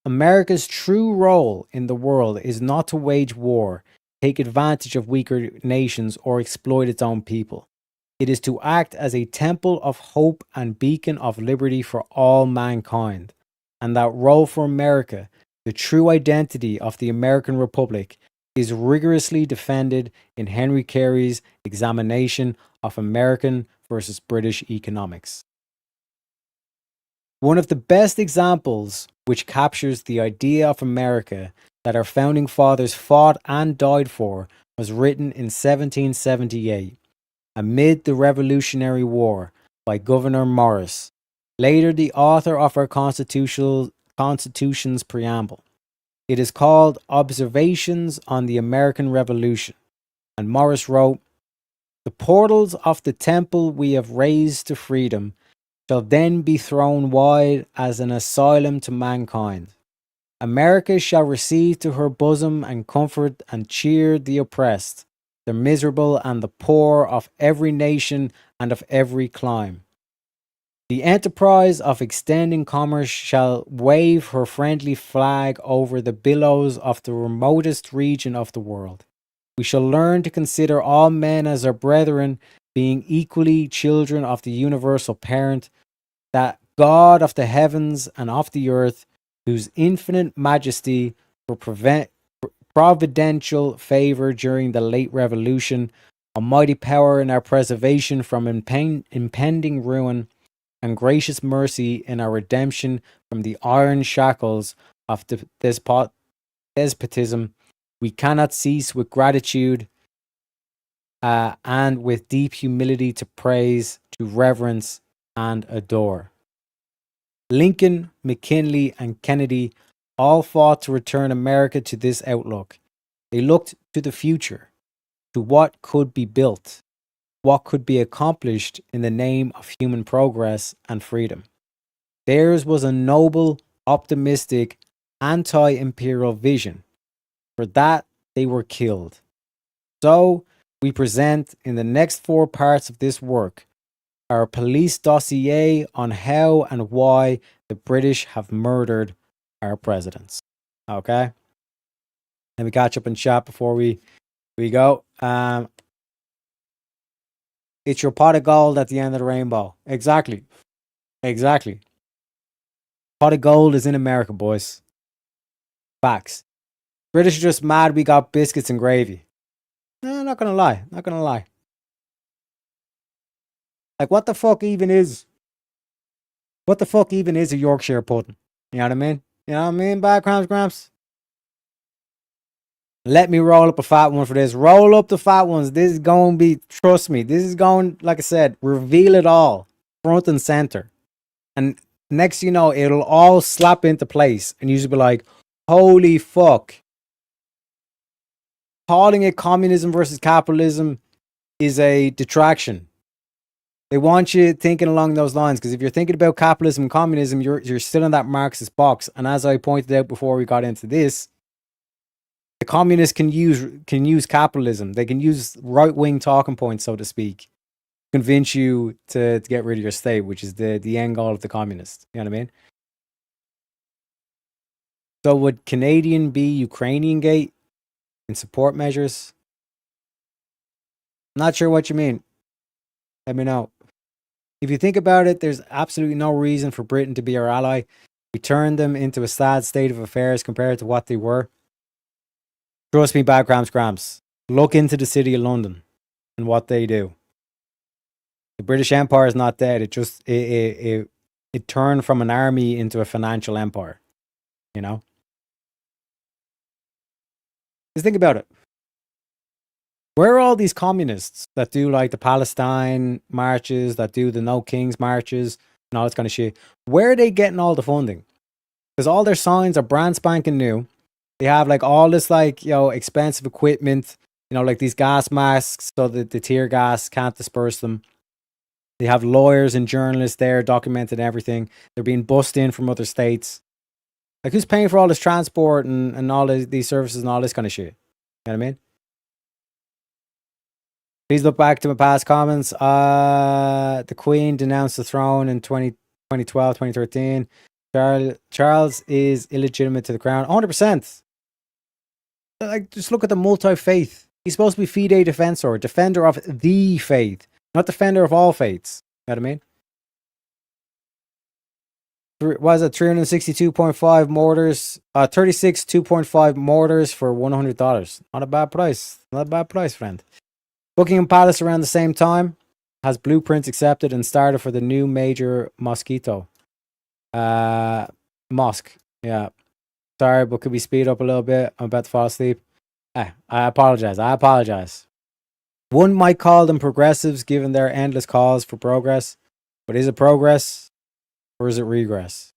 America's true role in the world is not to wage war, take advantage of weaker nations, or exploit its own people. It is to act as a temple of hope and beacon of liberty for all mankind. And that role for America, the true identity of the American Republic, is rigorously defended in Henry Carey's examination of American versus British economics. One of the best examples which captures the idea of America that our founding fathers fought and died for was written in 1778, amid the Revolutionary War, by Gouverneur Morris, later the author of our Constitution's preamble. It is called Observations on the American Revolution, and Morris wrote, "The portals of the temple we have raised to freedom shall then be thrown wide as an asylum to mankind. America shall receive to her bosom and comfort and cheer the oppressed, the miserable and the poor of every nation and of every clime. The enterprise of extending commerce shall wave her friendly flag over the billows of the remotest region of the world. We shall learn to consider all men as our brethren, being equally children of the universal parent, that God of the heavens and of the earth, whose infinite majesty for providential favor during the late revolution, almighty power in our preservation from impending ruin, and gracious mercy in our redemption from the iron shackles of despotism, we cannot cease with gratitude and with deep humility to praise, to to reverence and adore. Lincoln, McKinley, and Kennedy all fought to return America to this outlook. They looked to the future, to what could be built, what could be accomplished in the name of human progress and freedom. Theirs was a noble, optimistic, anti-imperial vision. For that, they were killed. So, we present in the next 4 parts of this work our police dossier on how and why the British have murdered our presidents. Okay? Let me catch up in chat before we go. It's your pot of gold at the end of the rainbow. Exactly. Exactly. Pot of gold is in America, boys. Facts. British are just mad we got biscuits and gravy. No, not gonna lie. Not gonna lie. Like, what the fuck even is a Yorkshire pudding? You know what I mean? You know what I mean? Bad Gramps. Let me roll up a fat one for this. Roll up the fat ones. This is going to be, trust me, this is going, like I said, reveal it all. Front and center. And next you know, it'll all slap into place. And you'll be like, holy fuck. Calling it communism versus capitalism is a detraction. They want you thinking along those lines, because if you're thinking about capitalism and communism, you're still in that Marxist box. And as I pointed out before we got into this, the communists can use capitalism. They can use right-wing talking points, so to speak, convince you to get rid of your state, which is the end goal of the communists. You know what I mean? So would Canadian be Ukrainian gate in support measures? I'm not sure what you mean. Let me know. If you think about it, there's absolutely no reason for Britain to be our ally. We turned them into a sad state of affairs compared to what they were. Trust me, bad Gramps. Look into the city of London and what they do. The British Empire is not dead. It just it turned from an army into a financial empire. You know? Just think about it. Where are all these communists that do like the Palestine marches, that do the No Kings marches, and all this kind of shit? Where are they getting all the funding? Because all their signs are brand spanking new. They have like all this like, expensive equipment, like these gas masks so that the tear gas can't disperse them. They have lawyers and journalists there documenting everything. They're being bussed in from other states. Like, who's paying for all this transport and all these services and all this kind of shit? You know what I mean? Please look back to my past comments. The Queen denounced the throne in 2012, 2013. Charles is illegitimate to the crown. 100%. Like, just look at the multi-faith. He's supposed to be fide defensor, defender of the faith, not defender of all faiths. You know what I mean? What is it? 362.5 mortars, 36 2.5 mortars for $100. Not a bad price. Not a bad price, friend. Buckingham Palace around the same time has blueprints accepted and started for the new major mosque. Yeah. Sorry, but could we speed up a little bit? I'm about to fall asleep. I apologize. One might call them progressives given their endless calls for progress. But is it progress or is it regress?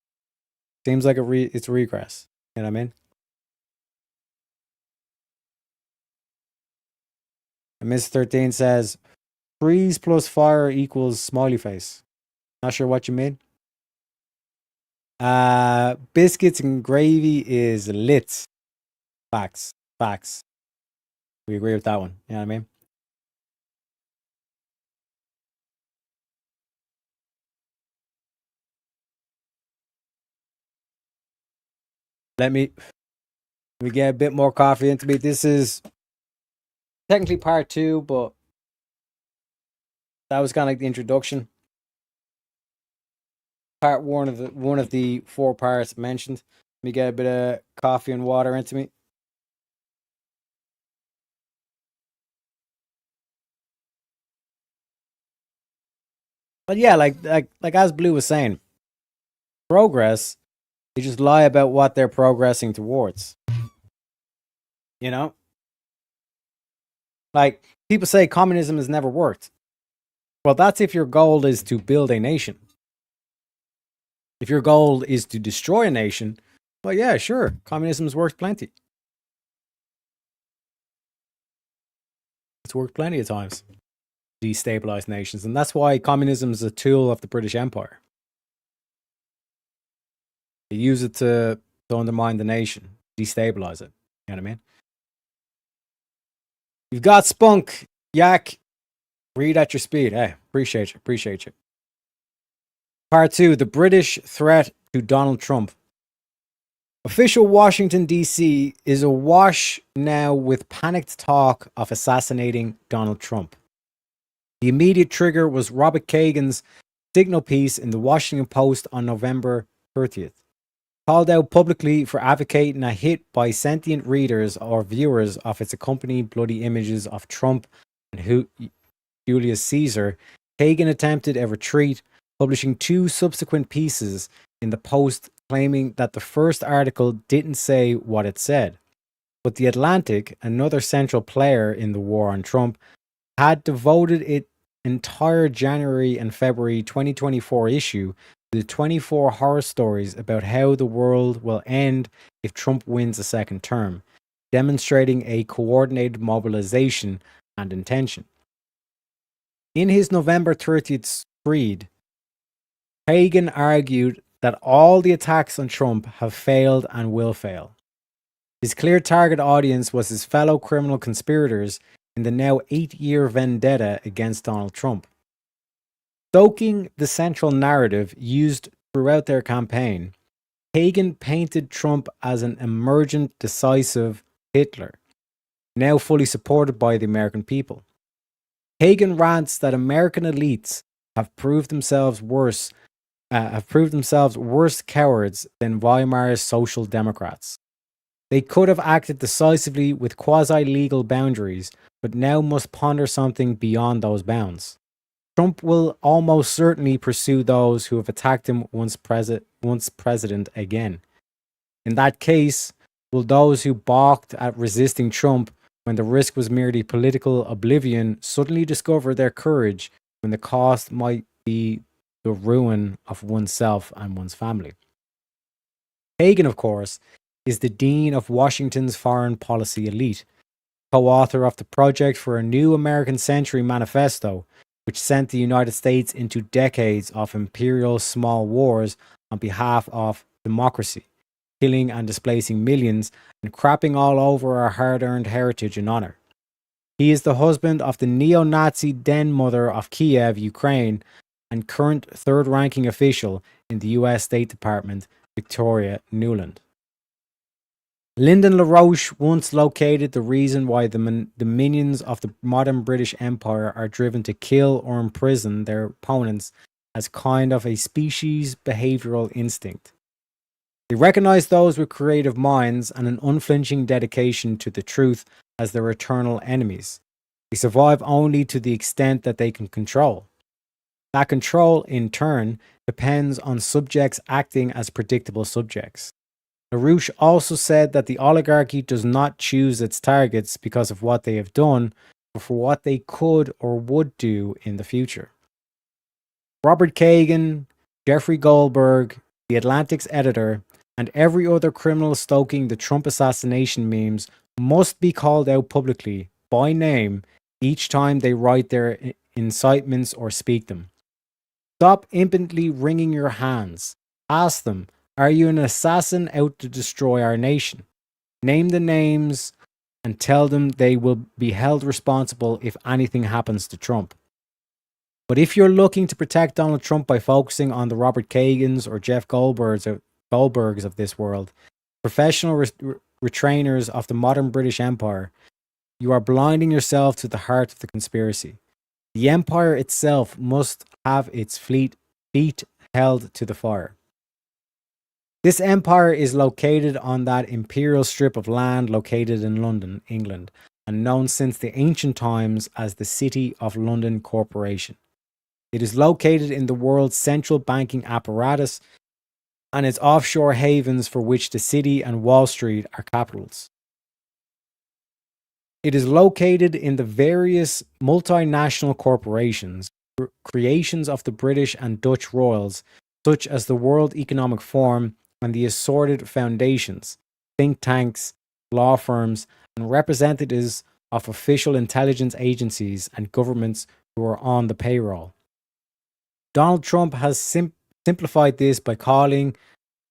Seems like it's regress. You know what I mean? And Miss 13 says, freeze plus fire equals smiley face. Not sure what you mean. Biscuits and gravy is lit. Facts. We agree with that one. You know what I mean? Let me get a bit more coffee into me. This is technically part 2, but that was kind of like the introduction. Part one of the 4 parts mentioned. Let me get a bit of coffee and water into me. But yeah, like as Blue was saying, progress, they just lie about what they're progressing towards. You know? Like, people say communism has never worked. Well, that's if your goal is to build a nation. If your goal is to destroy a nation, well, yeah, sure, communism's worked plenty. It's worked plenty of times. Destabilize nations, and that's why communism is a tool of the British Empire. They use it to undermine the nation, destabilize it. You know what I mean? You've got spunk, Yak. Read at your speed. Hey, appreciate you. Part 2, the British threat to Donald Trump. Official Washington, D.C. is awash now with panicked talk of assassinating Donald Trump. The immediate trigger was Robert Kagan's signal piece in the Washington Post on November 30th. Called out publicly for advocating a hit by sentient readers or viewers of its accompanying bloody images of Trump and Julius Caesar, Kagan attempted a retreat, publishing 2 subsequent pieces in the Post claiming that the first article didn't say what it said. But The Atlantic, another central player in the war on Trump, had devoted its entire January and February 2024 issue to the 24 horror stories about how the world will end if Trump wins a second term, demonstrating a coordinated mobilization and intention. In his November 30th screed, Kagan argued that all the attacks on Trump have failed and will fail. His clear target audience was his fellow criminal conspirators in the now 8-year vendetta against Donald Trump. Stoking the central narrative used throughout their campaign, Kagan painted Trump as an emergent, decisive Hitler, now fully supported by the American people. Kagan rants that American elites have proved themselves worse cowards than Weimar's social democrats. They could have acted decisively with quasi-legal boundaries, but now must ponder something beyond those bounds. Trump will almost certainly pursue those who have attacked him once president again. In that case, will those who balked at resisting Trump when the risk was merely political oblivion suddenly discover their courage when the cost might be the ruin of oneself and one's family? Kagan, of course, is the dean of Washington's foreign policy elite, co-author of the Project for a New American Century manifesto, which sent the United States into decades of imperial small wars on behalf of democracy, killing and displacing millions and crapping all over our hard-earned heritage and honor. He is the husband of the neo-Nazi den mother of Kiev, Ukraine, and current third-ranking official in the US State Department, Victoria Nuland. Lyndon LaRoche once located the reason why the minions of the modern British Empire are driven to kill or imprison their opponents as kind of a species behavioral instinct. They recognize those with creative minds and an unflinching dedication to the truth as their eternal enemies. They survive only to the extent that they can control. That control, in turn, depends on subjects acting as predictable subjects. LaRoche also said that the oligarchy does not choose its targets because of what they have done, but for what they could or would do in the future. Robert Kagan, Jeffrey Goldberg, The Atlantic's editor, and every other criminal stoking the Trump assassination memes must be called out publicly, by name, each time they write their incitements or speak them. Stop impotently wringing your hands. Ask them, are you an assassin out to destroy our nation? Name the names and tell them they will be held responsible if anything happens to Trump. But if you're looking to protect Donald Trump by focusing on the Robert Kagans or Jeff Goldbergs of this world, professional retrainers of the modern British Empire, you are blinding yourself to the heart of the conspiracy. The empire itself must have its feet held to the fire. This empire is located on that imperial strip of land located in London, England, and known since the ancient times as the City of London Corporation. It is located in the world's central banking apparatus and its offshore havens for which the City and Wall Street are capitals. It is located in the various multinational corporations creations of the British and Dutch royals, such as the World Economic Forum and the assorted foundations, think tanks, law firms, and representatives of official intelligence agencies and governments who are on the payroll. Donald Trump has simplified this by calling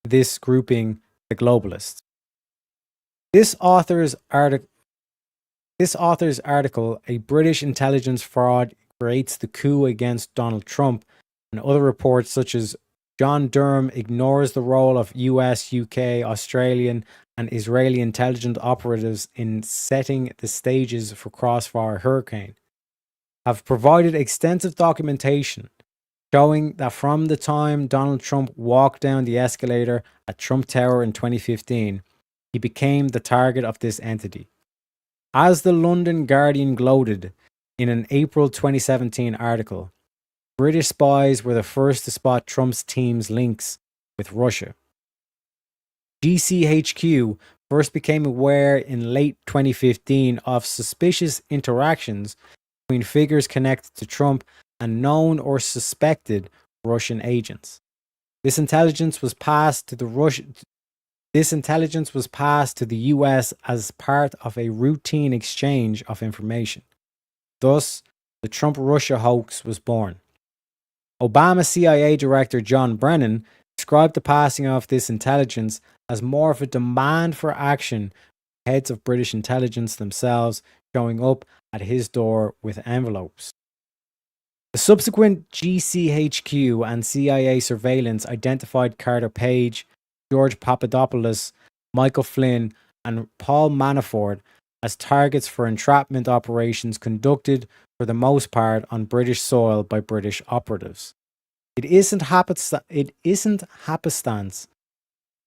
this grouping the globalists. This author's article, A British Intelligence Fraud Creates the Coup Against Donald Trump, and other reports such as John Durham ignores the role of US, UK, Australian, and Israeli intelligence operatives in setting the stages for Crossfire Hurricane, have provided extensive documentation showing that from the time Donald Trump walked down the escalator at Trump Tower in 2015, he became the target of this entity. As the London Guardian gloated in an April 2017 article, British spies were the first to spot Trump's team's links with Russia. GCHQ first became aware in late 2015 of suspicious interactions between figures connected to Trump and known or suspected Russian agents. This intelligence was passed to the US as part of a routine exchange of information. Thus, the Trump-Russia hoax was born. Obama CIA Director John Brennan described the passing of this intelligence as more of a demand for action, heads of British intelligence themselves showing up at his door with envelopes. The subsequent GCHQ and CIA surveillance identified Carter Page, George Papadopoulos, Michael Flynn, and Paul Manafort as targets for entrapment operations conducted for the most part on British soil by British operatives. It isn't happenstance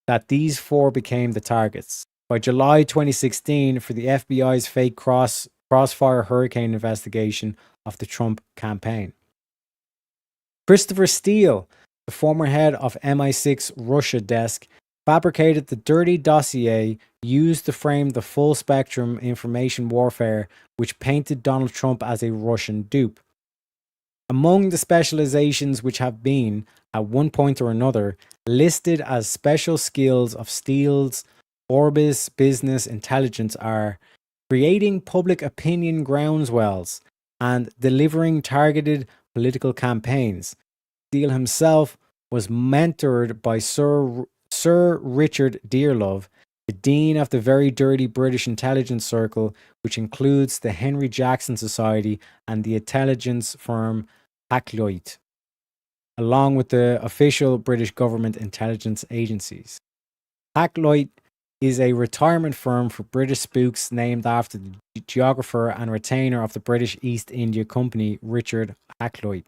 that these four became the targets. By July 2016, for the FBI's fake Crossfire Hurricane investigation of the Trump campaign. Christopher Steele, the former head of MI6 Russia desk, fabricated the dirty dossier used to frame the full-spectrum information warfare which painted Donald Trump as a Russian dupe. Among the specializations which have been, at one point or another, listed as special skills of Steele's Orbis business intelligence are creating public opinion groundswells and delivering targeted political campaigns. Steele himself was mentored by Sir Richard Dearlove, the Dean of the very dirty British intelligence circle, which includes the Henry Jackson Society and the intelligence firm Hackloyd, along with the official British government intelligence agencies. Hackloyd is a retirement firm for British spooks named after the geographer and retainer of the British East India Company, Richard Hakluyt,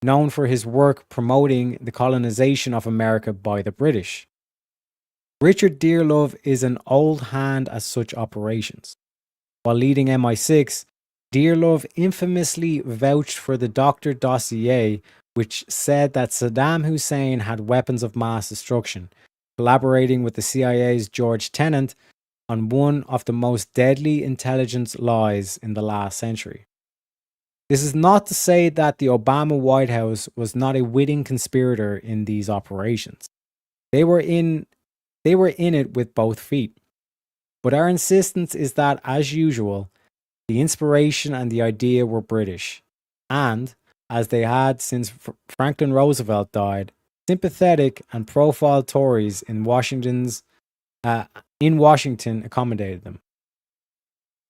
known for his work promoting the colonization of America by the British. Richard Dearlove is an old hand at such operations. While leading MI6, Dearlove infamously vouched for the Doctor dossier, which said that Saddam Hussein had weapons of mass destruction, collaborating with the CIA's George Tenet on one of the most deadly intelligence lies in the last century. This is not to say that the Obama White House was not a witting conspirator in these operations. They were in it with both feet. But our insistence is that, as usual, the inspiration and the idea were British, and, as they had since Franklin Roosevelt died, sympathetic and profiled Tories in Washington accommodated them.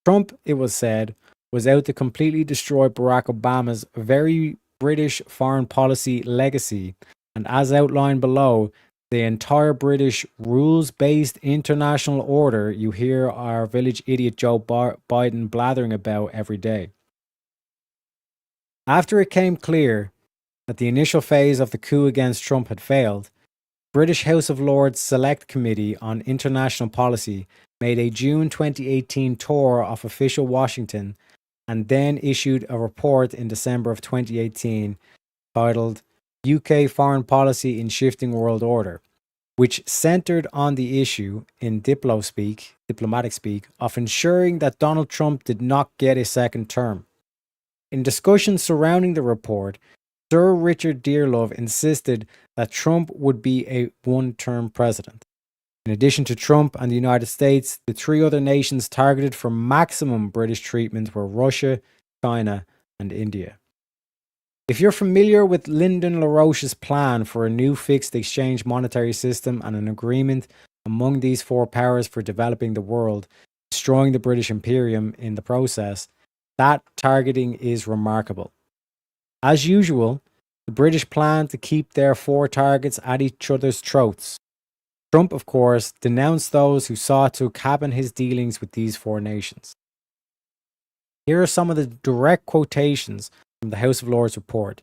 Trump, it was said, was out to completely destroy Barack Obama's very British foreign policy legacy, and as outlined below, the entire British rules-based international order you hear our village idiot Joe Biden blathering about every day. After it came clear that the initial phase of the coup against Trump had failed, British House of Lords Select Committee on International Policy made a June 2018 tour of official Washington and then issued a report in December of 2018 titled UK Foreign Policy in Shifting World Order, which centered on the issue, in diplomatic speak, of ensuring that Donald Trump did not get a second term. In discussions surrounding the report, Sir Richard Dearlove insisted that Trump would be a one-term president. In addition to Trump and the United States, the three other nations targeted for maximum British treatment were Russia, China, and India. If you're familiar with Lyndon LaRoche's plan for a new fixed exchange monetary system and an agreement among these four powers for developing the world, destroying the British Imperium in the process, that targeting is remarkable. As usual, the British plan to keep their four targets at each other's throats. Trump, of course, denounced those who sought to cabin his dealings with these four nations. Here are some of the direct quotations from the House of Lords report.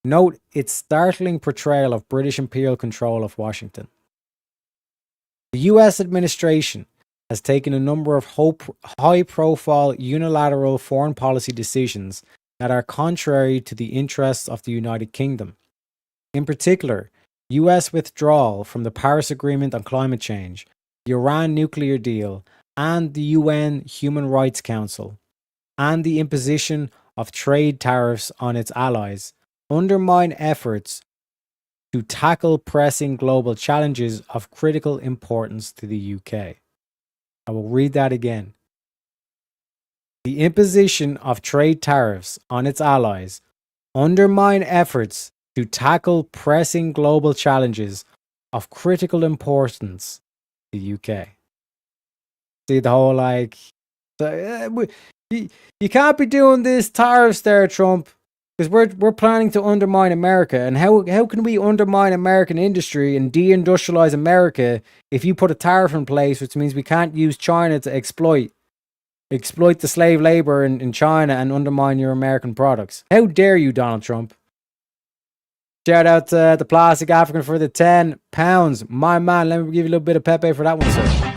Note its startling portrayal of British imperial control of Washington. The US administration has taken a number of high-profile unilateral foreign policy decisions that are contrary to the interests of the United Kingdom. In particular, US withdrawal from the Paris Agreement on climate change, the Iran nuclear deal, and the UN Human Rights Council, and the imposition of trade tariffs on its allies, undermine efforts to tackle pressing global challenges of critical importance to the UK. I will read that again. The imposition of trade tariffs on its allies undermine efforts to tackle pressing global challenges of critical importance to the UK. See the whole you can't be doing this tariffs there, Trump, because we're planning to undermine America. And how can we undermine American industry and deindustrialize America if you put a tariff in place, which means we can't use China to exploit the slave labor in China and undermine your American products? How dare you, Donald Trump? Shout out to the Plastic African for the £10. My man, let me give you a little bit of Pepe for that one, sir.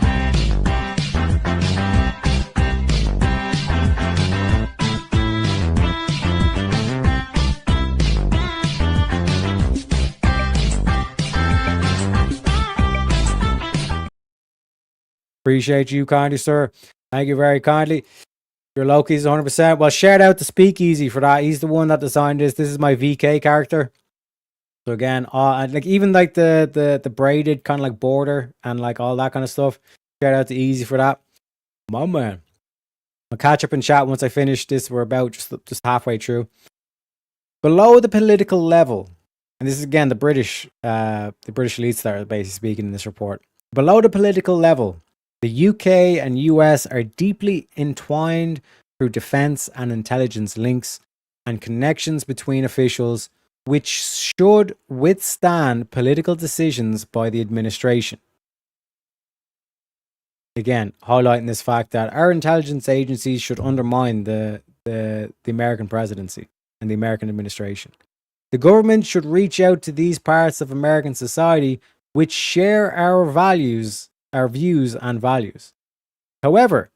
Appreciate you kindly, sir. Thank you very kindly. Your Loki's 100%. Well, shout out to Speakeasy for that. He's the one that designed this. This is my VK character. So again, like even like the braided kind of like border and like all that kind of stuff. Shout out to Easy for that. My man. I'll catch up in chat once I finish this. We're about just halfway through. Below the political level, and this is again the British elites that are basically speaking in this report. Below the political level, the UK and US are deeply entwined through defense and intelligence links and connections between officials which should withstand political decisions by the administration. Again, highlighting this fact that our intelligence agencies should undermine the American presidency and the American administration. The government should reach out to these parts of American society which share our views and values. However,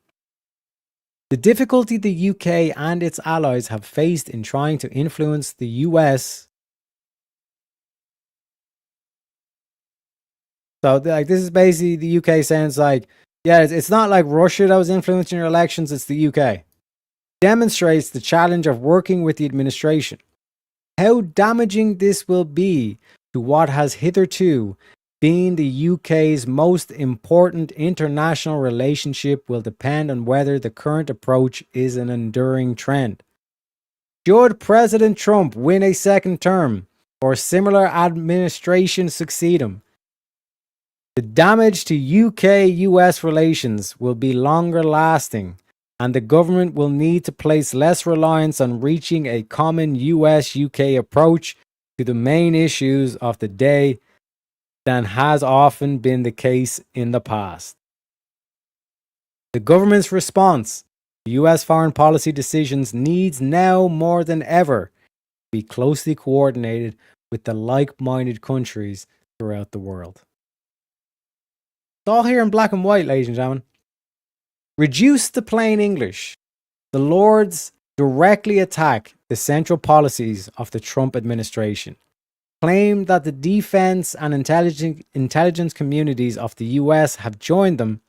the difficulty the UK and its allies have faced in trying to influence the US. So like this is basically the UK saying it's like, yeah, it's not like Russia that was influencing your elections, it's the UK. Demonstrates the challenge of working with the administration. How damaging this will be to what has hitherto been the UK's most important international relationship will depend on whether the current approach is an enduring trend. Should President Trump win a second term or similar administration succeed him, the damage to UK-US relations will be longer lasting, and the government will need to place less reliance on reaching a common US-UK approach to the main issues of the day than has often been the case in the past. The government's response to US foreign policy decisions needs now more than ever to be closely coordinated with the like-minded countries throughout the world. It's all here in black and white, ladies and gentlemen. Reduced to plain English, the Lords directly attack the central policies of the Trump administration, claim that the defense and intelligence communities of the US have joined them,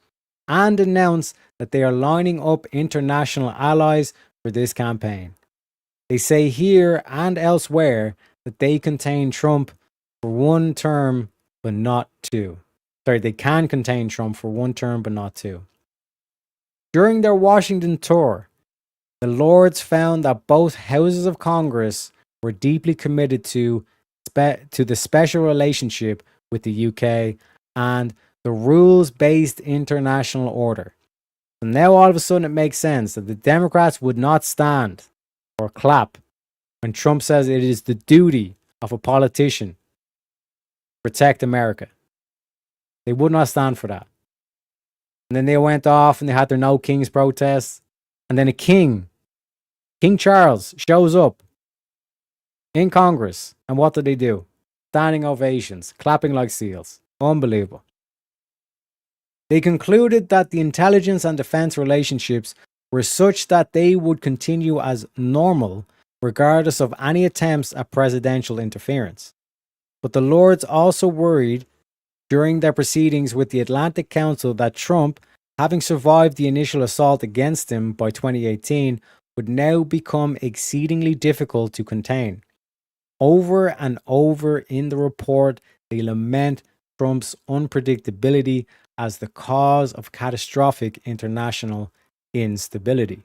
and announce that they are lining up international allies for this campaign. They say here and elsewhere that they contain Trump for one term, but not two. Sorry, they can contain Trump for one term, but not two. During their Washington tour, the Lords found that both houses of Congress were deeply committed to the special relationship with the UK and the rules-based international order. So now all of a sudden it makes sense that the Democrats would not stand or clap when Trump says it is the duty of a politician to protect America. They would not stand for that. And then they went off and they had their No Kings protests. And then a king, King Charles, shows up in Congress. And what do? Standing ovations, clapping like seals. Unbelievable. They concluded that the intelligence and defense relationships were such that they would continue as normal regardless of any attempts at presidential interference. But the Lords also worried during their proceedings with the Atlantic Council that Trump, having survived the initial assault against him by 2018, would now become exceedingly difficult to contain. Over and over in the report, they lament Trump's unpredictability as the cause of catastrophic international instability.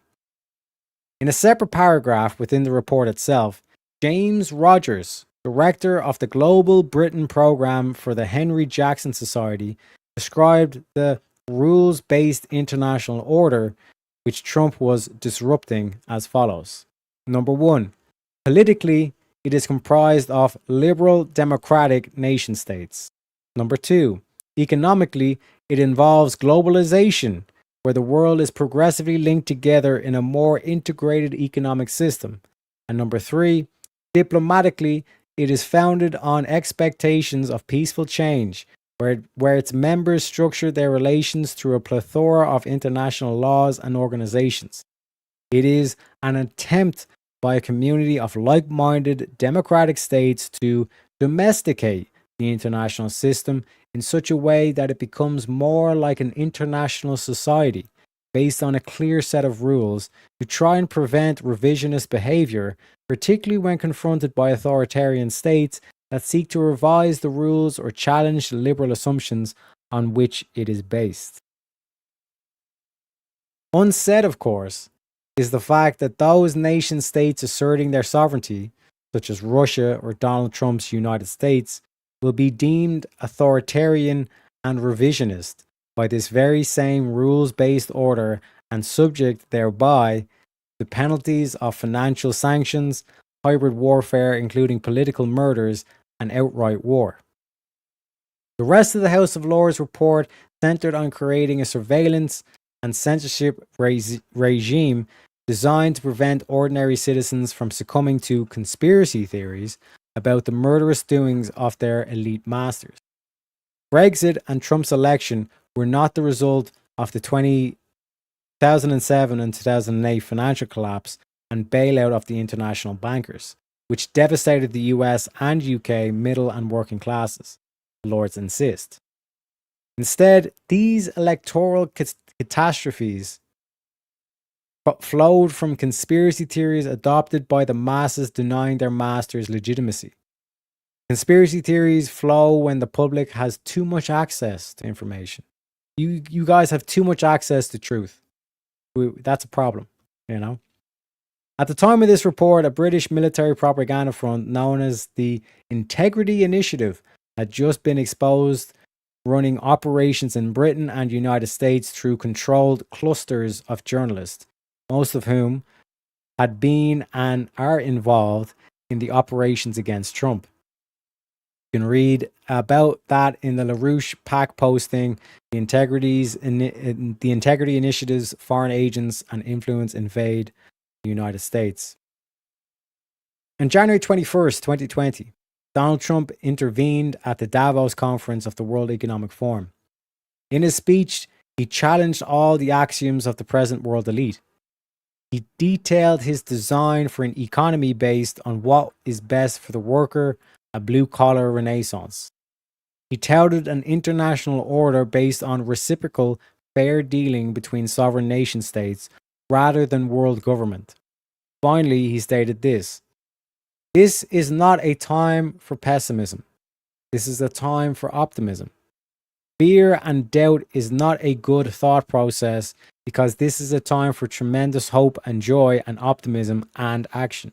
In a separate paragraph within the report itself, James Rogers, director of the Global Britain Program for the Henry Jackson Society, described the rules-based international order which Trump was disrupting as follows. Number one, politically, it is comprised of liberal democratic nation states. Number two, economically, it involves globalization, where the world is progressively linked together in a more integrated economic system. And number three, diplomatically, it is founded on expectations of peaceful change, where its members structure their relations through a plethora of international laws and organizations. It is an attempt by a community of like-minded democratic states to domesticate the international system in such a way that it becomes more like an international society based on a clear set of rules to try and prevent revisionist behavior, particularly when confronted by authoritarian states that seek to revise the rules or challenge the liberal assumptions on which it is based. Unsaid, of course, is the fact that those nation states asserting their sovereignty, such as Russia or Donald Trump's United States, will be deemed authoritarian and revisionist by this very same rules-based order and subject thereby to penalties of financial sanctions, hybrid warfare including political murders, and outright war. The rest of the House of Lords report centered on creating a surveillance and censorship regime designed to prevent ordinary citizens from succumbing to conspiracy theories about the murderous doings of their elite masters. Brexit and Trump's election were not the result of the 2007 and 2008 financial collapse and bailout of the international bankers, which devastated the US and UK middle and working classes, the Lords insist. Instead, these electoral catastrophes flowed from conspiracy theories adopted by the masses denying their masters legitimacy. Conspiracy theories flow when the public has too much access to information. You guys have too much access to truth. That's a problem, you know? At the time of this report, a British military propaganda front known as the Integrity Initiative had just been exposed, running operations in Britain and United States through controlled clusters of journalists, most of whom had been and are involved in the operations against Trump. You can read about that in the LaRouche PAC posting, the Integrity Initiative's Foreign Agents and Influence Invade the United States. On January 21st, 2020, Donald Trump intervened at the Davos conference of the World Economic Forum. In his speech, he challenged all the axioms of the present world elite. He detailed his design for an economy based on what is best for the worker, a blue-collar renaissance. He touted an international order based on reciprocal, fair dealing between sovereign nation states rather than world government. Finally, he stated this: "This is not a time for pessimism. This is a time for optimism. Fear and doubt is not a good thought process because this is a time for tremendous hope and joy and optimism and action.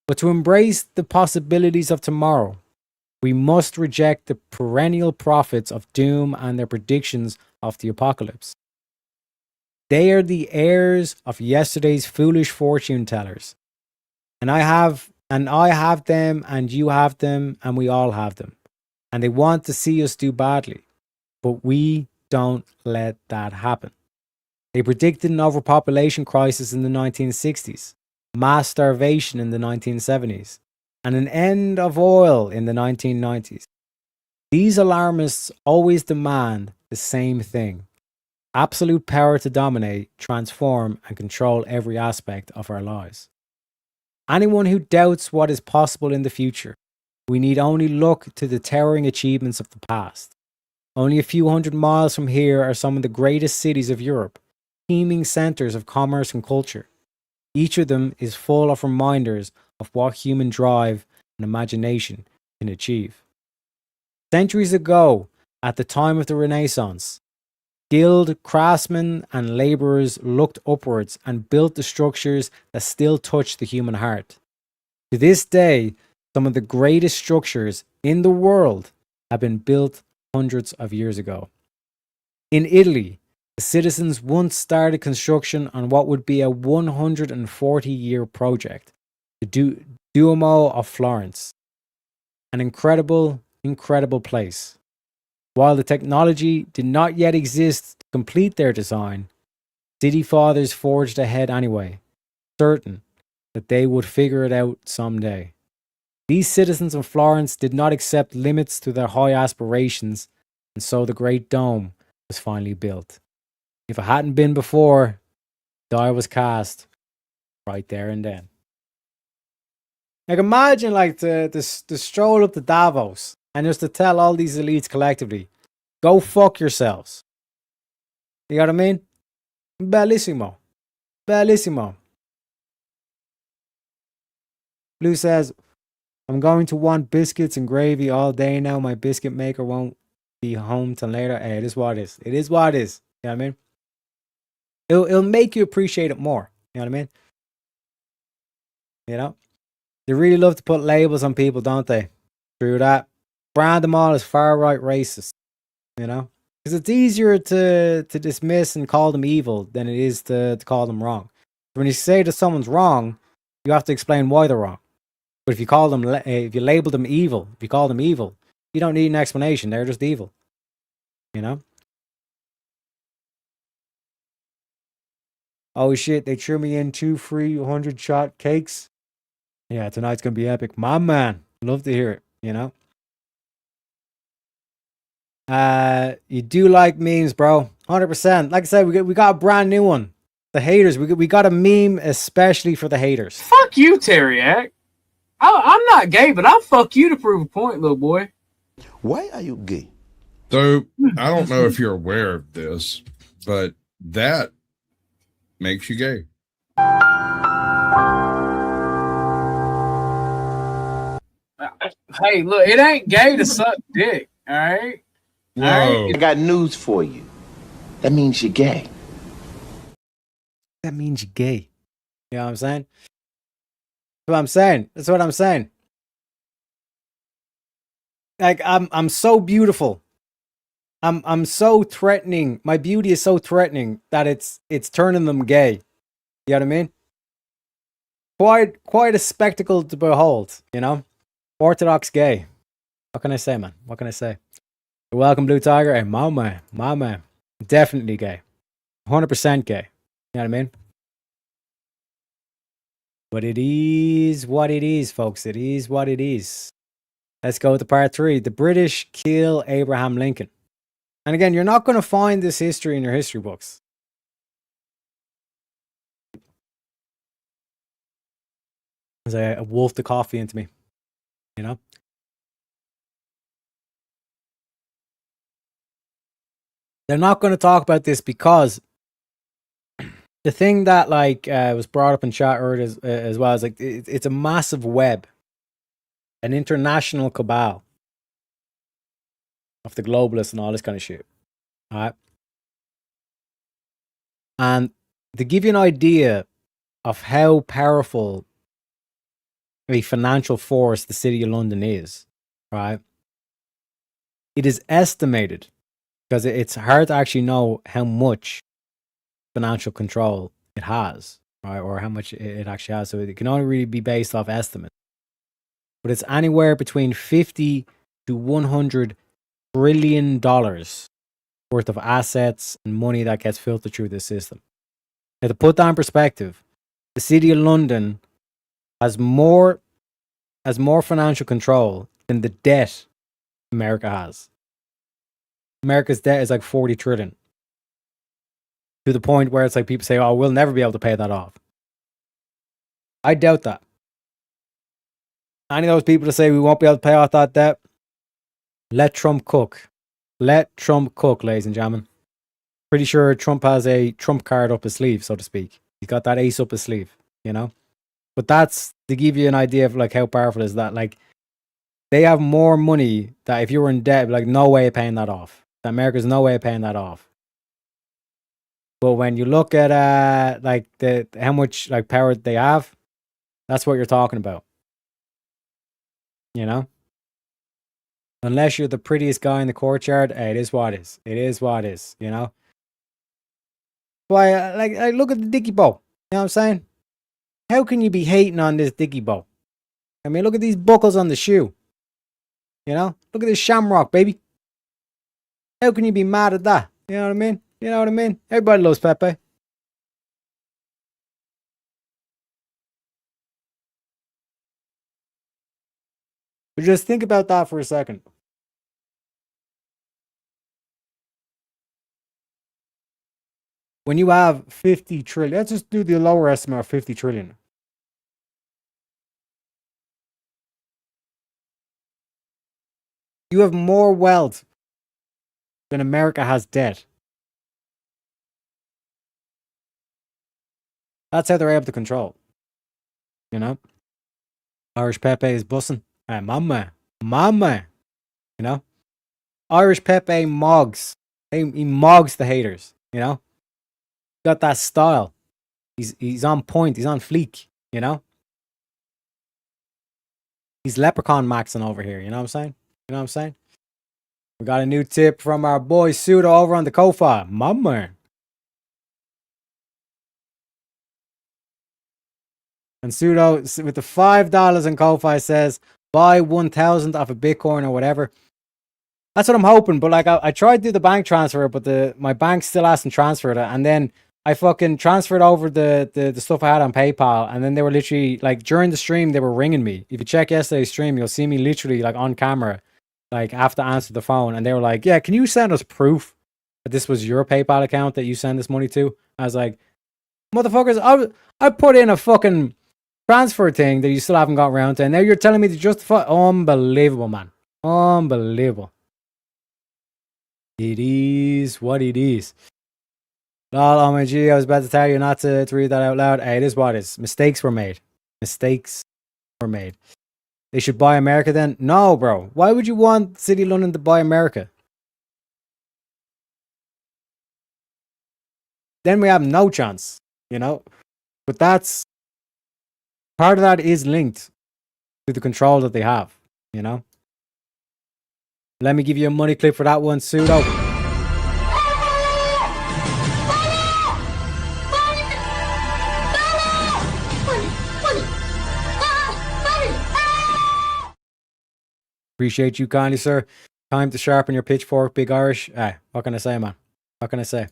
But to embrace the possibilities of tomorrow, we must reject the perennial prophets of doom and their predictions of the apocalypse. They are the heirs of yesterday's foolish fortune tellers. And I have them, and you have them, and we all have them. And they want to see us do badly. But we don't let that happen. They predicted an overpopulation crisis in the 1960s, mass starvation in the 1970s, and an end of oil in the 1990s. These alarmists always demand the same thing: absolute power to dominate, transform, and control every aspect of our lives. Anyone who doubts what is possible in the future, we need only look to the towering achievements of the past. Only a few hundred miles from here are some of the greatest cities of Europe, teeming centers of commerce and culture. Each of them is full of reminders of what human drive and imagination can achieve. Centuries ago, at the time of the Renaissance, skilled craftsmen and laborers looked upwards and built the structures that still touch the human heart. To this day, some of the greatest structures in the world have been built hundreds of years ago. In Italy, the citizens once started construction on what would be a 140-year project, the Duomo of Florence. An incredible place. While the technology did not yet exist to complete their design, city fathers forged ahead anyway, certain that they would figure it out someday. These citizens of Florence did not accept limits to their high aspirations, and so the Great Dome was finally built. If it hadn't been before, die was cast right there and then. Like, imagine the stroll up to Davos and just to tell all these elites collectively, go fuck yourselves. You know what I mean? Bellissimo. Bellissimo. Blue says, I'm going to want biscuits and gravy all day now. My biscuit maker won't be home till later. Hey, it is what it is. It is what it is. You know what I mean? It'll make you appreciate it more. You know what I mean? You know? They really love to put labels on people, don't they? Through that. Brand them all as far-right racists. You know? Because it's easier to dismiss and call them evil than it is to call them wrong. When you say that someone's wrong, you have to explain why they're wrong. But if you call them, if you label them evil, if you call them evil, you don't need an explanation. They're just evil. You know? Oh shit, they threw me in 2 free 100-shot cakes. Yeah, tonight's gonna be epic. My man. Love to hear it, you know? You do like memes, bro. 100%. Like I said, we got a brand new one. The haters. We got a meme especially for the haters. Fuck you, Teriak. I'm not gay, but I'll fuck you to prove a point, little boy. Why are you gay? So I don't know if you're aware of this, but that makes you gay. Hey, look, it ain't gay to suck dick, all right? Whoa. I got news for you. That means you're gay. That means you're gay. You know what I'm saying? That's what I'm saying. That's what I'm saying. Like, I'm so beautiful. I'm so threatening. My beauty is so threatening that it's turning them gay. You know what I mean? Quite a spectacle to behold, you know? Orthodox gay. What can I say, man? What can I say? You're welcome, Blue Tiger. Hey, my man. Definitely gay. 100% gay. You know what I mean? But it is what it is, folks. It is what it is. Let's go to part 3. The British kill Abraham Lincoln. And again, you're not going to find this history in your history books. As I wolfed the coffee into me. You know? They're not going to talk about this because the thing that like was brought up in chat earlier as well is like it's a massive web, an international cabal of the globalists and all this kind of shit. All right. And to give you an idea of how powerful a financial force the City of London is, right? It is estimated, because it's hard to actually know how much financial control it has, right? Or how much it actually has. So it can only really be based off estimates. But it's anywhere between $50 to $100 trillion worth of assets and money that gets filtered through the system. Now, to put that in perspective, the City of London has more financial control than the debt America has. America's debt is like 40 trillion. To the point where it's like people say, oh, we'll never be able to pay that off. I doubt that. Any of those people that say we won't be able to pay off that debt, let Trump cook. Let Trump cook, ladies and gentlemen. Pretty sure Trump has a Trump card up his sleeve, so to speak. He's got that ace up his sleeve, you know? But that's to give you an idea of like how powerful is that. Like, they have more money that if you were in debt, like no way of paying that off. That America's no way of paying that off. But when you look at like how much like power they have, that's what you're talking about. You know? Unless you're the prettiest guy in the courtyard, hey, it is what it is. It is what it is, you know? Why, like look at the Dickie Bow. You know what I'm saying? How can you be hating on this Dickie Bow? I mean, look at these buckles on the shoe. You know? Look at this shamrock, baby. How can you be mad at that? You know what I mean? You know what I mean? Everybody loves Pepe. But just think about that for a second. When you have 50 trillion, let's just do the lower estimate of 50 trillion. You have more wealth than America has debt. That's how they're able to control. You know? Irish Pepe is bussing. Hey, mama. You know? Irish Pepe mogs. He mogs the haters. You know? Got that style. He's on point. He's on fleek. You know? He's leprechaun maxing over here. You know what I'm saying? You know what I'm saying? We got a new tip from our boy Pseudo over on the Ko-Fi. Mama. And Pseudo with the $5 in Ko-Fi says, buy 1,000 off a Bitcoin or whatever. That's what I'm hoping. But like I tried to do the bank transfer, but my bank still hasn't transferred it. And then I fucking transferred over the stuff I had on PayPal. And then they were literally like during the stream, they were ringing me. If you check yesterday's stream, you'll see me literally like on camera, like have to answer the phone. And they were like, yeah, can you send us proof that this was your PayPal account that you send this money to? I was like, motherfuckers, I put in a fucking transfer thing that you still haven't got around to, and now you're telling me to justify. Unbelievable, man. Unbelievable. It is what it is. Lol, oh my G, I was about to tell you not to read that out loud. Hey, it is what it is. Mistakes were made. Mistakes were made. They should buy America then? No, bro. Why would you want City of London to buy America? Then we have no chance, you know? But that's part of that is linked to the control that they have, you know? Let me give you a money clip for that one, Pseudo. Appreciate you kindly, sir. Time to sharpen your pitchfork, Big Irish. What can I say, man? What can I say?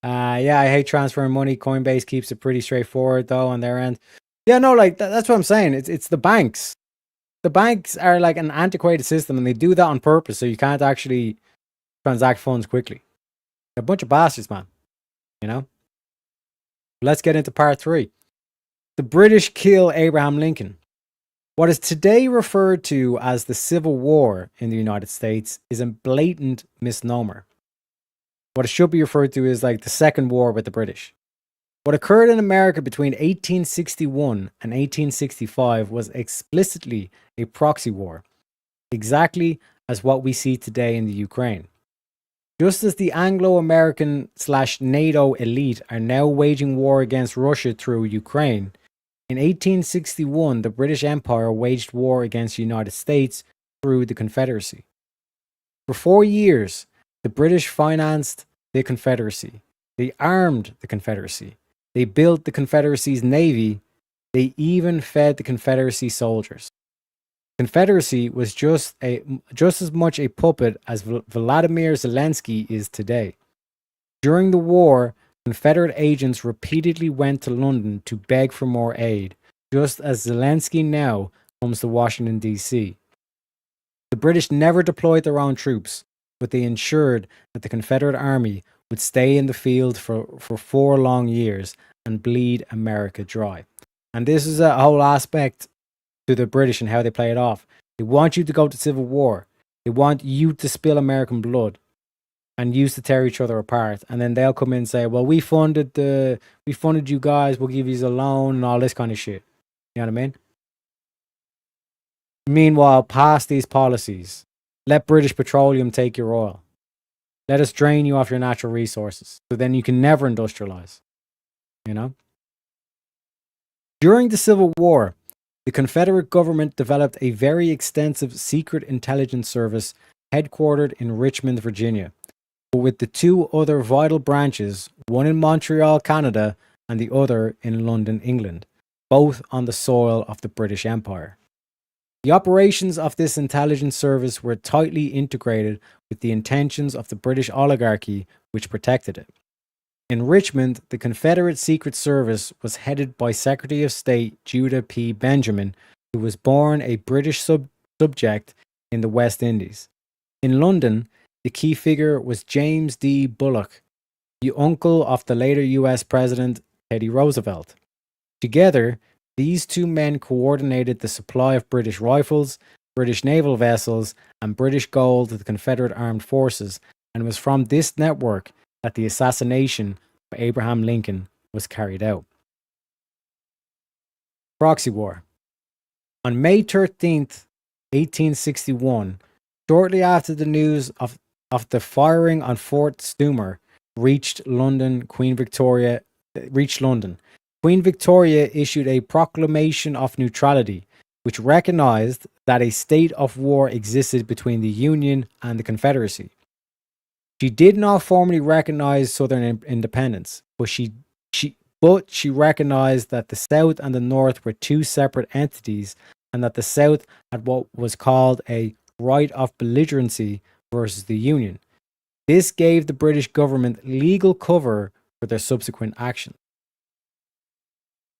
Yeah, I hate transferring money. Coinbase keeps it pretty straightforward, though, on their end. Yeah, no, like, that's what I'm saying. It's the banks. The banks are like an antiquated system, and they do that on purpose, so you can't actually transact funds quickly. They're a bunch of bastards, man. You know? Let's get into part 3. The British kill Abraham Lincoln. What is today referred to as the Civil War in the United States is a blatant misnomer. What it should be referred to is like the Second War with the British. What occurred in America between 1861 and 1865 was explicitly a proxy war, exactly as what we see today in the Ukraine. Just as the Anglo-American/NATO elite are now waging war against Russia through Ukraine, in 1861 the British Empire waged war against the United States through the Confederacy. For 4 years, the British financed the Confederacy. They armed the Confederacy. They built the Confederacy's navy. They even fed the Confederacy soldiers. Confederacy was just as much a puppet as Vladimir Zelensky is today. During the war, Confederate agents repeatedly went to London to beg for more aid, just as Zelensky now comes to Washington, D.C. The British never deployed their own troops, but they ensured that the Confederate Army would stay in the field for 4 long years and bleed America dry. And this is a whole aspect to the British and how they play it off. They want you to go to civil war. They want you to spill American blood and use to tear each other apart. And then they'll come in and say, well, we funded you guys, we'll give you a loan and all this kind of shit. You know what I mean? Meanwhile, pass these policies. Let British Petroleum take your oil. Let us drain you off your natural resources. So then you can never industrialize. You know? During the Civil War, the Confederate government developed a very extensive secret intelligence service headquartered in Richmond, Virginia, but with the 2 other vital branches, one in Montreal, Canada, and the other in London, England, both on the soil of the British Empire. The operations of this intelligence service were tightly integrated with the intentions of the British oligarchy which protected it. In Richmond, the Confederate Secret Service was headed by Secretary of State Judah P. Benjamin, who was born a British subject in the West Indies. In London, the key figure was James D. Bullock, the uncle of the later US President Teddy Roosevelt. Together, these 2 men coordinated the supply of British rifles, British naval vessels, and British gold to the Confederate armed forces, and it was from this network that the assassination of Abraham Lincoln was carried out. Proxy War. On May 13th, 1861, shortly after the news of the firing on Fort Stewart reached London, Queen Victoria issued a proclamation of neutrality, which recognized that a state of war existed between the Union and the Confederacy. She did not formally recognize Southern independence, but she recognized that the South and the North were 2 separate entities, and that the South had what was called a right of belligerency versus the Union. This gave the British government legal cover for their subsequent actions.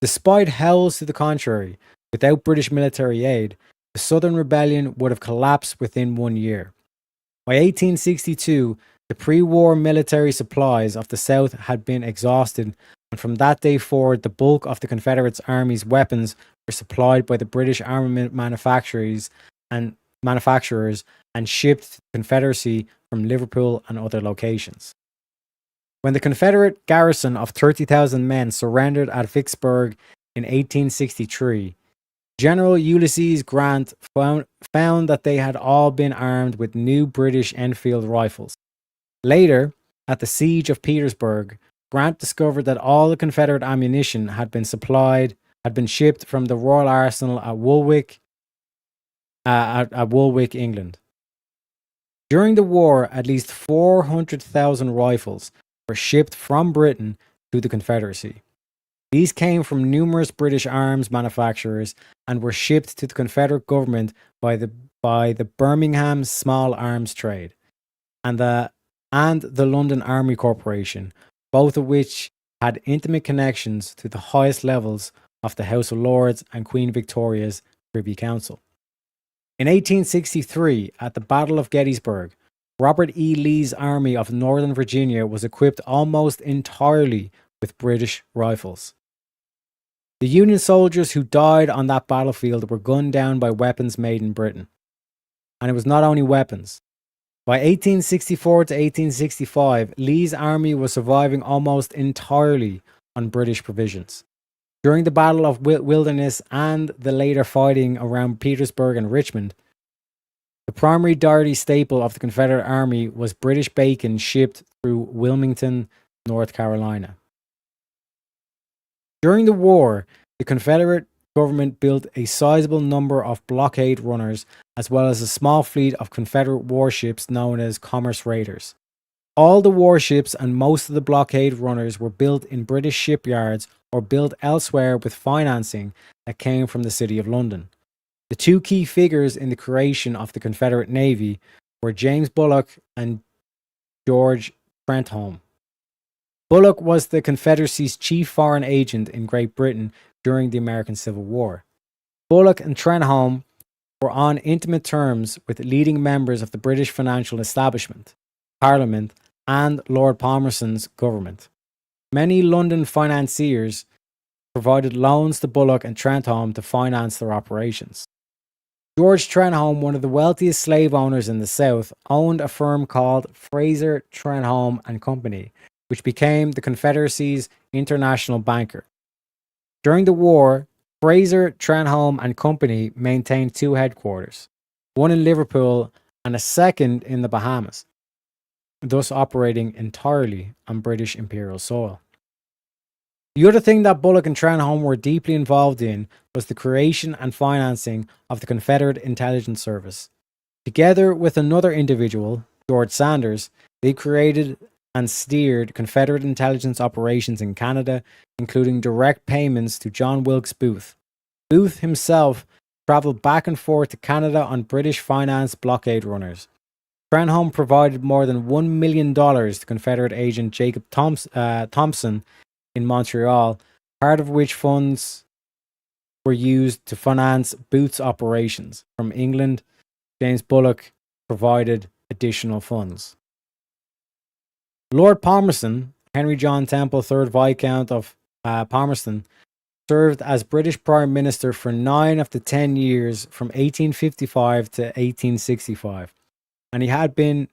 Despite howls to the contrary, without British military aid, the Southern Rebellion would have collapsed within 1 year. By 1862, the pre-war military supplies of the South had been exhausted, and from that day forward, the bulk of the Confederate Army's weapons were supplied by the British armament manufacturers and shipped to the Confederacy from Liverpool and other locations. When the Confederate garrison of 30,000 men surrendered at Vicksburg in 1863, General Ulysses Grant found that they had all been armed with new British Enfield rifles. Later, at the Siege of Petersburg, Grant discovered that all the Confederate ammunition had been shipped from the Royal Arsenal at Woolwich, England. During the war, at least 400,000 rifles were shipped from Britain to the Confederacy. These came from numerous British arms manufacturers and were shipped to the Confederate government by the Birmingham Small Arms Trade and the London Army Corporation, both of which had intimate connections to the highest levels of the House of Lords and Queen Victoria's Privy Council. In 1863, at the Battle of Gettysburg, Robert E. Lee's Army of Northern Virginia was equipped almost entirely with British rifles. The Union soldiers who died on that battlefield were gunned down by weapons made in Britain. And it was not only weapons. By 1864 to 1865, Lee's army was surviving almost entirely on British provisions. During the Battle of Wilderness and the later fighting around Petersburg and Richmond, the primary dirty staple of the Confederate Army was British bacon shipped through Wilmington, North Carolina. During the war, the Confederate government built a sizable number of blockade runners as well as a small fleet of Confederate warships known as commerce raiders. All the warships and most of the blockade runners were built in British shipyards or built elsewhere with financing that came from the City of London. The two key figures in the creation of the Confederate Navy were James Bulloch and George Trenholm. Bulloch was the Confederacy's chief foreign agent in Great Britain during the American Civil War. Bulloch and Trenholm were on intimate terms with leading members of the British financial establishment, Parliament, and Lord Palmerston's government. Many London financiers provided loans to Bulloch and Trenholm to finance their operations. George Trenholm, one of the wealthiest slave owners in the South, owned a firm called Fraser, Trenholm and Company, which became the Confederacy's international banker. During the war, Fraser, Trenholm and Company maintained two headquarters, one in Liverpool and a second in the Bahamas, thus operating entirely on British imperial soil. The other thing that Bulloch and Trenholm were deeply involved in was the creation and financing of the Confederate Intelligence Service. Together with another individual, George Sanders, they created and steered Confederate intelligence operations in Canada, including direct payments to John Wilkes Booth. Booth himself traveled back and forth to Canada on British-financed blockade runners. Trenholm provided more than $1 million to Confederate agent Jacob Thompson in Montreal, part of which funds were used to finance Booth's operations. From England, James Bulloch provided additional funds. Lord Palmerston, Henry John Temple, 3rd Viscount of Palmerston, served as British Prime Minister for 9 of the 10 years from 1855 to 1865, and he had been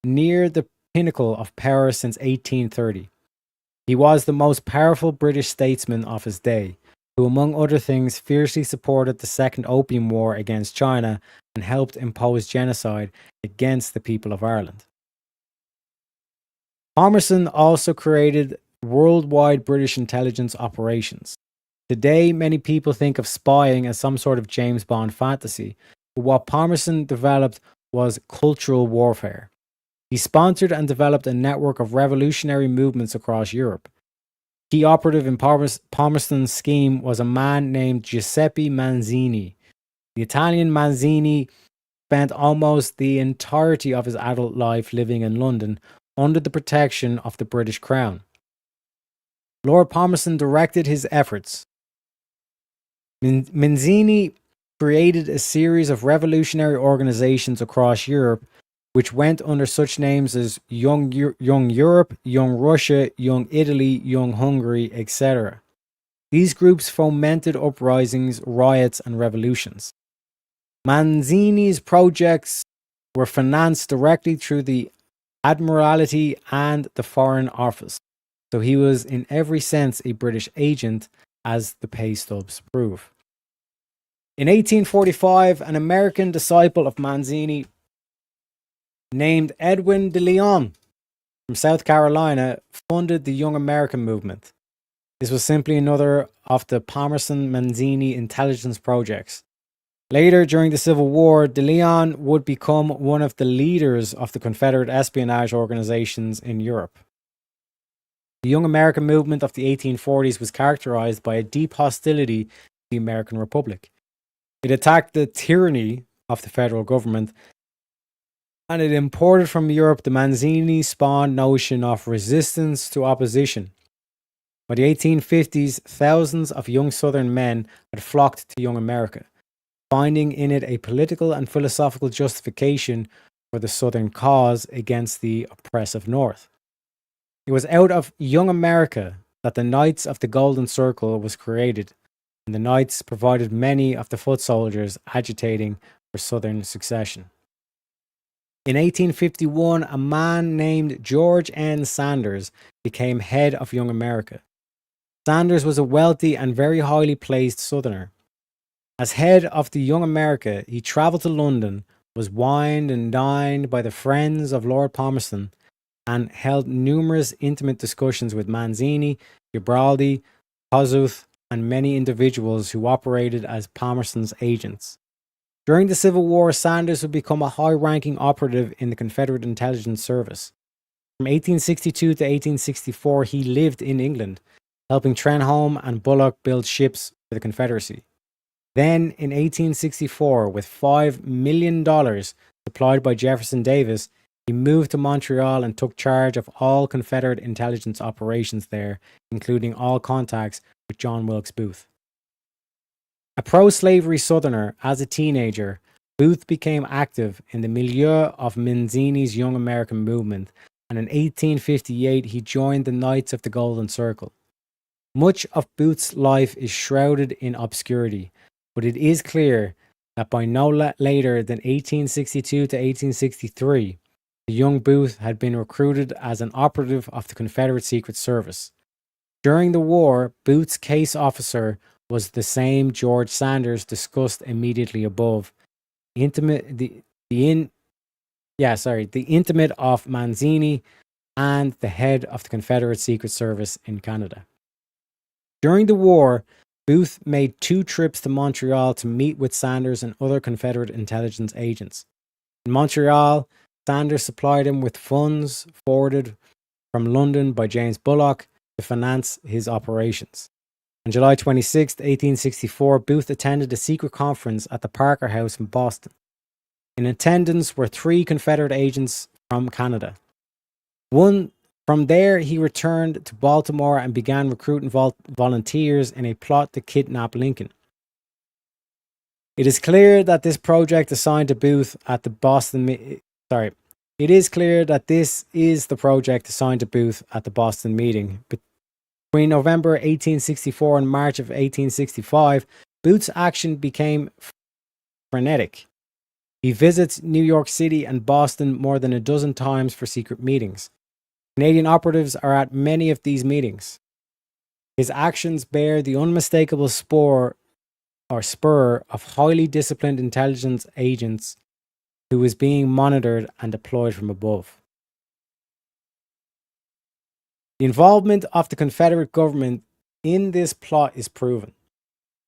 near the pinnacle of power since 1830. He was the most powerful British statesman of his day, who among other things fiercely supported the Second Opium War against China and helped impose genocide against the people of Ireland. Palmerston also created worldwide British intelligence operations. Today, many people think of spying as some sort of James Bond fantasy, but what Palmerston developed was cultural warfare. He sponsored and developed a network of revolutionary movements across Europe. Key operative in Palmerston's scheme was a man named Giuseppe Mazzini. The Italian Mazzini spent almost the entirety of his adult life living in London under the protection of the British Crown. Lord Palmerston directed his efforts. Mazzini created a series of revolutionary organizations across Europe which went under such names as Young Europe, Young Russia, Young Italy, Young Hungary, etc. These groups fomented uprisings, riots, and revolutions. Mazzini's projects were financed directly through the Admiralty and the Foreign Office, so he was in every sense a British agent, as the pay stubs prove. In 1845, an American disciple of Mazzini named Edwin de Leon from South Carolina funded the Young American movement. This was simply another of the Palmerston-Mazzini intelligence projects. Later, during the Civil War, de Leon would become one of the leaders of the Confederate espionage organizations in Europe. The Young American movement of the 1840s was characterized by a deep hostility to the American Republic. It attacked the tyranny of the federal government, and it imported from Europe the Mazzini-spawned notion of resistance to opposition. By the 1850s, thousands of young Southern men had flocked to Young America, finding in it a political and philosophical justification for the Southern cause against the oppressive North. It was out of Young America that the Knights of the Golden Circle was created, and the Knights provided many of the foot soldiers agitating for Southern succession. In 1851, a man named George N. Sanders became head of Young America. Sanders was a wealthy and very highly placed Southerner. As head of the Young America, he travelled to London, was wined and dined by the friends of Lord Palmerston, and held numerous intimate discussions with Manzini, Garibaldi, Kossuth, and many individuals who operated as Palmerston's agents. During the Civil War, Sanders would become a high-ranking operative in the Confederate Intelligence Service. From 1862 to 1864, he lived in England, helping Trenholm and Bulloch build ships for the Confederacy. Then, in 1864, with $5 million supplied by Jefferson Davis, he moved to Montreal and took charge of all Confederate intelligence operations there, including all contacts with John Wilkes Booth. A pro-slavery Southerner, as a teenager, Booth became active in the milieu of Manzini's Young American movement, and in 1858 he joined the Knights of the Golden Circle. Much of Booth's life is shrouded in obscurity, but it is clear that by no later than 1862 to 1863, the young Booth had been recruited as an operative of the Confederate Secret Service. During the war, Booth's case officer was the same George Sanders discussed immediately above, the intimate of Manzini and the head of the Confederate Secret Service in Canada. During the war, Booth made 2 trips to Montreal to meet with Sanders and other Confederate intelligence agents. In Montreal, Sanders supplied him with funds forwarded from London by James Bulloch to finance his operations. On July 26, 1864, Booth attended a secret conference at the Parker House in Boston. In attendance were 3 Confederate agents from Canada. From there, he returned to Baltimore and began recruiting volunteers in a plot to kidnap Lincoln. It is clear that this project assigned to Booth at the Boston meeting, Between November 1864 and March of 1865, Booth's action became frenetic. He visits New York City and Boston more than a dozen times for secret meetings. Canadian operatives are at many of these meetings. His actions bear the unmistakable spur of highly disciplined intelligence agents who is being monitored and deployed from above. The involvement of the Confederate government in this plot is proven.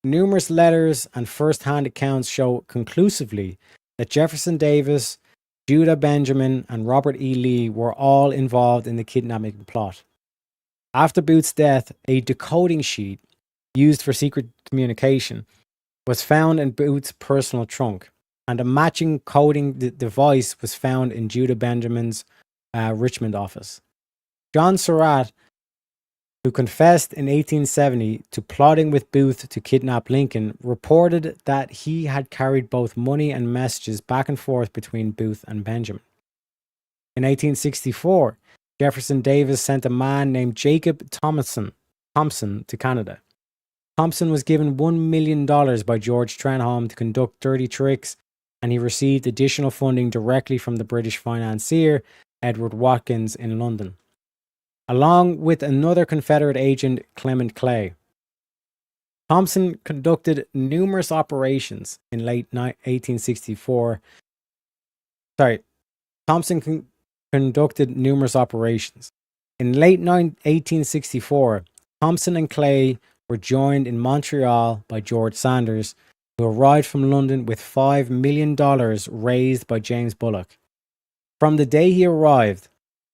Numerous letters and first-hand accounts show conclusively that Jefferson Davis, Judah Benjamin, and Robert E. Lee were all involved in the kidnapping plot. After Booth's death, a decoding sheet used for secret communication was found in Booth's personal trunk, and a matching coding device was found in Judah Benjamin's Richmond office. John Surratt, who confessed in 1870 to plotting with Booth to kidnap Lincoln, reported that he had carried both money and messages back and forth between Booth and Benjamin. In 1864, Jefferson Davis sent a man named Jacob Thompson to Canada. Thompson was given $1 million by George Trenholm to conduct dirty tricks, and he received additional funding directly from the British financier Edward Watkins in London, along with another Confederate agent, Clement Clay. Thompson conducted numerous operations in late 1864. Conducted numerous operations. In late 1864, Thompson and Clay were joined in Montreal by George Sanders, who arrived from London with $5 million raised by James Bulloch. From the day he arrived,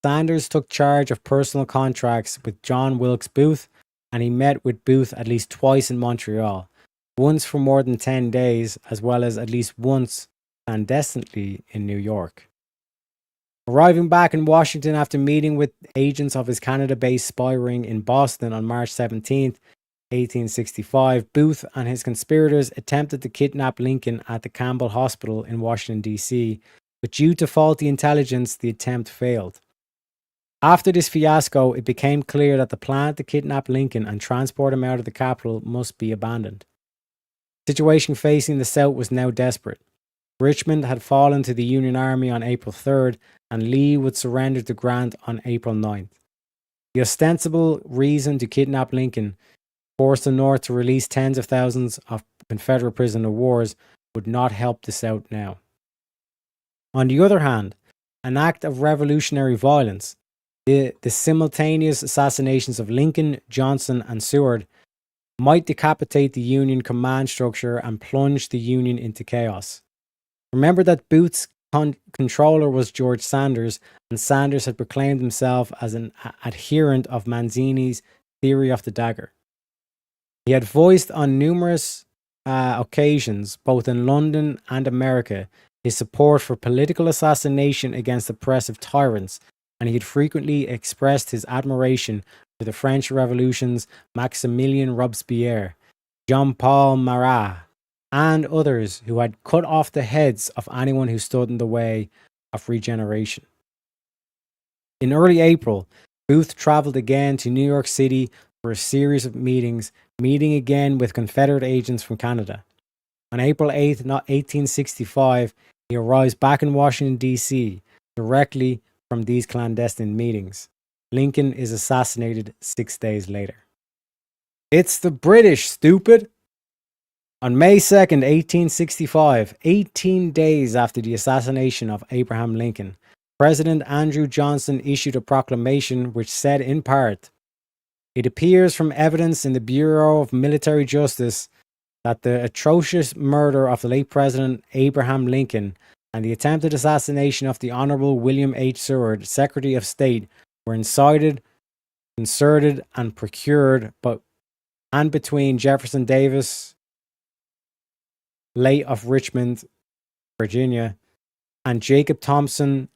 Sanders took charge of personal contracts with John Wilkes Booth, and he met with Booth at least twice in Montreal, once for more than 10 days, as well as at least once clandestinely in New York. Arriving back in Washington after meeting with agents of his Canada-based spy ring in Boston on March 17, 1865, Booth and his conspirators attempted to kidnap Lincoln at the Campbell Hospital in Washington, D.C., but due to faulty intelligence, the attempt failed. After this fiasco, it became clear that the plan to kidnap Lincoln and transport him out of the capital must be abandoned. The situation facing the South was now desperate. Richmond had fallen to the Union Army on April 3rd, and Lee would surrender to Grant on April 9th. The ostensible reason to kidnap Lincoln forced the North to release tens of thousands of Confederate prisoners of wars would not help the South now. On the other hand, an act of revolutionary violence, the simultaneous assassinations of Lincoln, Johnson, and Seward, might decapitate the Union command structure and plunge the Union into chaos. Remember that Booth's controller was George Sanders, and Sanders had proclaimed himself as an adherent of Mazzini's theory of the dagger. He had voiced on numerous occasions, both in London and America, his support for political assassination against oppressive tyrants, and he had frequently expressed his admiration for the French Revolution's Maximilien Robespierre, Jean-Paul Marat, and others who had cut off the heads of anyone who stood in the way of regeneration. In early April, Booth traveled again to New York City for a series of meetings, meeting again with Confederate agents from Canada. On April 8th, 1865, he arrives back in Washington, D.C., directly from these clandestine meetings. Lincoln is assassinated 6 days later. It's the British, stupid! On May 2nd, 1865, 18 days after the assassination of Abraham Lincoln, President Andrew Johnson issued a proclamation which said in part, "It appears from evidence in the Bureau of Military Justice that the atrocious murder of the late President Abraham Lincoln and the attempted assassination of the Honorable William H. Seward, Secretary of State, were incited, concerted, and procured and between Jefferson Davis, late of Richmond, Virginia, and Jacob Thompson,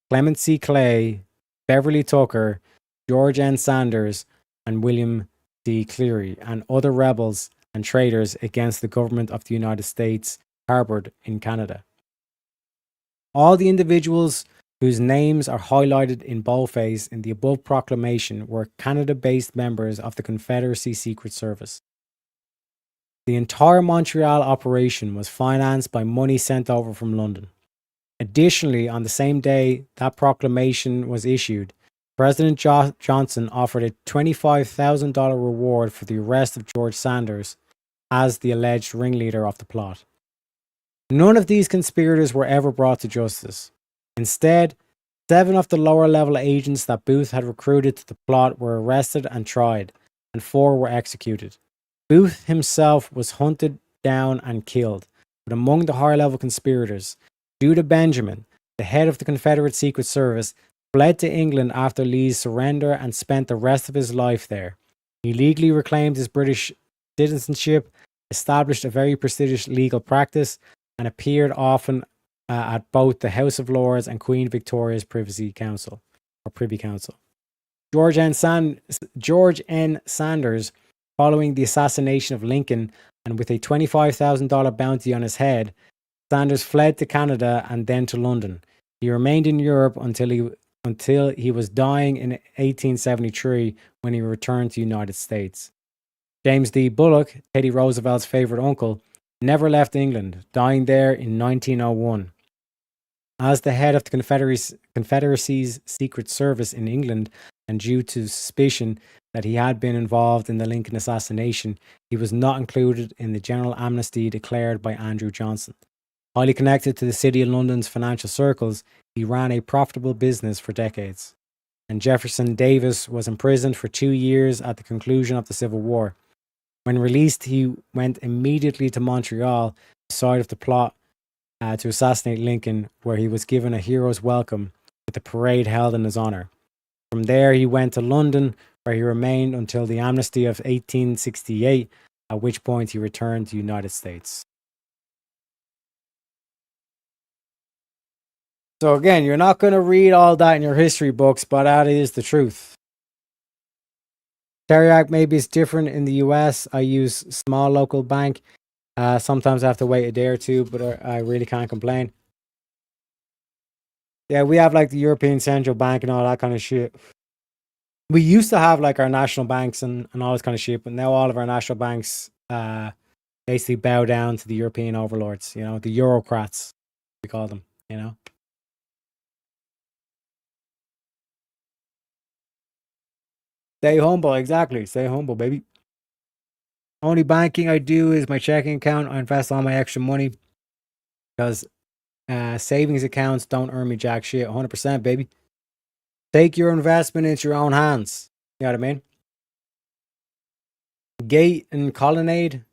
Clement C. Clay, Beverly Tucker, George N. Sanders, and William D. Cleary, and other rebels and traitors against the government of the United States harbored in Canada. All the individuals whose names are highlighted in boldface in the above proclamation were Canada-based members of the Confederacy Secret Service. The entire Montreal operation was financed by money sent over from London. Additionally, on the same day that proclamation was issued, President Johnson offered a $25,000 reward for the arrest of George Sanders as the alleged ringleader of the plot. None of these conspirators were ever brought to justice. Instead, 7 of the lower-level agents that Booth had recruited to the plot were arrested and tried, and 4 were executed. Booth himself was hunted down and killed, but among the higher-level conspirators, Judah Benjamin, the head of the Confederate Secret Service, fled to England after Lee's surrender and spent the rest of his life there. He legally reclaimed his British citizenship, established a very prestigious legal practice, and appeared often at both the House of Lords and Queen Victoria's Privy Council. George N. Sanders, following the assassination of Lincoln and with a $25,000 bounty on his head, Sanders fled to Canada and then to London. He remained in Europe until he was dying in 1873 when he returned to the United States. James D. Bullock, Teddy Roosevelt's favorite uncle, never left England, dying there in 1901. As the head of the Confederacy's Secret Service in England, and due to suspicion that he had been involved in the Lincoln assassination, he was not included in the general amnesty declared by Andrew Johnson. Highly connected to the City of London's financial circles, he ran a profitable business for decades. And Jefferson Davis was imprisoned for 2 years at the conclusion of the Civil War. When released, he went immediately to Montreal, the site of the plot to assassinate Lincoln, where he was given a hero's welcome with a parade held in his honor. From there, he went to London, where he remained until the amnesty of 1868, at which point he returned to the United States. So again, you're not going to read all that in your history books, but that is the truth. Teriac maybe is different in the US. I use small local bank. Sometimes I have to wait a day or two, but I really can't complain. Yeah, we have like the European Central Bank and all that kind of shit. We used to have like our national banks and all this kind of shit, but now all of our national banks basically bow down to the European overlords, you know, the Eurocrats, we call them, you know. Stay humble, exactly. Stay humble, baby. Only banking I do is my checking account. I invest all my extra money because savings accounts don't earn me jack shit. 100%, baby. Take your investment into your own hands. You know what I mean? Gate and Colonnade.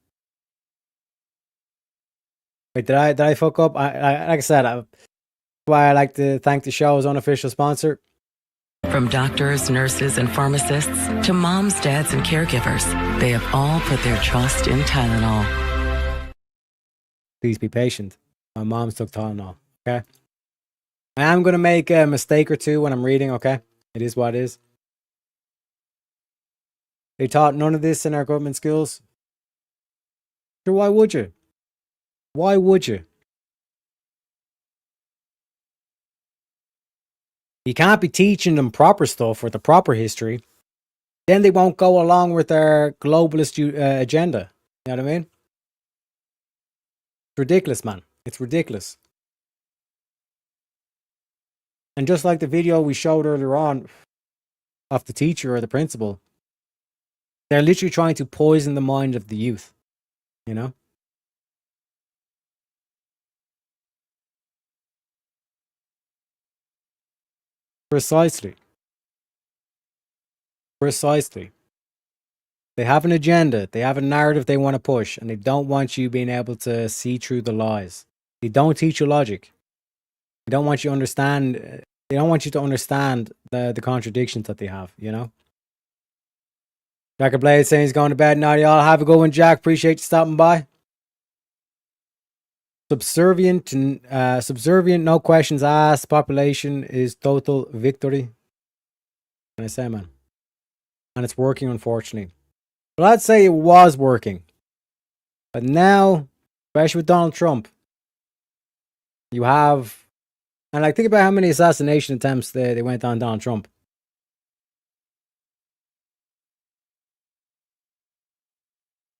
Wait, did I fuck up? I like I said, why I like to thank the show's unofficial sponsor. From doctors, nurses, and pharmacists to moms, dads, and caregivers, they have all put their trust in Tylenol. Please be patient. My mom's took Tylenol, okay? I am going to make a mistake or two when I'm reading, okay? It is what it is. They taught none of this in our government schools. Sure, why would you? Why would you? You can't be teaching them proper stuff or the proper history. Then they won't go along with their globalist agenda. You know what I mean? It's ridiculous, man. It's ridiculous. And just like the video we showed earlier on of the teacher or the principal, they're literally trying to poison the mind of the youth. You know? Precisely. Precisely. They have an agenda. They have a narrative they want to push, and they don't want you being able to see through the lies. They don't teach you logic. They don't want you to understand. They don't want you to understand the contradictions that they have, you know? Jack Blade saying he's going to bed now. Y'all have a good one, Jack. Appreciate you stopping by. Subservient, no questions asked. Population is total victory. What can I say, man? And it's working, unfortunately. Well, I'd say it was working. But now, especially with Donald Trump, you have... And like, think about how many assassination attempts they went on Donald Trump.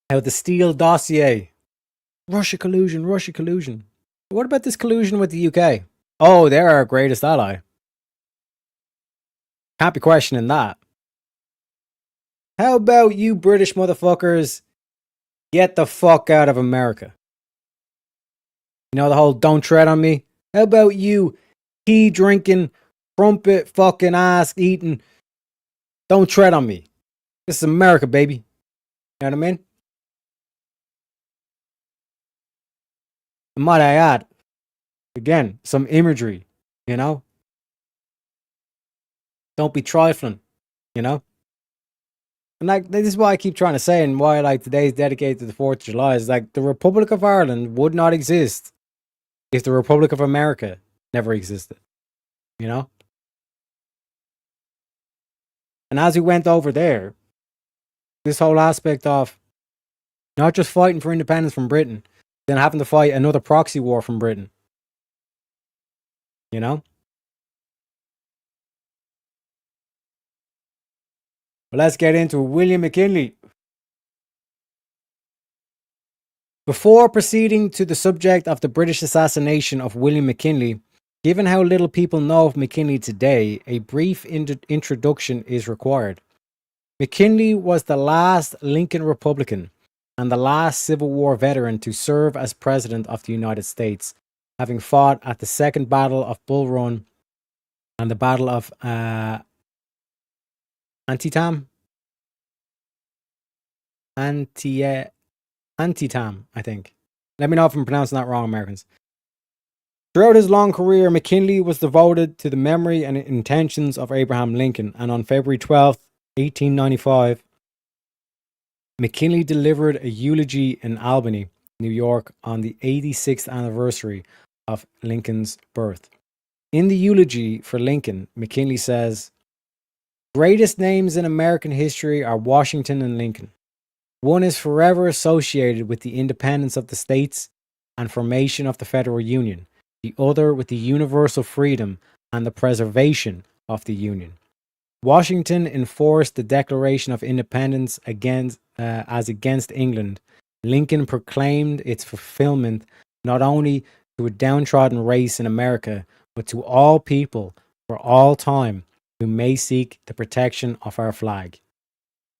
How the Steele dossier. Russia collusion, Russia collusion. What about this collusion with the UK? Oh, they're our greatest ally. Can't be questioning that. How about you British motherfuckers get the fuck out of America? You know the whole don't tread on me? How about you tea drinking, crumpet fucking ass eating, don't tread on me? This is America, baby. You know what I mean? And might I add, again, some imagery, you know? Don't be trifling, you know? And like, this is what I keep trying to say, and why like today's dedicated to the 4th of July is like the Republic of Ireland would not exist if the Republic of America never existed, you know? And as we went over there, this whole aspect of not just fighting for independence from Britain, then having to fight another proxy war from Britain. You know? Well, let's get into William McKinley. Before proceeding to the subject of the British assassination of William McKinley, given how little people know of McKinley today, a brief introduction is required. McKinley was the last Lincoln Republican and the last Civil War veteran to serve as President of the United States, having fought at the Second Battle of Bull Run and the Battle of Antietam, I think. Let me know if I'm pronouncing that wrong, Americans. Throughout his long career, McKinley was devoted to the memory and intentions of Abraham Lincoln, and on February 12th, 1895, McKinley delivered a eulogy in Albany, New York, on the 86th anniversary of Lincoln's birth. In the eulogy for Lincoln, McKinley says, "Greatest names in American history are Washington and Lincoln. One is forever associated with the independence of the states and formation of the Federal Union, the other with the universal freedom and the preservation of the Union. Washington enforced the Declaration of Independence as against England. Lincoln proclaimed its fulfillment not only to a downtrodden race in America, but to all people for all time who may seek the protection of our flag."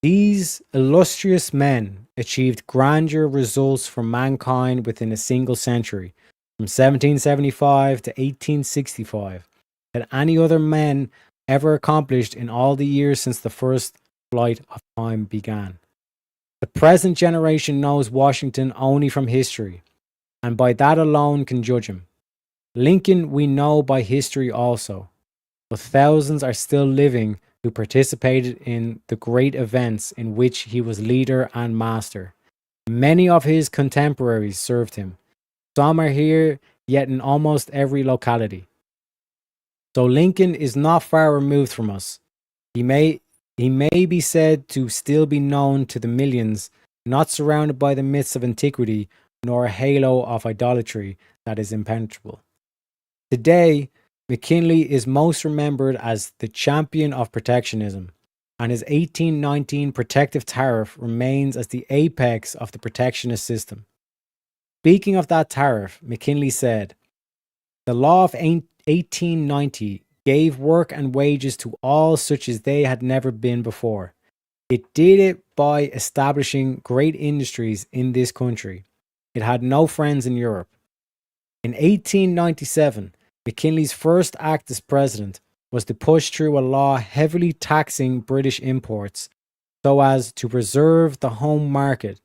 These illustrious men achieved grander results for mankind within a single century, from 1775 to 1865, than any other men ever accomplished in all the years since the first flight of time began. The present generation knows Washington only from history, and by that alone can judge him. Lincoln we know by history also, but thousands are still living who participated in the great events in which he was leader and master. Many of his contemporaries served him. Some are here, yet in almost every locality. So Lincoln is not far removed from us. He may be said to still be known to the millions, not surrounded by the myths of antiquity, nor a halo of idolatry that is impenetrable. Today, McKinley is most remembered as the champion of protectionism, and his 1819 protective tariff remains as the apex of the protectionist system. Speaking of that tariff, McKinley said, "The law of 1890 gave work and wages to all such as they had never been before. It did it by establishing great industries in this country. It had no friends in Europe." In 1897, McKinley's first act as president was to push through a law heavily taxing British imports so as to preserve the home market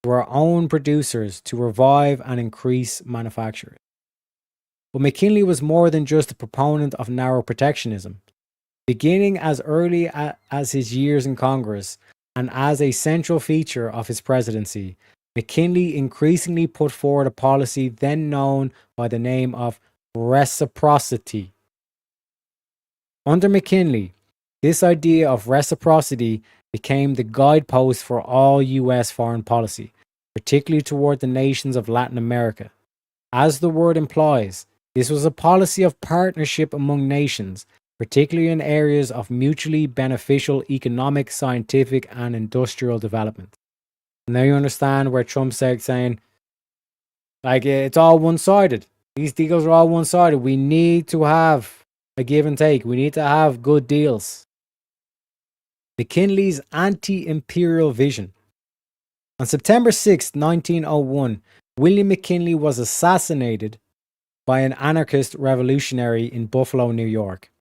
to our own producers to revive and increase manufacturers. But McKinley was more than just a proponent of narrow protectionism. Beginning as early as his years in Congress and as a central feature of his presidency, McKinley increasingly put forward a policy then known by the name of reciprocity. Under McKinley, this idea of reciprocity became the guidepost for all U.S. foreign policy, particularly toward the nations of Latin America. As the word implies, this was a policy of partnership among nations, particularly in areas of mutually beneficial economic, scientific, and industrial development. And now you understand where Trump's saying, like, it's all one-sided. These deals are all one-sided. We need to have a give and take. We need to have good deals. McKinley's anti-imperial vision. On September 6, 1901, William McKinley was assassinated by an anarchist revolutionary in Buffalo, New York.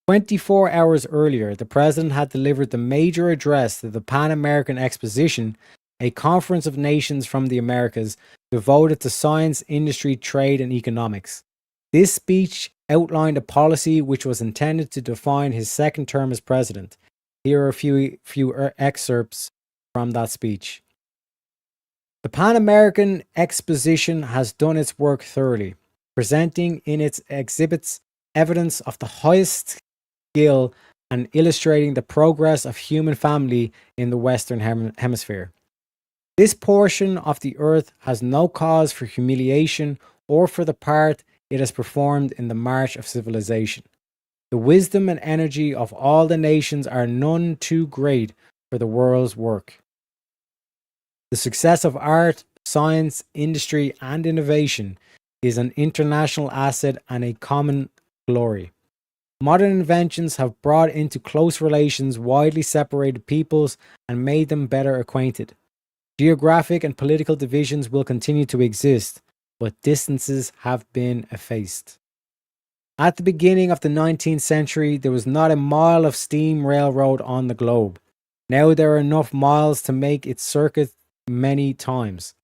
24 hours earlier, the president had delivered the major address to the Pan American Exposition, a conference of nations from the Americas devoted to science, industry, trade, and economics. This speech outlined a policy which was intended to define his second term as president. Here are a few excerpts from that speech. The Pan American Exposition has done its work thoroughly, presenting in its exhibits evidence of the highest skill and illustrating the progress of human family in the Western Hemisphere. This portion of the earth has no cause for humiliation or for the part it has performed in the march of civilization. The wisdom and energy of all the nations are none too great for the world's work. The success of art, science, industry, and innovation is an international asset and a common glory. Modern inventions have brought into close relations widely separated peoples and made them better acquainted. Geographic and political divisions will continue to exist, but distances have been effaced. At the beginning of the 19th century, there was not a mile of steam railroad on the globe. Now there are enough miles to make its circuit many times.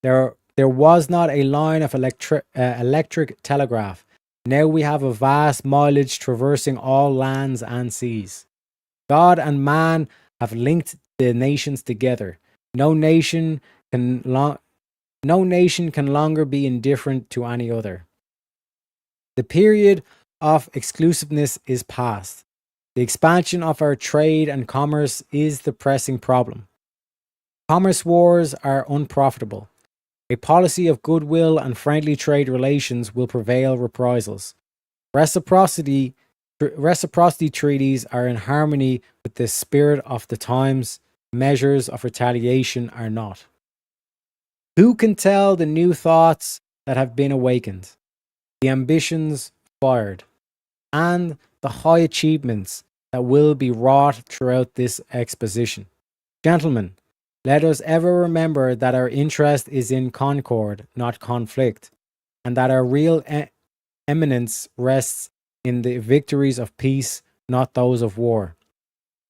There was not a line of electric telegraph. Now we have a vast mileage traversing all lands and seas. God and man have linked the nations together. No nation can longer be indifferent to any other. The period of exclusiveness is past. The expansion of our trade and commerce is the pressing problem. Commerce wars are unprofitable. A policy of goodwill and friendly trade relations will prevail reprisals. Reciprocity treaties are in harmony with the spirit of the times. Measures of retaliation are not. Who can tell the new thoughts that have been awakened, the ambitions fired, and the high achievements that will be wrought throughout this exposition? Gentlemen, let us ever remember that our interest is in concord, not conflict, and that our real eminence rests in the victories of peace, not those of war.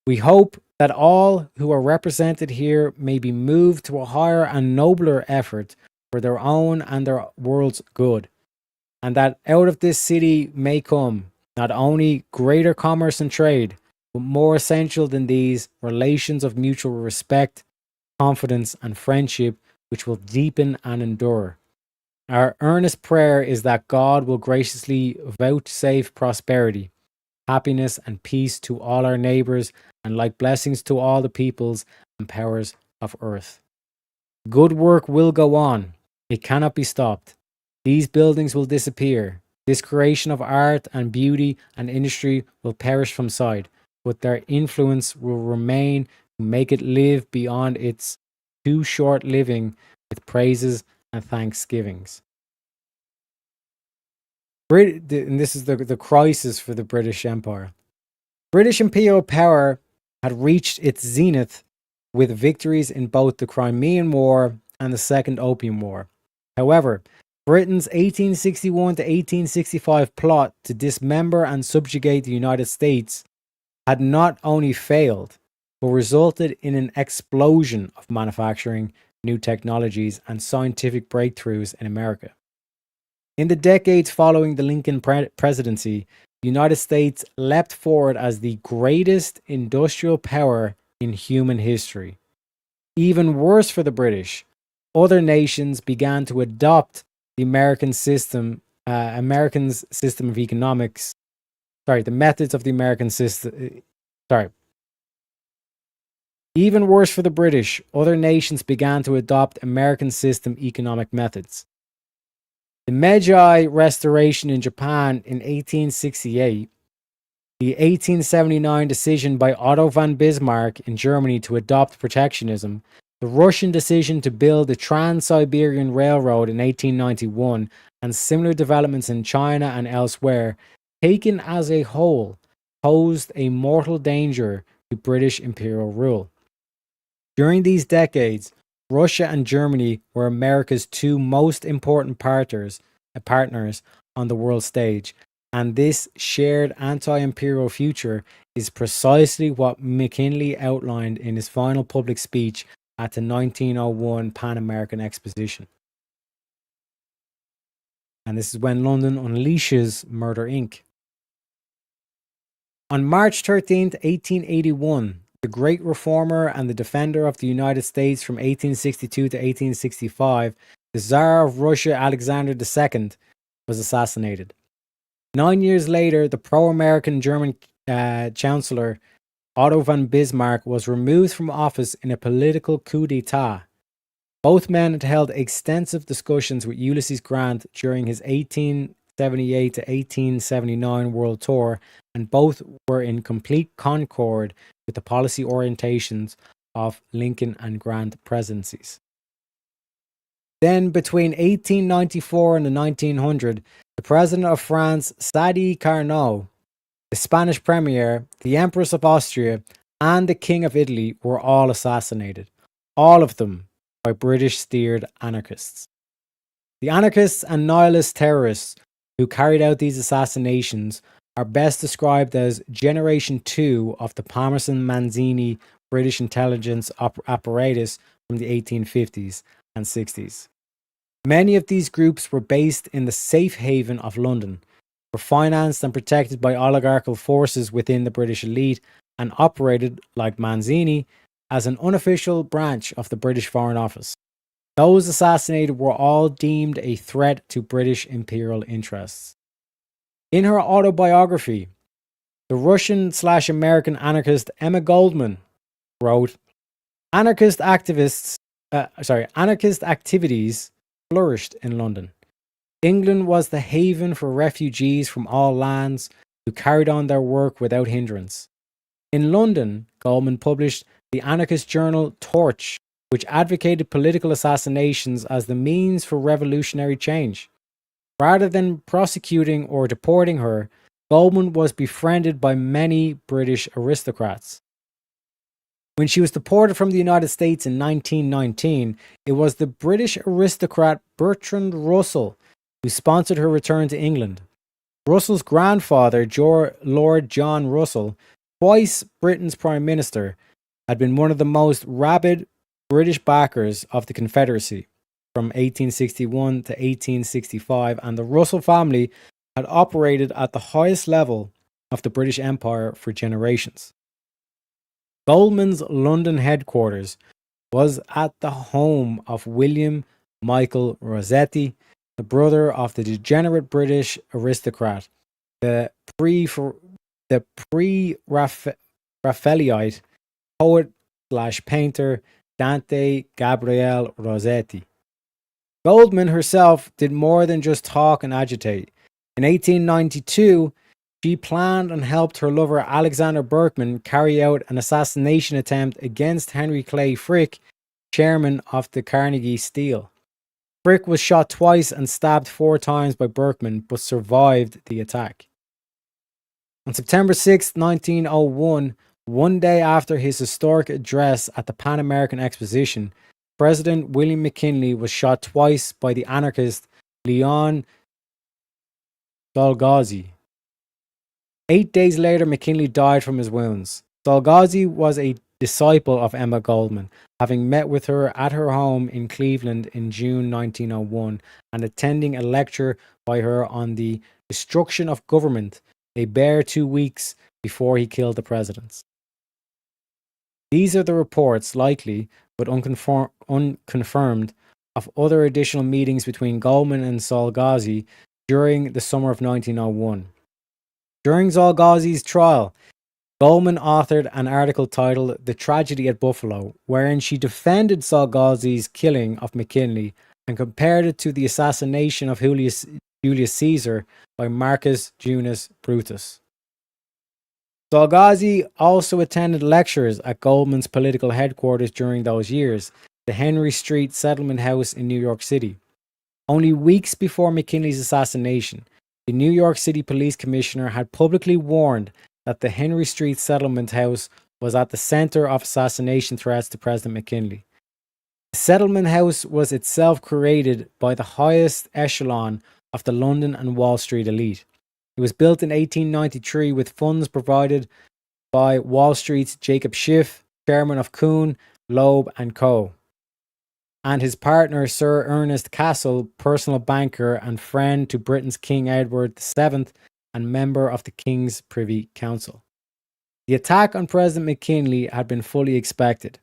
We hope that all who are represented here may be moved to a higher and nobler effort for their own and their world's good, and that out of this city may come not only greater commerce and trade, but more essential than these, relations of mutual respect, confidence, and friendship, which will deepen and endure. Our earnest prayer is that God will graciously vouchsafe prosperity, happiness, and peace to all our neighbors, and like blessings to all the peoples and powers of earth. Good work will go on. It cannot be stopped. These buildings will disappear. This creation of art and beauty and industry will perish from sight, but their influence will remain to make it live beyond its too short living with praises and thanksgivings. And this is the crisis for the British Empire. British imperial power had reached its zenith with victories in both the Crimean War and the Second Opium War. However, Britain's 1861 to 1865 plot to dismember and subjugate the United States had not only failed, but resulted in an explosion of manufacturing, new technologies, and scientific breakthroughs in America. In the decades following the Lincoln presidency, the United States leapt forward as the greatest industrial power in human history. Even worse for the British, other nations began to adopt the American's system of economics. The methods of the American system. Even worse for the British, other nations began to adopt American system economic methods. The Meiji Restoration in Japan in 1868, the 1879 decision by Otto von Bismarck in Germany to adopt protectionism, the Russian decision to build the Trans-Siberian Railroad in 1891, and similar developments in China and elsewhere, taken as a whole, posed a mortal danger to British imperial rule. During these decades, Russia and Germany were America's two most important partners on the world stage, and this shared anti-imperial future is precisely what McKinley outlined in his final public speech at the 1901 Pan-American Exposition. And this is when London unleashes Murder, Inc. On March 13th, 1881, the great reformer and the defender of the United States from 1862 to 1865, the Tsar of Russia Alexander II, was assassinated. 9 years later, the pro-American German Chancellor Otto von Bismarck was removed from office in a political coup d'etat. Both men had held extensive discussions with Ulysses Grant during his 1878 to 1879 world tour, and both were in complete concord with the policy orientations of Lincoln and Grant presidencies. Then, between 1894 and 1900, the President of France, Sadi Carnot, the Spanish Premier, the Empress of Austria, and the King of Italy were all assassinated, all of them by British-steered anarchists. The anarchists and nihilist terrorists who carried out these assassinations are best described as Generation 2 of the Palmerston-Manzini British intelligence apparatus from the 1850s and 60s. Many of these groups were based in the safe haven of London, were financed and protected by oligarchical forces within the British elite, and operated, like Manzini, as an unofficial branch of the British Foreign Office. Those assassinated were all deemed a threat to British imperial interests. In her autobiography, the Russian/American anarchist Emma Goldman wrote, Anarchist activities flourished in London. England was the haven for refugees from all lands who carried on their work without hindrance. In London, Goldman published the anarchist journal Torch, which advocated political assassinations as the means for revolutionary change. Rather than prosecuting or deporting her, Goldman was befriended by many British aristocrats. When she was deported from the United States in 1919, it was the British aristocrat Bertrand Russell who sponsored her return to England. Russell's grandfather, Lord John Russell, twice Britain's Prime Minister, had been one of the most rabid British backers of the Confederacy from 1861 to 1865, and the Russell family had operated at the highest level of the British Empire for generations. Goldman's London headquarters was at the home of William Michael Rossetti, the brother of the degenerate British aristocrat, the pre-Raphaelite poet/painter Dante Gabriel Rossetti. Goldman herself did more than just talk and agitate. In 1892, she planned and helped her lover Alexander Berkman carry out an assassination attempt against Henry Clay Frick, chairman of the Carnegie Steel. Frick was shot twice and stabbed 4 times by Berkman, but survived the attack. On September 6, 1901, one day after his historic address at the Pan American Exposition, President William McKinley was shot twice by the anarchist Leon Solzhenitsyn. 8 days later, McKinley died from his wounds. Solzhenitsyn was a disciple of Emma Goldman, having met with her at her home in Cleveland in June 1901 and attending a lecture by her on the destruction of government a bare 2 weeks before he killed the presidents. These are the reports, likely but unconfirmed, of other additional meetings between Goldman and Solzhenitsyn during the summer of 1901. During Solzhenitsyn's trial, Goldman authored an article titled The Tragedy at Buffalo, wherein she defended Solzhenitsyn's killing of McKinley and compared it to the assassination of Julius Caesar by Marcus Junius Brutus. Solzhenitsyn also attended lectures at Goldman's political headquarters during those years, the Henry Street Settlement House in New York City. Only weeks before McKinley's assassination, the New York City Police Commissioner had publicly warned that the Henry Street Settlement House was at the center of assassination threats to President McKinley. The Settlement House was itself created by the highest echelon of the London and Wall Street elite. It was built in 1893 with funds provided by Wall Street's Jacob Schiff, chairman of Kuhn, Loeb and Co., and his partner Sir Ernest Cassel, personal banker and friend to Britain's King Edward VII and member of the King's Privy Council. The attack on President McKinley had been fully expected.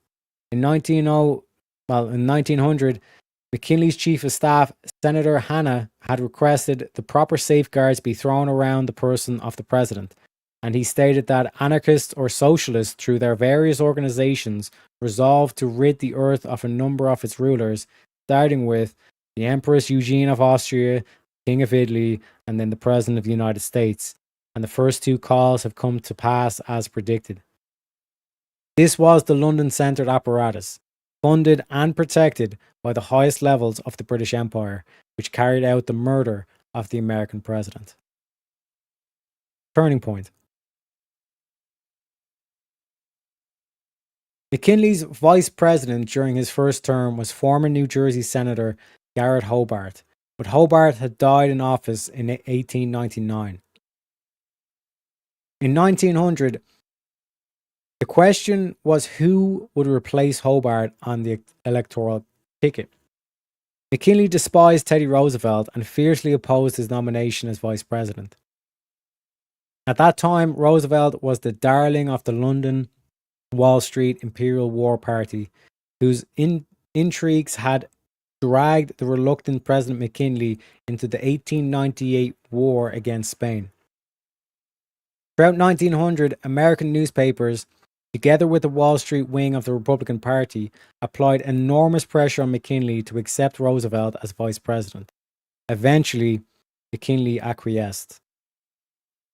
In 1900, McKinley's chief of staff, Senator Hanna, had requested the proper safeguards be thrown around the person of the president, and he stated that anarchists or socialists, through their various organizations, resolved to rid the earth of a number of its rulers, starting with the Empress Eugene of Austria, King of Italy, and then the President of the United States, and the first 2 calls have come to pass as predicted. This was the London-centered apparatus, funded and protected by the highest levels of the British Empire, which carried out the murder of the American president. Turning point. McKinley's vice president during his first term was former New Jersey Senator Garrett Hobart, but Hobart had died in office in 1899. In 1900, the question was who would replace Hobart on the electoral ticket. McKinley despised Teddy Roosevelt and fiercely opposed his nomination as vice president. At that time, Roosevelt was the darling of the London Wall Street Imperial War Party, whose intrigues had dragged the reluctant President McKinley into the 1898 war against Spain. Throughout 1900, American newspapers, together with the Wall Street wing of the Republican Party, applied enormous pressure on McKinley to accept Roosevelt as vice president. Eventually, McKinley acquiesced.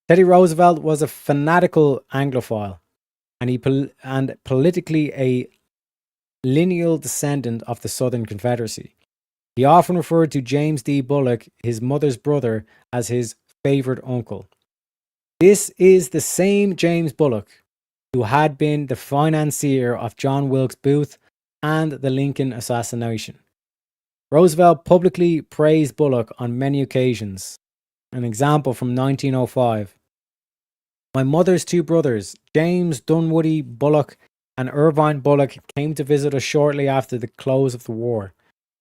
Teddy Roosevelt was a fanatical Anglophile, and politically a lineal descendant of the Southern Confederacy. He often referred to James D. Bullock, his mother's brother, as his favorite uncle. This is the same James Bullock who had been the financier of John Wilkes Booth and the Lincoln assassination. Roosevelt publicly praised Bullock on many occasions. An example from 1905. My mother's two brothers, James Dunwoody Bullock and Irvine Bullock, came to visit us shortly after the close of the war.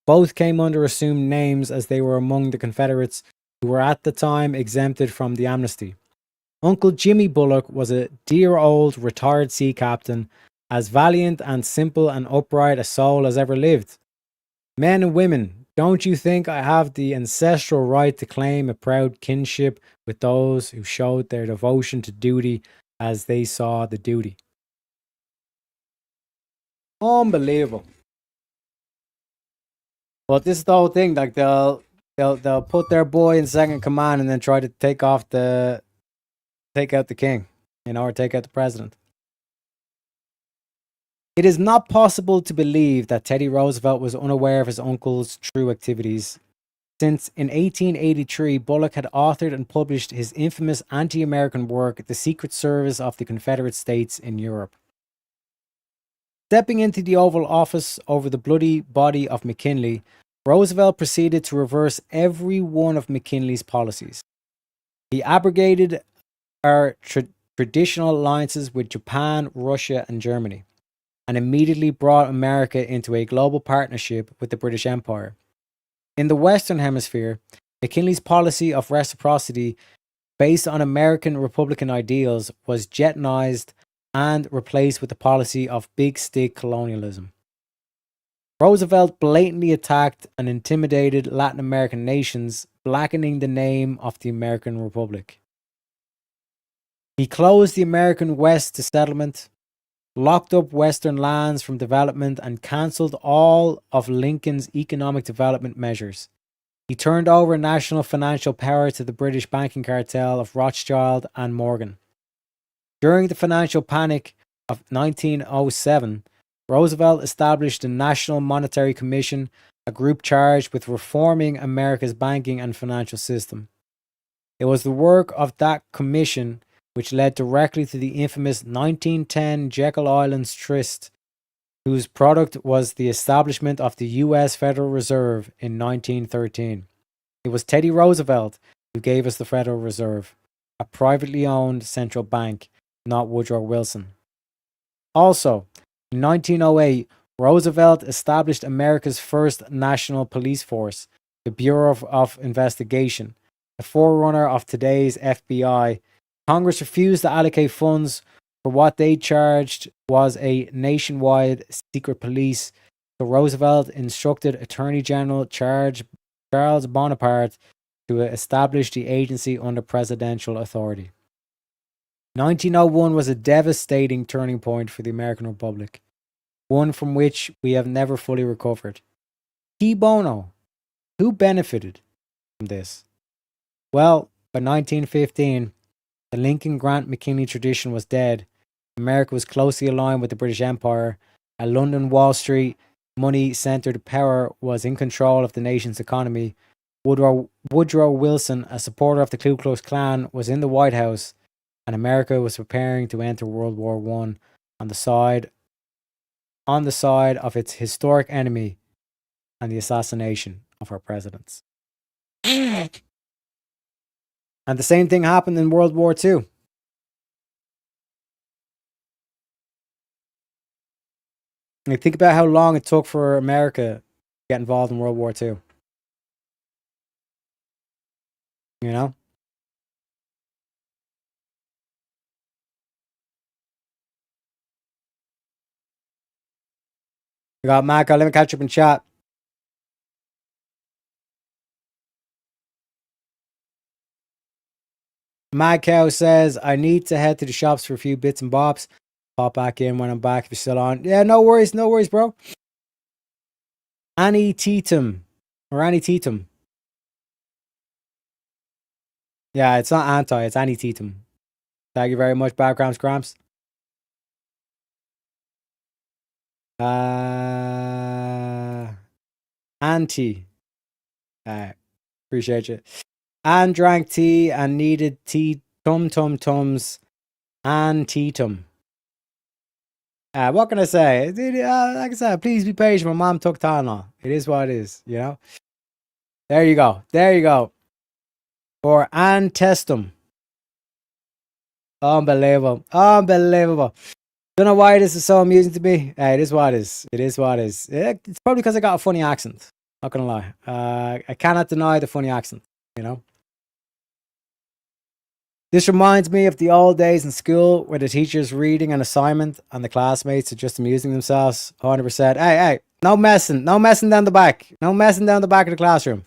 Both came under assumed names as they were among the Confederates who were at the time exempted from the amnesty. Uncle Jimmy Bullock was a dear old retired sea captain, as valiant and simple and upright a soul as ever lived. Men and women, don't you think I have the ancestral right to claim a proud kinship with those who showed their devotion to duty as they saw the duty? Unbelievable. But this is the whole thing. Like they'll put their boy in second command and then try to take out the king, or take out the president. It is not possible to believe that Teddy Roosevelt was unaware of his uncle's true activities, since in 1883 Bullock had authored and published his infamous anti-American work, The Secret Service of the Confederate States in Europe. Stepping into the Oval Office over the bloody body of McKinley, Roosevelt proceeded to reverse every one of McKinley's policies. He abrogated our traditional alliances with Japan, Russia, and Germany, and immediately brought America into a global partnership with the British Empire. In the Western Hemisphere, McKinley's policy of reciprocity based on American Republican ideals was jetonized and replaced with the policy of big stick colonialism. Roosevelt blatantly attacked and intimidated Latin American nations, blackening the name of the American Republic. He closed the American West to settlement, locked up Western lands from development, and cancelled all of Lincoln's economic development measures. He turned over national financial power to the British banking cartel of Rothschild and Morgan. During the financial panic of 1907, Roosevelt established the National Monetary Commission, a group charged with reforming America's banking and financial system. It was the work of that commission which led directly to the infamous 1910 Jekyll Island Tryst, whose product was the establishment of the U.S. Federal Reserve in 1913. It was Teddy Roosevelt who gave us the Federal Reserve, a privately owned central bank, not Woodrow Wilson. Also, in 1908, Roosevelt established America's first national police force, the Bureau of Investigation, the forerunner of today's FBI. Congress refused to allocate funds for what they charged was a nationwide secret police, so Roosevelt instructed Attorney General Charles Bonaparte to establish the agency under presidential authority. 1901 was a devastating turning point for the American Republic, one from which we have never fully recovered. Key bono, who benefited from this? Well, by 1915, the Lincoln Grant McKinley tradition was dead. America was closely aligned with the British Empire. A London Wall Street money-centered power was in control of the nation's economy. Woodrow Wilson, a supporter of the Ku Klux Klan, was in the White House, and America was preparing to enter World War I on the side of its historic enemy and the assassination of our presidents. And the same thing happened in World War II. And think about how long it took for America to get involved in World War II. You know? We got Mako. Let me catch up in chat. Mad Cow says, I need to head to the shops for a few bits and bobs. Pop back in when I'm back if you're still on. Yeah, no worries, bro. Annie Teetum. Yeah, it's not anti, it's Annie Teetum. Thank you very much, Bad Cramps. Auntie. Appreciate you. Anne drank tea and needed tea tum-tum-tums and tea-tum. What can I say? Like I said, please be patient. My mom took Tylenol. It is what it is, you know? There you go. There you go. For Ann Testum. Unbelievable. Unbelievable. Don't know why this is so amusing to me. It is what it is. It is what it is. It's probably because I got a funny accent. Not gonna lie. I cannot deny the funny accent, you know? This reminds me of the old days in school where the teacher's reading an assignment and the classmates are just amusing themselves. 100%. Hey, no messing. No messing down the back. No messing down the back of the classroom.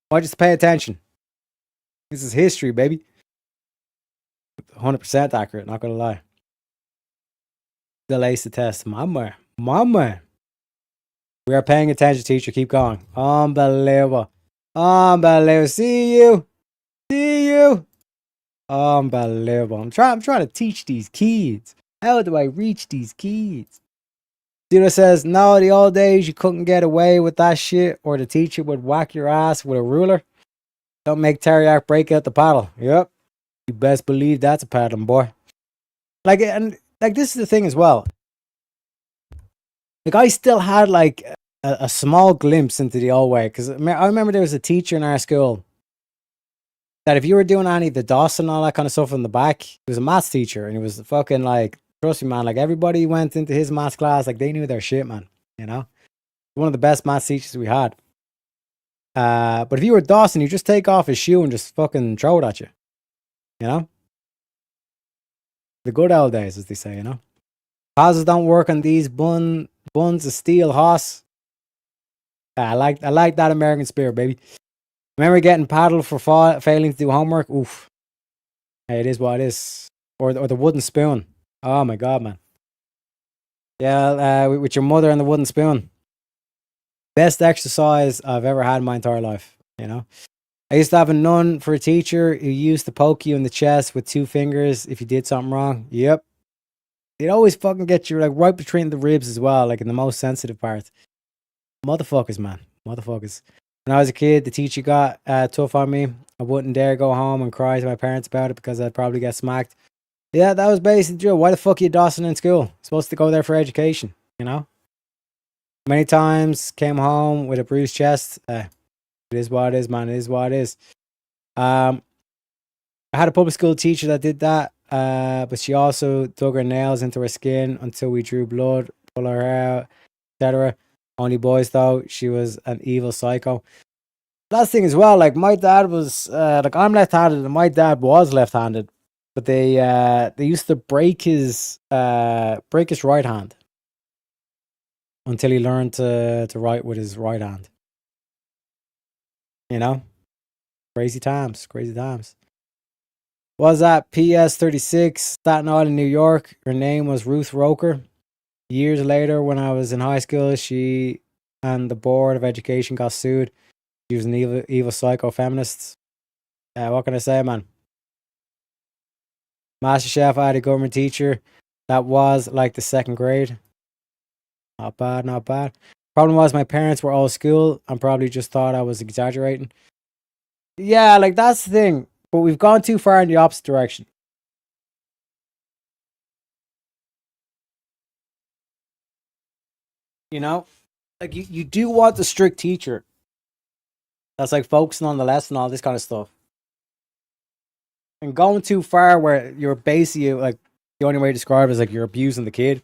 I want you to pay attention. This is history, baby. 100% accurate, not gonna lie. Still ace the test. Mama. We are paying attention, teacher. Keep going. Unbelievable. Unbelievable. See you. Unbelievable. I'm trying to teach these kids. How do I reach these kids? Dude says, no, the old days you couldn't get away with that shit, or the teacher would whack your ass with a ruler. Don't make Teriak break out the paddle. Yep. You best believe that's a paddling, boy. Like, and like this is the thing as well. Like I still had like a small glimpse into the old way, because I remember there was a teacher in our school that if you were doing any of the DOS and all that kind of stuff in the back, he was a maths teacher, and he was fucking like, trust me, man, like everybody went into his maths class, like they knew their shit, man, you know? One of the best maths teachers we had. But if you were Dawson, you just take off his shoe and just fucking throw it at you. You know? The good old days, as they say, you know? Houses don't work on these buns of steel, hoss. I like that American spirit, baby. Remember getting paddled for failing to do homework? Oof. Hey, it is what it is. Or the wooden spoon. Oh my god, man. Yeah, with your mother and the wooden spoon. Best exercise I've ever had in my entire life, you know? I used to have a nun for a teacher who used to poke you in the chest with 2 fingers if you did something wrong. Yep. They'd always fucking get you like right between the ribs as well, like in the most sensitive part. Motherfuckers, man. Motherfuckers. When I was a kid, the teacher got tough on me. I wouldn't dare go home and cry to my parents about it because I'd probably get smacked. Yeah, that was basically the drill. Why the fuck are you Dawson in school? You're supposed to go there for education, you know? Many times came home with a bruised chest. It is what it is, man. It is what it is. I had a public school teacher that did that, but she also dug her nails into her skin until we drew blood, pull her hair out, etc. Only boys, though. She was an evil psycho. Last thing as well, like my dad was, like I'm left-handed and my dad was left-handed, but they used to break his right hand until he learned to write with his right hand. You know? Crazy times. Crazy times. Was that PS36, Staten Island, New York? Her name was Ruth Roker. Years later, when I was in high school, she and the Board of Education got sued. She was an evil psycho feminist. What can I say, man? MasterChef, I had a government teacher that was like the 2nd grade. Not bad, not bad. Problem was my parents were old school and probably just thought I was exaggerating. Yeah, like that's the thing. But we've gone too far in the opposite direction. You know? Like you do want the strict teacher that's like focusing on the lesson and all this kind of stuff. And going too far where you're basically like the only way to describe it is like you're abusing the kid.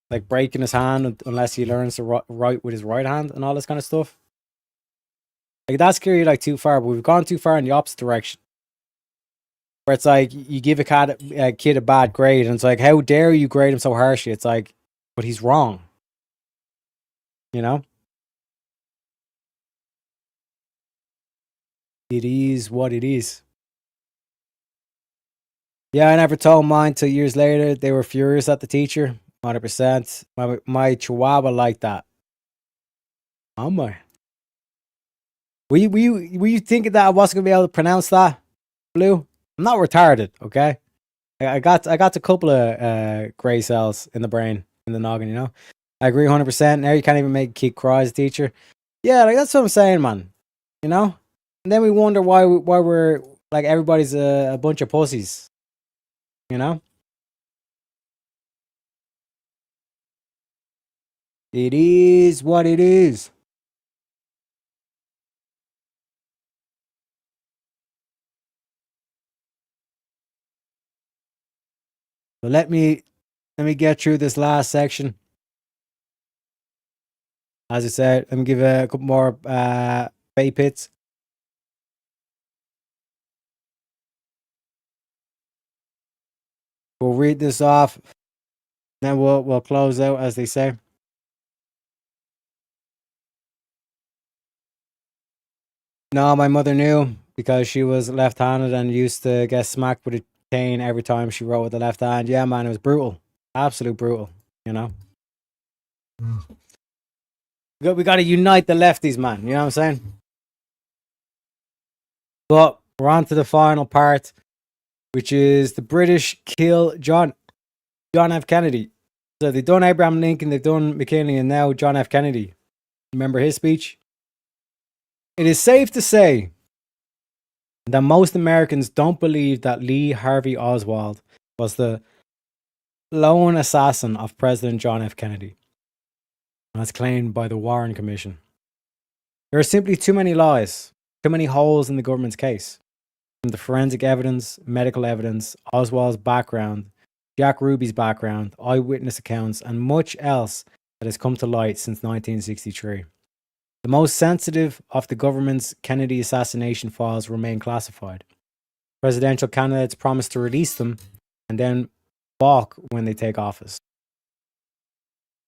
Like breaking his hand unless he learns to write with his right hand and all this kind of stuff. Like that's clearly like too far, but we've gone too far in the opposite direction. Where it's like you give a kid a bad grade and it's like, how dare you grade him so harshly? It's like, but he's wrong. You know? It is what it is. Yeah, I never told mine till years later. They were furious at the teacher. 100%. My chihuahua like that. Oh my. Were you thinking that I wasn't gonna be able to pronounce that, Blue? I'm not retarded, okay? I got a couple of gray cells in the brain, in the noggin, you know? I agree 100%. Now you can't even make a kid cry as a teacher. Yeah, like that's what I'm saying, man. You know? And then we wonder why we're like everybody's a bunch of pussies. You know? It is what it is. So let me get through this last section. As I said, let me give a couple more Bay Pits. We'll read this off, then we'll close out, as they say. No, my mother knew because she was left-handed and used to get smacked with a cane every time she wrote with the left hand. Yeah, man, it was brutal. Absolute brutal, you know. We got to unite the lefties, man. You know what I'm saying? But we're on to the final part, which is the British kill John F. Kennedy. So they've done Abraham Lincoln, they've done McKinley, and now John F. Kennedy. Remember his speech? It is safe to say that most Americans don't believe that Lee Harvey Oswald was the lone assassin of President John F. Kennedy, as claimed by the Warren Commission. There are simply too many lies, too many holes in the government's case. From the forensic evidence, medical evidence, Oswald's background, Jack Ruby's background, eyewitness accounts, and much else that has come to light since 1963. The most sensitive of the government's Kennedy assassination files remain classified. Presidential candidates promise to release them and then balk when they take office.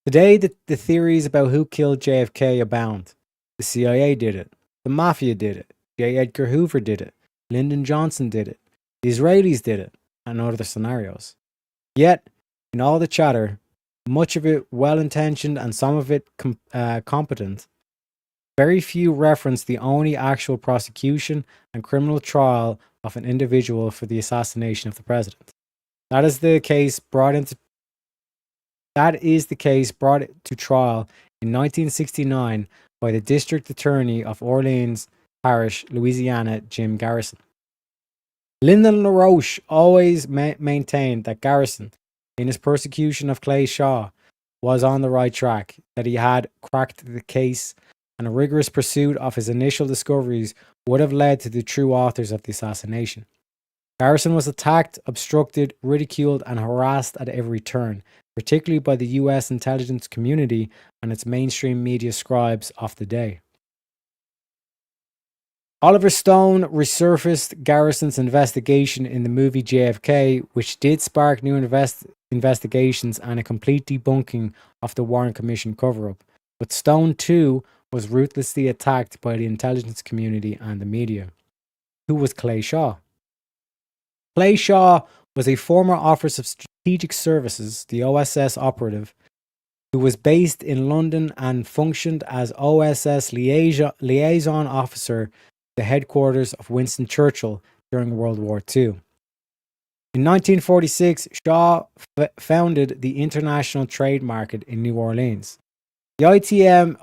Today, the theories about who killed JFK abound. The CIA did it. The Mafia did it. J. Edgar Hoover did it. Lyndon Johnson did it. The Israelis did it, and other scenarios. Yet, in all the chatter, much of it well-intentioned and some of it competent, very few reference the only actual prosecution and criminal trial of an individual for the assassination of the president. That is the case brought to trial in 1969 by the District Attorney of Orleans Parish, Louisiana, Jim Garrison. Lyndon LaRoche always maintained that Garrison, in his persecution of Clay Shaw, was on the right track, that he had cracked the case, and a rigorous pursuit of his initial discoveries would have led to the true authors of the assassination. Garrison was attacked, obstructed, ridiculed, and harassed at every turn, particularly by the U.S. intelligence community and its mainstream media scribes of the day. Oliver Stone resurfaced Garrison's investigation in the movie JFK, which did spark new investigations and a complete debunking of the Warren Commission cover-up. But Stone, too, was ruthlessly attacked by the intelligence community and the media. Who was Clay Shaw? Clay Shaw was a former Office of Strategic Services, the OSS operative, who was based in London and functioned as OSS liaison officer, the headquarters of Winston Churchill during World War II. In 1946, Shaw founded the International Trade Market in New Orleans. The ITM,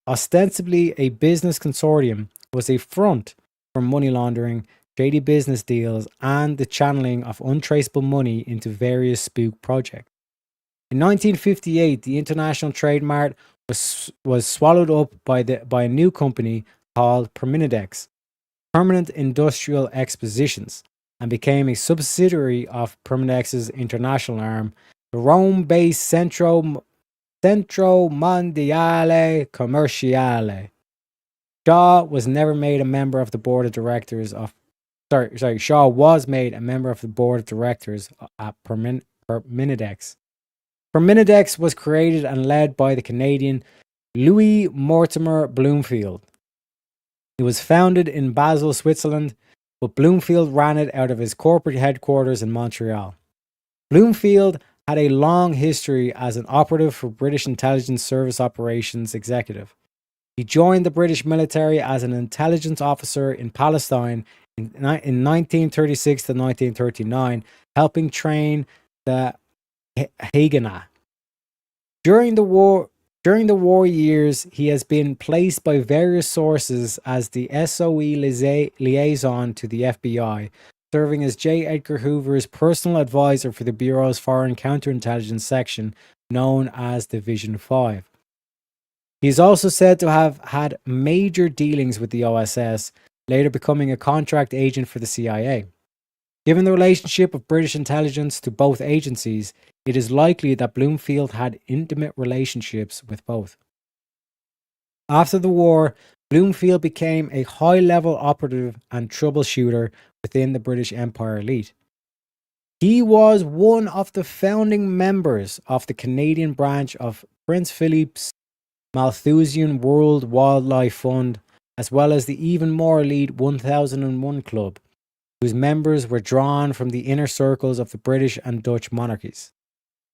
ostensibly a business consortium, was a front for money laundering, shady business deals, and the channeling of untraceable money into various spook projects. In 1958, the International Trade Mart was swallowed up by a new company called Perminidex, Permanent Industrial Expositions, and became a subsidiary of Perminidex's international arm, the Rome-based Centro Mondiale Commerciale. Shaw was never made a member of the board of directors of. Shaw was made a member of the board of directors at Perminidex. Perminidex was created and led by the Canadian Louis Mortimer Bloomfield. It was founded in Basel, Switzerland, but Bloomfield ran it out of his corporate headquarters in Montreal. Bloomfield had a long history as an operative for British Intelligence Service Operations Executive. He joined the British military as an intelligence officer in Palestine in 1936 to 1939, helping train the Haganah. During the war years, he has been placed by various sources as the SOE liaison to the FBI, serving as J. Edgar Hoover's personal advisor for the Bureau's Foreign Counterintelligence Section, known as Division 5. He is also said to have had major dealings with the OSS, later becoming a contract agent for the CIA. Given the relationship of British intelligence to both agencies, it is likely that Bloomfield had intimate relationships with both. After the war, Bloomfield became a high-level operative and troubleshooter within the British Empire elite. He was one of the founding members of the Canadian branch of Prince Philip's Malthusian World Wildlife Fund, as well as the even more elite 1001 Club, whose members were drawn from the inner circles of the British and Dutch monarchies.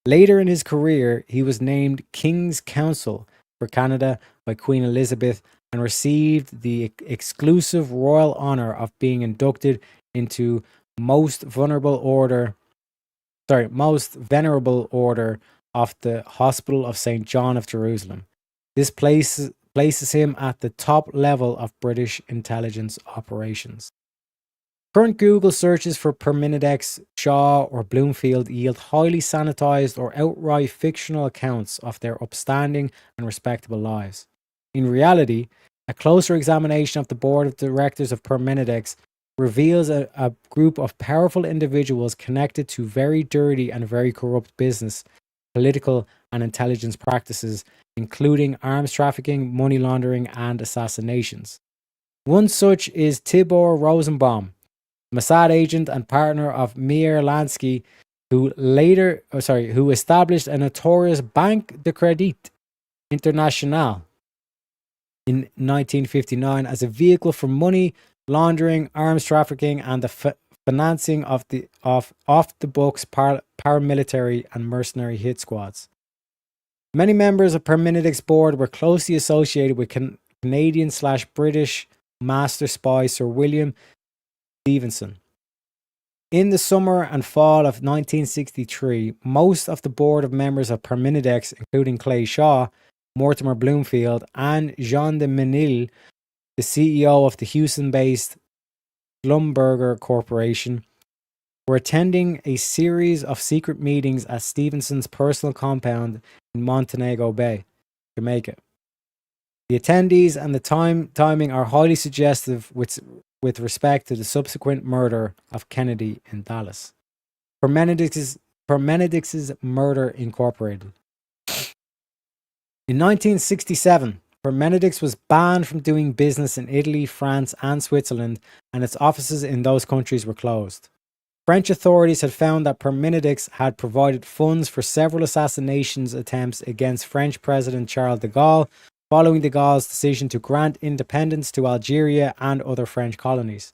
Later in his career, he was named King's Counsel for Canada by Queen Elizabeth and received the exclusive royal honour of being inducted into most venerable order of the Hospital of St. John of Jerusalem. This places him at the top level of British intelligence operations. Current Google searches for Parmenides, Shaw, or Bloomfield yield highly sanitized or outright fictional accounts of their upstanding and respectable lives. In reality, a closer examination of the board of directors of Parmenides reveals a group of powerful individuals connected to very dirty and very corrupt business, political, and intelligence practices, including arms trafficking, money laundering, and assassinations. One such is Tibor Rosenbaum, Mossad agent and partner of Meir Lansky, who established a notorious Banque de Crédit International in 1959 as a vehicle for money laundering, arms trafficking, and the financing of off-the-books paramilitary and mercenary hit squads. Many members of Parmenides' board were closely associated with Canadian/British master spy Sir William Stevenson. In the summer and fall of 1963, most of the board of members of Parmenides, including Clay Shaw, Mortimer Bloomfield, and Jean de Menil, the CEO of the Houston-based Schlumberger Corporation, were attending a series of secret meetings at Stevenson's personal compound in Montego Bay, Jamaica. The attendees and the timing are highly suggestive with respect to the subsequent murder of Kennedy in Dallas. Parmenides' Murder Incorporated. In 1967, Parmenides was banned from doing business in Italy, France, and Switzerland, and its offices in those countries were closed. French authorities had found that Parmenides had provided funds for several assassination attempts against French President Charles de Gaulle, following de Gaulle's decision to grant independence to Algeria and other French colonies.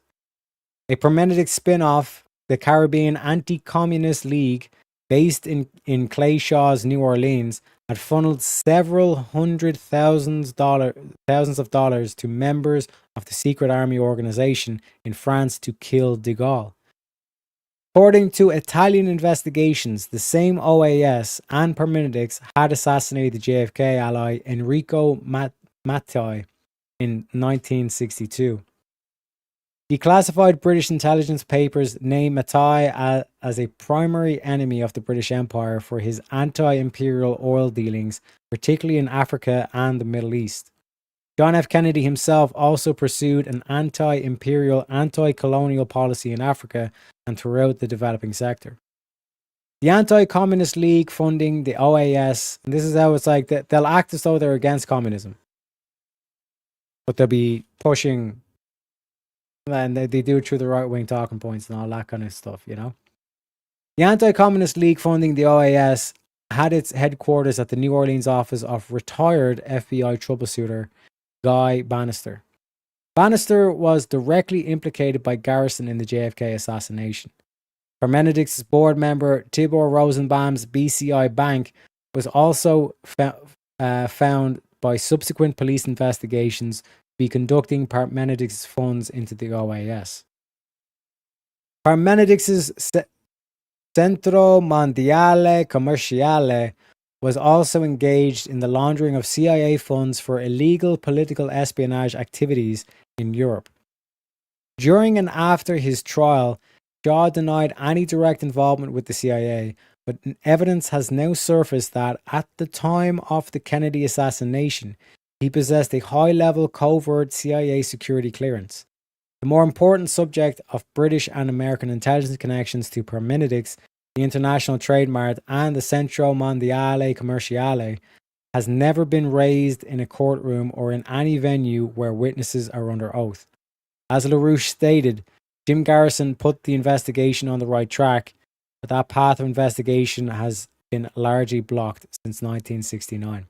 A Parmenides spin-off, the Caribbean Anti-Communist League, based in Clay Shaw's New Orleans, had funneled several thousands of dollars to members of the secret army organization in France to kill de Gaulle. According to Italian investigations, the same OAS and Parmenides had assassinated the JFK ally Enrico Mattei in 1962. Declassified British intelligence papers name Mattei as a primary enemy of the British Empire for his anti-imperial oil dealings, particularly in Africa and the Middle East. John F. Kennedy himself also pursued an anti-imperial, anti-colonial policy in Africa and throughout the developing sector. The Anti-Communist League funding the OAS, and this is how it's like that they'll act as though they're against communism, but they'll be pushing, and they do it through the right-wing talking points and all that kind of stuff, you know. The Anti-Communist League funding the OAS had its headquarters at the New Orleans office of retired FBI troubleshooter Guy Bannister. Bannister was directly implicated by Garrison in the JFK assassination. Parmenides' board member Tibor Rosenbaum's BCI Bank was also found by subsequent police investigations to be conducting Parmenides' funds into the OAS. Parmenides' Centro Mondiale Commerciale was also engaged in the laundering of CIA funds for illegal political espionage activities in Europe. During and after his trial, Shaw denied any direct involvement with the CIA, but evidence has now surfaced that at the time of the Kennedy assassination, he possessed a high-level covert CIA security clearance. The more important subject of British and American intelligence connections to Parmenides, the International Trade Mart, and the Centro Mondiale Commerciale has never been raised in a courtroom or in any venue where witnesses are under oath. As LaRouche stated, Jim Garrison put the investigation on the right track, but that path of investigation has been largely blocked since 1969.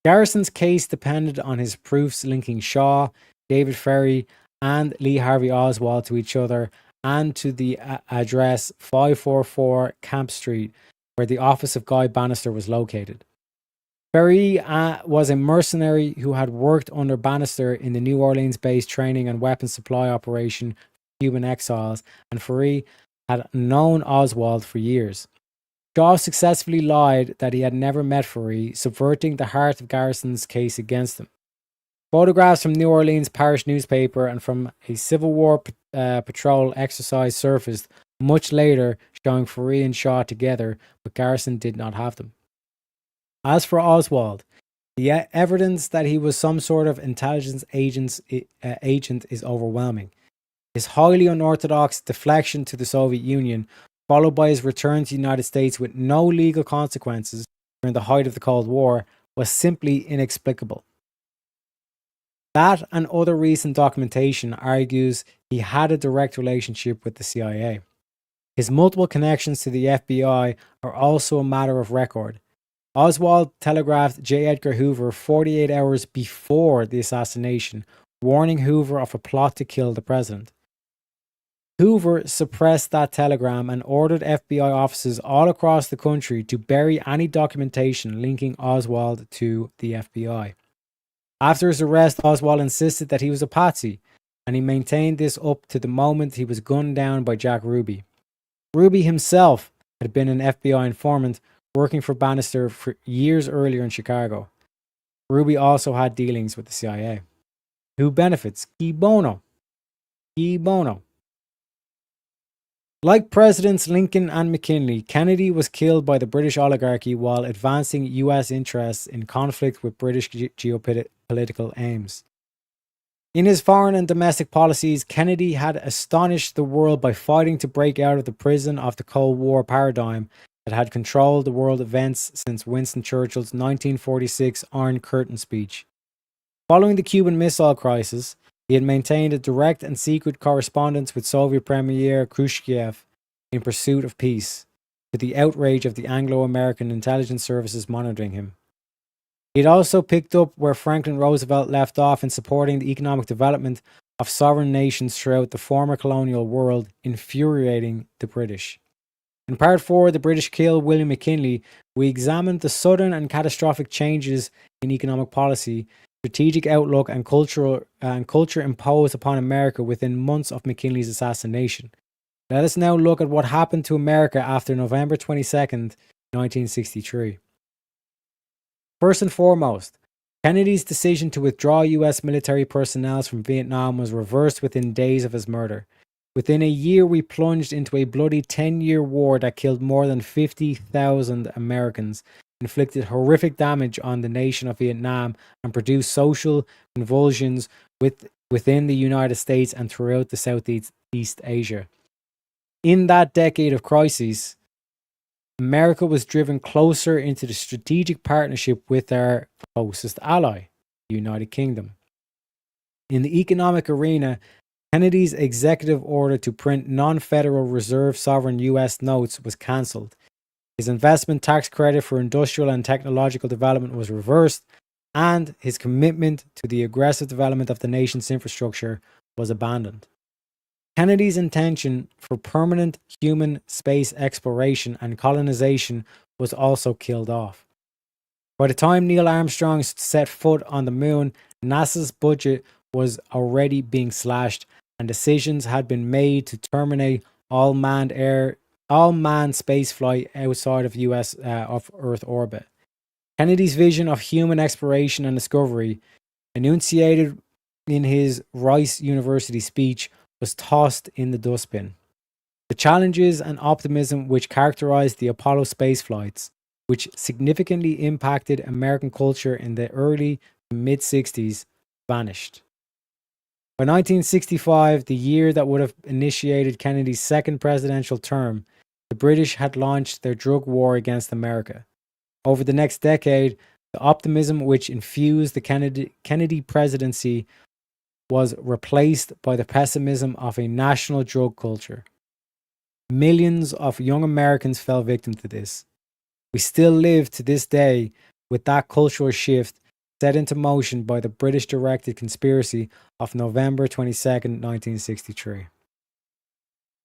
Garrison's case depended on his proofs linking Shaw, David Ferry, and Lee Harvey Oswald to each other and to the address 544 Camp Street, where the office of Guy Bannister was located. Ferry was a mercenary who had worked under Bannister in the New Orleans-based training and weapons supply operation for Cuban exiles, and Ferry had known Oswald for years. Shaw successfully lied that he had never met Ferry, subverting the heart of Garrison's case against him. Photographs from New Orleans Parish newspaper and from a Civil War patrol exercise surfaced much later showing Ferry and Shaw together, but Garrison did not have them. As for Oswald, the evidence that he was some sort of intelligence agent is overwhelming. His highly unorthodox deflection to the Soviet Union, followed by his return to the United States with no legal consequences during the height of the Cold War, was simply inexplicable. That and other recent documentation argues he had a direct relationship with the CIA. His multiple connections to the FBI are also a matter of record. Oswald telegraphed J. Edgar Hoover 48 hours before the assassination, warning Hoover of a plot to kill the president. Hoover suppressed that telegram and ordered FBI offices all across the country to bury any documentation linking Oswald to the FBI. After his arrest, Oswald insisted that he was a patsy, and he maintained this up to the moment he was gunned down by Jack Ruby. Ruby himself had been an FBI informant working for Bannister for years earlier in Chicago. Ruby also had dealings with the CIA. Who benefits? Cui bono. Cui bono. Like Presidents Lincoln and McKinley, Kennedy was killed by the British oligarchy while advancing US interests in conflict with British geopolitical aims. In his foreign and domestic policies, Kennedy had astonished the world by fighting to break out of the prison of the Cold War paradigm that had controlled the world events since Winston Churchill's 1946 Iron Curtain speech. Following the Cuban Missile Crisis, he had maintained a direct and secret correspondence with Soviet Premier Khrushchev in pursuit of peace, to the outrage of the Anglo-American intelligence services monitoring him. He had also picked up where Franklin Roosevelt left off in supporting the economic development of sovereign nations throughout the former colonial world, infuriating the British. In Part 4, The British Kill William McKinley, we examined the sudden and catastrophic changes in economic policy, strategic outlook, and culture imposed upon America within months of McKinley's assassination. Let us now look at what happened to America after November 22nd, 1963. First and foremost, Kennedy's decision to withdraw US military personnel from Vietnam was reversed within days of his murder. Within a year, we plunged into a bloody 10-year war that killed more than 50,000 Americans, inflicted horrific damage on the nation of Vietnam, and produced social convulsions within the United States and throughout the Southeast Asia. In that decade of crises, America was driven closer into the strategic partnership with our closest ally, the United Kingdom. In the economic arena, Kennedy's executive order to print non-Federal Reserve sovereign U.S. notes was cancelled. His investment tax credit for industrial and technological development was reversed, and his commitment to the aggressive development of the nation's infrastructure was abandoned. Kennedy's intention for permanent human space exploration and colonization was also killed off. By the time Neil Armstrong set foot on the moon, NASA's budget was already being slashed, and decisions had been made to terminate all manned spaceflight outside of of Earth orbit. Kennedy's vision of human exploration and discovery, enunciated in his Rice University speech, was tossed in the dustbin. The challenges and optimism which characterized the Apollo space flights, which significantly impacted American culture in the early to mid-60s, vanished. By 1965, the year that would have initiated Kennedy's second presidential term, the British had launched their drug war against America. Over the next decade, the optimism which infused the Kennedy presidency was replaced by the pessimism of a national drug culture. Millions of young Americans fell victim to this. We still live to this day with that cultural shift set into motion by the British-directed conspiracy of November 22nd, 1963.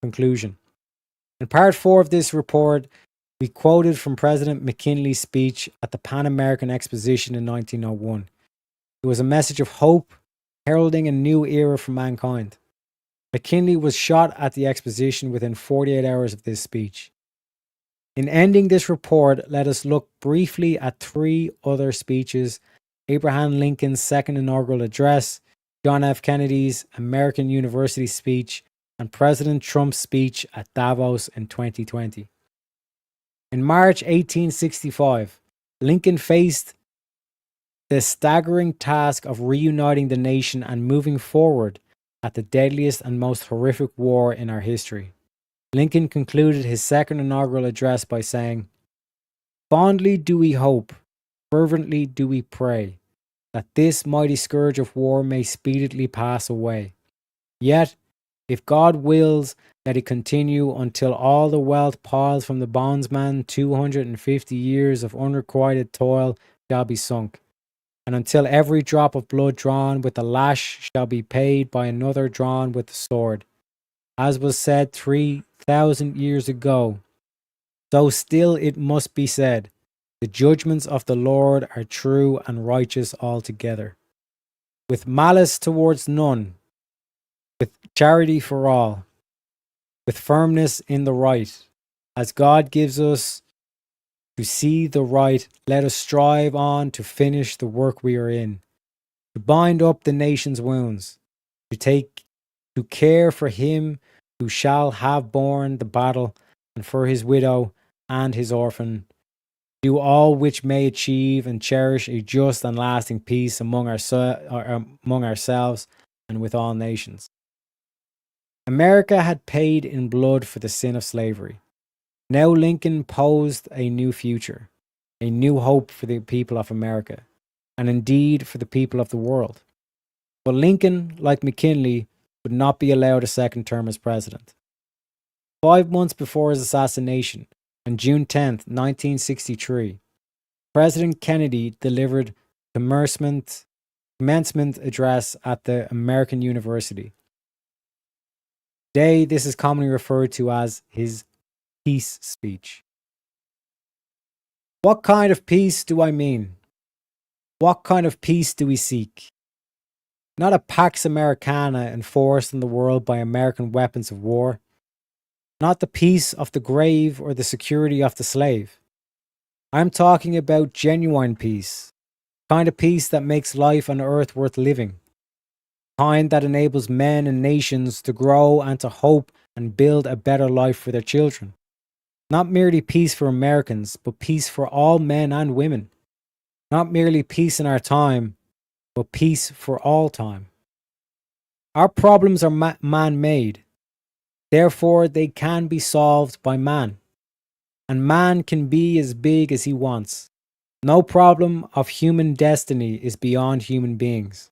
Conclusion. In part 4 of this report, we quoted from President McKinley's speech at the Pan American Exposition in 1901. It was a message of hope, heralding a new era for mankind. McKinley was shot at the exposition within 48 hours of this speech. In ending this report, let us look briefly at 3 other speeches: Abraham Lincoln's second inaugural address, John F. Kennedy's American University speech, and President Trump's speech at Davos in 2020. In March 1865, Lincoln faced the staggering task of reuniting the nation and moving forward at the deadliest and most horrific war in our history. Lincoln concluded his second inaugural address by saying, "Fondly do we hope, fervently do we pray, that this mighty scourge of war may speedily pass away. Yet, if God wills, that it continue until all the wealth piled from the bondsman 250 years of unrequited toil shall be sunk, and until every drop of blood drawn with the lash shall be paid by another drawn with the sword. As was said 3,000 years ago, so still it must be said, the judgments of the Lord are true and righteous altogether. With malice towards none, with charity for all, with firmness in the right, as God gives us to see the right, let us strive on to finish the work we are in, to bind up the nation's wounds, to care for him who shall have borne the battle, and for his widow and his orphan, do all which may achieve and cherish a just and lasting peace among ourselves and with all nations." America had paid in blood for the sin of slavery. Now Lincoln posed a new future, a new hope for the people of America, and indeed for the people of the world. But Lincoln, like McKinley, would not be allowed a second term as president. 5 months before his assassination, on June 10th, 1963, President Kennedy delivered commencement address at the American University. Today, this is commonly referred to as his peace speech. What kind of peace do I mean? What kind of peace do we seek? Not a Pax Americana enforced in the world by American weapons of war. Not the peace of the grave or the security of the slave. I'm talking about genuine peace, kind of peace that makes life on earth worth living, kind that enables men and nations to grow and to hope and build a better life for their children. Not merely peace for Americans, but peace for all men and women. Not merely peace in our time, but peace for all time. Our problems are man-made. Therefore, they can be solved by man. And man can be as big as he wants. No problem of human destiny is beyond human beings.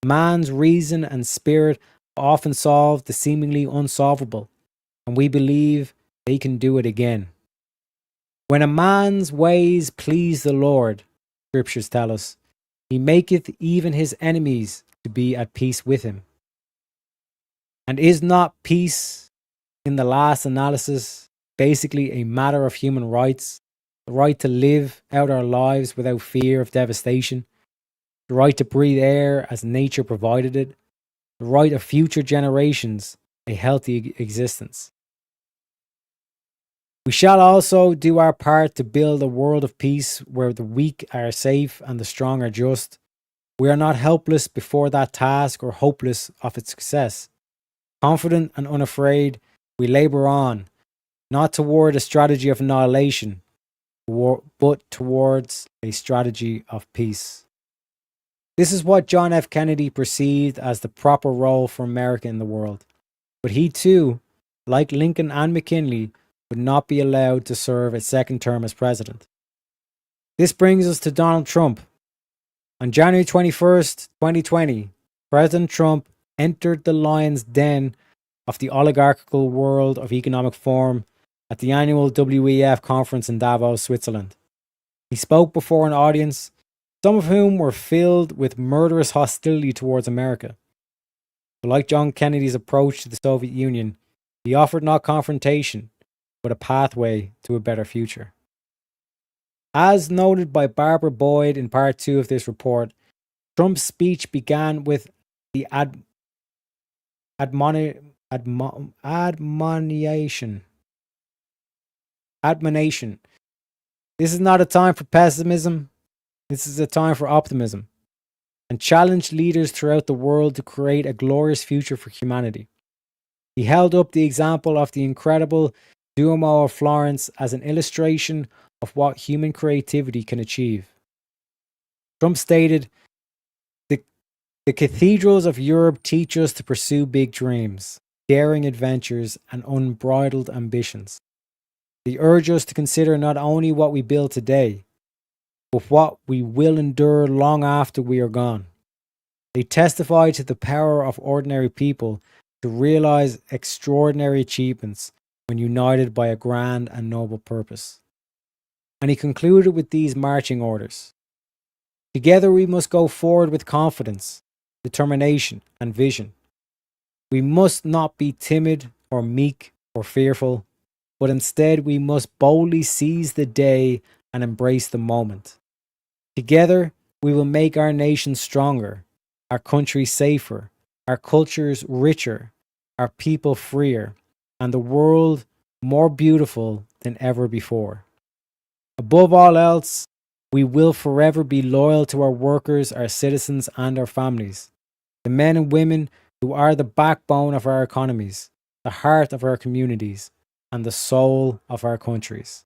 Man's reason and spirit often solve the seemingly unsolvable, and we believe they can do it again. When a man's ways please the Lord, scriptures tell us, he maketh even his enemies to be at peace with him. And is not peace, in the last analysis, basically a matter of human rights? The right to live out our lives without fear of devastation, the right to breathe air as nature provided it, the right of future generations a healthy existence. We shall also do our part to build a world of peace where the weak are safe and the strong are just. We are not helpless before that task or hopeless of its success. Confident and unafraid, we labor on, not toward a strategy of annihilation, but towards a strategy of peace. This is what John F. Kennedy perceived as the proper role for America in the world. But he too, like Lincoln and McKinley, would not be allowed to serve a second term as president. This brings us to Donald Trump. On January 21st, 2020, President Trump entered the lion's den of the oligarchical world of economic forum at the annual WEF conference in Davos, Switzerland. He spoke before an audience, some of whom were filled with murderous hostility towards America. But like John Kennedy's approach to the Soviet Union, he offered not confrontation, but a pathway to a better future. As noted by Barbara Boyd in part 2 of this report, Trump's speech began with the admonition. This is not a time for pessimism. This is a time for optimism, and challenged leaders throughout the world to create a glorious future for humanity. He held up the example of the incredible Duomo of Florence as an illustration of what human creativity can achieve. Trump stated, the cathedrals of Europe teach us to pursue big dreams, daring adventures, and unbridled ambitions. They urge us to consider not only what we build today, but what we will endure long after we are gone. They testify to the power of ordinary people to realize extraordinary achievements when united by a grand and noble purpose. And he concluded with these marching orders. Together we must go forward with confidence, determination, and vision. We must not be timid or meek or fearful, but instead we must boldly seize the day and embrace the moment. Together, we will make our nation stronger, our country safer, our cultures richer, our people freer, and the world more beautiful than ever before. Above all else, we will forever be loyal to our workers, our citizens, and our families, the men and women who are the backbone of our economies, the heart of our communities, and the soul of our countries.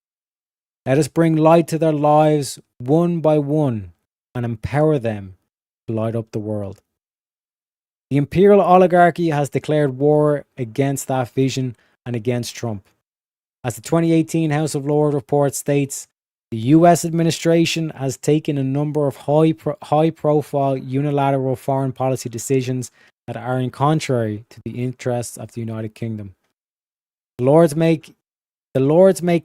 Let us bring light to their lives one by one and empower them to light up the world. The imperial oligarchy has declared war against that vision and against Trump. As the 2018 House of Lords report states, the US administration has taken a number of high-profile unilateral foreign policy decisions that are in contrary to the interests of the United Kingdom. The Lords make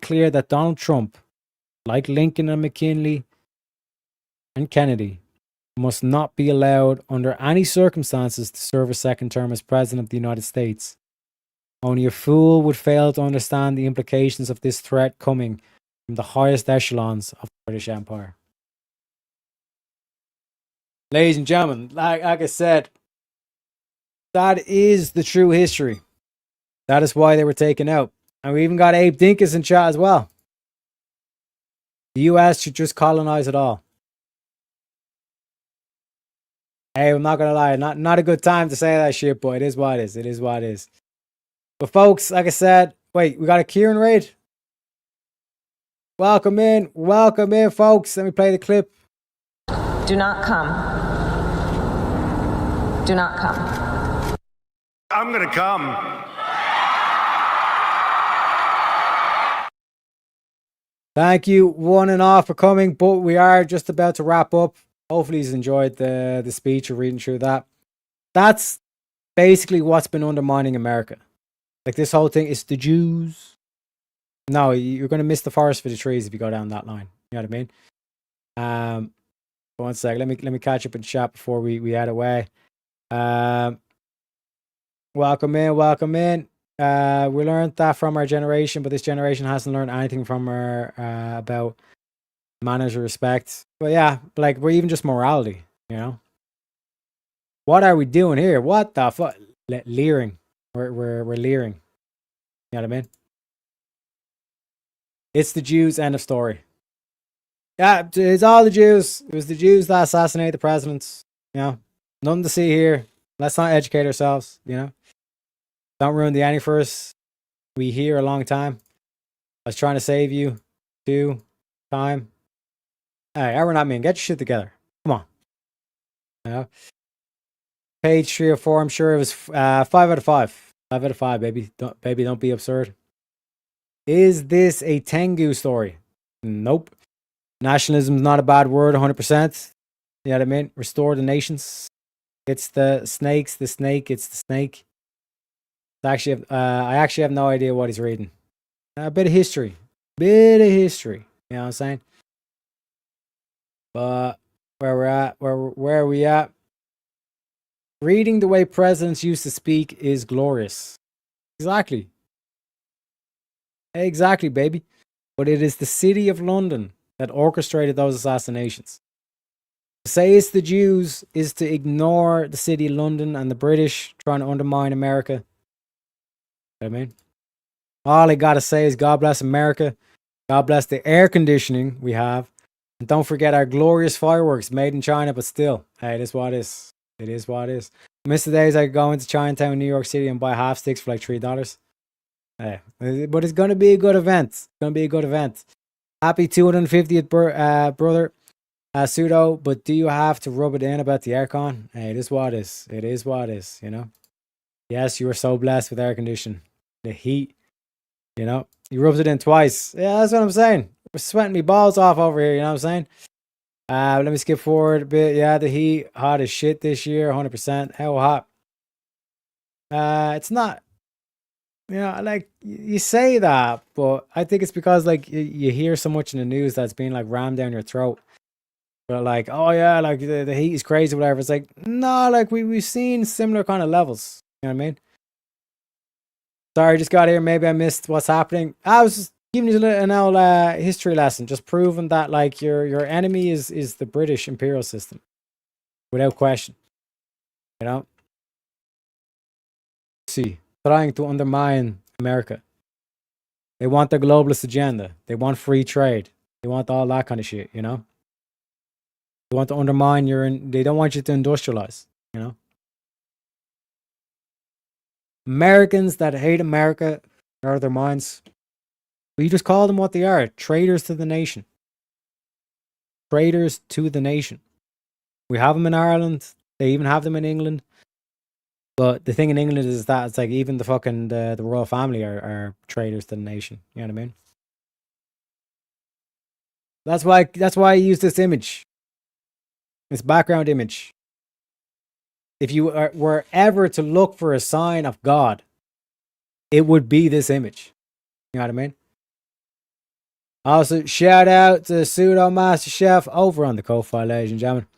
clear that Donald Trump, like Lincoln and McKinley and Kennedy, must not be allowed under any circumstances to serve a second term as President of the United States. Only a fool would fail to understand the implications of this threat coming from the highest echelons of the British Empire. Ladies and gentlemen, like I said, that is the true history. That is why they were taken out. And we even got Abe Dinkus in chat as well. The US should just colonize it all. Hey, I'm not gonna lie, not a good time to say that shit, but it is what it is. It is what it is. But folks, like I said, wait, we got a Kieran raid. Welcome in, folks. Let me play the clip. Do not come. Do not come. I'm gonna come. Thank you, one and all, for coming, but we are just about to wrap up. Hopefully he's enjoyed the speech or reading through that. That's basically what's been undermining America. Like this whole thing, it's the Jews. No, you're going to miss the forest for the trees if you go down that line. You know what I mean? 1 sec. Let me catch up in chat before we head away. Welcome in. We learned that from our generation, but this generation hasn't learned anything from our about manners or respect. But yeah, like we're even just morality, you know. What are we doing here? What the fuck? Leering. We're leering. You know what I mean? It's the Jews. End of story. Yeah, it's all the Jews. It was the Jews that assassinated the presidents. You know, nothing to see here. Let's not educate ourselves. You know, don't ruin the anniversary. We here a long time. I was trying to save you. 2 time. Hey, we're not mean. Get your shit together. Come on. You know? Page 3 or 4. I'm sure it was 5 out of 5. 5 out of 5, baby. Don't be absurd. Is this a Tengu story? Nope. Nationalism's not a bad word, 100%. You know what I mean? Restore the nations. It's the snakes, the snake, it's the snake. It's actually, I actually have no idea what he's reading. A bit of history. Bit of history. You know what I'm saying? But where we're at, where are we at? Reading the way presidents used to speak is glorious. Exactly. Exactly, baby. But it is the city of London that orchestrated those assassinations. To say it's the Jews is to ignore the city of London and the British trying to undermine America. You know what I mean? All I gotta say is God bless America. God bless the air conditioning we have. And don't forget our glorious fireworks made in China, but still, hey, it is what it is. It is what it is. I miss the days I could go into Chinatown, New York City and buy half sticks for like $3. Hey, but it's going to be a good event. It's going to be a good event. Happy 250th brother, Pseudo, but do you have to rub it in about the aircon? Hey, it is what it is. It is what it is, you know? Yes, you are so blessed with air conditioning. The heat, you know? He rubs it in twice. Yeah, that's what I'm saying. We're sweating me balls off over here, you know what I'm saying? Let me skip forward a bit. Yeah, the heat, hot as shit this year, 100%. How hot? It's not, you know, like, you say that, but I think it's because, like, you hear so much in the news that's being, like, rammed down your throat. But, like, oh, yeah, like, the heat is crazy, whatever. It's like, no, like, we've seen similar kind of levels. You know what I mean? Sorry, just got here. Maybe I missed what's happening. I was just giving you an old history lesson, just proving that, like, your enemy is the British imperial system. Without question. You know? See. Trying to undermine America. They want the globalist agenda. They want free trade. They want all that kind of shit, you know? They want to undermine they don't want you to industrialize, you know? Americans that hate America are out of their minds. We just call them what they are. Traitors to the nation. Traitors to the nation. We have them in Ireland. They even have them in England. But the thing in England is that it's like even the fucking the royal family are traitors to the nation. You know what I mean? That's why I use this image. This background image. If you were ever to look for a sign of God, it would be this image. You know what I mean? Also, shout out to Pseudo Master Chef over on the Ko-Fi, ladies and gentlemen.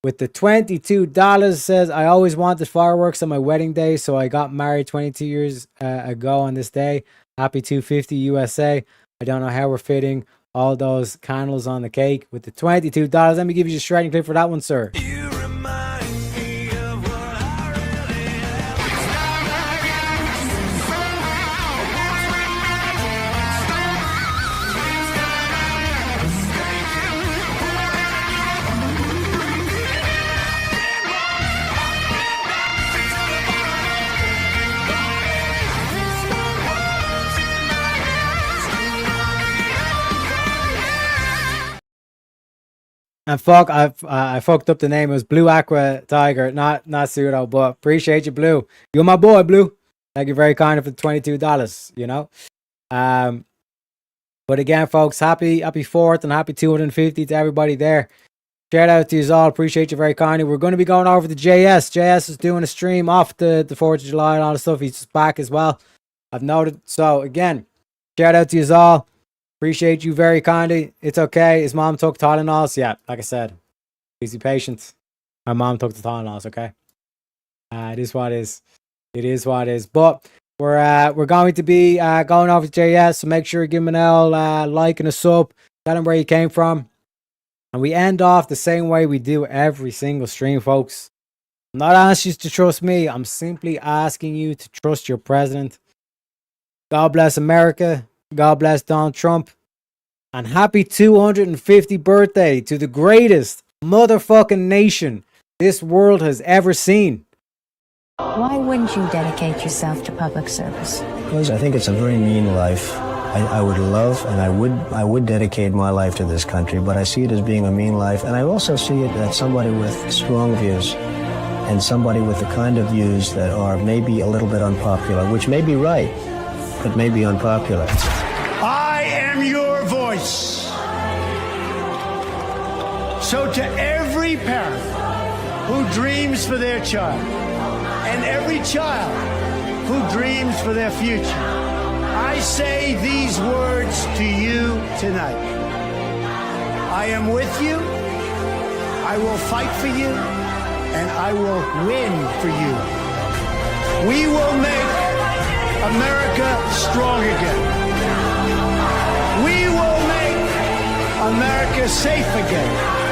With the $22, says, I always wanted fireworks on my wedding day, so I got married 22 years ago on this day. Happy 250 USA. I don't know how we're fitting all those candles on the cake. With the $22, let me give you a shredding clip for that one, sir. And fuck, I fucked up the name. It was Blue Aqua Tiger, not Pseudo, but appreciate you, Blue. You're my boy, Blue. Thank you very kind for the $22, you know. But again, folks, happy 4th and happy 250 to everybody there. Shout out to you all. Appreciate you very kindly. We're going to be going over to JS. JS is doing a stream off the 4th of July and all the stuff. He's just back as well. I've noted. So again, shout out to you all. Appreciate you very kindly. It's okay. His mom took Tylenols. Yeah, like I said, please be patient. My mom took the Tylenols, okay? It is what it is. It is what it is. But we're going to be going over to JS, so make sure you give him an L, like and a sub. Tell him where you came from. And we end off the same way we do every single stream, folks. I'm not asking you to trust me. I'm simply asking you to trust your president. God bless America. God bless Donald Trump. And happy 250th birthday to the greatest motherfucking nation this world has ever seen. Why wouldn't you dedicate yourself to public service? Because I think it's a very mean life. I would love and I would dedicate my life to this country, but I see it as being a mean life, and I also see it as somebody with strong views and somebody with the kind of views that are maybe a little bit unpopular, which may be right, but may be unpopular. I am your voice. So to every parent who dreams for their child, and every child who dreams for their future, I say these words to you tonight. I am with you, I will fight for you, and I will win for you. We will make America strong again. We will make America safe again.